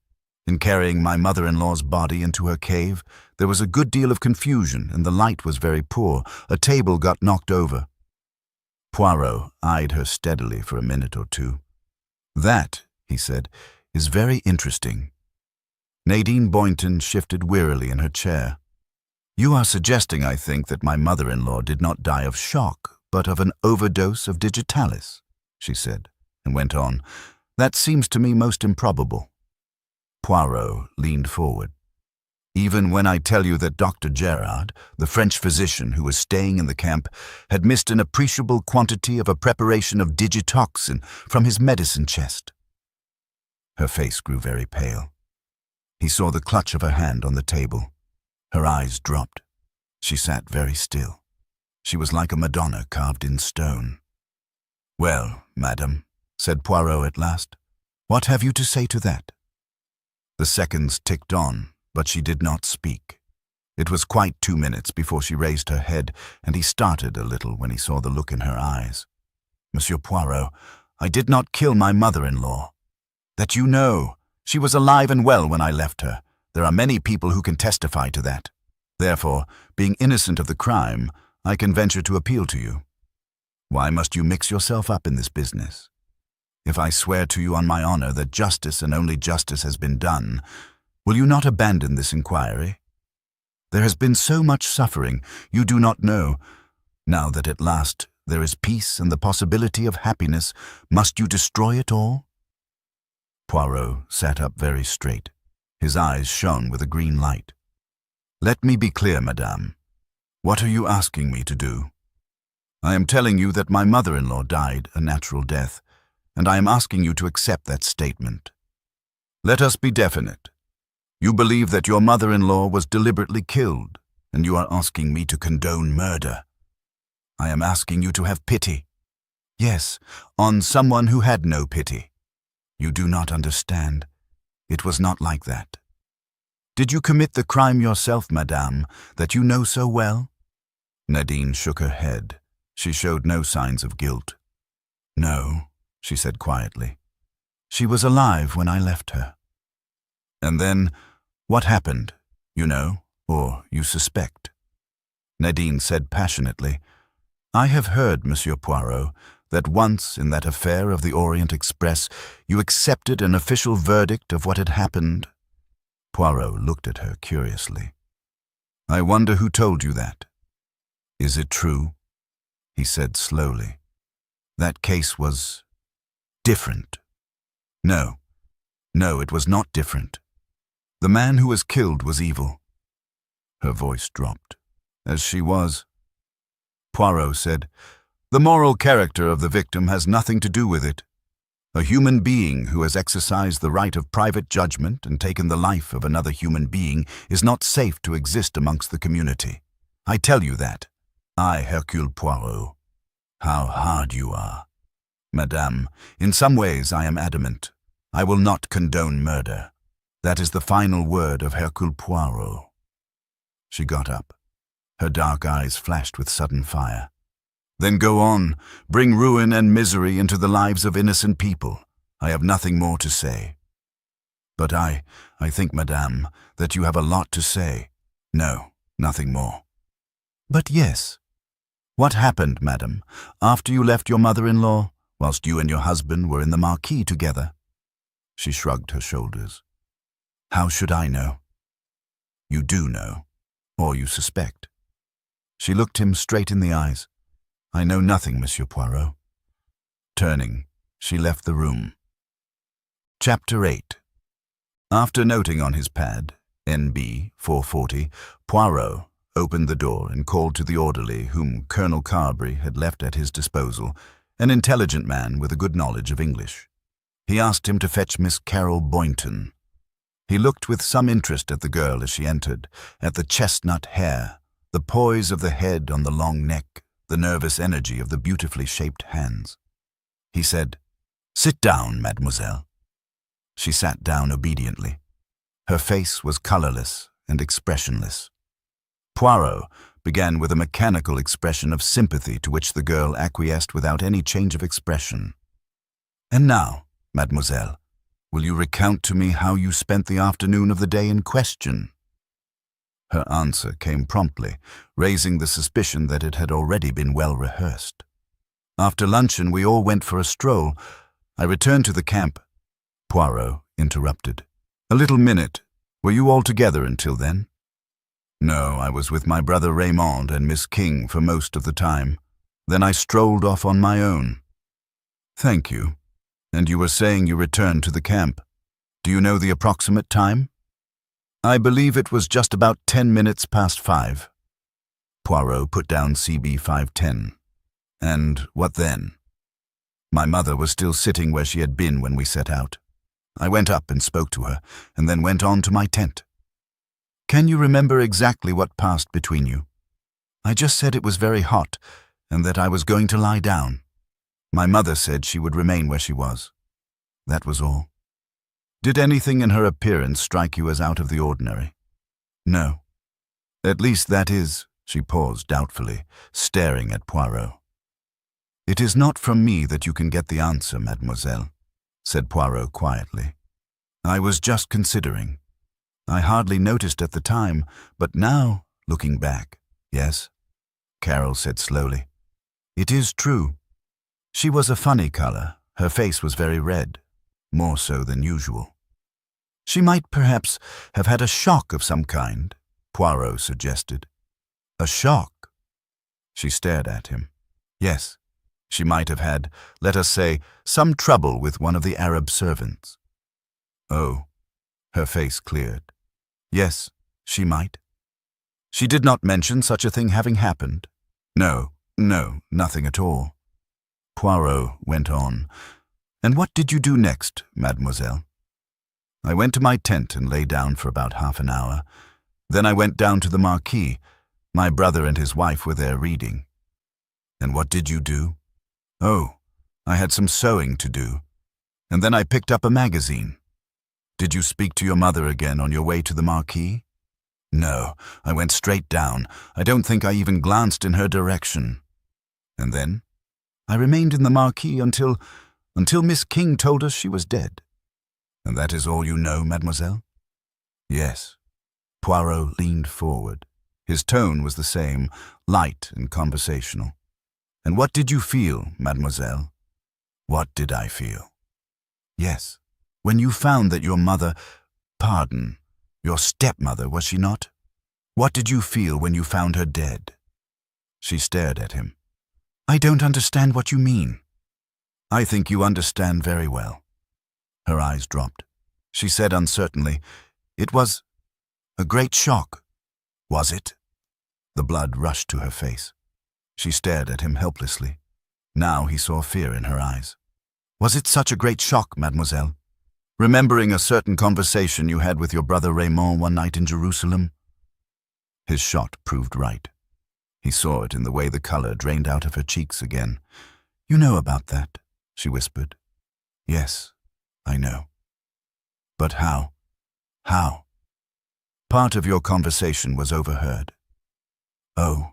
Speaker 1: In carrying my mother-in-law's body into her cave, there was a good deal of confusion and the light was very poor. A table got knocked over." Poirot eyed her steadily for a minute or two. "That," he said, "is very interesting." Nadine Boynton shifted wearily in her chair. "You are suggesting, I think, that my mother-in-law did not die of shock, but of an overdose of digitalis," she said, and went on, "That seems to me most improbable." Poirot leaned forward. "Even when I tell you that Dr. Gerard, the French physician who was staying in the camp, had missed an appreciable quantity of a preparation of digitoxin from his medicine chest." Her face grew very pale. He saw the clutch of her hand on the table. Her eyes dropped. She sat very still. She was like a Madonna carved in stone. "Well, madam," said Poirot at last, "what have you to say to that?" The seconds ticked on, but she did not speak. It was quite 2 minutes before she raised her head, and he started a little when he saw the look in her eyes. "Monsieur Poirot, I did not kill my mother-in-law. That you know. She was alive and well when I left her. There are many people who can testify to that. Therefore, being innocent of the crime, I can venture to appeal to you. Why must you mix yourself up in this business? If I swear to you on my honor that justice and only justice has been done, will you not abandon this inquiry? There has been so much suffering, you do not know. Now that at last there is peace and the possibility of happiness, must you destroy it all?" Poirot sat up very straight. His eyes shone with a green light. "Let me be clear, madame. What are you asking me to do?" "I am telling you that my mother-in-law died a natural death, and I am asking you to accept that statement. Let us be definite. You believe that your mother-in-law was deliberately killed, and you are asking me to condone murder. I am asking you to have pity. Yes, on someone who had no pity. You do not understand. It was not like that. Did you commit the crime yourself, madame, that you know so well?" Nadine shook her head. She showed no signs of guilt. "No," she said quietly. "She was alive when I left her." "And then, what happened, you know, or you suspect?" Nadine said passionately, "I have heard, Monsieur Poirot, that once in that affair of the Orient Express you accepted an official verdict of what had happened. Poirot looked at her curiously. "I wonder who told you that. Is it true?" he said slowly. "That case was different." No, it was not different. The man who was killed was evil." Her voice dropped. "As she was." Poirot said, "The moral character of the victim has nothing to do with it. A human being who has exercised the right of private judgment and taken the life of another human being is not safe to exist amongst the community. I tell you that. I, Hercule Poirot." "How hard you are." "Madame, in some ways I am adamant. I will not condone murder. That is the final word of Hercule Poirot." She got up. Her dark eyes flashed with sudden fire. "Then go on. Bring ruin and misery into the lives of innocent people. I have nothing more to say." "But I think, madame, that you have a lot to say." "No, nothing more." "But yes. What happened, madam, after you left your mother-in-law, whilst you and your husband were in the marquee together?" She shrugged her shoulders. "How should I know?" "You do know, or you suspect." She looked him straight in the eyes. "I know nothing, Monsieur Poirot." Turning, she left the room. Chapter 8. After noting on his pad, NB 440, Poirot opened the door and called to the orderly whom Colonel Carberry had left at his disposal, an intelligent man with a good knowledge of English. He asked him to fetch Miss Carol Boynton. He looked with some interest at the girl as she entered, at the chestnut hair, the poise of the head on the long neck, the nervous energy of the beautifully shaped hands. He said, "Sit down, mademoiselle." She sat down obediently. Her face was colorless and expressionless. Poirot began with a mechanical expression of sympathy to which the girl acquiesced without any change of expression. "And now, mademoiselle, will you recount to me how you spent the afternoon of the day in question?" Her answer came promptly, raising the suspicion that it had already been well rehearsed. "After luncheon we all went for a stroll. I returned to the camp." Poirot interrupted. "A little minute. Were you all together until then?" "No, I was with my brother Raymond and Miss King for most of the time. Then I strolled off on my own." "Thank you. And you were saying you returned to the camp. Do you know the approximate time?" "I believe it was just about 10 minutes past 5. Poirot put down CB 510. "And what then?" "My mother was still sitting where she had been when we set out. I went up and spoke to her, and then went on to my tent." "Can you remember exactly what passed between you?" "I just said it was very hot, and that I was going to lie down. My mother said she would remain where she was. That was all." "Did anything in her appearance strike you as out of the ordinary?" "No. At least that is," she paused doubtfully, staring at Poirot. "It is not from me that you can get the answer, mademoiselle," said Poirot quietly. "I was just considering. I hardly noticed at the time, but now, looking back—" "Yes," Carol said slowly. "It is true. She was a funny color. Her face was very red, more so than usual." "She might perhaps have had a shock of some kind," Poirot suggested. "A shock?" She stared at him. "Yes, she might have had, let us say, some trouble with one of the Arab servants." "Oh." Her face cleared. "Yes, she might." "She did not mention such a thing having happened?" No, nothing at all." Poirot went on. "And what did you do next, mademoiselle?" "I went to my tent and lay down for about half an hour. Then I went down to the marquee. My brother and his wife were there reading." "And what did you do?" "Oh, I had some sewing to do. And then I picked up a magazine." "Did you speak to your mother again on your way to the marquee?" "No, I went straight down. I don't think I even glanced in her direction." "And then?" "I remained in the marquee until Miss King told us she was dead." "And that is all you know, mademoiselle?" "Yes." Poirot leaned forward. His tone was the same, light and conversational. "And what did you feel, mademoiselle?" "What did I feel?" "Yes, when you found that your mother—" "Pardon, Your stepmother, was she not? What did you feel when you found her dead? She stared at him. I don't understand what you mean. I think you understand very well. Her eyes dropped. She said uncertainly, It was a great shock. Was it? The blood rushed to her face. She stared at him helplessly. Now he saw fear in her eyes. Was it such a great shock, mademoiselle? Remembering a certain conversation you had with your brother Raymond one night in Jerusalem? His shot proved right. He saw it in the way the color drained out of her cheeks again. You know about that, she whispered. Yes, I know. But how? How? Part of your conversation was overheard. Oh.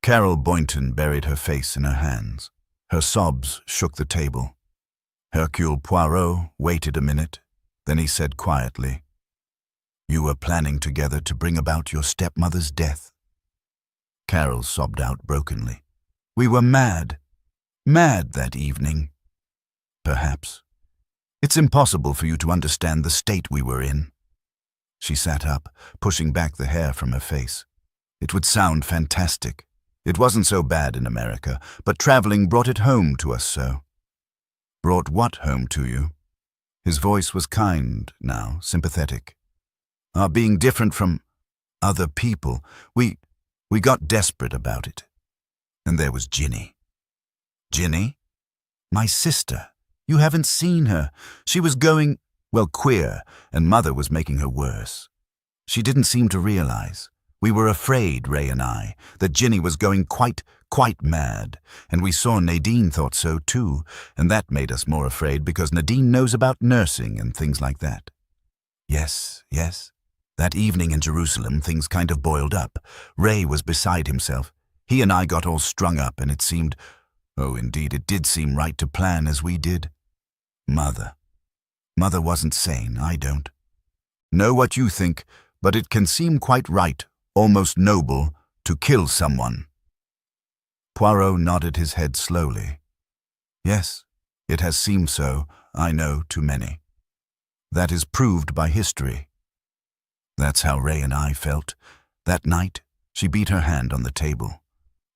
Speaker 1: Carol Boynton buried her face in her hands. Her sobs shook the table. Hercule Poirot waited a minute. Then he said quietly, You were planning together to bring about your stepmother's death. Carol sobbed out brokenly. We were mad. Mad that evening. Perhaps. It's impossible for you to understand the state we were in. She sat up, pushing back the hair from her face. It would sound fantastic. It wasn't so bad in America, but traveling brought it home to us so. Brought what home to you? His voice was kind now, sympathetic. Our being different from other people, we got desperate about it. And there was Ginny. Ginny? My sister. You haven't seen her. She was going, well, queer, and Mother was making her worse. She didn't seem to realize. We were afraid, Ray and I, that Ginny was going quite mad, and we saw Nadine thought so too, and that made us more afraid because Nadine knows about nursing and things like that. Yes. That evening in Jerusalem, things kind of boiled up. Ray was beside himself. He and I got all strung up, and it seemed, oh, indeed, it did seem right to plan as we did. Mother wasn't sane, I don't. Know what you think, but it can seem quite right, almost noble, to kill someone. Poirot nodded his head slowly. Yes, it has seemed so, I know, to many. That is proved by history. That's how Ray and I felt. That night, she beat her hand on the table.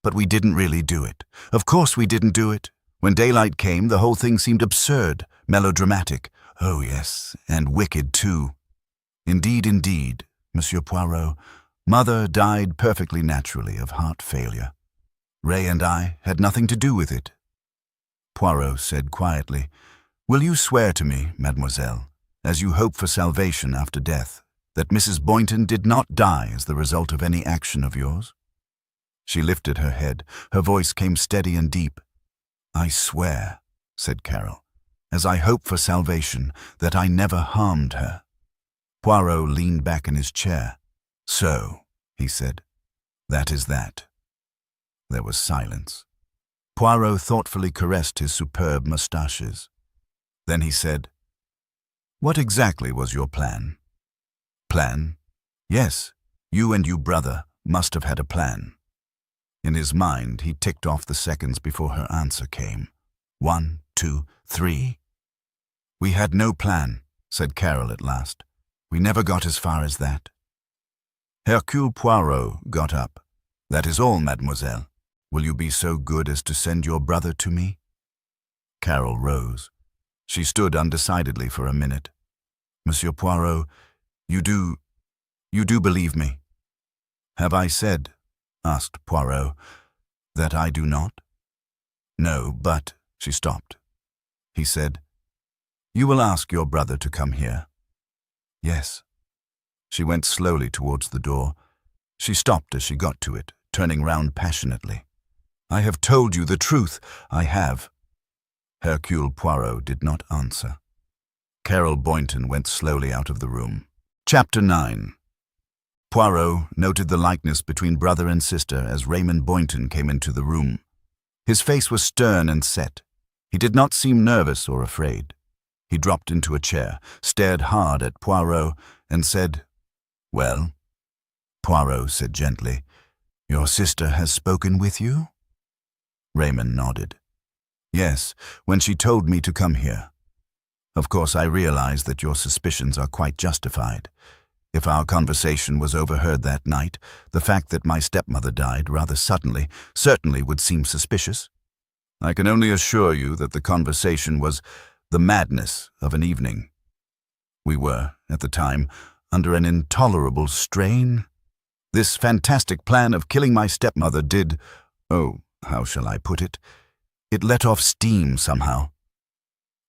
Speaker 1: But we didn't really do it. Of course we didn't do it. When daylight came, the whole thing seemed absurd, melodramatic. Oh yes, and wicked too. Indeed, Monsieur Poirot, Mother died perfectly naturally of heart failure. Ray and I had nothing to do with it. Poirot said quietly, Will you swear to me, mademoiselle, as you hope for salvation after death, that Mrs. Boynton did not die as the result of any action of yours? She lifted her head. Her voice came steady and deep. I swear, said Carol, as I hope for salvation, that I never harmed her. Poirot leaned back in his chair. So, he said, that is that. There was silence. Poirot thoughtfully caressed his superb moustaches. Then he said, What exactly was your plan? Plan? Yes, you and your brother must have had a plan. In his mind, he ticked off the seconds before her answer came. 1, 2, 3. We had no plan, said Carol at last. We never got as far as that. Hercule Poirot got up. That is all, mademoiselle. Will you be so good as to send your brother to me? Carol rose. She stood undecidedly for a minute. Monsieur Poirot, you do believe me? Have I said, asked Poirot, that I do not? No, but, she stopped. He said, You will ask your brother to come here? Yes. She went slowly towards the door. She stopped as she got to it, turning round passionately. I have told you the truth. I have. Hercule Poirot did not answer. Carol Boynton went slowly out of the room. Chapter 9. Poirot noted the likeness between brother and sister as Raymond Boynton came into the room. His face was stern and set. He did not seem nervous or afraid. He dropped into a chair, stared hard at Poirot, and said, Well? Poirot said gently, Your sister has spoken with you? Raymond nodded. Yes, when she told me to come here. Of course, I realize that your suspicions are quite justified. If our conversation was overheard that night, the fact that my stepmother died rather suddenly certainly would seem suspicious. I can only assure you that the conversation was the madness of an evening. We were, at the time, under an intolerable strain. This fantastic plan of killing my stepmother did, how shall I put it? It let off steam somehow.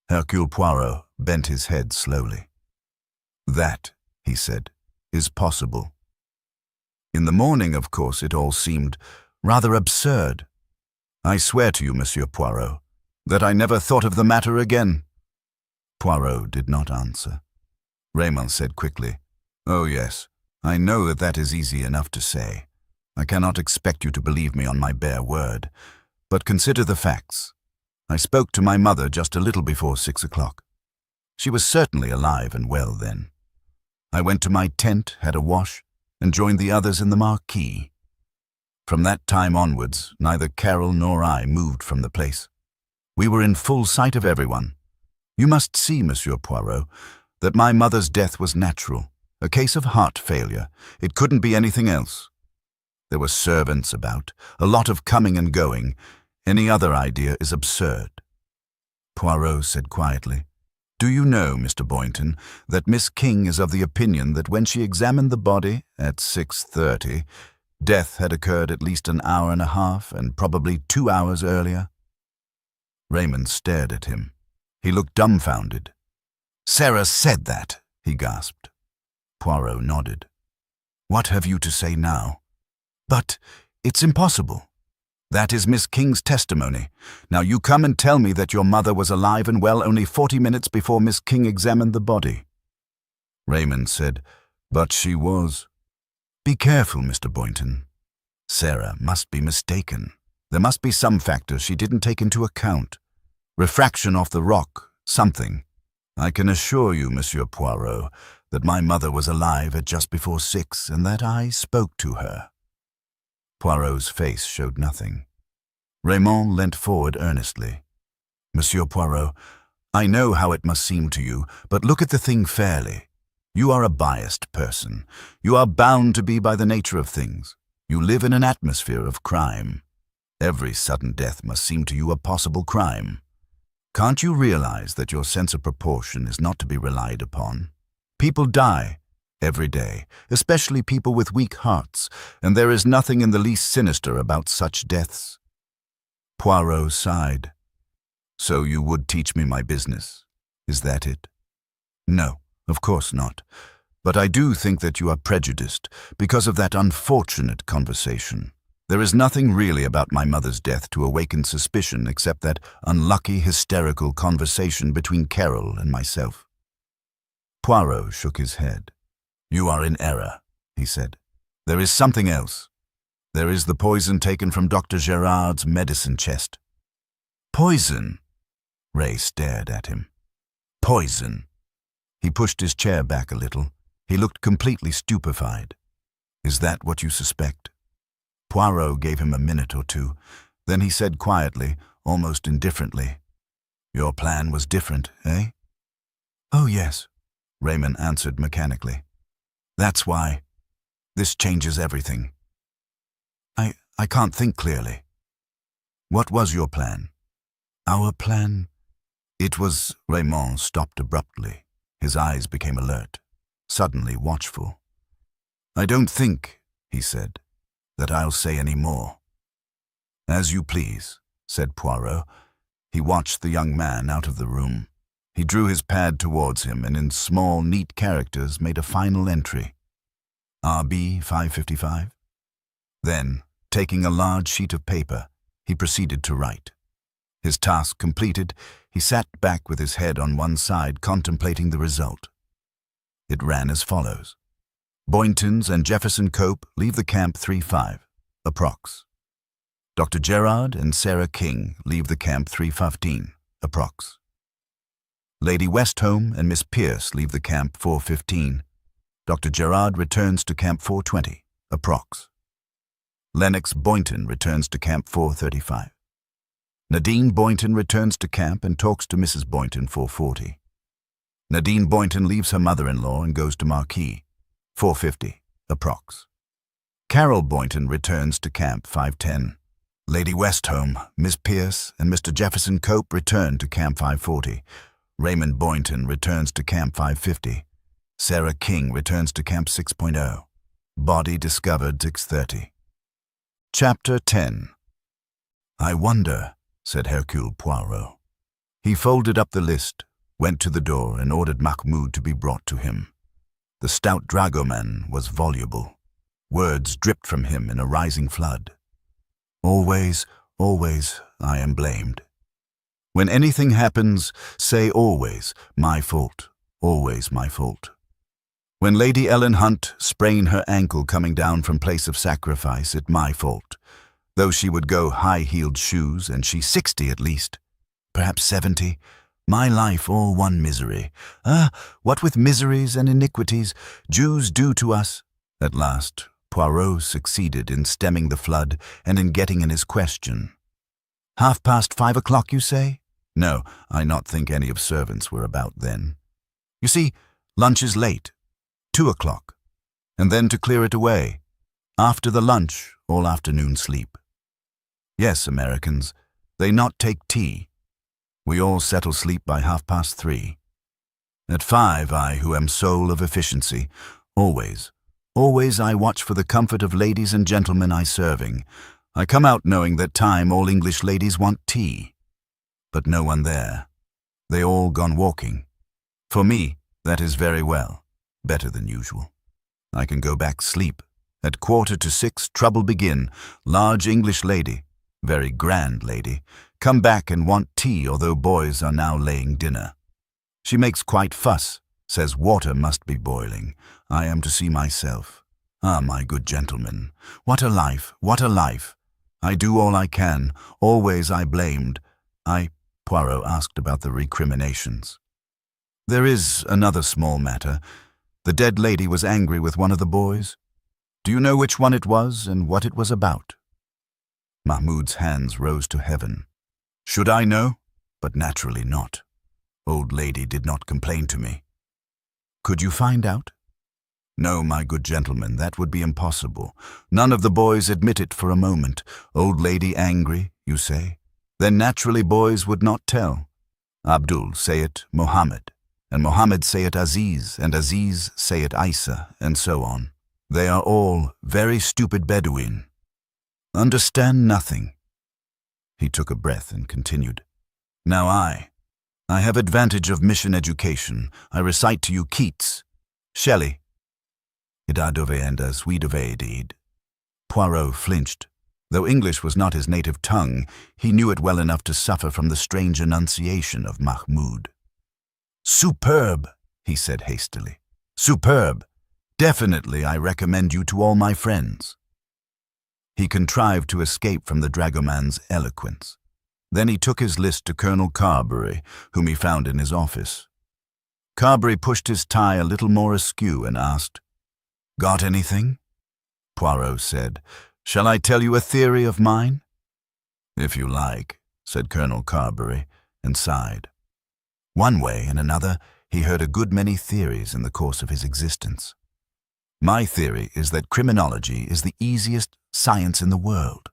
Speaker 1: Hercule Poirot bent his head slowly. That, he said, is possible. In the morning, of course, it all seemed rather absurd. I swear to you, Monsieur Poirot, that I never thought of the matter again. Poirot did not answer. Raymond said quickly, "Oh yes, I know that is easy enough to say. I cannot expect you to believe me on my bare word. But consider the facts. I spoke to my mother just a little before 6 o'clock. She was certainly alive and well then. I went to my tent, had a wash, and joined the others in the marquee. From that time onwards, neither Carol nor I moved from the place. We were in full sight of everyone. You must see, Monsieur Poirot, that my mother's death was natural, a case of heart failure. It couldn't be anything else. There were servants about, a lot of coming and going. Any other idea is absurd." Poirot said quietly, "Do you know, Mr. Boynton, that Miss King is of the opinion that when she examined the body at 6:30, death had occurred at least an hour and a half and probably 2 hours earlier?" Raymond stared at him. He looked dumbfounded. "Sarah said that," he gasped. Poirot nodded. "What have you to say now?" "But it's impossible. That is Miss King's testimony. Now you come and tell me that your mother was alive and well only 40 minutes before Miss King examined the body." Raymond said, "But she was." "Be careful, Mr. Boynton. Sarah must be mistaken. There must be some factor she didn't take into account. Refraction off the rock, something. I can assure you, Monsieur Poirot, that my mother was alive at just before 6 and that I spoke to her." Poirot's face showed nothing. Raymond leant forward earnestly. "Monsieur Poirot, I know how it must seem to you, but look at the thing fairly. You are a biased person. You are bound to be by the nature of things. You live in an atmosphere of crime. Every sudden death must seem to you a possible crime. Can't you realize that your sense of proportion is not to be relied upon? People die every day, especially people with weak hearts, and there is nothing in the least sinister about such deaths." Poirot sighed. "So you would teach me my business? Is that it?" "No, of course not. But I do think that you are prejudiced because of that unfortunate conversation. There is nothing really about my mother's death to awaken suspicion except that unlucky, hysterical conversation between Carol and myself." Poirot shook his head. "You are in error," he said. "There is something else. There is the poison taken from Dr. Gerard's medicine chest." "Poison?" Ray stared at him. "Poison." He pushed his chair back a little. He looked completely stupefied. "Is that what you suspect?" Poirot gave him a minute or two. Then he said quietly, almost indifferently, "Your plan was different, eh?" "Oh, yes," Raymond answered mechanically. "That's why. This changes everything." I can't think clearly." "What was your plan?" "Our plan? It was—" Raymond stopped abruptly. His eyes became alert, suddenly watchful. "I don't think," he said, "that I'll say any more." "As you please," said Poirot. He watched the young man out of the room. He drew his pad towards him and in small, neat characters made a final entry. "RB 555. Then, taking a large sheet of paper, he proceeded to write. His task completed, he sat back with his head on one side contemplating the result. It ran as follows. Boyntons and Jefferson Cope leave the camp 3:05, approx. Dr. Gerard and Sarah King leave the camp 3:15, approx. Lady Westholme and Miss Pierce leave the camp 4:15. Dr. Gerard returns to camp 4:20, approx. Lennox Boynton returns to camp 4:35. Nadine Boynton returns to camp and talks to Mrs. Boynton 4:40. Nadine Boynton leaves her mother-in-law and goes to Marquis, 4:50, approx. Carol Boynton returns to camp 5:10. Lady Westholme, Miss Pierce, and Mr. Jefferson Cope return to camp 5:40. Raymond Boynton returns to camp 5:50. Sarah King returns to camp 6.0. Body discovered 6:30. Chapter 10. I wonder, said Hercule Poirot. He folded up the list, went to the door, and ordered Mahmoud to be brought to him. The stout dragoman was voluble. Words dripped from him in a rising flood. Always, always, I am blamed. When anything happens, say always, my fault, always my fault. When Lady Ellen Hunt sprained her ankle coming down from place of sacrifice, it my fault. Though she would go high-heeled shoes, and she 60 at least, perhaps 70, my life all one misery. What with miseries and iniquities Jews do to us. At last, Poirot succeeded in stemming the flood and in getting in his question. 5:30, you say? No, I not think any of servants were about then. You see, lunch is late, 2:00, and then to clear it away. After the lunch, all afternoon sleep. Yes, Americans, they not take tea. We all settle sleep by 3:30. At 5, I, who am soul of efficiency, always I watch for the comfort of ladies and gentlemen I serving. I come out knowing that time all English ladies want tea. But no one there. They all gone walking. For me, that is very well, better than usual. I can go back sleep. At 5:45, trouble begin. Large English lady, very grand lady, come back and want tea, although boys are now laying dinner. She makes quite fuss, says water must be boiling. I am to see myself. Ah, my good gentleman, what a life, what a life. I do all I can, always I blamed. Poirot asked about the recriminations. There is another small matter. The dead lady was angry with one of the boys. Do you know which one it was and what it was about? Mahmoud's hands rose to heaven. Should I know? But naturally not. Old lady did not complain to me. Could you find out? No, my good gentleman, that would be impossible. None of the boys admit it for a moment. Old lady angry, you say? Then naturally boys would not tell. Abdul say it Mohammed, and Mohammed say it Aziz, and Aziz say it Isa, and so on. They are all very stupid Bedouin. Understand nothing. He took a breath and continued. Now I have advantage of mission education. I recite to you Keats, Shelley. Ida dove and as we dove deed. Poirot flinched. Though English was not his native tongue, he knew it well enough to suffer from the strange enunciation of Mahmoud. Superb, he said hastily. Superb. Definitely I recommend you to all my friends. He contrived to escape from the dragoman's eloquence. Then he took his list to Colonel Carberry, whom he found in his office. Carberry pushed his tie a little more askew and asked, Got anything? Poirot said, Shall I tell you a theory of mine? If you like, said Colonel Carberry, and sighed. One way and another, he heard a good many theories in the course of his existence. My theory is that criminology is the easiest science in the world.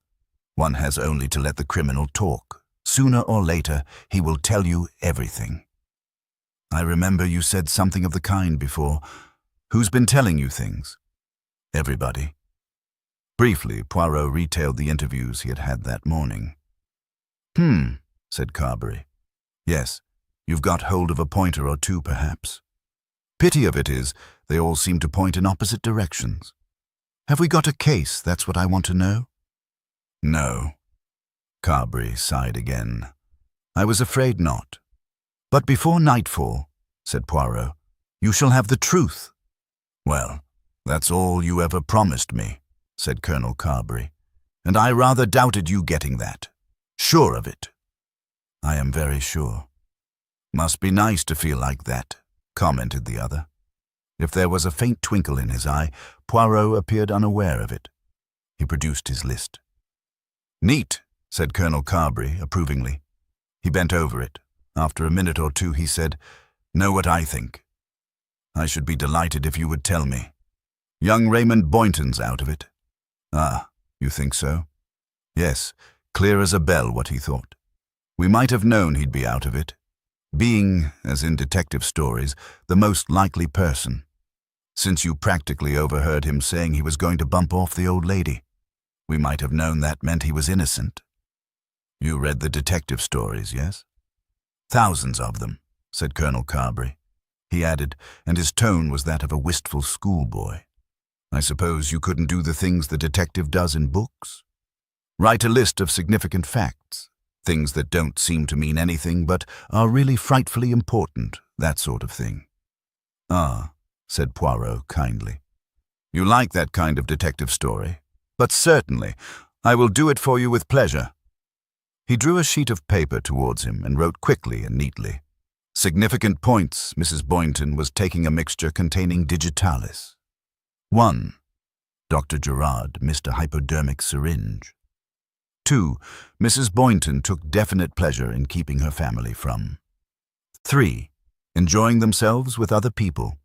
Speaker 1: One has only to let the criminal talk. Sooner or later, he will tell you everything. I remember you said something of the kind before. Who's been telling you things? Everybody. Briefly, Poirot retailed the interviews he had had that morning. Said Carberry. Yes, you've got hold of a pointer or two, perhaps. Pity of it is, they all seem to point in opposite directions. Have we got a case, that's what I want to know? No. Carberry sighed again. I was afraid not. But before nightfall, said Poirot, you shall have the truth. Well, that's all you ever promised me, said Colonel Carberry, and I rather doubted you getting that. Sure of it. I am very sure. Must be nice to feel like that, commented the other. If there was a faint twinkle in his eye, Poirot appeared unaware of it. He produced his list. Neat, said Colonel Carberry approvingly. He bent over it. After a minute or two he said, Know what I think. I should be delighted if you would tell me. Young Raymond Boynton's out of it. Ah, you think so? Yes, clear as a bell what he thought. We might have known he'd be out of it, being, as in detective stories, the most likely person, since you practically overheard him saying he was going to bump off the old lady. We might have known that meant he was innocent. You read the detective stories, yes? Thousands of them, said Colonel Carberry. He added, and his tone was that of a wistful schoolboy. I suppose you couldn't do the things the detective does in books? Write a list of significant facts, things that don't seem to mean anything but are really frightfully important, that sort of thing. Ah, said Poirot kindly. You like that kind of detective story? But certainly, I will do it for you with pleasure. He drew a sheet of paper towards him and wrote quickly and neatly. Significant points. Mrs. Boynton was taking a mixture containing digitalis. 1. Dr. Gerard missed a hypodermic syringe. 2. Mrs. Boynton took definite pleasure in keeping her family from. 3. Enjoying themselves with other people.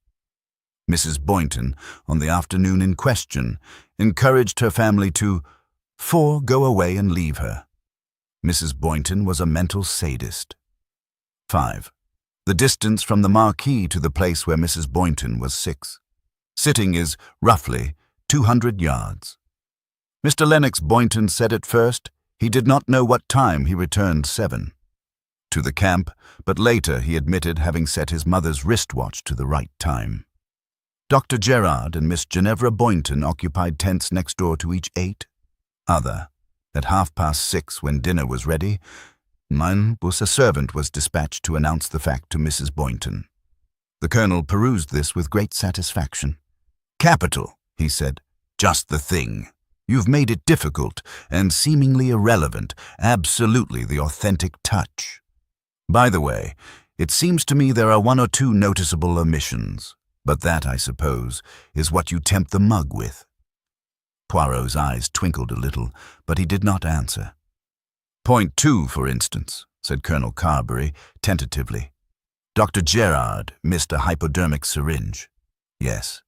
Speaker 1: Mrs. Boynton, on the afternoon in question, encouraged her family to 4. Go away and leave her. Mrs. Boynton was a mental sadist. 5. The distance from the marquee to the place where Mrs. Boynton was 6. Sitting is, roughly, 200 yards. Mr. Lennox Boynton said at first he did not know what time he returned 7. To the camp, but later he admitted having set his mother's wristwatch to the right time. Dr. Gerard and Miss Ginevra Boynton occupied tents next door to each 8. Other. At 6:30 when dinner was ready, a servant was dispatched to announce the fact to Mrs. Boynton. The colonel perused this with great satisfaction. Capital, he said. Just the thing. You've made it difficult and seemingly irrelevant, absolutely the authentic touch. By the way, it seems to me there are 1 or 2 noticeable omissions, but that, I suppose, is what you tempt the mug with. Poirot's eyes twinkled a little, but he did not answer. Point 2, for instance, said Colonel Carberry, tentatively. Dr. Gerard missed a hypodermic syringe. Yes.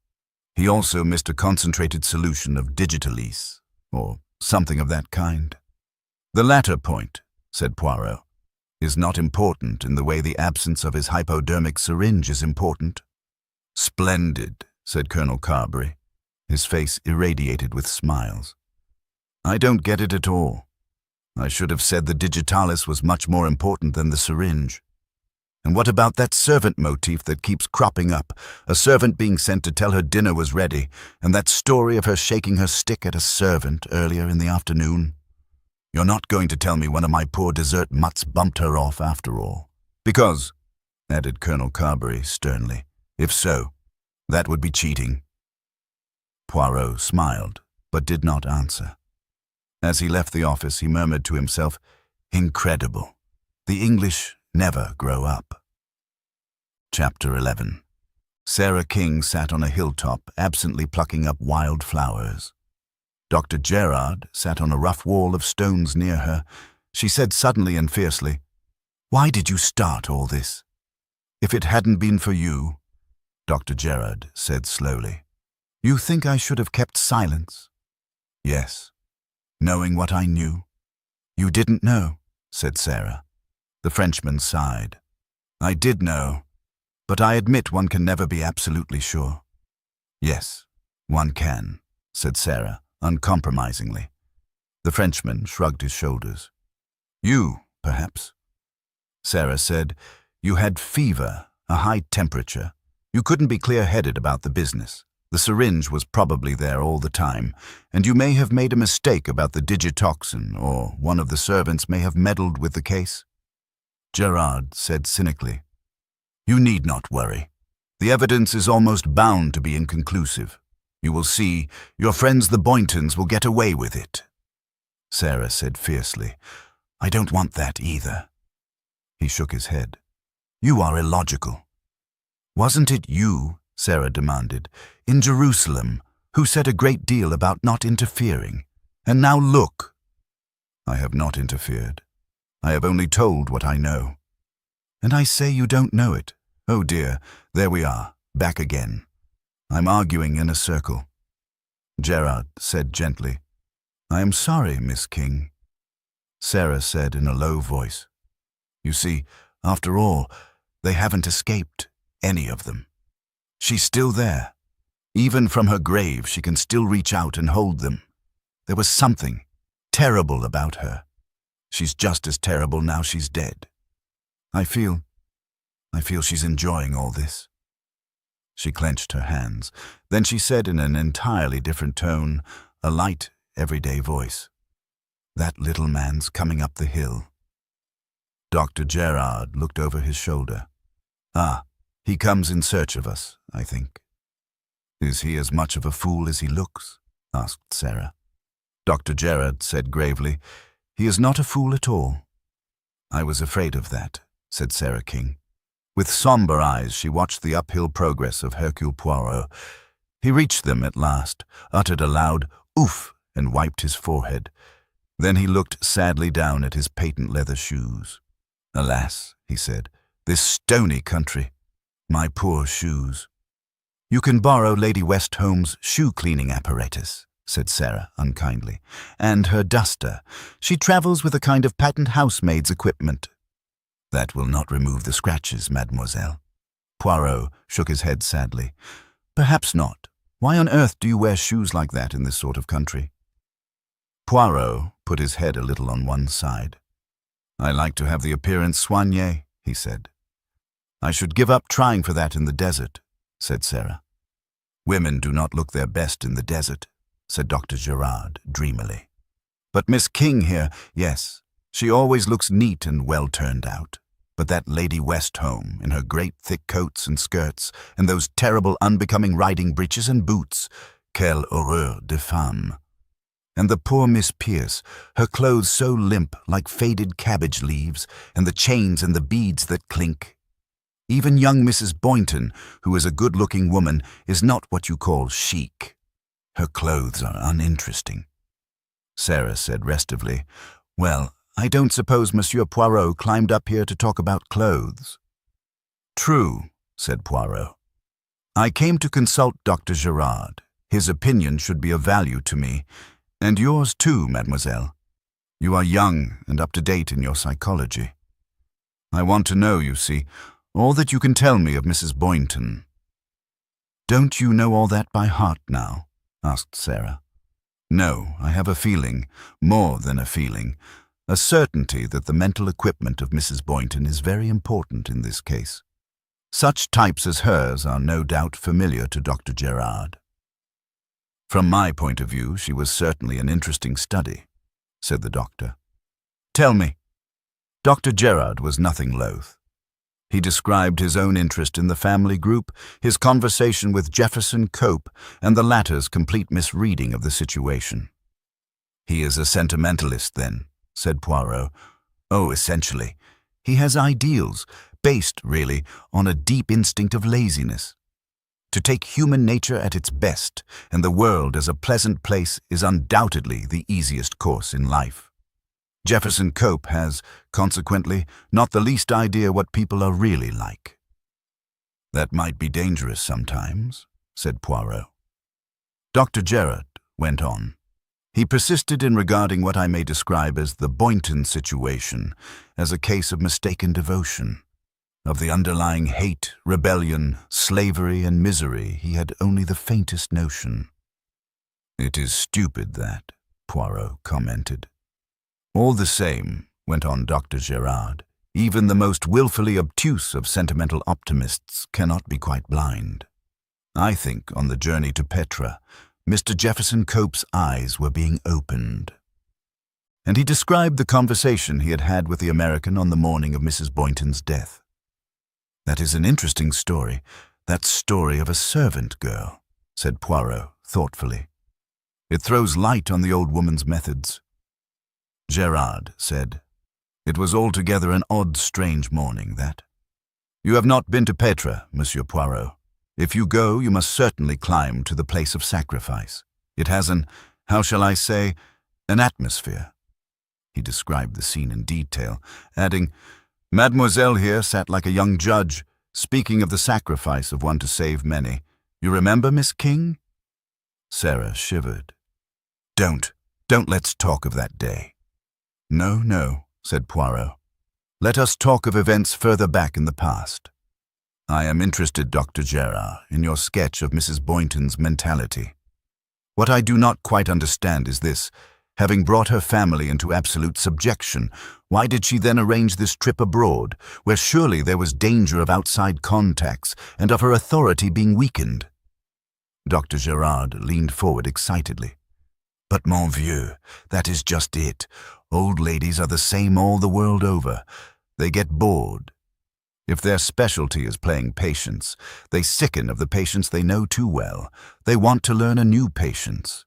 Speaker 1: He also missed a concentrated solution of digitalis, or something of that kind. The latter point, said Poirot, is not important in the way the absence of his hypodermic syringe is important. Splendid, said Colonel Carberry, his face irradiated with smiles. I don't get it at all. I should have said the digitalis was much more important than the syringe. And what about that servant motif that keeps cropping up, a servant being sent to tell her dinner was ready, and that story of her shaking her stick at a servant earlier in the afternoon? You're not going to tell me one of my poor dessert mutts bumped her off after all. Because, added Colonel Carberry sternly, if so, that would be cheating. Poirot smiled, but did not answer. As he left the office, he murmured to himself, Incredible. The English never grow up. Chapter 11. Sarah King sat on a hilltop, absently plucking up wild flowers. Dr. Gerard sat on a rough wall of stones near her. She said suddenly and fiercely, Why did you start all this? If it hadn't been for you, Dr. Gerard said slowly, you think I should have kept silence? Yes, knowing what I knew. You didn't know, said Sarah. The Frenchman sighed. I did know, but I admit one can never be absolutely sure. Yes, one can, said Sarah, uncompromisingly. The Frenchman shrugged his shoulders. You, perhaps. Sarah said, you had fever, a high temperature. You couldn't be clear-headed about the business. The syringe was probably there all the time, and you may have made a mistake about the digitoxin, or one of the servants may have meddled with the case. Gerard said cynically, You need not worry. The evidence is almost bound to be inconclusive. You will see, your friends the Boyntons will get away with it. Sarah said fiercely, I don't want that either. He shook his head. You are illogical. Wasn't it you, Sarah demanded, in Jerusalem, who said a great deal about not interfering? And now look. I have not interfered. I have only told what I know. And I say you don't know it. Oh dear, there we are, back again. I'm arguing in a circle. Gerard said gently. "I am sorry, Miss King." Sarah said in a low voice, "You see, after all, they haven't escaped, any of them. She's still there. Even from her grave, she can still reach out and hold them. There was something terrible about her. She's just as terrible now she's dead. I feel she's enjoying all this." She clenched her hands. Then she said in an entirely different tone, a light, everyday voice, "That little man's coming up the hill." Dr. Gerard looked over his shoulder. "Ah, he comes in search of us, I think." "Is he as much of a fool as he looks?" asked Sarah. Dr. Gerard said gravely, "He is not a fool at all." "I was afraid of that," said Sarah King. With somber eyes, she watched the uphill progress of Hercule Poirot. He reached them at last, uttered a loud "oof" and wiped his forehead. Then he looked sadly down at his patent leather shoes. "Alas," he said, "this stony country. My poor shoes." "You can borrow Lady Westholme's shoe-cleaning apparatus," said Sarah unkindly, "and her duster. She travels with a kind of patent housemaid's equipment." "That will not remove the scratches, mademoiselle." Poirot shook his head sadly. "Perhaps not. Why on earth do you wear shoes like that in this sort of country?" Poirot put his head a little on one side. "I like to have the appearance soigné," he said. "I should give up trying for that in the desert," said Sarah. "Women do not look their best in the desert," said Dr. Gerard dreamily. "But Miss King here, yes, she always looks neat and well turned out. But that Lady Westholme, in her great thick coats and skirts, and those terrible unbecoming riding breeches and boots, quelle horreur de femme. And the poor Miss Pierce, her clothes so limp like faded cabbage leaves, and the chains and the beads that clink. Even young Mrs. Boynton, who is a good-looking woman, is not what you call chic. Her clothes are uninteresting." Sarah said restively, "Well, I don't suppose Monsieur Poirot climbed up here to talk about clothes." "True," said Poirot. "I came to consult Dr. Gerard. His opinion should be of value to me, and yours too, mademoiselle. You are young and up-to-date in your psychology. I want to know, you see, all that you can tell me of Mrs. Boynton." "Don't you know all that by heart now?" asked Sarah. "No, I have a feeling, more than a feeling, a certainty that the mental equipment of Mrs. Boynton is very important in this case. Such types as hers are no doubt familiar to Dr. Gerard." "From my point of view, she was certainly an interesting study," said the doctor. "Tell me." Dr. Gerard was nothing loath. He described his own interest in the family group, his conversation with Jefferson Cope, and the latter's complete misreading of the situation. "He is a sentimentalist, then," said Poirot. "Oh, essentially. He has ideals, based, really, on a deep instinct of laziness. To take human nature at its best, and the world as a pleasant place, is undoubtedly the easiest course in life. Jefferson Cope has, consequently, not the least idea what people are really like." "That might be dangerous sometimes," said Poirot. Dr. Gerard went on. He persisted in regarding what I may describe as the Boynton situation as a case of mistaken devotion. Of the underlying hate, rebellion, slavery, and misery he had only the faintest notion. "It is stupid, that," Poirot commented. "All the same," went on Dr. Gerard, "even the most willfully obtuse of sentimental optimists cannot be quite blind. I think, on the journey to Petra, Mr. Jefferson Cope's eyes were being opened." And he described the conversation he had had with the American on the morning of Mrs. Boynton's death. "That is an interesting story, that story of a servant girl," said Poirot thoughtfully. "It throws light on the old woman's methods." Gerard said, "It was altogether an odd, strange morning, that. You have not been to Petra, Monsieur Poirot. If you go, you must certainly climb to the place of sacrifice. It has how shall I say, an atmosphere." He described the scene in detail, adding, "Mademoiselle here sat like a young judge, speaking of the sacrifice of one to save many. You remember, Miss King?" Sarah shivered. Don't let's talk of that day. No, no, said Poirot. Let us talk of events further back in the past. I am interested, Dr. Gerard, in your sketch of Mrs. Boynton's mentality. What I do not quite understand is this. Having brought her family into absolute subjection, why did she then arrange this trip abroad, where surely there was danger of outside contacts and of her authority being weakened? Dr. Gerard leaned forward excitedly. But mon vieux, that is just it. Old ladies are the same all the world over. They get bored. If their specialty is playing patience, they sicken of the patience they know too well. They want to learn a new patience.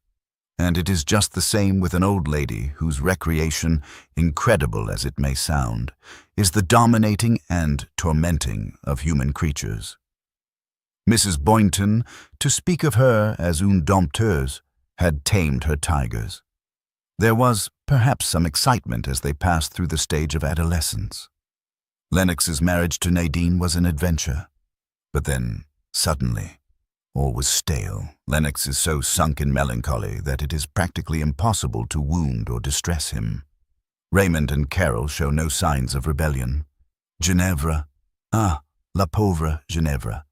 Speaker 1: And it is just the same with an old lady whose recreation, incredible as it may sound, is the dominating and tormenting of human creatures. Mrs. Boynton, to speak of her as une dompteuse, had tamed her tigers. There was perhaps some excitement as they passed through the stage of adolescence. Lennox's marriage to Nadine was an adventure. But then, suddenly, all was stale. Lennox is so sunk in melancholy that it is practically impossible to wound or distress him. Raymond and Carol show no signs of rebellion. Ginevra, la pauvre Ginevra.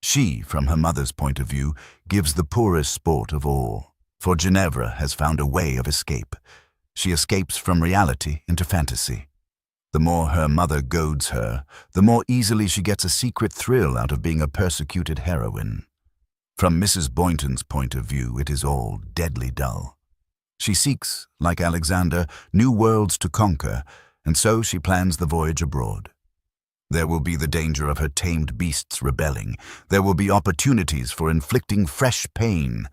Speaker 1: She, from her mother's point of view, gives the poorest sport of all, for Ginevra has found a way of escape. She escapes from reality into fantasy. The more her mother goads her, the more easily she gets a secret thrill out of being a persecuted heroine. From Mrs. Boynton's point of view, it is all deadly dull. She seeks, like Alexander, new worlds to conquer, and so she plans the voyage abroad. There will be the danger of her tamed beasts rebelling. There will be opportunities for inflicting fresh pain.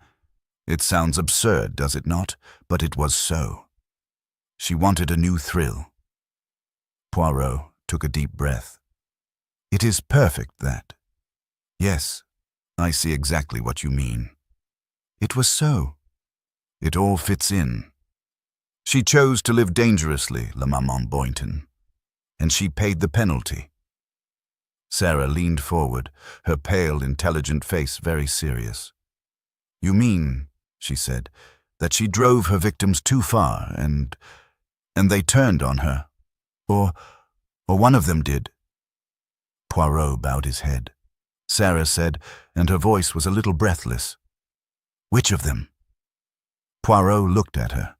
Speaker 1: It sounds absurd, does it not? But it was so. She wanted a new thrill. Poirot took a deep breath. It is perfect, that. Yes, I see exactly what you mean. It was so. It all fits in. She chose to live dangerously, la Maman Boynton, and she paid the penalty. Sarah leaned forward, her pale, intelligent face very serious. You mean, she said, that she drove her victims too far and they turned on her? Or one of them did. Poirot bowed his head. Sarah said, and her voice was a little breathless. Which of them? Poirot looked at her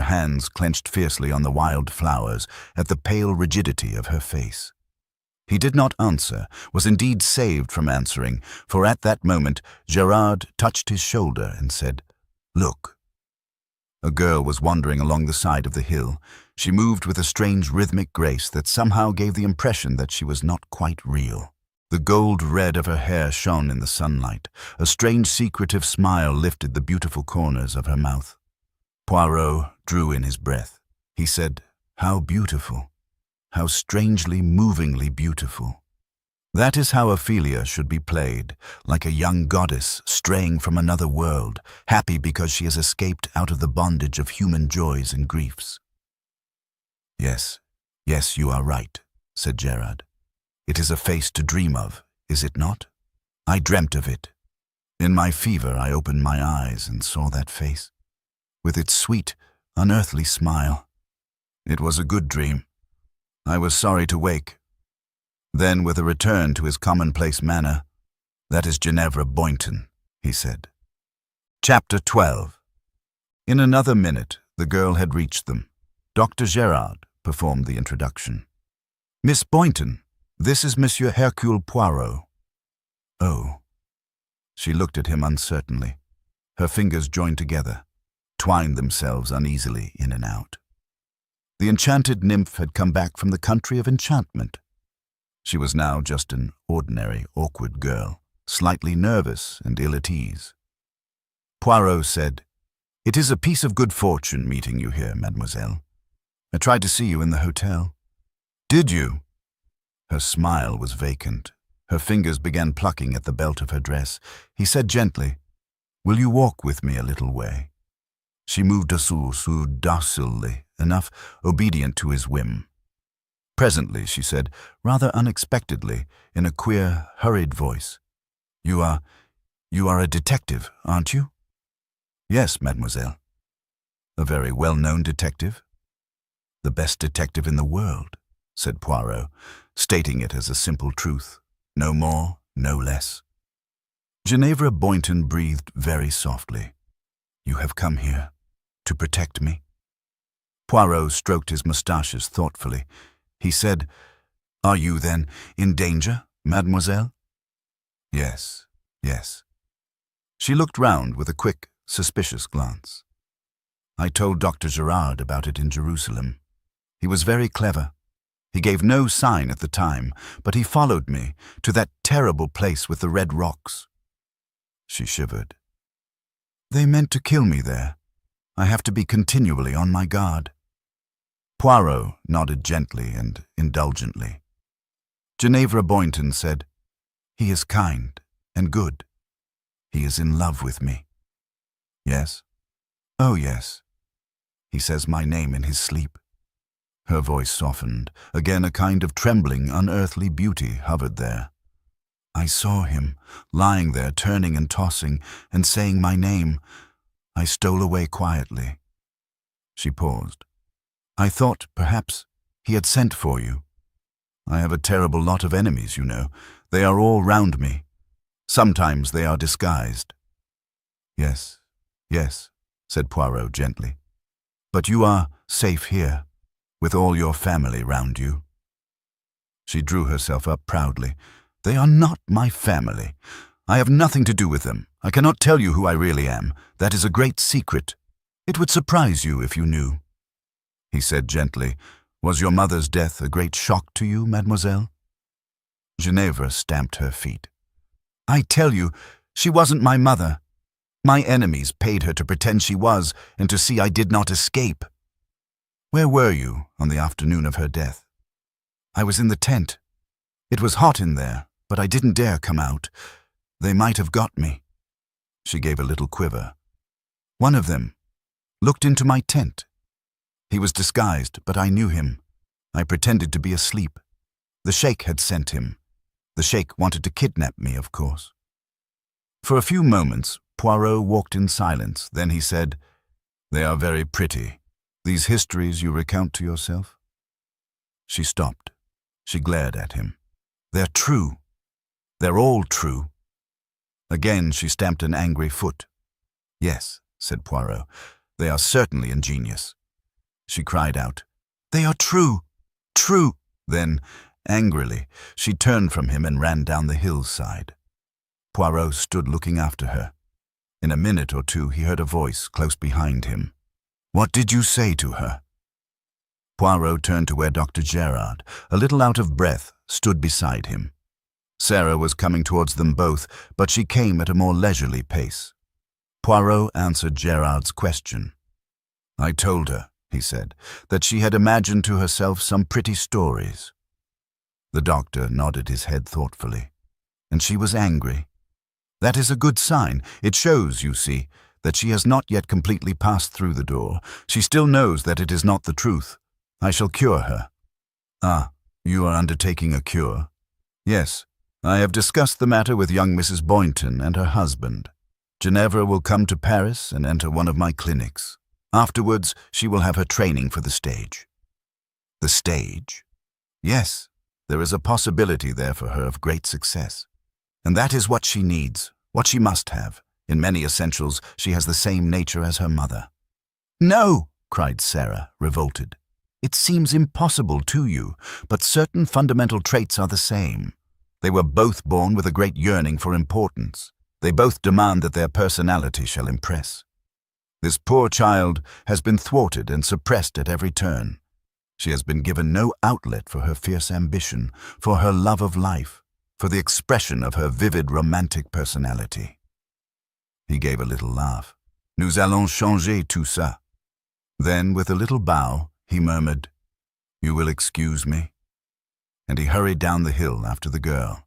Speaker 1: hands clenched fiercely on the wild flowers, at the pale rigidity of her face. He did not answer, was indeed saved from answering, for at that moment Gerard touched his shoulder and said, Look. A girl was wandering along the side of the hill. She moved with a strange rhythmic grace that somehow gave the impression that she was not quite real. The gold red of her hair shone in the sunlight. A strange secretive smile lifted the beautiful corners of her mouth. Poirot drew in his breath. He said, How beautiful! How strangely, movingly beautiful! That is how Ophelia should be played, like a young goddess straying from another world, happy because she has escaped out of the bondage of human joys and griefs. Yes, you are right, said Gerard. It is a face to dream of, is it not? I dreamt of it. In my fever I opened my eyes and saw that face, with its sweet, unearthly smile. It was a good dream. I was sorry to wake. Then, with a return to his commonplace manner, That is Ginevra Boynton, he said. Chapter 12. In another minute, the girl had reached them. Dr. Gerard performed the introduction. Miss Boynton, this is Monsieur Hercule Poirot. Oh. She looked at him uncertainly. Her fingers joined together, twined themselves uneasily in and out. The enchanted nymph had come back from the country of enchantment. She was now just an ordinary, awkward girl, slightly nervous and ill at ease. Poirot said, "It is a piece of good fortune meeting you here, mademoiselle. I tried to see you in the hotel." "Did you?" Her smile was vacant. Her fingers began plucking at the belt of her dress. He said gently, "Will you walk with me a little way?" She moved docilely enough, obedient to his whim. Presently, she said, rather unexpectedly, in a queer, hurried voice, You are a detective, aren't you?" Yes, mademoiselle. A very well-known detective? The best detective in the world, said Poirot, stating it as a simple truth, no more, no less. Ginevra Boynton breathed very softly. You have come here to protect me? Poirot stroked his moustaches thoughtfully. He said, Are you, then, in danger, mademoiselle? Yes, yes. She looked round with a quick, suspicious glance. I told Dr. Gerard about it in Jerusalem. He was very clever. He gave no sign at the time, but he followed me to that terrible place with the red rocks. She shivered. They meant to kill me there. I have to be continually on my guard. Poirot nodded gently and indulgently. Ginevra Boynton said, He is kind and good. He is in love with me. Yes? Oh, yes. He says my name in his sleep. Her voice softened. Again a kind of trembling, unearthly beauty hovered there. I saw him, lying there, turning and tossing, and saying my name. I stole away quietly. She paused. I thought, perhaps, he had sent for you. I have a terrible lot of enemies, you know. They are all round me. Sometimes they are disguised. Yes, yes, said Poirot gently. But you are safe here, with all your family round you. She drew herself up proudly. They are not my family. I have nothing to do with them. I cannot tell you who I really am. That is a great secret. It would surprise you if you knew. He said gently, Was your mother's death a great shock to you, mademoiselle? Ginevra stamped her feet. I tell you, she wasn't my mother. My enemies paid her to pretend she was and to see I did not escape. Where were you on the afternoon of her death? I was in the tent. It was hot in there, but I didn't dare come out. They might have got me. She gave a little quiver. One of them looked into my tent. He was disguised, but I knew him. I pretended to be asleep. The sheikh had sent him. The sheikh wanted to kidnap me, of course. For a few moments, Poirot walked in silence. Then he said, They are very pretty, these histories you recount to yourself. She stopped. She glared at him. They're true. They're all true. Again she stamped an angry foot. Yes, said Poirot, they are certainly ingenious. She cried out, They are true, true. Then, angrily, she turned from him and ran down the hillside. Poirot stood looking after her. In a minute or two he heard a voice close behind him. What did you say to her? Poirot turned to where Dr. Gerard, a little out of breath, stood beside him. Sarah was coming towards them both, but she came at a more leisurely pace. Poirot answered Gerard's question. I told her, he said, that she had imagined to herself some pretty stories. The doctor nodded his head thoughtfully. And she was angry. That is a good sign. It shows, you see, that she has not yet completely passed through the door. She still knows that it is not the truth. I shall cure her. Ah, you are undertaking a cure? Yes, I have discussed the matter with young Mrs. Boynton and her husband. Ginevra will come to Paris and enter one of my clinics. Afterwards, she will have her training for the stage. The stage? Yes, there is a possibility there for her of great success. And that is what she needs, what she must have. In many essentials, she has the same nature as her mother. No, cried Sarah, revolted. It seems impossible to you, but certain fundamental traits are the same. They were both born with a great yearning for importance. They both demand that their personality shall impress. This poor child has been thwarted and suppressed at every turn. She has been given no outlet for her fierce ambition, for her love of life, for the expression of her vivid romantic personality. He gave a little laugh. Nous allons changer tout ça. Then, with a little bow, he murmured, You will excuse me? And he hurried down the hill after the girl.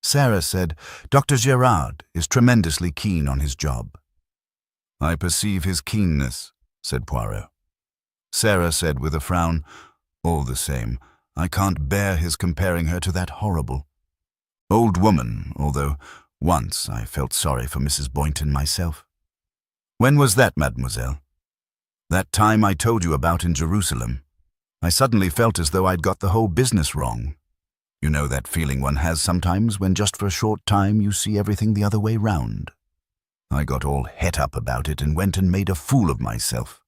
Speaker 1: Sarah said, Dr. Gerard is tremendously keen on his job. I perceive his keenness, said Poirot. Sarah said with a frown, All the same, I can't bear his comparing her to that horrible old woman, although once I felt sorry for Mrs. Boynton myself. When was that, mademoiselle? That time I told you about in Jerusalem. I suddenly felt as though I'd got the whole business wrong. You know that feeling one has sometimes when just for a short time you see everything the other way round. I got all het up about it and went and made a fool of myself.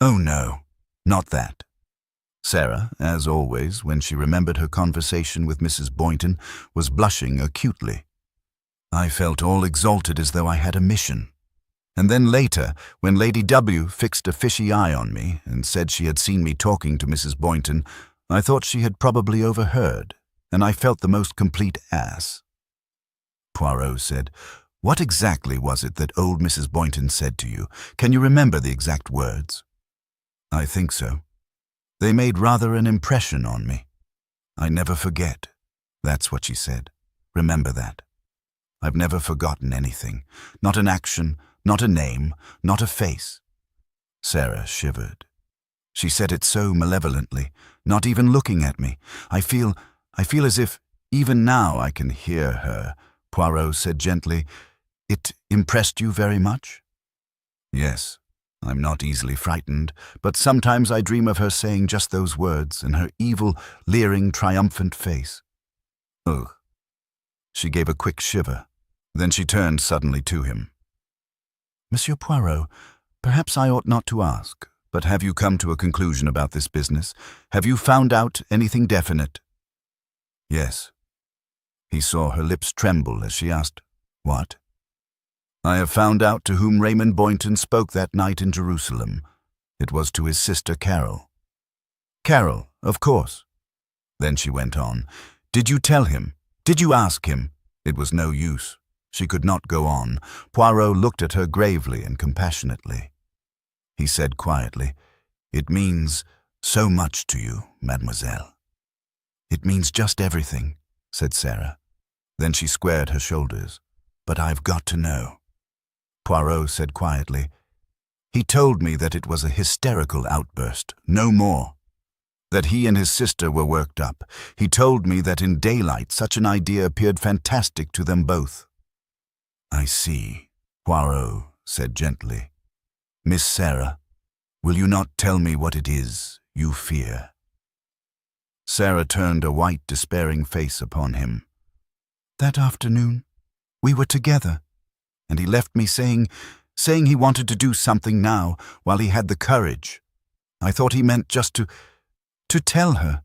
Speaker 1: Oh no, not that. Sarah, as always, when she remembered her conversation with Mrs. Boynton, was blushing acutely. I felt all exalted as though I had a mission. And then later, when Lady W. fixed a fishy eye on me and said she had seen me talking to Mrs. Boynton, I thought she had probably overheard, and I felt the most complete ass. Poirot said, "What exactly was it that old Mrs. Boynton said to you? Can you remember the exact words?" "I think so. They made rather an impression on me. I never forget. That's what she said. Remember that. I've never forgotten anything. Not an action, not a name, not a face." Sarah shivered. She said it so malevolently, not even looking at me. I feel as if, even now I can hear her. Poirot said gently, "It impressed you very much?" "Yes. I'm not easily frightened, but sometimes I dream of her saying just those words and her evil, leering, triumphant face." "Ugh." She gave a quick shiver. Then she turned suddenly to him. "Monsieur Poirot, perhaps I ought not to ask, but have you come to a conclusion about this business? Have you found out anything definite?" "Yes." He saw her lips tremble as she asked, "What?" "I have found out to whom Raymond Boynton spoke that night in Jerusalem. It was to his sister Carol." "Carol, of course." Then she went on, "Did you tell him? Did you ask him?" It was no use. She could not go on. Poirot looked at her gravely and compassionately. He said quietly, "It means so much to you, mademoiselle." "It means just everything," said Sarah. Then she squared her shoulders. "But I've got to know." Poirot said quietly, "He told me that it was a hysterical outburst, no more. That he and his sister were worked up. He told me that in daylight such an idea appeared fantastic to them both." "I see," Poirot said gently. "Miss Sarah, will you not tell me what it is you fear?" Sarah turned a white, despairing face upon him. "That afternoon, we were together, and he left me saying he wanted to do something now, while he had the courage. I thought he meant just to tell her.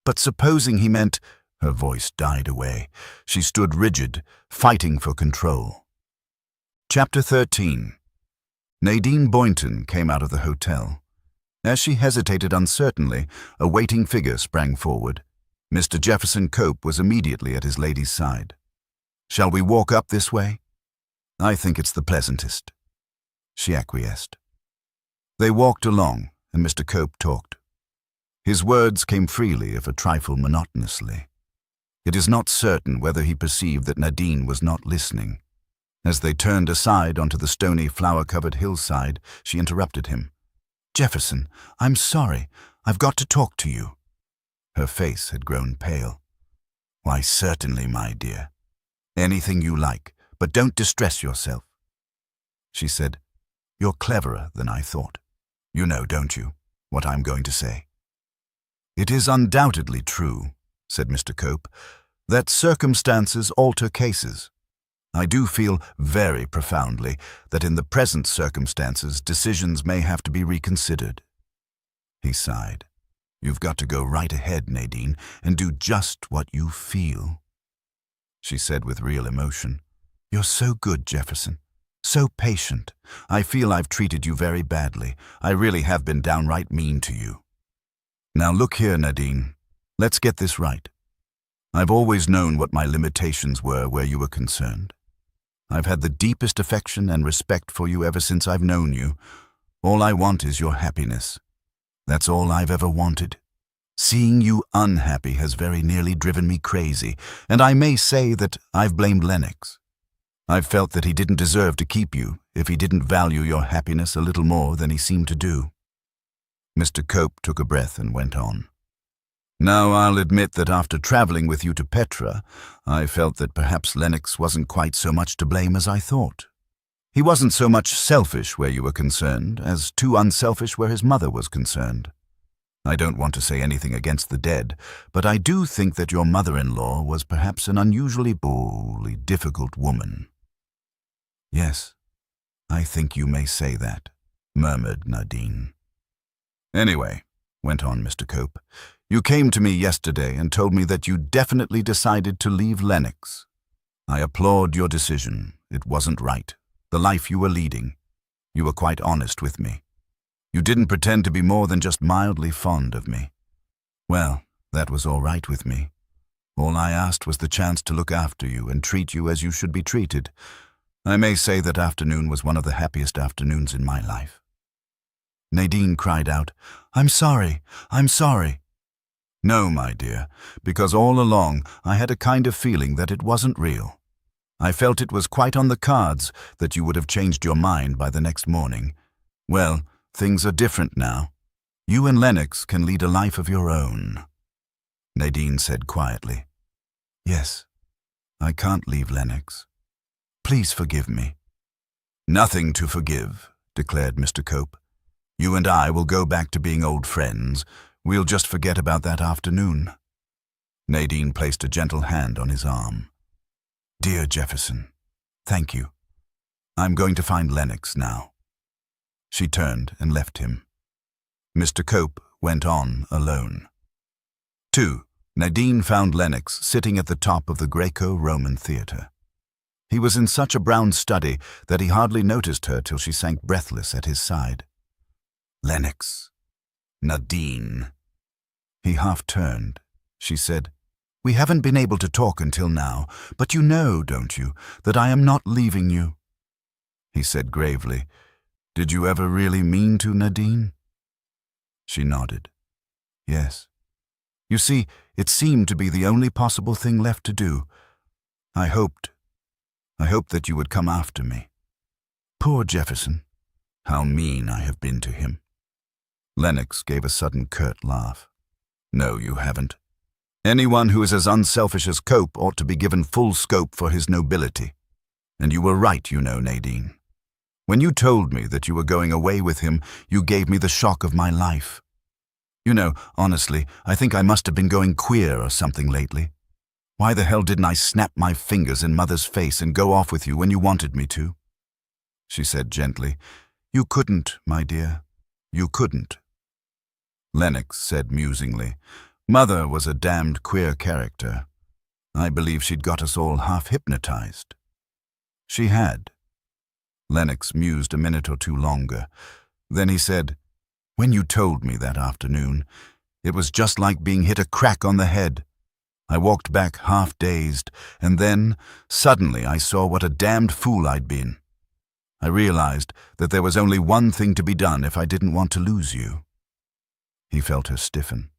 Speaker 1: But supposing he meant—" Her voice died away. She stood rigid, fighting for control. Chapter 13. Nadine Boynton came out of the hotel. As she hesitated uncertainly, a waiting figure sprang forward. Mr. Jefferson Cope was immediately at his lady's side. "Shall we walk up this way?" "I think it's the pleasantest." She acquiesced. They walked along, and Mr. Cope talked. His words came freely, if a trifle monotonously. It is not certain whether he perceived that Nadine was not listening. As they turned aside onto the stony, flower-covered hillside, she interrupted him. "Jefferson, I'm sorry. I've got to talk to you." Her face had grown pale. "Why, certainly, my dear. Anything you like, but don't distress yourself." She said, "You're cleverer than I thought. You know, don't you, what I'm going to say?" "It is undoubtedly true," said Mr. Cope, "that circumstances alter cases. I do feel very profoundly that in the present circumstances decisions may have to be reconsidered." He sighed. "You've got to go right ahead, Nadine, and do just what you feel." She said with real emotion, "You're so good, Jefferson. So patient. I feel I've treated you very badly. I really have been downright mean to you. Now look here, Nadine. Let's get this right. I've always known what my limitations were where you were concerned. I've had the deepest affection and respect for you ever since I've known you. All I want is your happiness. That's all I've ever wanted. Seeing you unhappy has very nearly driven me crazy, and I may say that I've blamed Lennox. I've felt that he didn't deserve to keep you if he didn't value your happiness a little more than he seemed to do." Mr. Cope took a breath and went on. "Now, I'll admit that after traveling with you to Petra, I felt that perhaps Lennox wasn't quite so much to blame as I thought. He wasn't so much selfish where you were concerned as too unselfish where his mother was concerned. I don't want to say anything against the dead, but I do think that your mother-in-law was perhaps an unusually difficult woman." "Yes, I think you may say that," murmured Nadine. "Anyway," went on Mr. Cope, "you came to me yesterday and told me that you definitely decided to leave Lennox. I applaud your decision. It wasn't right. The life you were leading. You were quite honest with me. You didn't pretend to be more than just mildly fond of me. Well, that was all right with me. All I asked was the chance to look after you and treat you as you should be treated. I may say that afternoon was one of the happiest afternoons in my life." Nadine cried out, "I'm sorry, I'm sorry." "No, my dear, because all along I had a kind of feeling that it wasn't real. I felt it was quite on the cards that you would have changed your mind by the next morning. Well, things are different now. You and Lennox can lead a life of your own." Nadine said quietly, "Yes, I can't leave Lennox. Please forgive me." "Nothing to forgive," declared Mr. Cope. "You and I will go back to being old friends. We'll just forget about that afternoon." Nadine placed a gentle hand on his arm. "Dear Jefferson, thank you. I'm going to find Lennox now." She turned and left him. Mr. Cope went on alone. 2. Nadine found Lennox sitting at the top of the Greco-Roman theater. He was in such a brown study that he hardly noticed her till she sank breathless at his side. "Lennox. Nadine." He half turned. She said, "We haven't been able to talk until now, but you know, don't you, that I am not leaving you." He said gravely, "Did you ever really mean to, Nadine?" She nodded. "Yes. You see, it seemed to be the only possible thing left to do. I hoped that you would come after me. Poor Jefferson. How mean I have been to him." Lennox gave a sudden curt laugh. "No, you haven't. Anyone who is as unselfish as Cope ought to be given full scope for his nobility. And you were right, you know, Nadine. When you told me that you were going away with him, you gave me the shock of my life. You know, honestly, I think I must have been going queer or something lately. Why the hell didn't I snap my fingers in Mother's face and go off with you when you wanted me to?" She said gently, "You couldn't, my dear. You couldn't." Lennox said musingly, "Mother was a damned queer character. I believe she'd got us all half hypnotized." She had. Lennox mused a minute or two longer. Then he said, "When you told me that afternoon, it was just like being hit a crack on the head. I walked back half dazed, and then, suddenly, I saw what a damned fool I'd been. I realized that there was only one thing to be done if I didn't want to lose you." He felt her stiffen.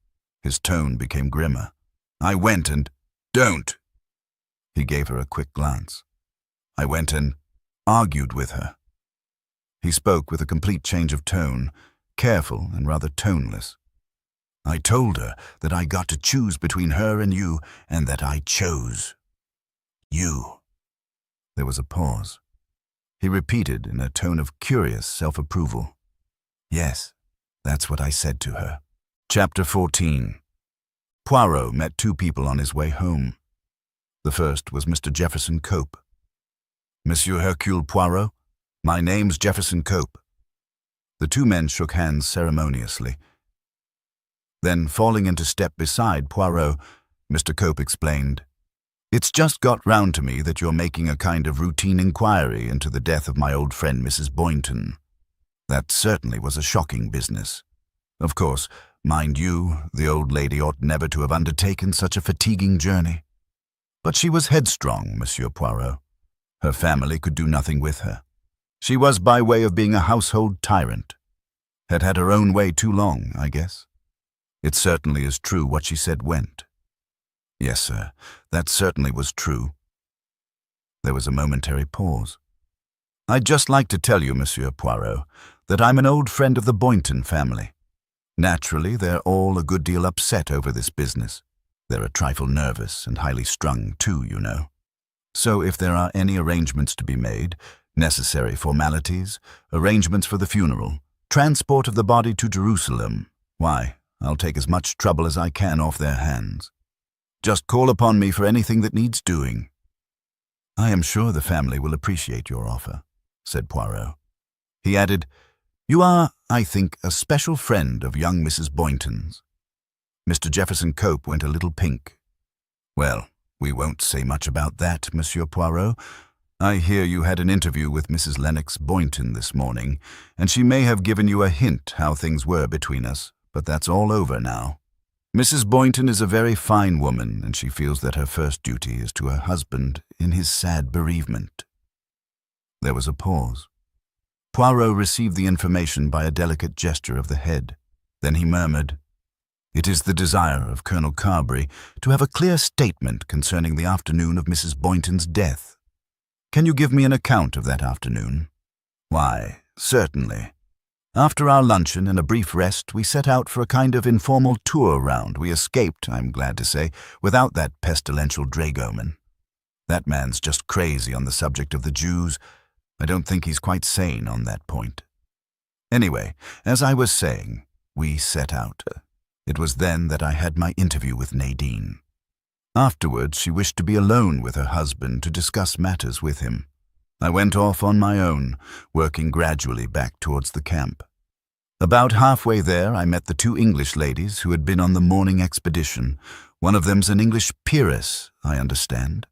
Speaker 1: His tone became grimmer. "I went and—" "Don't!" He gave her a quick glance. "I went and argued with her." He spoke with a complete change of tone, careful and rather toneless. "I told her that I got to choose between her and you, and that I chose you." There was a pause. He repeated in a tone of curious self-approval, "Yes, that's what I said to her." Chapter 14. Poirot met two people on his way home. The first was Mr. Jefferson Cope. "Monsieur Hercule Poirot, my name's Jefferson Cope." The two men shook hands ceremoniously. Then, falling into step beside Poirot, Mr. Cope explained, "It's just got round to me that you're making a kind of routine inquiry into the death of my old friend Mrs. Boynton. That certainly was a shocking business. Of course, mind you, the old lady ought never to have undertaken such a fatiguing journey. But she was headstrong, Monsieur Poirot. Her family could do nothing with her. She was by way of being a household tyrant. Had had her own way too long, I guess. It certainly is true what she said went." "Yes, sir, that certainly was true." There was a momentary pause. "I'd just like to tell you, Monsieur Poirot, that I'm an old friend of the Boynton family. Naturally, they're all a good deal upset over this business. They're a trifle nervous and highly strung, too, you know. So if there are any arrangements to be made, Necessary formalities, arrangements for the funeral, transport of the body to Jerusalem. Why, I'll take as much trouble as I can off their hands. Just call upon me for anything that needs doing." "I am sure the family will appreciate your offer," said Poirot. He added, "You are, I think, a special friend of young Mrs. Boynton's." Mr. Jefferson Cope went a little pink. "Well, we won't say much about that, Monsieur Poirot. I hear you had an interview with Mrs. Lennox Boynton this morning, and she may have given you a hint how things were between us, but that's all over now. Mrs. Boynton is a very fine woman, and she feels that her first duty is to her husband in his sad bereavement." There was a pause. Poirot received the information by a delicate gesture of the head. Then he murmured, "It is the desire of Colonel Carberry to have a clear statement concerning the afternoon of Mrs. Boynton's death. Can you give me an account of that afternoon?" "Why, certainly. After our luncheon and a brief rest, we set out for a kind of informal tour round. We escaped, I'm glad to say, without that pestilential dragoman. That man's just crazy on the subject of the Jews. I don't think he's quite sane on that point. Anyway, as I was saying, we set out. It was then that I had my interview with Nadine. Afterwards, she wished to be alone with her husband to discuss matters with him. I went off on my own, working gradually back towards the camp. About halfway there, I met the two English ladies who had been on the morning expedition. One of them's an English peeress, I understand."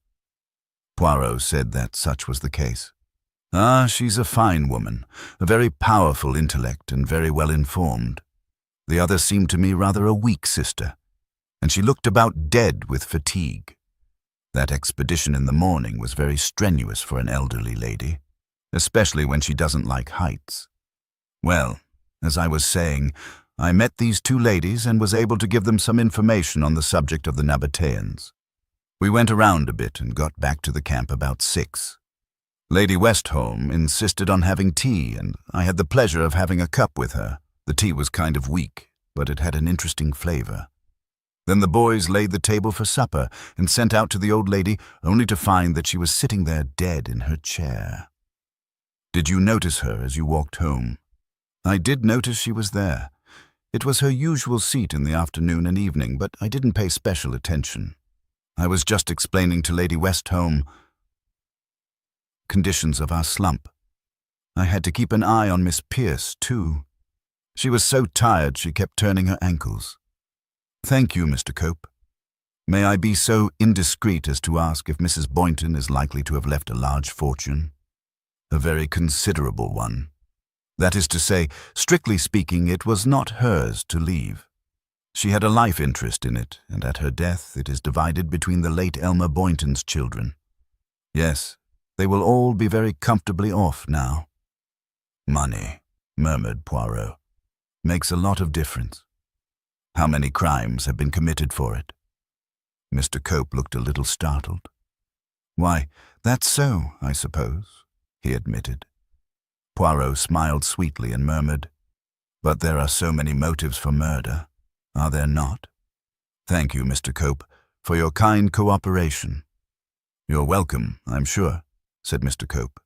Speaker 1: Poirot said that such was the case. "Ah, she's a fine woman, a very powerful intellect and very well informed. The other seemed to me rather a weak sister, and she looked about dead with fatigue. That expedition in the morning was very strenuous for an elderly lady, especially when she doesn't like heights. Well, as I was saying, I met these two ladies and was able to give them some information on the subject of the Nabateans. We went around a bit and got back to the camp about 6. Lady Westholme insisted on having tea, and I had the pleasure of having a cup with her. The tea was kind of weak, but it had an interesting flavor. Then the boys laid the table for supper and sent out to the old lady, only to find that she was sitting there dead in her chair. Did you notice her as you walked home?" "I did notice she was there. It was her usual seat in the afternoon and evening, but I didn't pay special attention. I was just explaining to Lady Westholme conditions of our slump. I had to keep an eye on Miss Pierce, too. She was so tired she kept turning her ankles. Thank you, Mr. Cope. May I be so indiscreet as to ask if Mrs. Boynton is likely to have left a large fortune? A very considerable one. That is to say, strictly speaking, it was not hers to leave. She had a life interest in it, and at her death it is divided between the late Elmer Boynton's children. Yes, they will all be very comfortably off now." "Money," murmured Poirot, "makes a lot of difference. How many crimes have been committed for it?" Mr. Cope looked a little startled. "Why, that's so, I suppose," he admitted. Poirot smiled sweetly and murmured, "But there are so many motives for murder, are there not? Thank you, Mr. Cope, for your kind cooperation." "You're welcome, I'm sure," said Mr. Cope.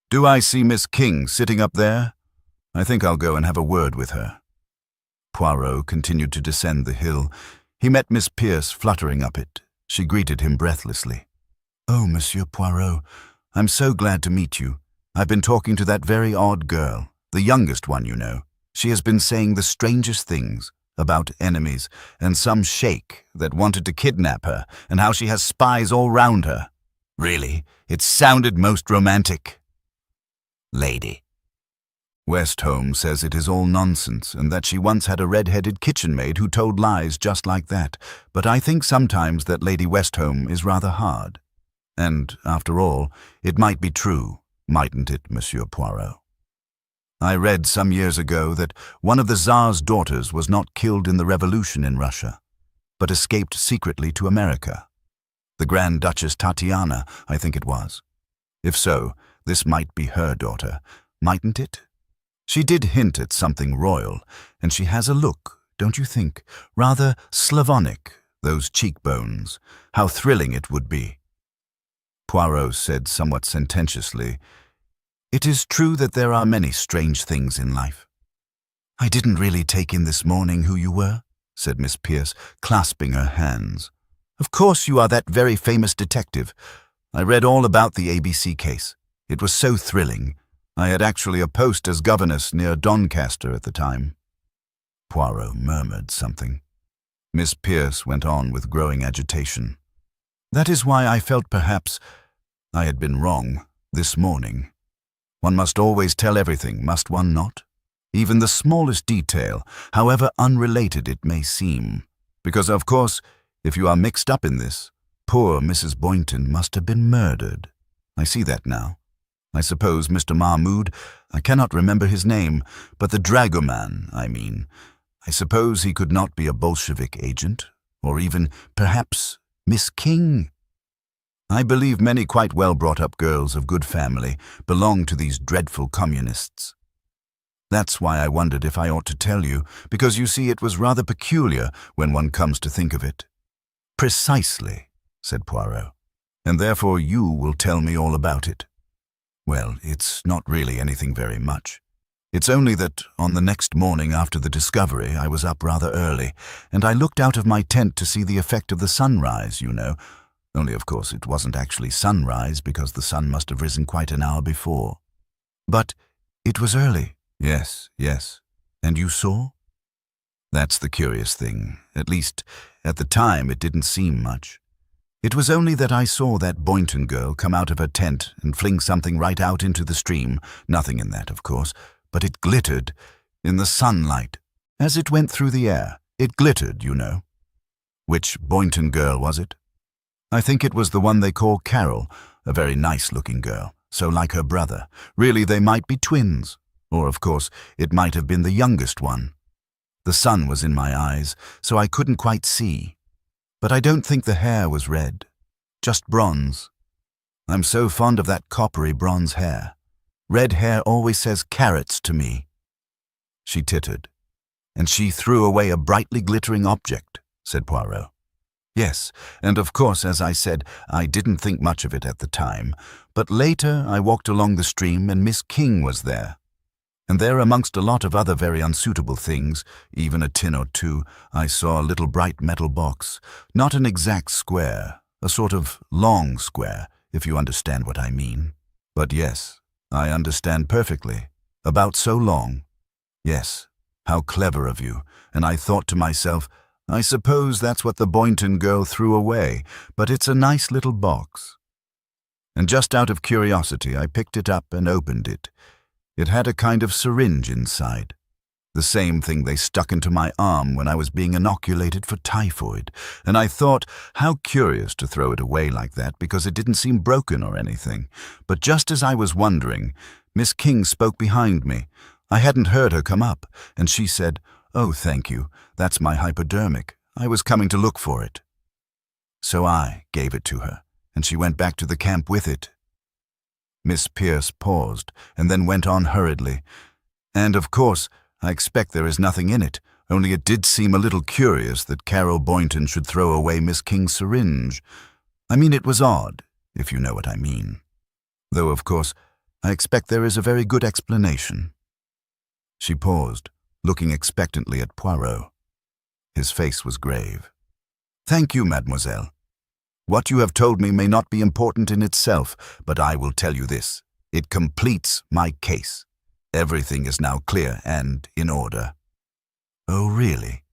Speaker 1: "Do I see Miss King sitting up there? I think I'll go and have a word with her." Poirot continued to descend the hill. He met Miss Pierce fluttering up it. She greeted him breathlessly. "Oh, Monsieur Poirot, I'm so glad to meet you. I've been talking to that very odd girl, the youngest one, you know. She has been saying the strangest things about enemies and some sheikh that wanted to kidnap her and how she has spies all round her. Really, it sounded most romantic." "Lady." "Westholme says it is all nonsense and that she once had a red-headed kitchen maid who told lies just like that, but I think sometimes that Lady Westholme is rather hard. And, after all, it might be true, mightn't it, Monsieur Poirot? I read some years ago that one of the Tsar's daughters was not killed in the revolution in Russia, but escaped secretly to America. The Grand Duchess Tatiana, I think it was. If so, this might be her daughter, mightn't it? She did hint at something royal, and she has a look, don't you think, rather Slavonic, those cheekbones. How thrilling it would be." Poirot said somewhat sententiously, It is true that there are many strange things in life. I didn't really take in this morning who you were, said Miss Pierce, clasping her hands. Of course you are that very famous detective. I read all about the ABC case. It was so thrilling. I had actually a post as governess near Doncaster at the time. Poirot murmured something. Miss Pierce went on with growing agitation. That is why I felt perhaps I had been wrong this morning. One must always tell everything, must one not? Even the smallest detail, however unrelated it may seem. Because, of course, if you are mixed up in this, poor Mrs. Boynton must have been murdered. I see that now. I suppose Mr. Mahmoud, I cannot remember his name, but the dragoman, I mean. I suppose he could not be a Bolshevik agent, or even, perhaps, Miss King. I believe many quite well-brought-up girls of good family belong to these dreadful communists. That's why I wondered if I ought to tell you, because you see it was rather peculiar when one comes to think of it. Precisely, said Poirot, and therefore you will tell me all about it. Well, it's not really anything very much. It's only that on the next morning after the discovery I was up rather early, and I looked out of my tent to see the effect of the sunrise, you know. Only, of course, it wasn't actually sunrise because the sun must have risen quite an hour before. But it was early. Yes. And you saw? That's the curious thing. At least, at the time it didn't seem much. It was only that I saw that Boynton girl come out of her tent and fling something right out into the stream. Nothing in that, of course, but it glittered in the sunlight. As it went through the air, it glittered, you know. Which Boynton girl was it? I think it was the one they call Carol, a very nice-looking girl, so like her brother. Really, they might be twins. Or, of course, it might have been the youngest one. The sun was in my eyes, so I couldn't quite see. But I don't think the hair was red, just bronze. I'm so fond of that coppery bronze hair. Red hair always says carrots to me. She tittered. And she threw away a brightly glittering object, said Poirot. Yes, and of course, as I said, I didn't think much of it at the time, but later I walked along the stream and Miss King was there. And there, amongst a lot of other very unsuitable things, even a tin or two, I saw a little bright metal box, not an exact square, a sort of long square, if you understand what I mean. But yes, I understand perfectly. About so long. Yes, how clever of you, and I thought to myself, I suppose that's what the Boynton girl threw away, but it's a nice little box. And just out of curiosity, I picked it up and opened it. It had a kind of syringe inside, the same thing they stuck into my arm when I was being inoculated for typhoid, and I thought, how curious to throw it away like that because it didn't seem broken or anything. But just as I was wondering, Miss King spoke behind me. I hadn't heard her come up, and she said, "Oh, thank you, that's my hypodermic. I was coming to look for it." So I gave it to her, and she went back to the camp with it. Miss Pierce paused, and then went on hurriedly. And, of course, I expect there is nothing in it, only it did seem a little curious that Carol Boynton should throw away Miss King's syringe. I mean, it was odd, if you know what I mean. Though, of course, I expect there is a very good explanation. She paused, looking expectantly at Poirot. His face was grave. "Thank you, mademoiselle. What you have told me may not be important in itself, but I will tell you this. It completes my case. Everything is now clear and in order." "Oh, really?"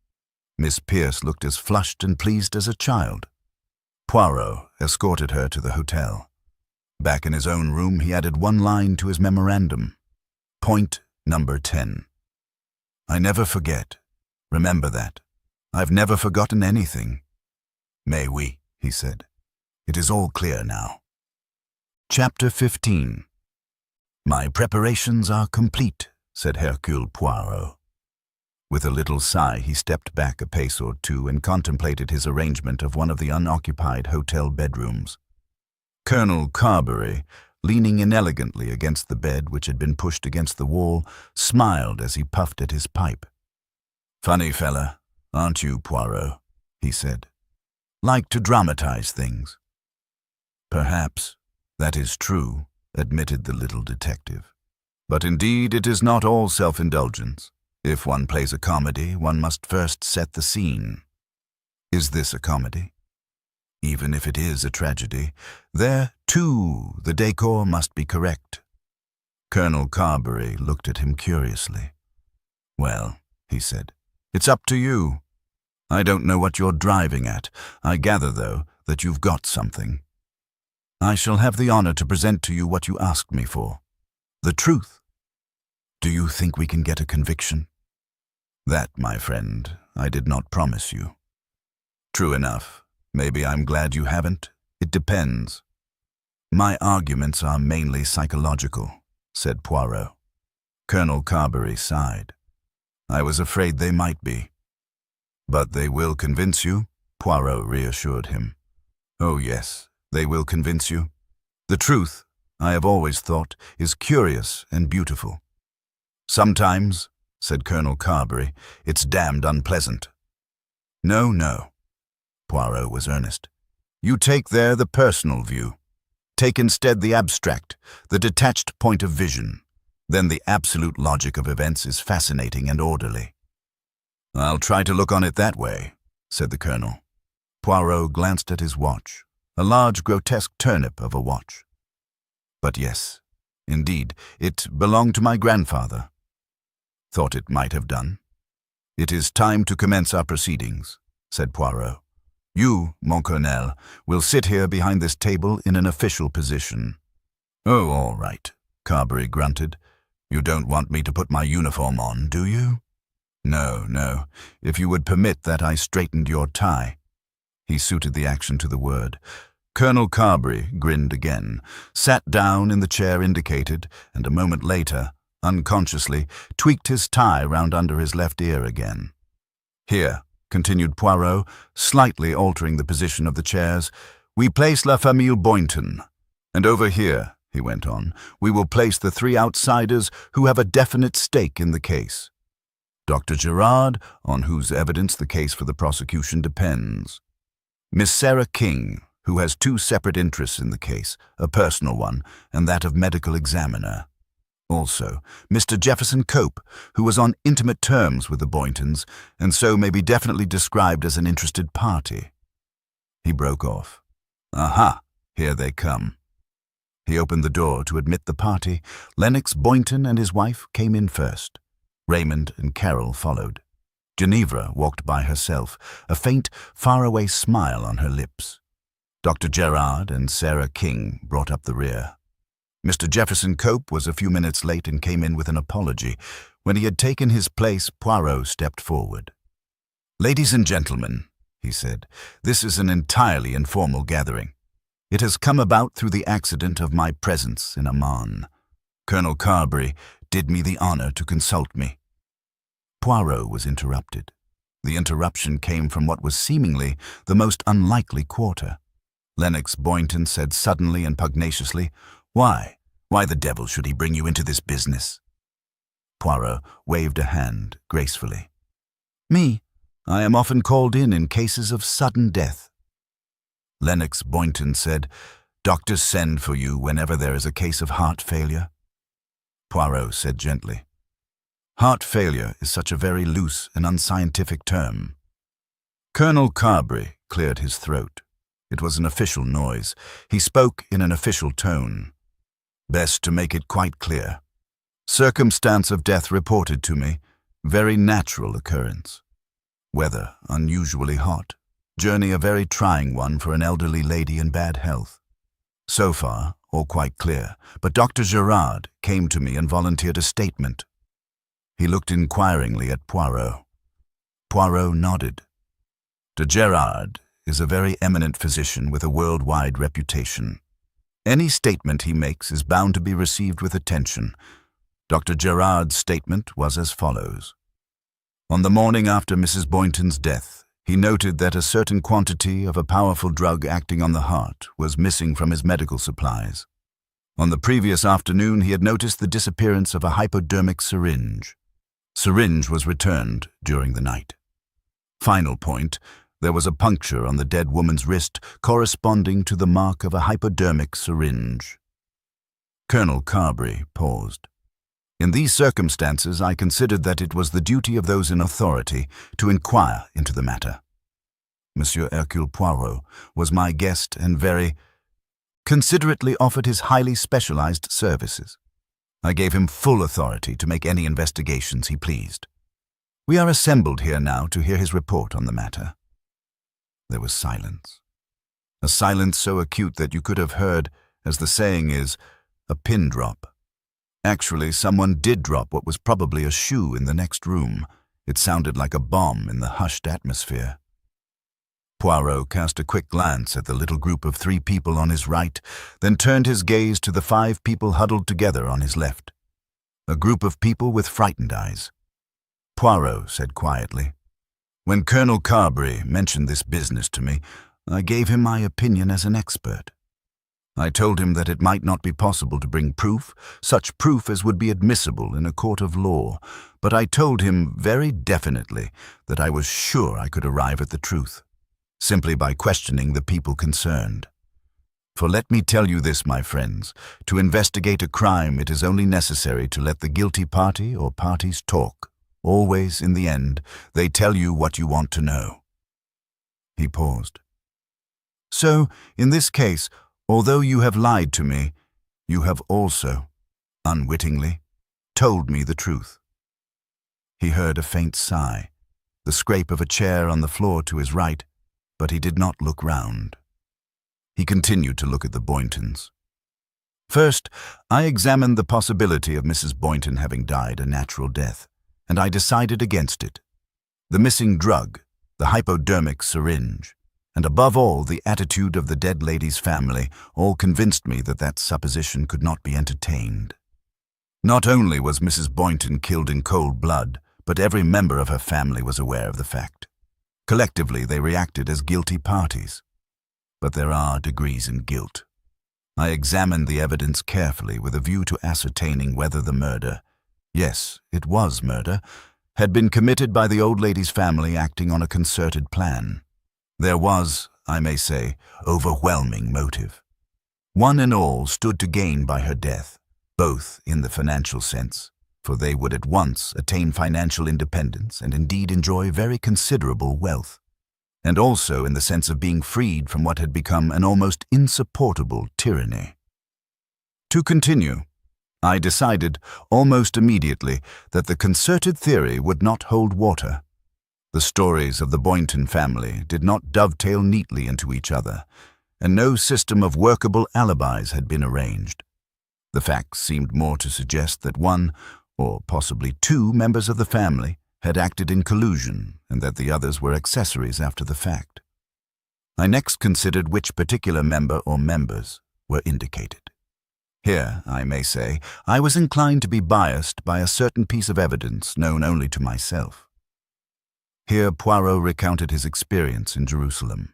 Speaker 1: Miss Pierce looked as flushed and pleased as a child. Poirot escorted her to the hotel. Back in his own room, he added one line to his memorandum. Point number 10. "I never forget. Remember that. I've never forgotten anything." "Mais oui," he said. "It is all clear now." Chapter 15. "My preparations are complete," said Hercule Poirot. With a little sigh, he stepped back a pace or two and contemplated his arrangement of one of the unoccupied hotel bedrooms. Colonel Carberry, leaning inelegantly against the bed which had been pushed against the wall, smiled as he puffed at his pipe. "Funny fella, aren't you, Poirot?" he said. "Like to dramatize things." "Perhaps. That is true. admitted the little detective. But indeed it is not all self-indulgence. If one plays a comedy, one must first set the scene. Is this a comedy? Even if it is a tragedy, there, too, the decor must be correct. Colonel Carberry looked at him curiously. "Well," he said, "it's up to you. I don't know what you're driving at. I gather, though, that you've got something. I shall have the honor to present to you what you asked me for. The truth. Do you think we can get a conviction?" "That, my friend, I did not promise you." "True enough. Maybe I'm glad you haven't. It depends." "My arguments are mainly psychological," said Poirot. Colonel Carberry sighed. "I was afraid they might be." "But they will convince you?" Poirot reassured him. "Oh yes, they will convince you. The truth, I have always thought, is curious and beautiful." "Sometimes," said Colonel Carberry, "it's damned unpleasant." "No, no." Poirot was earnest. "You take there the personal view. Take instead the abstract, the detached point of vision. Then the absolute logic of events is fascinating and orderly." "I'll try to look on it that way," said the colonel. Poirot glanced at his watch, a large grotesque turnip of a watch. "But yes, indeed, it belonged to my grandfather." "Thought it might have done." "It is time to commence our proceedings," said Poirot. "You, mon colonel, will sit here behind this table in an official position." "Oh, all right," Carberry grunted. "You don't want me to put my uniform on, do you?" "No, no, if you would permit that I straightened your tie." He suited the action to the word. Colonel Carberry grinned again, sat down in the chair indicated, and a moment later, unconsciously, tweaked his tie round under his left ear again. "Here," continued Poirot, slightly altering the position of the chairs, "we place La Famille Boynton. And over here," he went on, "we will place the three outsiders who have a definite stake in the case. Dr. Gerard, on whose evidence the case for the prosecution depends. Miss Sarah King, who has two separate interests in the case, a personal one and that of medical examiner. Also, Mr. Jefferson Cope, who was on intimate terms with the Boyntons, and so may be definitely described as an interested party." He broke off. "Aha, here they come." He opened the door to admit the party. Lennox Boynton and his wife came in first. Raymond and Carol followed. Ginevra walked by herself, a faint, faraway smile on her lips. Dr. Gerard and Sarah King brought up the rear. Mr. Jefferson Cope was a few minutes late and came in with an apology. When he had taken his place, Poirot stepped forward. "Ladies and gentlemen," he said, "this is an entirely informal gathering. It has come about through the accident of my presence in Amman. Colonel Carberry did me the honor to consult me." Poirot was interrupted. The interruption came from what was seemingly the most unlikely quarter. Lennox Boynton said suddenly and pugnaciously, "Why? Why the devil should he bring you into this business?" Poirot waved a hand gracefully. "Me? I am often called in cases of sudden death." Lennox Boynton said, "Doctors send for you whenever there is a case of heart failure." Poirot said gently, "Heart failure is such a very loose and unscientific term." Colonel Carberry cleared his throat. It was an official noise. He spoke in an official tone. "Best to make it quite clear. Circumstance of death reported to me. Very natural occurrence. Weather unusually hot. Journey a very trying one for an elderly lady in bad health. So far, all quite clear, but Dr. Gerard came to me and volunteered a statement." He looked inquiringly at Poirot. Poirot nodded. "De Gerard is a very eminent physician with a worldwide reputation. Any statement he makes is bound to be received with attention. Dr. Gerard's statement was as follows. On the morning after Mrs. Boynton's death, he noted that a certain quantity of a powerful drug acting on the heart was missing from his medical supplies. On the previous afternoon, he had noticed the disappearance of a hypodermic syringe. Syringe was returned during the night. Final point, there was a puncture on the dead woman's wrist corresponding to the mark of a hypodermic syringe. Colonel Carberry paused. In these circumstances, I considered that it was the duty of those in authority to inquire into the matter. Monsieur Hercule Poirot was my guest and very considerately offered his highly specialized services. I gave him full authority to make any investigations he pleased. We are assembled here now to hear his report on the matter. There was silence. A silence so acute that you could have heard, as the saying is, a pin drop. Actually, someone did drop what was probably a shoe in the next room. It sounded like a bomb in the hushed atmosphere. Poirot cast a quick glance at the little group of 3 people on his right, then turned his gaze to the 5 people huddled together on his left. A group of people with frightened eyes. Poirot said quietly, "When Colonel Carberry mentioned this business to me, I gave him my opinion as an expert. I told him that it might not be possible to bring proof, such proof as would be admissible in a court of law, but I told him very definitely that I was sure I could arrive at the truth, simply by questioning the people concerned. For let me tell you this, my friends, to investigate a crime it is only necessary to let the guilty party or parties talk. Always, in the end, they tell you what you want to know." He paused. "So, in this case, although you have lied to me, you have also, unwittingly, told me the truth." He heard a faint sigh, the scrape of a chair on the floor to his right, but he did not look round. He continued to look at the Boyntons. "First, I examined the possibility of Mrs. Boynton having died a natural death, and I decided against it. The missing drug, the hypodermic syringe, and above all the attitude of the dead lady's family all convinced me that that supposition could not be entertained. Not only was Mrs. Boynton killed in cold blood, but every member of her family was aware of the fact. Collectively, they reacted as guilty parties. But there are degrees in guilt. I examined the evidence carefully with a view to ascertaining whether the murder, yes, it was murder, had been committed by the old lady's family acting on a concerted plan. There was, I may say, overwhelming motive. One and all stood to gain by her death, both in the financial sense, for they would at once attain financial independence and indeed enjoy very considerable wealth, and also in the sense of being freed from what had become an almost insupportable tyranny. To continue, I decided almost immediately that the concerted theory would not hold water. The stories of the Boynton family did not dovetail neatly into each other, and no system of workable alibis had been arranged. The facts seemed more to suggest that one, or possibly 2 members of the family had acted in collusion and that the others were accessories after the fact. I next considered which particular member or members were indicated. Here, I may say, I was inclined to be biased by a certain piece of evidence known only to myself. Here Poirot recounted his experience in Jerusalem.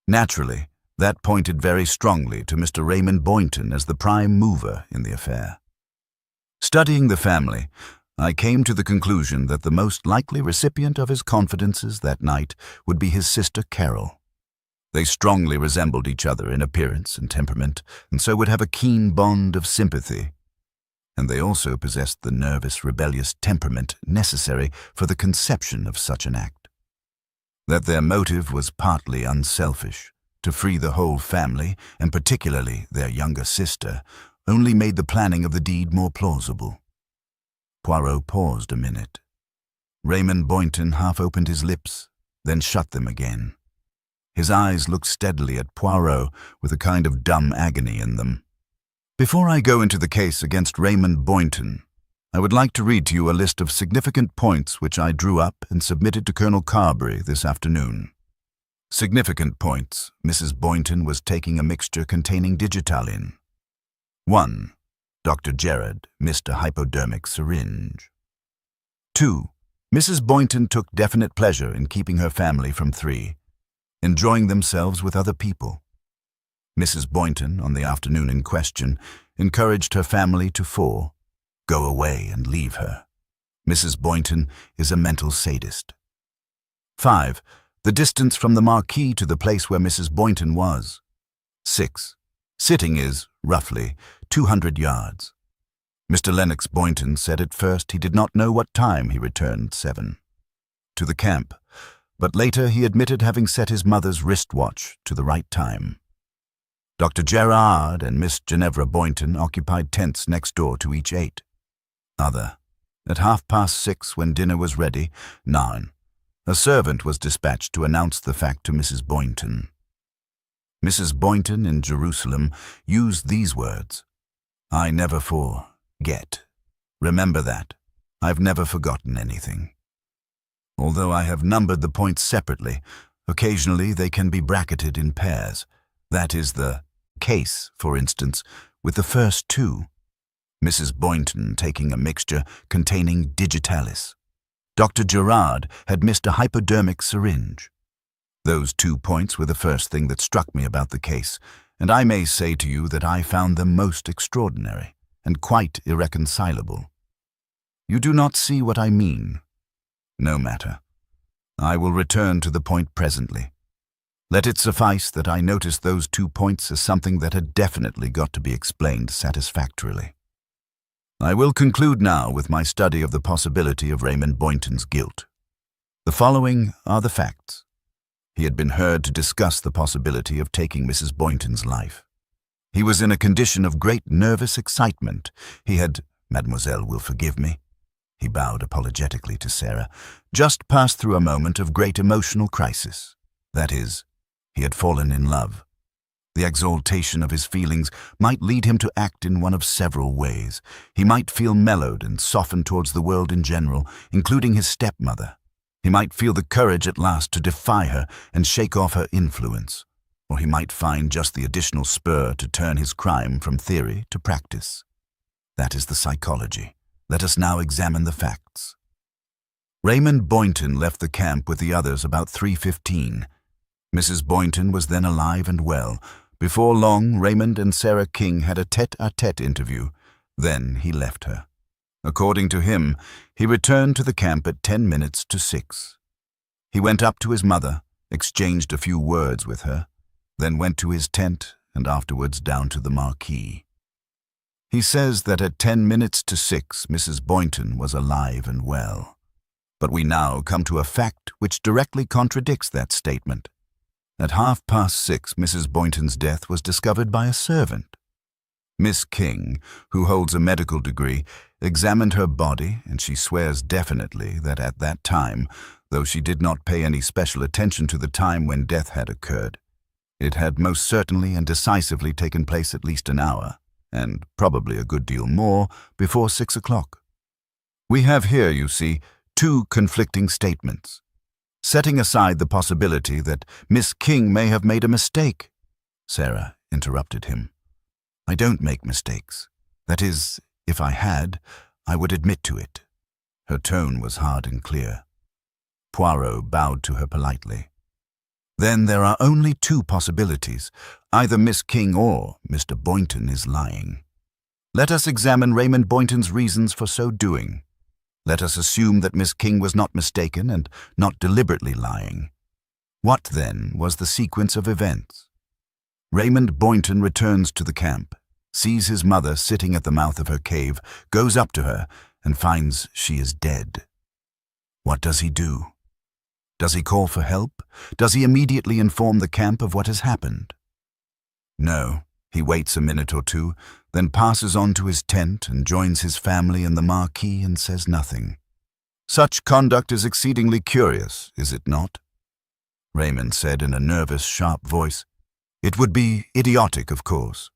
Speaker 1: Naturally, that pointed very strongly to Mr. Raymond Boynton as the prime mover in the affair. Studying the family, I came to the conclusion that the most likely recipient of his confidences that night would be his sister Carol. They strongly resembled each other in appearance and temperament, and so would have a keen bond of sympathy. And they also possessed the nervous, rebellious temperament necessary for the conception of such an act. That their motive was partly unselfish, to free the whole family, and particularly their younger sister, only made the planning of the deed more plausible. Poirot paused a minute. Raymond Boynton half opened his lips, then shut them again. His eyes looked steadily at Poirot with a kind of dumb agony in them. Before I go into the case against Raymond Boynton, I would like to read to you a list of significant points which I drew up and submitted to Colonel Carberry this afternoon. Significant points: Mrs. Boynton was taking a mixture containing digitalin. 1. Dr. Gerard missed a hypodermic syringe. 2. Mrs. Boynton took definite pleasure in keeping her family from 3, enjoying themselves with other people. Mrs. Boynton, on the afternoon in question, encouraged her family to 4, go away and leave her. Mrs. Boynton is a mental sadist. 5. The distance from the marquee to the place where Mrs. Boynton was. 6. Sitting is, roughly, 200 yards. Mr. Lennox Boynton said at first he did not know what time he returned 7 to the camp, but later he admitted having set his mother's wristwatch to the right time. Dr. Gerard and Miss Ginevra Boynton occupied tents next door to each 8. At 6:30, when dinner was ready, 9, a servant was dispatched to announce the fact to Mrs. Boynton. Mrs. Boynton in Jerusalem used these words: "I never forget. Remember that. I've never forgotten anything." Although I have numbered the points separately, occasionally they can be bracketed in pairs. That is the case, for instance, with the first 2. Mrs. Boynton taking a mixture containing digitalis. Dr. Gerard had missed a hypodermic syringe. Those 2 points were the first thing that struck me about the case, and I may say to you that I found them most extraordinary and quite irreconcilable. You do not see what I mean. No matter. I will return to the point presently. Let it suffice that I noticed those 2 points as something that had definitely got to be explained satisfactorily. I will conclude now with my study of the possibility of Raymond Boynton's guilt. The following are the facts. He had been heard to discuss the possibility of taking Mrs. Boynton's life. He was in a condition of great nervous excitement. He had, Mademoiselle will forgive me, he bowed apologetically to Sarah, just passed through a moment of great emotional crisis. That is, he had fallen in love. The exaltation of his feelings might lead him to act in one of several ways. He might feel mellowed and softened towards the world in general, including his stepmother. He might feel the courage at last to defy her and shake off her influence. Or he might find just the additional spur to turn his crime from theory to practice. That is the psychology. Let us now examine the facts. Raymond Boynton left the camp with the others about 3:15. Mrs. Boynton was then alive and well. Before long, Raymond and Sarah King had a tête-à-tête interview. Then he left her. According to him, he returned to the camp at 6:10. He went up to his mother, exchanged a few words with her, then went to his tent and afterwards down to the marquee. He says that at 6:10 Mrs. Boynton was alive and well. But we now come to a fact which directly contradicts that statement. At 6:30 Mrs. Boynton's death was discovered by a servant. Miss King, who holds a medical degree, examined her body, and she swears definitely that at that time, though she did not pay any special attention to the time when death had occurred, it had most certainly and decisively taken place at least an hour, and probably a good deal more, before 6 o'clock. We have here, you see, 2 conflicting statements. Setting aside the possibility that Miss King may have made a mistake, Sarah interrupted him. I don't make mistakes. That is, if I had, I would admit to it. Her tone was hard and clear. Poirot bowed to her politely. Then there are only 2 possibilities. Either Miss King or Mr. Boynton is lying. Let us examine Raymond Boynton's reasons for so doing. Let us assume that Miss King was not mistaken and not deliberately lying. What, then, was the sequence of events? Raymond Boynton returns to the camp, sees his mother sitting at the mouth of her cave, goes up to her, and finds she is dead. What does he do? Does he call for help? Does he immediately inform the camp of what has happened? No, he waits a minute or 2, then passes on to his tent and joins his family in the marquee and says nothing. Such conduct is exceedingly curious, is it not? Raymond said in a nervous, sharp voice. It would be idiotic, of course.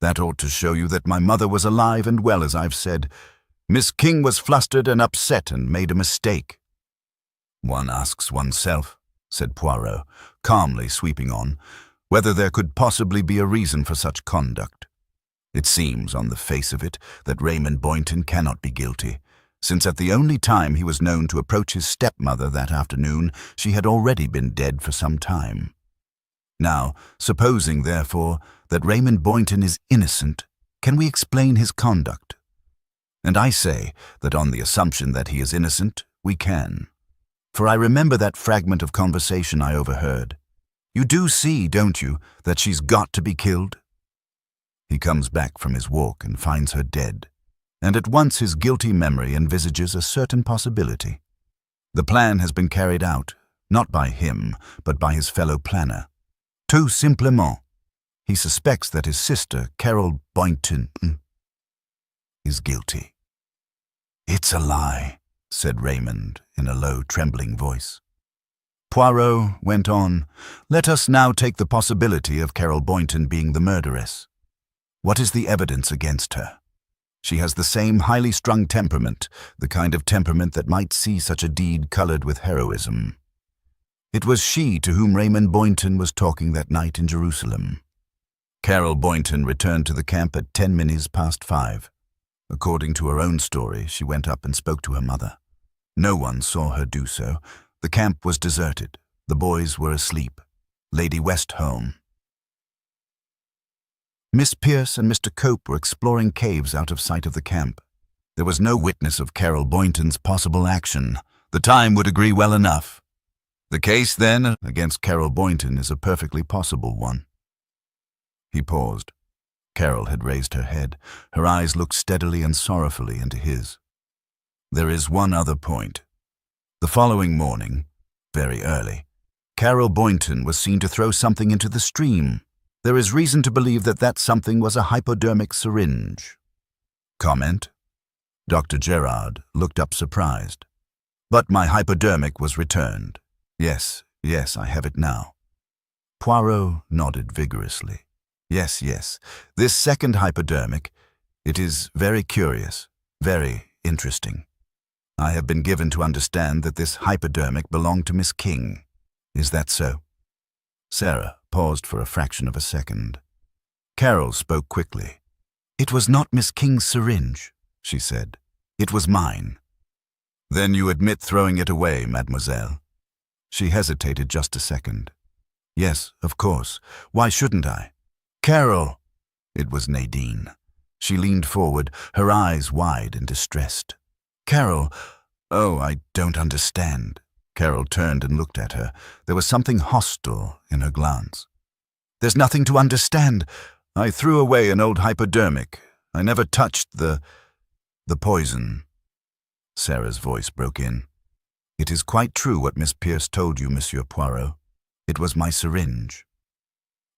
Speaker 1: That ought to show you that my mother was alive and well, as I've said. Miss King was flustered and upset and made a mistake. One asks oneself, said Poirot, calmly sweeping on, whether there could possibly be a reason for such conduct. It seems, on the face of it, that Raymond Boynton cannot be guilty, since at the only time he was known to approach his stepmother that afternoon, she had already been dead for some time. Now, supposing, therefore, that Raymond Boynton is innocent, can we explain his conduct? And I say that on the assumption that he is innocent, we can. For I remember that fragment of conversation I overheard. You do see, don't you, that she's got to be killed? He comes back from his walk and finds her dead, and at once his guilty memory envisages a certain possibility. The plan has been carried out, not by him, but by his fellow planner. Tout simplement, he suspects that his sister, Carol Boynton, is guilty. "It's a lie," said Raymond in a low, trembling voice. Poirot went on, "Let us now take the possibility of Carol Boynton being the murderess. What is the evidence against her? She has the same highly strung temperament, the kind of temperament that might see such a deed colored with heroism. It was she to whom Raymond Boynton was talking that night in Jerusalem. Carol Boynton returned to the camp at 10 minutes past 5. According to her own story, she went up and spoke to her mother. No one saw her do so. The camp was deserted. The boys were asleep. Lady West home. Miss Pierce and Mr. Cope were exploring caves out of sight of the camp. There was no witness of Carol Boynton's possible action. The time would agree well enough. The case, then, against Carol Boynton is a perfectly possible one." He paused. Carol had raised her head. Her eyes looked steadily and sorrowfully into his. "There is one other point. The following morning, very early, Carol Boynton was seen to throw something into the stream. There is reason to believe that that something was a hypodermic syringe." Comment? Dr. Gerard looked up surprised. "But my hypodermic was returned. Yes, I have it now." Poirot nodded vigorously. Yes, this second hypodermic, it is very curious, very interesting. I have been given to understand that this hypodermic belonged to Miss King. Is that so?" Sarah paused for a fraction of a second. Carol spoke quickly. "It was not Miss King's syringe," she said. "It was mine." "Then you admit throwing it away, mademoiselle?" She hesitated just a second. "Yes, of course. Why shouldn't I?" "Carol!" It was Nadine. She leaned forward, her eyes wide and distressed. "Carol! Oh, I don't understand." Carol turned and looked at her. There was something hostile in her glance. "There's nothing to understand. I threw away an old hypodermic. I never touched the poison." Sarah's voice broke in. "It is quite true what Miss Pierce told you, Monsieur Poirot. It was my syringe."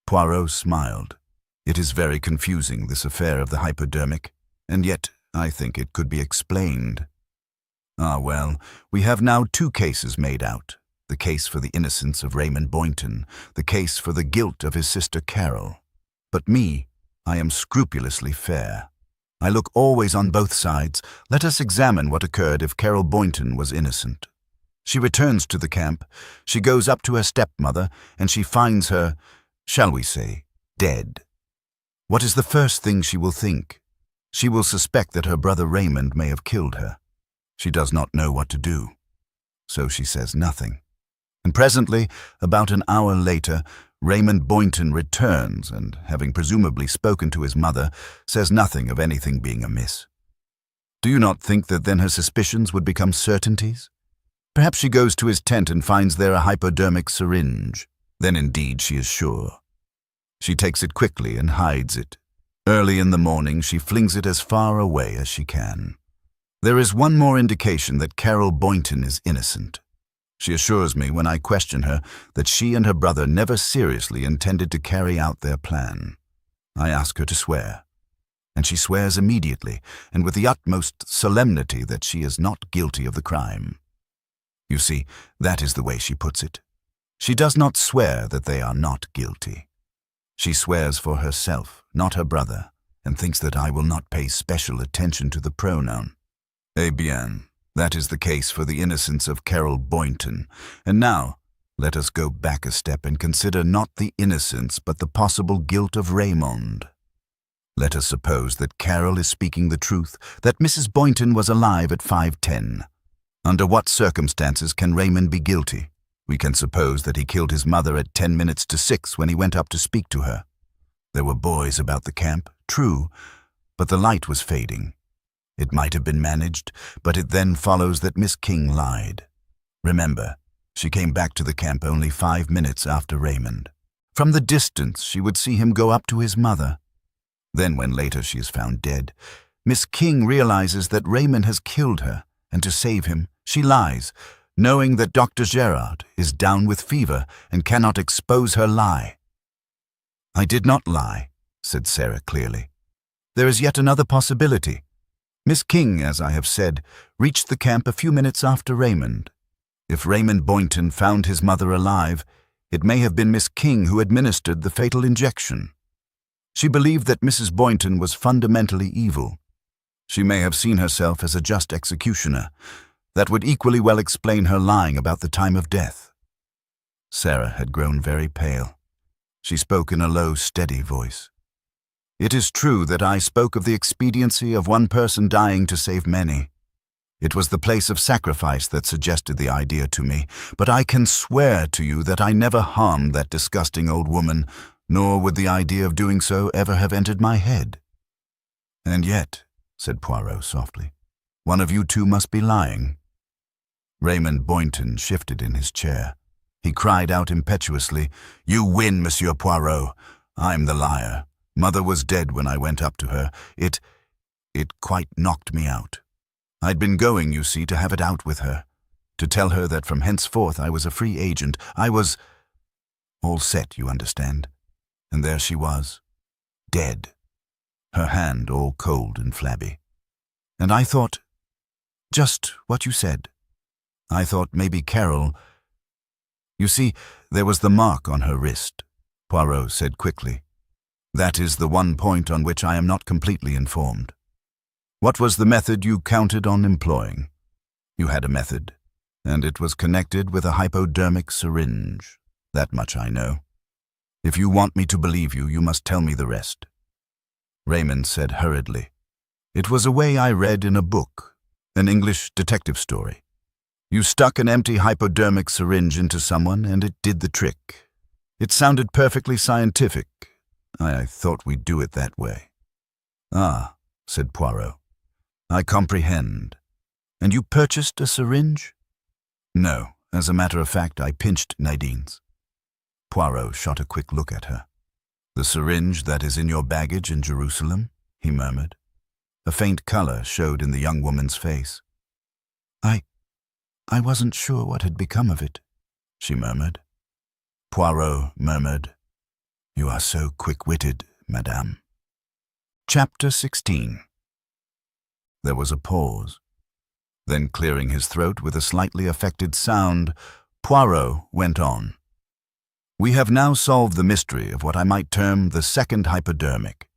Speaker 1: Poirot smiled. "It is very confusing, this affair of the hypodermic, and yet I think it could be explained. Ah, well, we have now 2 cases made out. The case for the innocence of Raymond Boynton, the case for the guilt of his sister Carol. But me, I am scrupulously fair. I look always on both sides. Let us examine what occurred if Carol Boynton was innocent. She returns to the camp. She goes up to her stepmother, and she finds her, shall we say, dead. What is the first thing she will think? She will suspect that her brother Raymond may have killed her. She does not know what to do. So she says nothing. And presently, about an hour later, Raymond Boynton returns and, having presumably spoken to his mother, says nothing of anything being amiss. Do you not think that then her suspicions would become certainties? Perhaps she goes to his tent and finds there a hypodermic syringe. Then indeed she is sure. She takes it quickly and hides it. Early in the morning she flings it as far away as she can. There is one more indication that Carol Boynton is innocent. She assures me when I question her that she and her brother never seriously intended to carry out their plan. I ask her to swear, and she swears immediately and with the utmost solemnity that she is not guilty of the crime. You see, that is the way she puts it. She does not swear that they are not guilty. She swears for herself, not her brother, and thinks that I will not pay special attention to the pronoun. Eh bien, that is the case for the innocence of Carol Boynton. And now, let us go back a step and consider not the innocence but the possible guilt of Raymond. Let us suppose that Carol is speaking the truth, that Mrs. Boynton was alive at 5:10. Under what circumstances can Raymond be guilty? We can suppose that he killed his mother at 10 minutes to 6 when he went up to speak to her. There were boys about the camp, true, but the light was fading. It might have been managed, but it then follows that Miss King lied. Remember, she came back to the camp only 5 minutes after Raymond. From the distance, she would see him go up to his mother. Then, when later she is found dead, Miss King realizes that Raymond has killed her, and to save him, she lies, knowing that Dr. Gerard is down with fever and cannot expose her lie. "I did not lie," said Sarah clearly. "There is yet another possibility. Miss King, as I have said, reached the camp a few minutes after Raymond. If Raymond Boynton found his mother alive, it may have been Miss King who administered the fatal injection. She believed that Mrs. Boynton was fundamentally evil. She may have seen herself as a just executioner. That would equally well explain her lying about the time of death." Sarah had grown very pale. She spoke in a low, steady voice. "It is true that I spoke of the expediency of one person dying to save many. It was the place of sacrifice that suggested the idea to me, but I can swear to you that I never harmed that disgusting old woman, nor would the idea of doing so ever have entered my head." "And yet," said Poirot softly, "one of you two must be lying." Raymond Boynton shifted in his chair. He cried out impetuously, "You win, Monsieur Poirot. I'm the liar. Mother was dead when I went up to her. It quite knocked me out. I'd been going, you see, to have it out with her, to tell her that from henceforth I was a free agent. I was all set, you understand. And there she was, dead, her hand all cold and flabby. And I thought, just what you said. I thought maybe Carol... You see, there was the mark on her wrist," Poirot said quickly. "That is the one point on which I am not completely informed. What was the method you counted on employing? You had a method, and it was connected with a hypodermic syringe. That much I know. If you want me to believe you, you must tell me the rest." Raymond said hurriedly, "It was a way I read in a book, an English detective story. You stuck an empty hypodermic syringe into someone, and it did the trick. It sounded perfectly scientific. I thought we'd do it that way." "Ah," said Poirot. "I comprehend. And you purchased a syringe?" "No. As a matter of fact, I pinched Nadine's." Poirot shot a quick look at her. "The syringe that is in your baggage in Jerusalem?" he murmured. A faint color showed in the young woman's face. I wasn't sure what had become of it," she murmured. Poirot murmured, "You are so quick-witted, madame." Chapter 16. There was a pause. Then, clearing his throat with a slightly affected sound, Poirot went on. "We have now solved the mystery of what I might term the second hypodermic.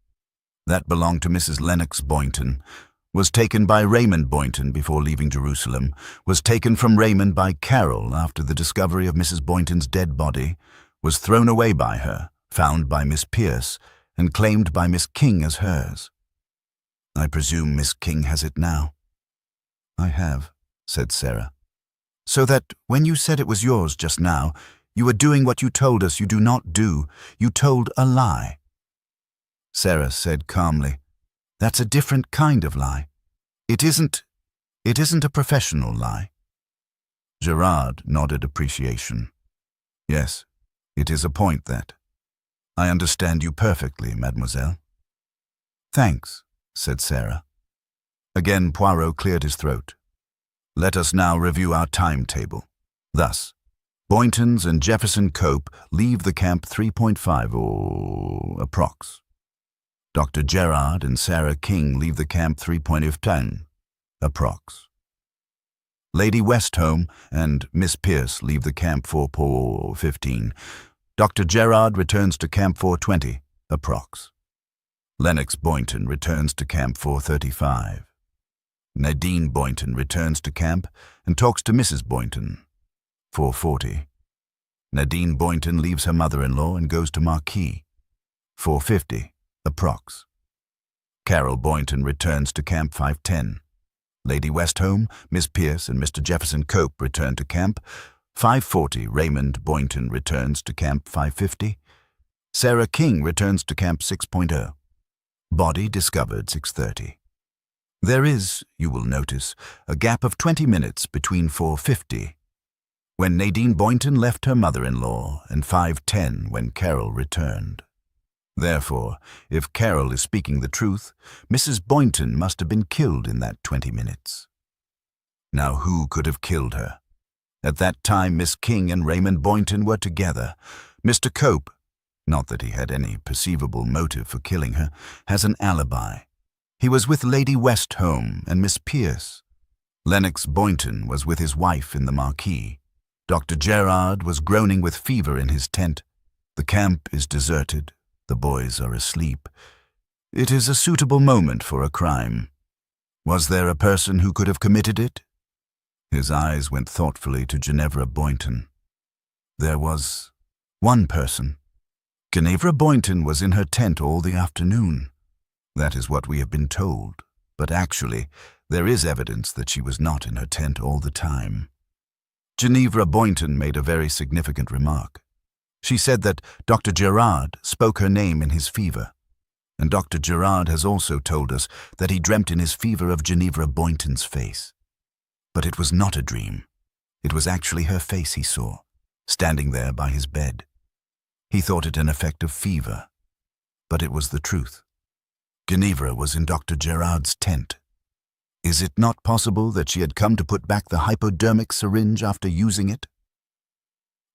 Speaker 1: That belonged to Mrs. Lennox Boynton, was taken by Raymond Boynton before leaving Jerusalem, was taken from Raymond by Carol after the discovery of Mrs. Boynton's dead body, was thrown away by her, found by Miss Pierce, and claimed by Miss King as hers. I presume Miss King has it now." "I have," said Sarah. "So that when you said it was yours just now, you were doing what you told us you do not do. You told a lie." Sarah said calmly, "That's a different kind of lie. It isn't a professional lie." Gerard nodded appreciation. "Yes, it is a point that. I understand you perfectly, mademoiselle." "Thanks," said Sarah. Again Poirot cleared his throat. "Let us now review our timetable. Thus, Boyntons and Jefferson Cope leave the camp 3.5 or approx. Dr. Gerard and Sarah King leave the camp 3.10 approx. Lady Westholme and Miss Pierce leave the camp 4.15. Dr. Gerard returns to camp 4.20 approx. Lennox Boynton returns to camp 4.35. Nadine Boynton returns to camp and talks to Mrs. Boynton. 4:40. Nadine Boynton leaves her mother-in-law and goes to Marquis. 4:50, approx. Carol Boynton returns to camp 5:10. Lady Westholme, Miss Pierce, and Mr. Jefferson Cope return to camp. 5:40, Raymond Boynton returns to camp 5:50. Sarah King returns to camp 6.0. Body discovered 6:30. There is, you will notice, a gap of 20 minutes between 4:50, when Nadine Boynton left her mother-in-law, and 5:10 when Carol returned. Therefore, if Carol is speaking the truth, Mrs. Boynton must have been killed in that 20 minutes. Now who could have killed her? At that time, Miss King and Raymond Boynton were together. Mr. Cope, not that he had any perceivable motive for killing her, has an alibi. He was with Lady Westholme and Miss Pierce. Lennox Boynton was with his wife in the marquee. Dr. Gerard was groaning with fever in his tent. The camp is deserted. The boys are asleep. It is a suitable moment for a crime. Was there a person who could have committed it? His eyes went thoughtfully to Ginevra Boynton. There was one person. Ginevra Boynton was in her tent all the afternoon. That is what we have been told, but actually, there is evidence that she was not in her tent all the time. Ginevra Boynton made a very significant remark. She said that Dr. Gerard spoke her name in his fever, and Dr. Gerard has also told us that he dreamt in his fever of Ginevra Boynton's face. But it was not a dream. It was actually her face he saw, standing there by his bed. He thought it an effect of fever, but it was the truth. Ginevra was in Dr. Gerard's tent. Is it not possible that she had come to put back the hypodermic syringe after using it?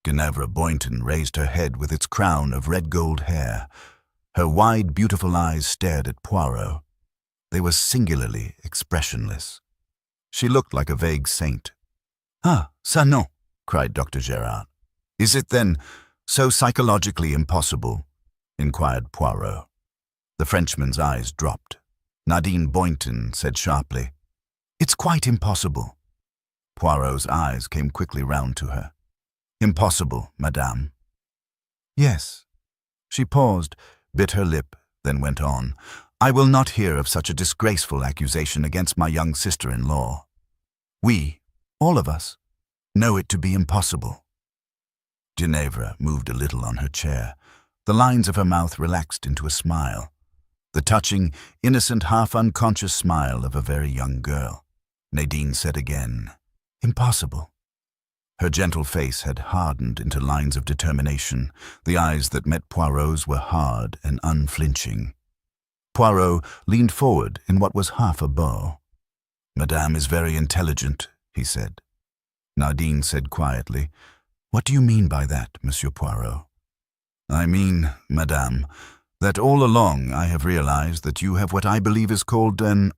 Speaker 1: Ginevra Boynton raised her head with its crown of red-gold hair. Her wide, beautiful eyes stared at Poirot. They were singularly expressionless. She looked like a vague saint. "Ah, ça non," cried Dr. Gerard. "Is it, then, so psychologically impossible?" inquired Poirot. The Frenchman's eyes dropped. Nadine Boynton said sharply, "It's quite impossible." Poirot's eyes came quickly round to her. "Impossible, madame." "Yes." She paused, bit her lip, then went on. "I will not hear of such a disgraceful accusation against my young sister-in-law. We, all of us, know it to be impossible." Ginevra moved a little on her chair. The lines of her mouth relaxed into a smile. The touching, innocent, half-unconscious smile of a very young girl. Nadine said again, "Impossible." Her gentle face had hardened into lines of determination. The eyes that met Poirot's were hard and unflinching. Poirot leaned forward in what was half a bow. "Madame is very intelligent," he said. Nadine said quietly, "What do you mean by that, Monsieur Poirot?" "I mean, madame, that all along I have realized that you have what I believe is called an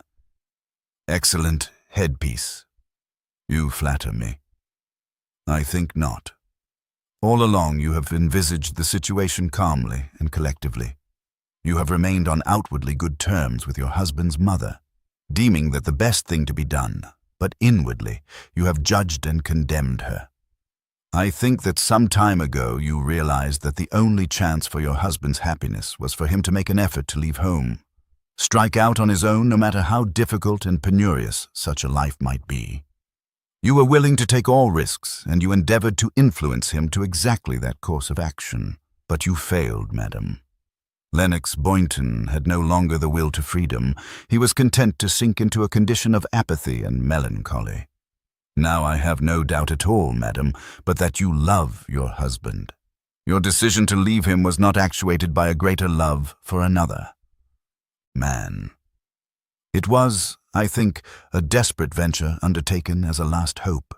Speaker 1: excellent headpiece. You flatter me." "I think not. All along you have envisaged the situation calmly and collectively. You have remained on outwardly good terms with your husband's mother, deeming that the best thing to be done, but inwardly you have judged and condemned her. I think that some time ago you realized that the only chance for your husband's happiness was for him to make an effort to leave home, strike out on his own no matter how difficult and penurious such a life might be. You were willing to take all risks, and you endeavored to influence him to exactly that course of action. But you failed, madam. Lennox Boynton had no longer the will to freedom. He was content to sink into a condition of apathy and melancholy. Now I have no doubt at all, madam, but that you love your husband. Your decision to leave him was not actuated by a greater love for another man. It was, I think, a desperate venture undertaken as a last hope.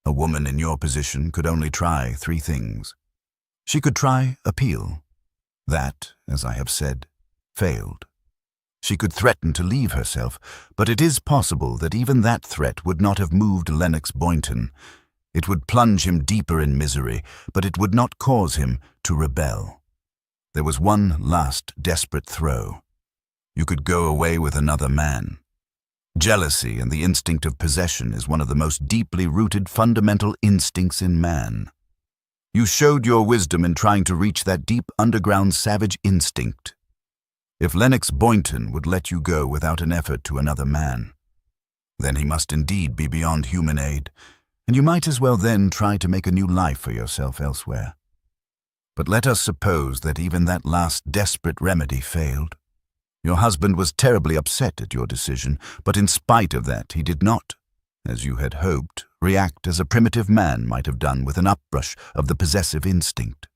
Speaker 1: A woman in your position could only try 3 things. She could try appeal. That, as I have said, failed. She could threaten to leave herself, but it is possible that even that threat would not have moved Lennox Boynton. It would plunge him deeper in misery, but it would not cause him to rebel. There was one last desperate throw. You could go away with another man. Jealousy and the instinct of possession is one of the most deeply rooted fundamental instincts in man. You showed your wisdom in trying to reach that deep underground savage instinct. If Lennox Boynton would let you go without an effort to another man, then he must indeed be beyond human aid, and you might as well then try to make a new life for yourself elsewhere. But let us suppose that even that last desperate remedy failed. Your husband was terribly upset at your decision, but in spite of that he did not, as you had hoped, react as a primitive man might have done with an uprush of the possessive instinct.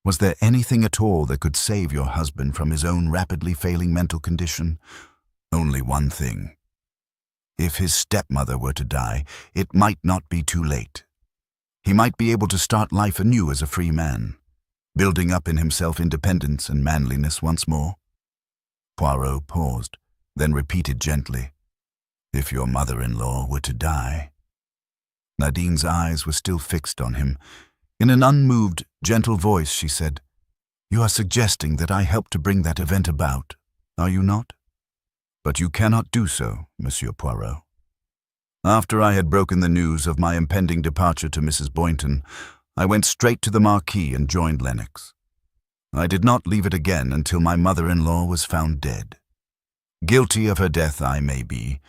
Speaker 1: Was there anything at all that could save your husband from his own rapidly failing mental condition? Only one thing. If his stepmother were to die, it might not be too late. He might be able to start life anew as a free man, building up in himself independence and manliness once more. Poirot paused, then repeated gently, "If your mother-in-law were to die." Nadine's eyes were still fixed on him. In an unmoved, gentle voice, she said, "You are suggesting that I helped to bring that event about, are you not? But you cannot do so, Monsieur Poirot." After I had broken the news of my impending departure to Mrs. Boynton, I went straight to the Marquis and joined Lennox. I did not leave it again until my mother-in-law was found dead. Guilty of her death I may be,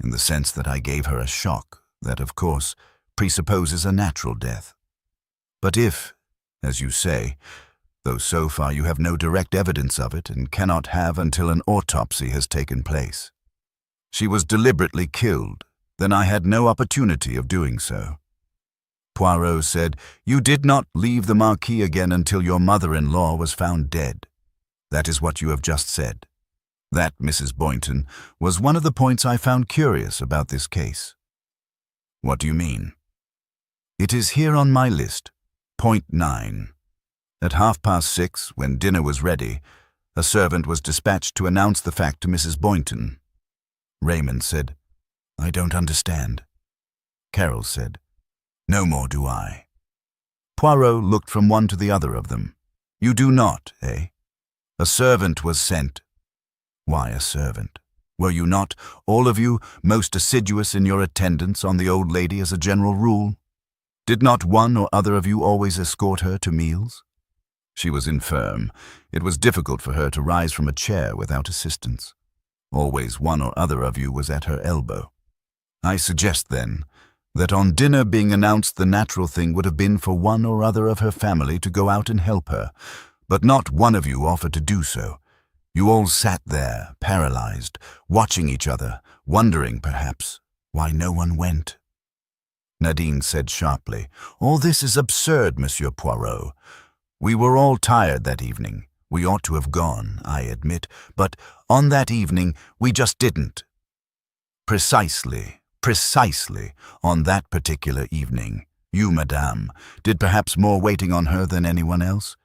Speaker 1: in the sense that I gave her a shock that, of course, presupposes a natural death. But if, as you say, though so far you have no direct evidence of it and cannot have until an autopsy has taken place, she was deliberately killed, then I had no opportunity of doing so. Poirot said, "You did not leave the Marquis again until your mother-in-law was found dead." That is what you have just said. That, Mrs. Boynton, was one of the points I found curious about this case. What do you mean? It is here on my list. Point 9. At 6:30, when dinner was ready, a servant was dispatched to announce the fact to Mrs. Boynton. Raymond said, "I don't understand." Carroll said, "No more do I." Poirot looked from one to the other of them. "You do not, eh? A servant was sent." "Why a servant? Were you not, all of you, most assiduous in your attendance on the old lady as a general rule? Did not one or other of you always escort her to meals? She was infirm. It was difficult for her to rise from a chair without assistance. Always one or other of you was at her elbow. I suggest, then, that on dinner being announced the natural thing would have been for one or other of her family to go out and help her, but not one of you offered to do so. You all sat there, paralyzed, watching each other, wondering, perhaps, why no one went." Nadine said sharply, "All this is absurd, Monsieur Poirot. We were all tired that evening. We ought to have gone, I admit, but on that evening we just didn't." Precisely, on that particular evening. You, madame, did perhaps more waiting on her than anyone else.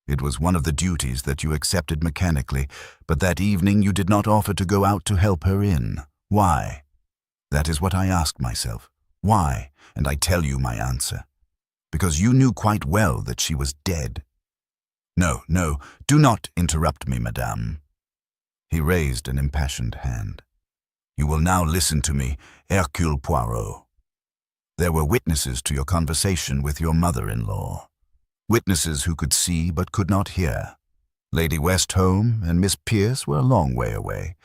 Speaker 1: It was one of the duties that you accepted mechanically, but that evening you did not offer to go out to help her in. Why? That is what I asked myself. Why? And I tell you my answer. Because you knew quite well that she was dead. No, do not interrupt me, madame." He raised an impassioned hand. "You will now listen to me, Hercule Poirot. There were witnesses to your conversation with your mother-in-law. Witnesses who could see but could not hear. Lady Westholme and Miss Pierce were a long way away.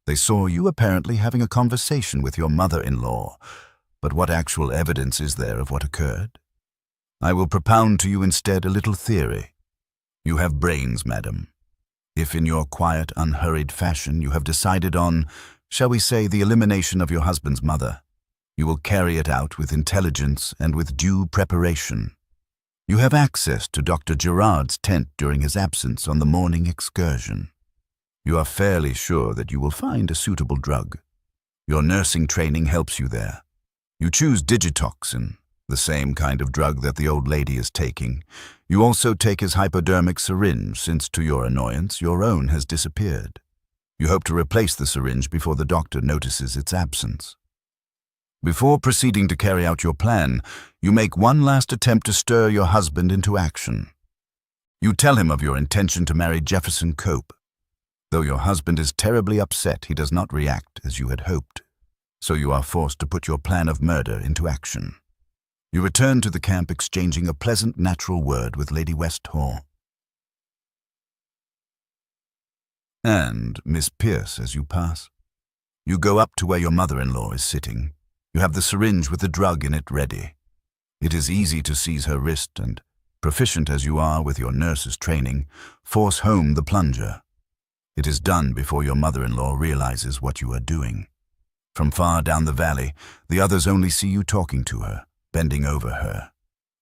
Speaker 1: They saw you apparently having a conversation with your mother-in-law, but what actual evidence is there of what occurred? I will propound to you instead a little theory. You have brains, madam. If in your quiet, unhurried fashion you have decided on, shall we say, the elimination of your husband's mother, you will carry it out with intelligence and with due preparation. You have access to Dr. Gerard's tent during his absence on the morning excursion. You are fairly sure that you will find a suitable drug. Your nursing training helps you there. You choose digitoxin, the same kind of drug that the old lady is taking. You also take his hypodermic syringe, since to your annoyance your own has disappeared. You hope to replace the syringe before the doctor notices its absence. Before proceeding to carry out your plan, you make one last attempt to stir your husband into action. You tell him of your intention to marry Jefferson Cope. Though your husband is terribly upset, he does not react as you had hoped. So you are forced to put your plan of murder into action. You return to the camp exchanging a pleasant natural word with Lady Westholme and Miss Pierce as you pass. You go up to where your mother-in-law is sitting. You have the syringe with the drug in it ready. It is easy to seize her wrist and, proficient as you are with your nurse's training, force home the plunger. It is done before your mother-in-law realizes what you are doing. From far down the valley, the others only see you talking to her, bending over her.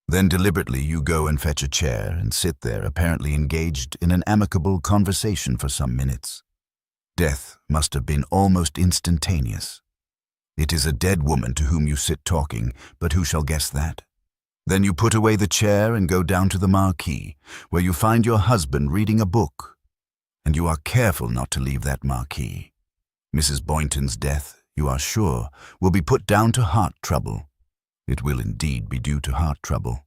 Speaker 1: Then deliberately you go and fetch a chair and sit there apparently engaged in an amicable conversation for some minutes. Death must have been almost instantaneous. It is a dead woman to whom you sit talking, but who shall guess that? Then you put away the chair and go down to the marquee, where you find your husband reading a book. And you are careful not to leave that marquee. Mrs. Boynton's death, you are sure, will be put down to heart trouble. It will indeed be due to heart trouble.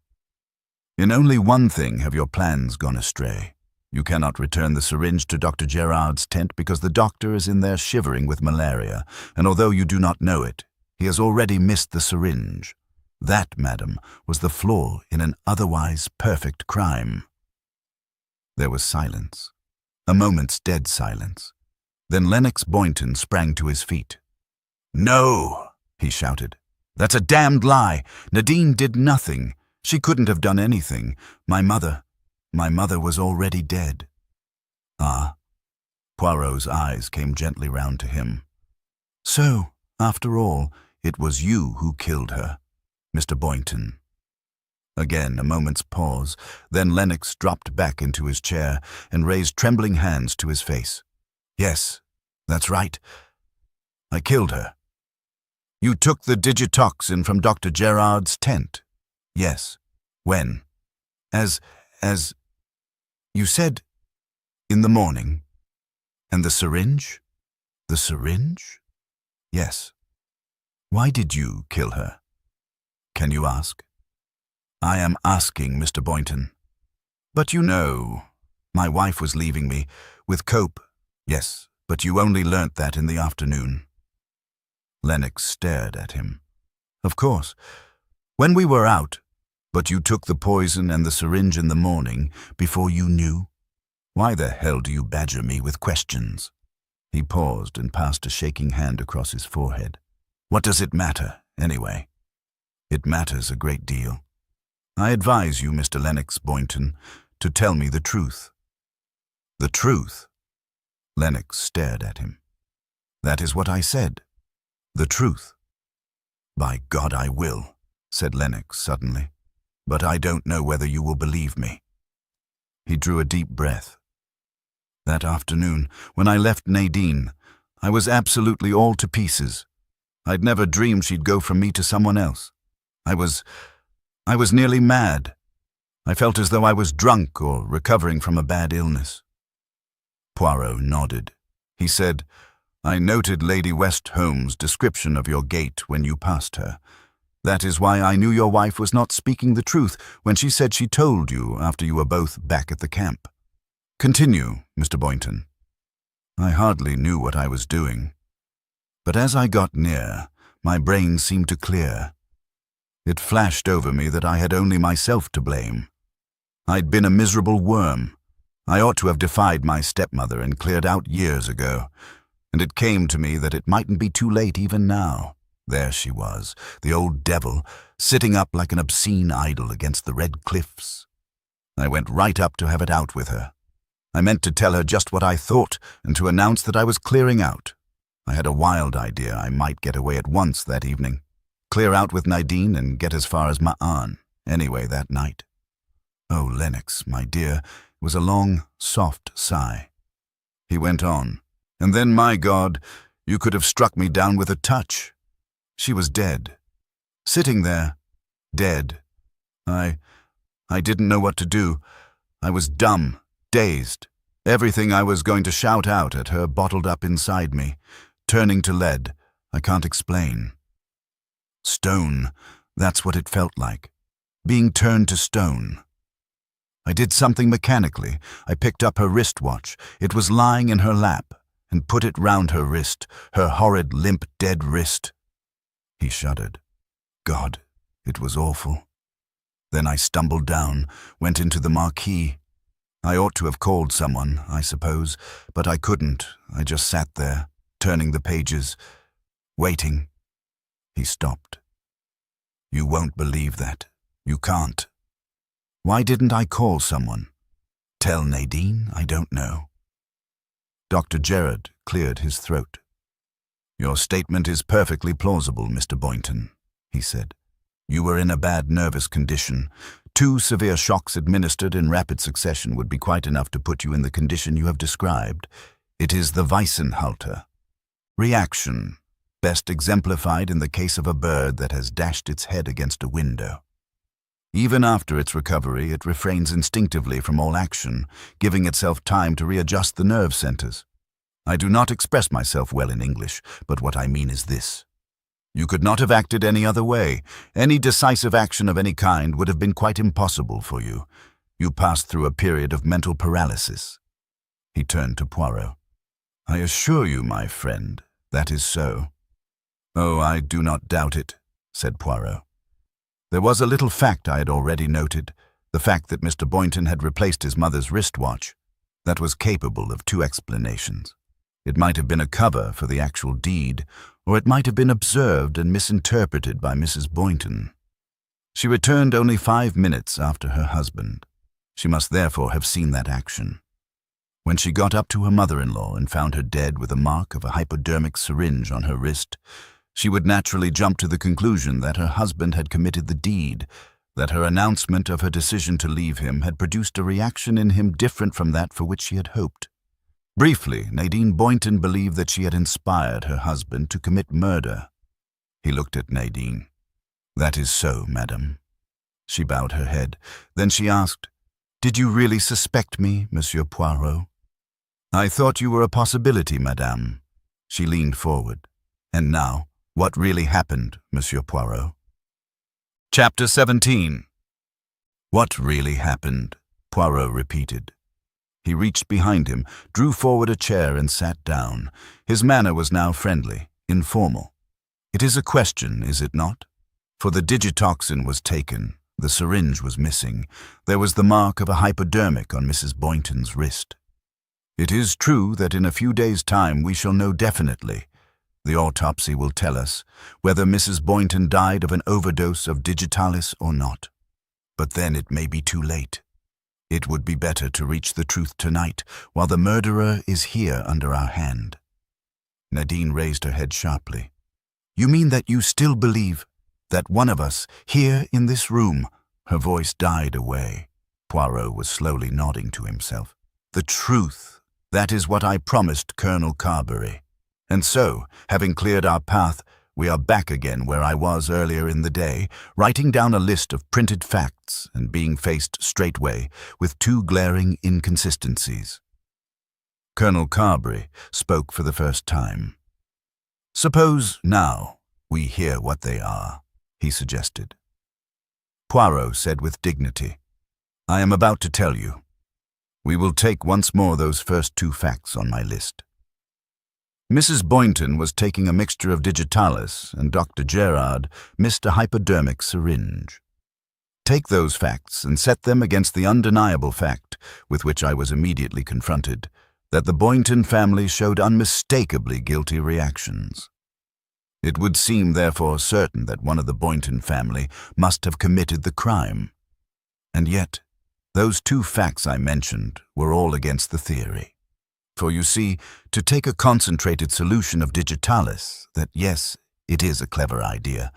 Speaker 1: In only one thing have your plans gone astray. You cannot return the syringe to Dr. Gerard's tent because the doctor is in there shivering with malaria, and although you do not know it, he has already missed the syringe. That, madam, was the flaw in an otherwise perfect crime. There was silence, a moment's dead silence. Then Lennox Boynton sprang to his feet. "No!" he shouted. "That's a damned lie! Nadine did nothing. She couldn't have done anything. My mother was already dead." "Ah." Poirot's eyes came gently round to him. "So, after all, it was you who killed her, Mr. Boynton." Again a moment's pause, then Lennox dropped back into his chair and raised trembling hands to his face. "Yes, that's right. I killed her." "You took the digitoxin from Dr. Gerard's tent?" "Yes." "When?" As you said, in the morning." "And the syringe?" "The syringe?" "Yes." "Why did you kill her?" "Can you ask?" "I am asking, Mr. Boynton." "But you know, my wife was leaving me, with Cope." "Yes, but you only learnt that in the afternoon." Lennox stared at him. "Of course. When we were out, but you took the poison and the syringe in the morning, before you knew? Why the hell do you badger me with questions?" He paused and passed a shaking hand across his forehead. "What does it matter, anyway?" "It matters a great deal. I advise you, Mr. Lennox Boynton, to tell me the truth." "The truth?" Lennox stared at him. "That is what I said. The truth." "By God, I will," said Lennox suddenly. "But I don't know whether you will believe me." He drew a deep breath. "That afternoon, when I left Nadine, I was absolutely all to pieces. I'd never dreamed she'd go from me to someone else. I was nearly mad. I felt as though I was drunk or recovering from a bad illness." Poirot nodded. He said, "I noted Lady Westholme's description of your gait when you passed her. That is why I knew your wife was not speaking the truth when she said she told you after you were both back at the camp. Continue, Mr. Boynton." "I hardly knew what I was doing. But as I got near, my brain seemed to clear. It flashed over me that I had only myself to blame. I'd been a miserable worm. I ought to have defied my stepmother and cleared out years ago. And it came to me that it mightn't be too late even now. There she was, the old devil, sitting up like an obscene idol against the red cliffs. I went right up to have it out with her. I meant to tell her just what I thought and to announce that I was clearing out. I had a wild idea I might get away at once that evening, clear out with Nadine and get as far as Ma'an, anyway that night." "Oh, Lennox, my dear," it was a long, soft sigh. He went on, "And then, my God, you could have struck me down with a touch. She was dead. Sitting there, dead. I didn't know what to do. I was dumb, dazed. Everything I was going to shout out at her bottled up inside me, turning to lead. I can't explain. Stone, that's what it felt like. Being turned to stone. I did something mechanically. I picked up her wristwatch. It was lying in her lap, and put it round her wrist, her horrid, limp, dead wrist." He shuddered. "God, it was awful. Then I stumbled down, went into the marquee. I ought to have called someone, I suppose, but I couldn't. I just sat there, turning the pages, waiting." He stopped. "You won't believe that. You can't. Why didn't I call someone? Tell Nadine? I don't know." Dr. Gerard cleared his throat. "Your statement is perfectly plausible, Mr. Boynton," he said. You were in a bad nervous condition. 2 severe shocks administered in rapid succession would be quite enough to put you in the condition you have described. It is the Weissenhalter reaction, best exemplified in the case of a bird that has dashed its head against a window. Even after its recovery, it refrains instinctively from all action, giving itself time to readjust the nerve centers. I do not express myself well in English, but what I mean is this. You could not have acted any other way. Any decisive action of any kind would have been quite impossible for you. You passed through a period of mental paralysis. He turned to Poirot. I assure you, my friend, that is so. Oh, I do not doubt it, said Poirot. There was a little fact I had already noted, the fact that Mr. Boynton had replaced his mother's wristwatch. That was capable of 2 explanations. It might have been a cover for the actual deed, or it might have been observed and misinterpreted by Mrs. Boynton. She returned only 5 minutes after her husband. She must therefore have seen that action. When she got up to her mother-in-law and found her dead with a mark of a hypodermic syringe on her wrist, she would naturally jump to the conclusion that her husband had committed the deed, that her announcement of her decision to leave him had produced a reaction in him different from that for which she had hoped. Briefly, Nadine Boynton believed that she had inspired her husband to commit murder. He looked at Nadine. That is so, madam. She bowed her head. Then she asked, Did you really suspect me, Monsieur Poirot? I thought you were a possibility, madame. She leaned forward. And now, what really happened, Monsieur Poirot? Chapter 17. What really happened? Poirot repeated. He reached behind him, drew forward a chair and sat down. His manner was now friendly, informal. It is a question, is it not? For the digitoxin was taken, the syringe was missing. There was the mark of a hypodermic on Mrs. Boynton's wrist. It is true that in a few days' time we shall know definitely. The autopsy will tell us whether Mrs. Boynton died of an overdose of digitalis or not. But then it may be too late. It would be better to reach the truth tonight, while the murderer is here under our hand. Nadine raised her head sharply. You mean that you still believe that one of us, here in this room— Her voice died away. Poirot was slowly nodding to himself. The truth, that is what I promised Colonel Carberry. And so, having cleared our path, we are back again where I was earlier in the day, writing down a list of printed facts and being faced straightway with 2 glaring inconsistencies. Colonel Carberry spoke for the first time. Suppose, now, we hear what they are, he suggested. Poirot said with dignity, I am about to tell you. We will take once more those first 2 facts on my list. Mrs. Boynton was taking a mixture of digitalis, and Dr. Gerard missed a hypodermic syringe. Take those facts and set them against the undeniable fact, with which I was immediately confronted, that the Boynton family showed unmistakably guilty reactions. It would seem, therefore, certain that one of the Boynton family must have committed the crime. And yet, those 2 facts I mentioned were all against the theory. For you see, to take a concentrated solution of digitalis, that yes, it is a clever idea,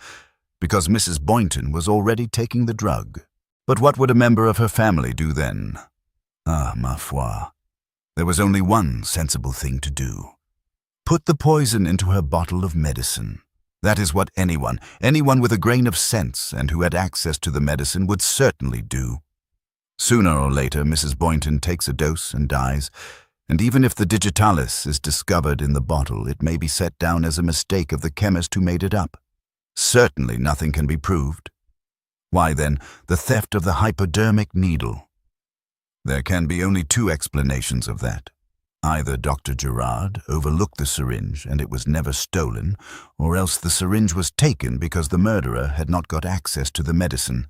Speaker 1: because Mrs. Boynton was already taking the drug. But what would a member of her family do then? Ah, ma foi, there was only one sensible thing to do. Put the poison into her bottle of medicine. That is what anyone with a grain of sense and who had access to the medicine would certainly do. Sooner or later, Mrs. Boynton takes a dose and dies, and even if the digitalis is discovered in the bottle, it may be set down as a mistake of the chemist who made it up. Certainly nothing can be proved. Why then, the theft of the hypodermic needle? There can be only 2 explanations of that. Either Dr. Gerard overlooked the syringe and it was never stolen, or else the syringe was taken because the murderer had not got access to the medicine.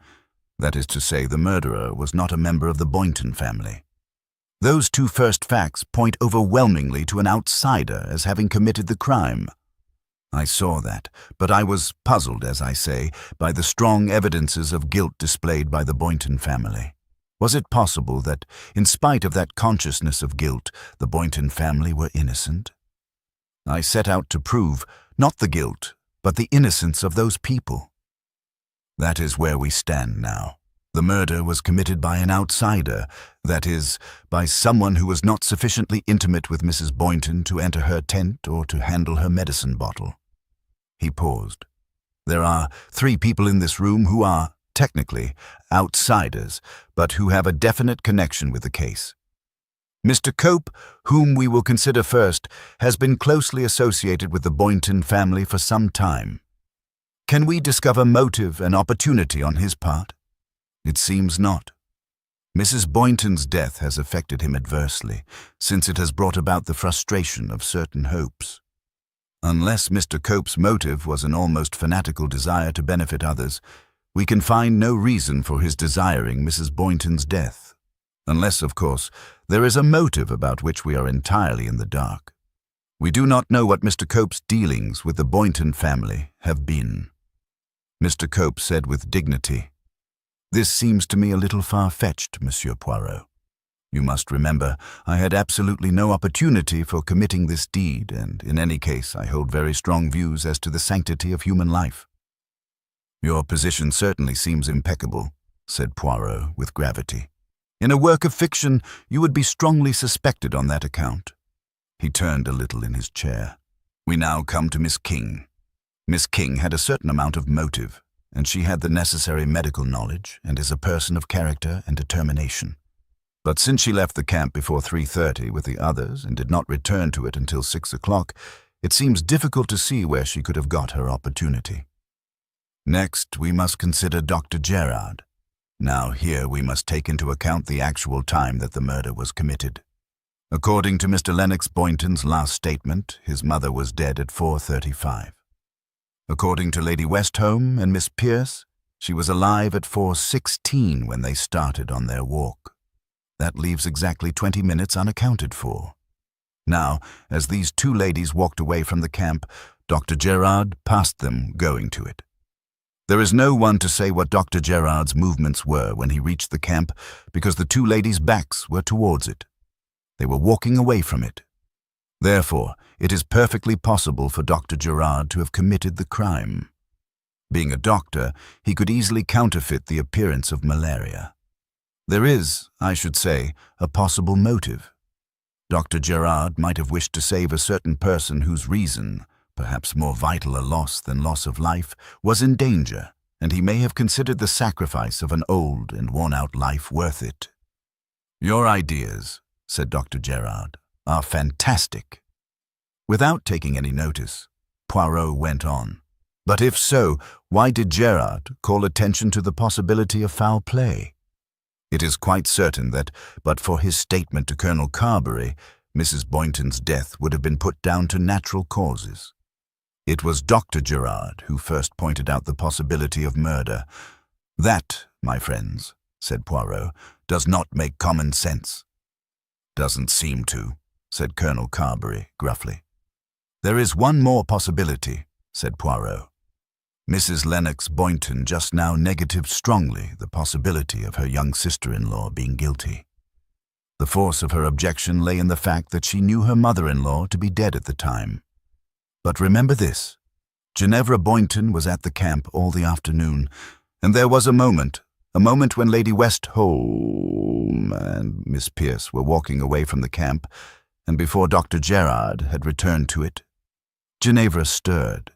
Speaker 1: That is to say, the murderer was not a member of the Boynton family. Those 2 first facts point overwhelmingly to an outsider as having committed the crime. I saw that, but I was puzzled, as I say, by the strong evidences of guilt displayed by the Boynton family. Was it possible that, in spite of that consciousness of guilt, the Boynton family were innocent? I set out to prove not the guilt, but the innocence of those people. That is where we stand now. The murder was committed by an outsider, that is, by someone who was not sufficiently intimate with Mrs. Boynton to enter her tent or to handle her medicine bottle. He paused. There are 3 people in this room who are, technically, outsiders, but who have a definite connection with the case. Mr. Cope, whom we will consider first, has been closely associated with the Boynton family for some time. Can we discover motive and opportunity on his part? It seems not. Mrs. Boynton's death has affected him adversely, since it has brought about the frustration of certain hopes. Unless Mr. Cope's motive was an almost fanatical desire to benefit others, we can find no reason for his desiring Mrs. Boynton's death. Unless, of course, there is a motive about which we are entirely in the dark. We do not know what Mr. Cope's dealings with the Boynton family have been. Mr. Cope said with dignity, "This seems to me a little far-fetched, Monsieur Poirot. You must remember, I had absolutely no opportunity for committing this deed, and in any case I hold very strong views as to the sanctity of human life." "Your position certainly seems impeccable," said Poirot with gravity. "In a work of fiction, you would be strongly suspected on that account." He turned a little in his chair. "We now come to Miss King. Miss King had a certain amount of motive, and she had the necessary medical knowledge and is a person of character and determination. But since she left the camp before 3:30 with the others and did not return to it until 6 o'clock, it seems difficult to see where she could have got her opportunity. Next, we must consider Dr. Gerard. Now here we must take into account the actual time that the murder was committed. According to Mr. Lennox Boynton's last statement, his mother was dead at 4:35. According to Lady Westholme and Miss Pierce, she was alive at 4:16 when they started on their walk. That leaves exactly 20 minutes unaccounted for. Now, as these 2 ladies walked away from the camp, Dr. Gerard passed them going to it. There is no one to say what Dr. Gerard's movements were when he reached the camp, because the 2 ladies' backs were towards it. They were walking away from it. Therefore, it is perfectly possible for Dr. Gerard to have committed the crime. Being a doctor, he could easily counterfeit the appearance of malaria. There is, I should say, a possible motive. Dr. Gerard might have wished to save a certain person whose reason, perhaps more vital a loss than loss of life, was in danger, and he may have considered the sacrifice of an old and worn-out life worth it. "Your ideas," said Dr. Gerard, "are fantastic." Without taking any notice, Poirot went on. "But if so, why did Gerard call attention to the possibility of foul play? It is quite certain that, but for his statement to Colonel Carberry, Mrs. Boynton's death would have been put down to natural causes. It was Dr. Gerard who first pointed out the possibility of murder. That, my friends," said Poirot, "does not make common sense." "Doesn't seem to," said Colonel Carberry gruffly. "There is one more possibility," said Poirot. Mrs. Lennox Boynton just now negatived strongly the possibility of her young sister-in-law being guilty. The force of her objection lay in the fact that she knew her mother-in-law to be dead at the time. But remember this, Ginevra Boynton was at the camp all the afternoon, and there was a moment when Lady Westholme and Miss Pierce were walking away from the camp, and before Dr. Gerard had returned to it. Ginevra stirred.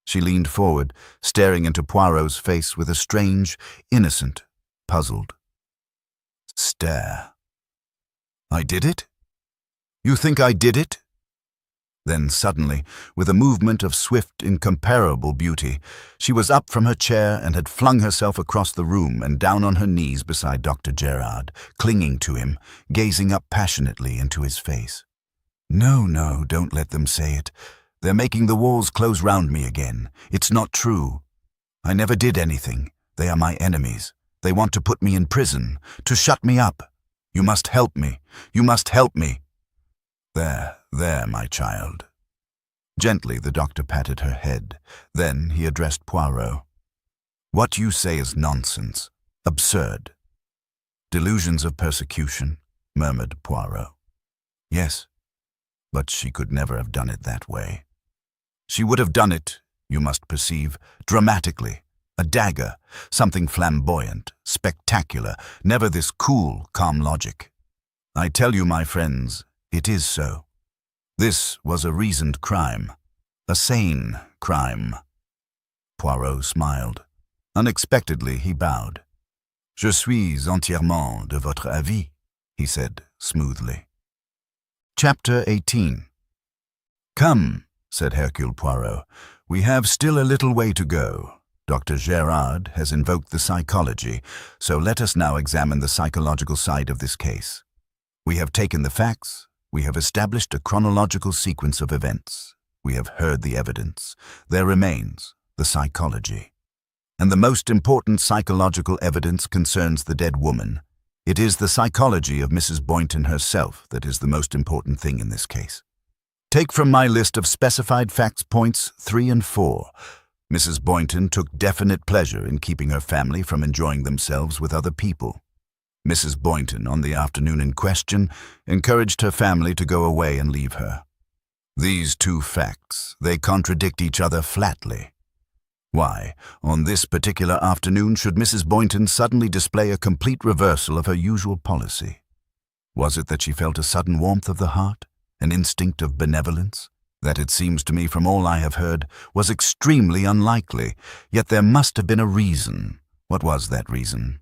Speaker 1: She leaned forward, staring into Poirot's face with a strange, innocent, puzzled stare. "I did it? You think I did it?" Then suddenly, with a movement of swift, incomparable beauty, she was up from her chair and had flung herself across the room and down on her knees beside Dr. Gerard, clinging to him, gazing up passionately into his face. "No, no, don't let them say it. They're making the walls close round me again. It's not true. I never did anything. They are my enemies. They want to put me in prison, to shut me up. You must help me. You must help me." There, my child." Gently the doctor patted her head. Then he addressed Poirot. "What you say is nonsense. Absurd." "Delusions of persecution," murmured Poirot. "Yes, but she could never have done it that way. She would have done it, you must perceive, dramatically, A dagger, something flamboyant, spectacular, never this cool, calm logic. I tell you, my friends, it is so. This was a reasoned crime. A sane crime. Poirot smiled. Unexpectedly, he bowed. Je suis entièrement de votre avis, he said smoothly. Chapter 18. Come, said Hercule Poirot, we have still a little way to go. Dr. Gerard has invoked the psychology, so let us now examine the psychological side of this case. We have taken the facts, we have established a chronological sequence of events, we have heard the evidence. There remains the psychology. And the most important psychological evidence concerns the dead woman. It is the psychology of Mrs. Boynton herself that is the most important thing in this case. Take from my list of specified facts points 3 and 4. Mrs. Boynton took definite pleasure in keeping her family from enjoying themselves with other people. Mrs. Boynton, on the afternoon in question, encouraged her family to go away and leave her. These two facts, they contradict each other flatly. Why, on this particular afternoon, should Mrs. Boynton suddenly display a complete reversal of her usual policy? Was it that she felt a sudden warmth of the heart, an instinct of benevolence? That, it seems to me from all I have heard, was extremely unlikely, yet there must have been a reason. What was that reason?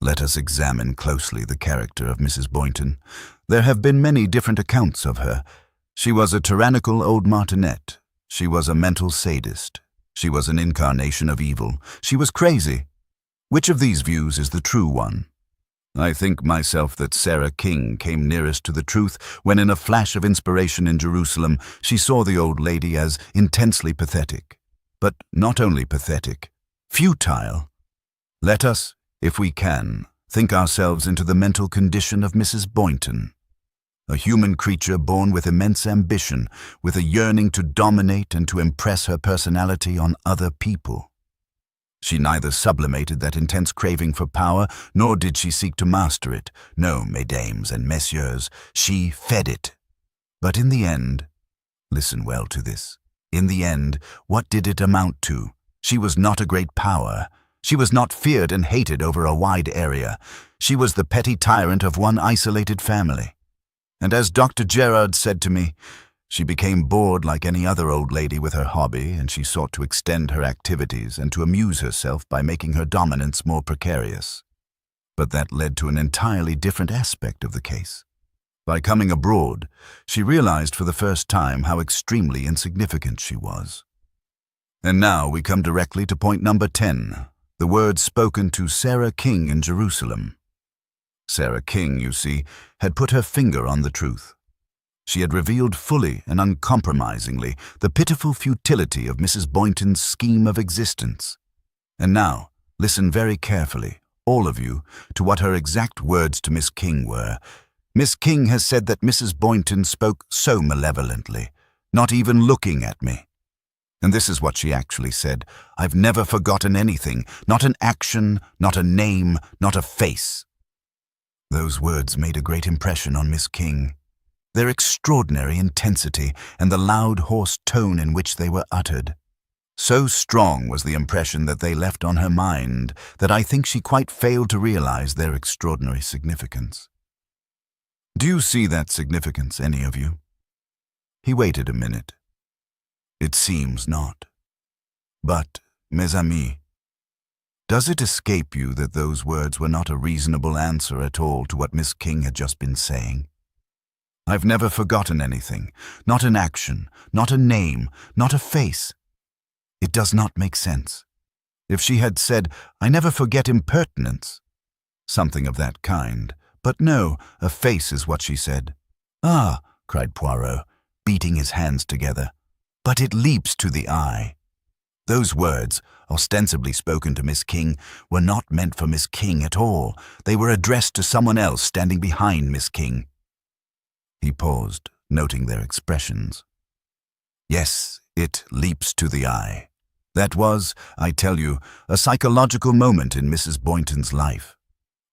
Speaker 1: Let us examine closely the character of Mrs. Boynton. There have been many different accounts of her. She was a tyrannical old martinet. She was a mental sadist. She was an incarnation of evil. She was crazy. Which of these views is the true one? I think myself that Sarah King came nearest to the truth when, in a flash of inspiration in Jerusalem, she saw the old lady as intensely pathetic. But not only pathetic, futile. Let us, if we can, think ourselves into the mental condition of Mrs. Boynton. A human creature born with immense ambition, with a yearning to dominate and to impress her personality on other people. She neither sublimated that intense craving for power, nor did she seek to master it. No, mesdames and messieurs, she fed it. But in the end, listen well to this, in the end, what did it amount to? She was not a great power. She was not feared and hated over a wide area. She was the petty tyrant of one isolated family. And as Dr. Gerard said to me, she became bored like any other old lady with her hobby, and she sought to extend her activities and to amuse herself by making her dominance more precarious. But that led to an entirely different aspect of the case. By coming abroad, she realized for the first time how extremely insignificant she was. And now we come directly to point number 10, the words spoken to Sarah King in Jerusalem. Sarah King, you see, had put her finger on the truth. She had revealed fully and uncompromisingly the pitiful futility of Mrs. Boynton's scheme of existence. And now, listen very carefully, all of you, to what her exact words to Miss King were. Miss King has said that Mrs. Boynton spoke so malevolently, not even looking at me. And this is what she actually said. I've never forgotten anything, not an action, not a name, not a face. Those words made a great impression on Miss King. Their extraordinary intensity and the loud, hoarse tone in which they were uttered. So strong was the impression that they left on her mind that I think she quite failed to realize their extraordinary significance. Do you see that significance, any of you? He waited a minute. It seems not. But, mes amis, does it escape you that those words were not a reasonable answer at all to what Miss King had just been saying? I've never forgotten anything, not an action, not a name, not a face. It does not make sense. If she had said, I never forget impertinence, something of that kind, but no, a face is what she said. Ah, cried Poirot, beating his hands together, but it leaps to the eye. Those words, ostensibly spoken to Miss King, were not meant for Miss King at all. They were addressed to someone else standing behind Miss King. He paused, noting their expressions. Yes, it leaps to the eye. That was, I tell you, a psychological moment in Mrs. Boynton's life.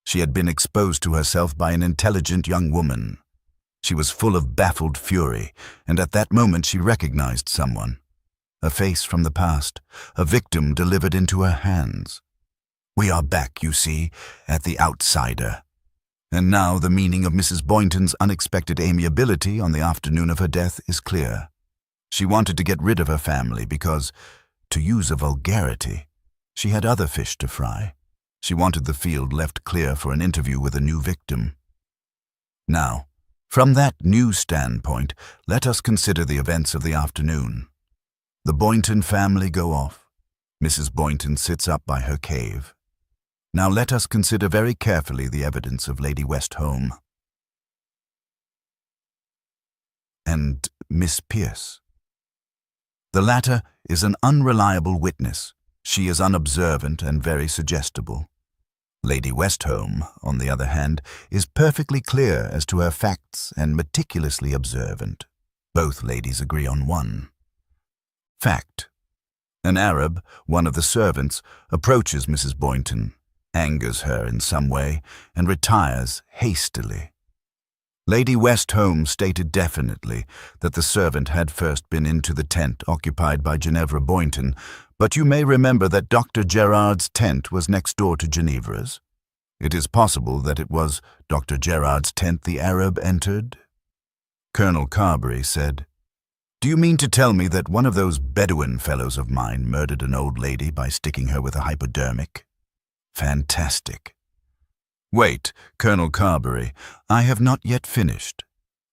Speaker 1: She had been exposed to herself by an intelligent young woman. She was full of baffled fury, and at that moment she recognized someone. a face from the past, a victim delivered into her hands. We are back, you see, at the outsider. And now the meaning of Mrs. Boynton's unexpected amiability on the afternoon of her death is clear. She wanted to get rid of her family because, to use a vulgarity, she had other fish to fry. She wanted the field left clear for an interview with a new victim. Now, from that new standpoint, let us consider the events of the afternoon. The Boynton family go off. Mrs. Boynton sits up by her cave. Now let us consider very carefully the evidence of Lady Westholme and Miss Pierce. The latter is an unreliable witness. She is unobservant and very suggestible. Lady Westholme, on the other hand, is perfectly clear as to her facts and meticulously observant. Both ladies agree on one. Fact. An Arab, one of the servants, approaches Mrs. Boynton, angers her in some way, and retires hastily. Lady Westholme stated definitely that the servant had first been into the tent occupied by Ginevra Boynton, but you may remember that Dr. Gerard's tent was next door to Ginevra's. It is possible that it was Dr. Gerard's tent the Arab entered. Colonel Carberry said, "Do you mean to tell me that one of those Bedouin fellows of mine murdered an old lady by sticking her with a hypodermic?" Fantastic. Wait, Colonel Carberry, I have not yet finished.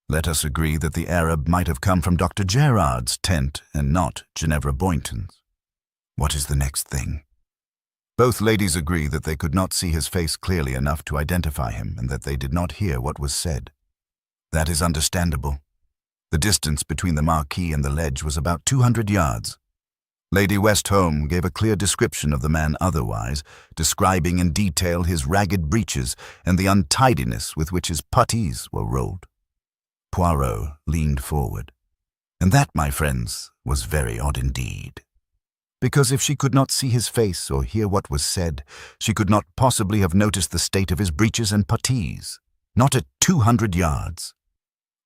Speaker 1: Let us agree that the Arab might have come from Dr. Gerard's tent and not Ginevra Boynton's. What is the next thing? Both ladies agree that they could not see his face clearly enough to identify him and that they did not hear what was said. That is understandable. The distance between the marquee and the ledge was about 200 yards. Lady Westholme gave a clear description of the man otherwise, describing in detail his ragged breeches and the untidiness with which his puttees were rolled. Poirot leaned forward. And that, my friends, was very odd indeed. Because if she could not see his face or hear what was said, she could not possibly have noticed the state of his breeches and puttees, not at 200 yards.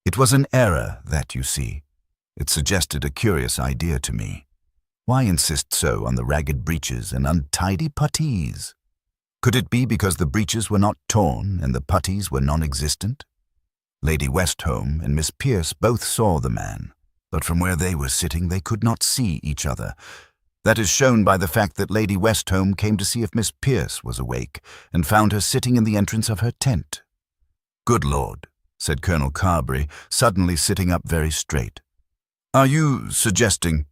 Speaker 1: It was an error, that, you see. It suggested a curious idea to me. Why insist so on the ragged breeches and untidy puttees? Could it be because the breeches were not torn and the puttees were non-existent? Lady Westholme and Miss Pierce both saw the man, but from where they were sitting they could not see each other. That is shown by the fact that Lady Westholme came to see if Miss Pierce was awake and found her sitting in the entrance of her tent. "Good Lord," said Colonel Carberry, suddenly sitting up very straight. "Are you suggesting—"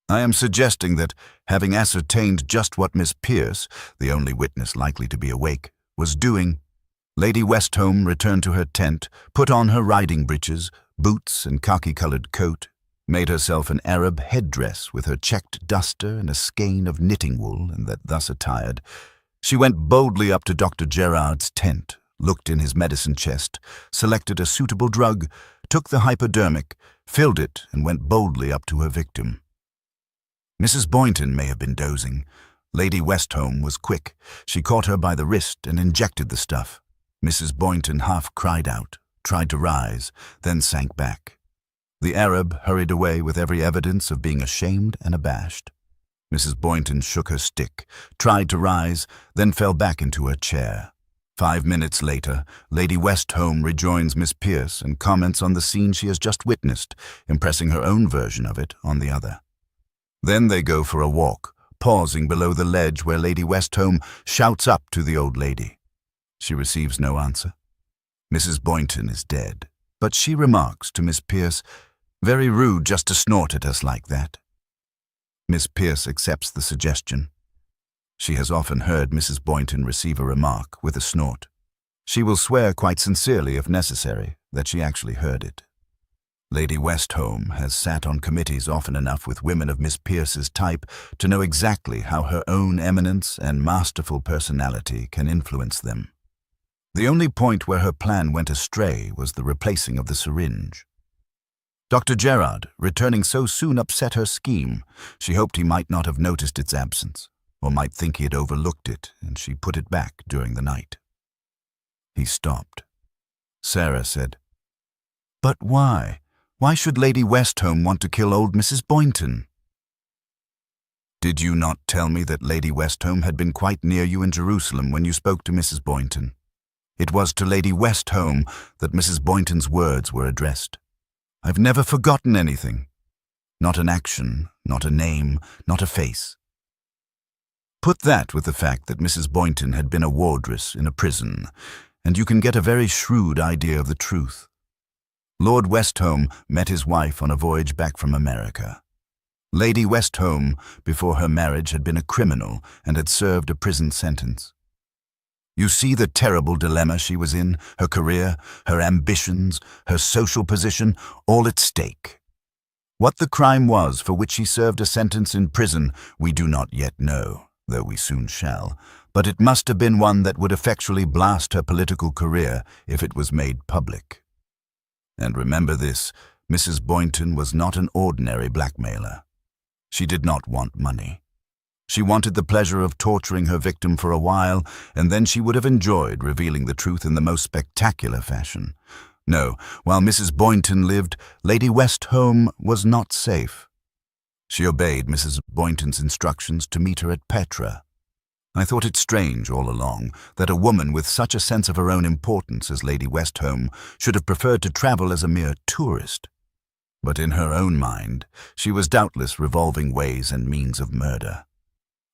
Speaker 1: "I am suggesting that, having ascertained just what Miss Pierce, the only witness likely to be awake, was doing, Lady Westholme returned to her tent, put on her riding breeches, boots and khaki-colored coat, made herself an Arab headdress with her checked duster and a skein of knitting wool, and that thus attired, she went boldly up to Dr. Gerard's tent, looked in his medicine chest, selected a suitable drug, took the hypodermic, filled it, and went boldly up to her victim. Mrs. Boynton may have been dozing. Lady Westholme was quick. She caught her by the wrist and injected the stuff. Mrs. Boynton half cried out, tried to rise, then sank back. The Arab hurried away with every evidence of being ashamed and abashed. Mrs. Boynton shook her stick, tried to rise, then fell back into her chair. 5 minutes later, Lady Westholme rejoins Miss Pierce and comments on the scene she has just witnessed, impressing her own version of it on the other. Then they go for a walk, pausing below the ledge where Lady Westholme shouts up to the old lady. She receives no answer. Mrs. Boynton is dead, but she remarks to Miss Pierce, "Very rude just to snort at us like that." Miss Pierce accepts the suggestion. She has often heard Mrs. Boynton receive a remark with a snort. She will swear quite sincerely, if necessary, that she actually heard it. Lady Westholme has sat on committees often enough with women of Miss Pierce's type to know exactly how her own eminence and masterful personality can influence them. The only point where her plan went astray was the replacing of the syringe. Dr. Gerard, returning so soon, upset her scheme. She hoped he might not have noticed its absence, or might think he had overlooked it, and she put it back during the night. He stopped. Sarah said, "But why? Why should Lady Westholme want to kill old Mrs. Boynton?" Did you not tell me that Lady Westholme had been quite near you in Jerusalem when you spoke to Mrs. Boynton? It was to Lady Westholme that Mrs. Boynton's words were addressed. I've never forgotten anything. Not an action, not a name, not a face. Put that with the fact that Mrs. Boynton had been a wardress in a prison, and you can get a very shrewd idea of the truth. Lord Westholme met his wife on a voyage back from America. Lady Westholme, before her marriage, had been a criminal and had served a prison sentence. You see the terrible dilemma she was in, her career, her ambitions, her social position, all at stake. What the crime was for which she served a sentence in prison we do not yet know, though we soon shall, but it must have been one that would effectually blast her political career if it was made public. And remember this, Mrs. Boynton was not an ordinary blackmailer. She did not want money. She wanted the pleasure of torturing her victim for a while, and then she would have enjoyed revealing the truth in the most spectacular fashion. No, while Mrs. Boynton lived, Lady Westholme was not safe. She obeyed Mrs. Boynton's instructions to meet her at Petra. I thought it strange all along that a woman with such a sense of her own importance as Lady Westholme should have preferred to travel as a mere tourist. But in her own mind, she was doubtless revolving ways and means of murder.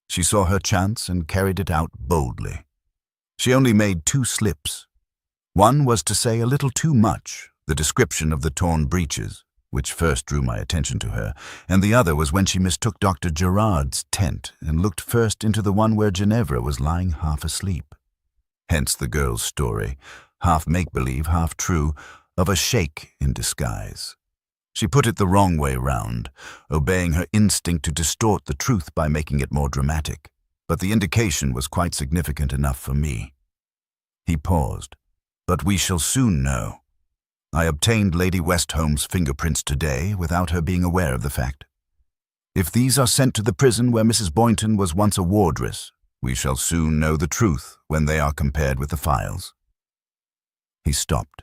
Speaker 1: She saw her chance and carried it out boldly. She only made 2 slips. One was to say a little too much, the description of the torn breeches, which first drew my attention to her, and the other was when she mistook Dr. Gerard's tent and looked first into the one where Ginevra was lying half asleep. Hence the girl's story, half make-believe, half true, of a sheikh in disguise. She put it the wrong way round, obeying her instinct to distort the truth by making it more dramatic, but the indication was quite significant enough for me. He paused. But we shall soon know. I obtained Lady Westholme's fingerprints today without her being aware of the fact. If these are sent to the prison where Mrs. Boynton was once a wardress, we shall soon know the truth when they are compared with the files. He stopped.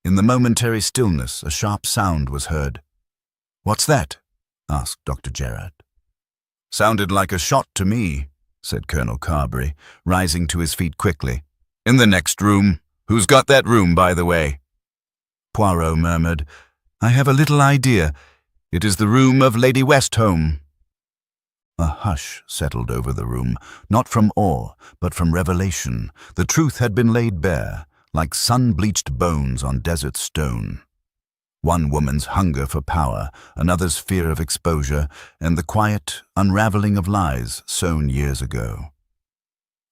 Speaker 1: In the momentary stillness, a sharp sound was heard. "What's that?" asked Dr. Gerard. "Sounded like a shot to me," said Colonel Carberry, rising to his feet quickly. "In the next room. Who's got that room, by the way?" Poirot murmured, "I have a little idea. It is the room of Lady Westholme." A hush settled over the room, not from awe, but from revelation. The truth had been laid bare, like sun-bleached bones on desert stone. One woman's hunger for power, another's fear of exposure, and the quiet unraveling of lies sown years ago.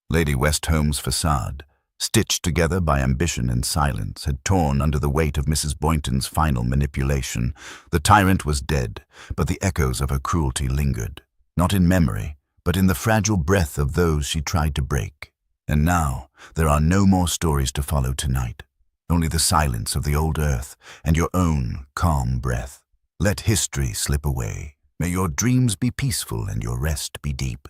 Speaker 1: Lady Westholme's facade, stitched together by ambition and silence, had torn under the weight of Mrs. Boynton's final manipulation. The tyrant was dead, but the echoes of her cruelty lingered, not in memory, but in the fragile breath of those she tried to break. And now there are no more stories to follow tonight, only the silence of the old earth and your own calm breath. Let history slip away. May your dreams be peaceful and your rest be deep.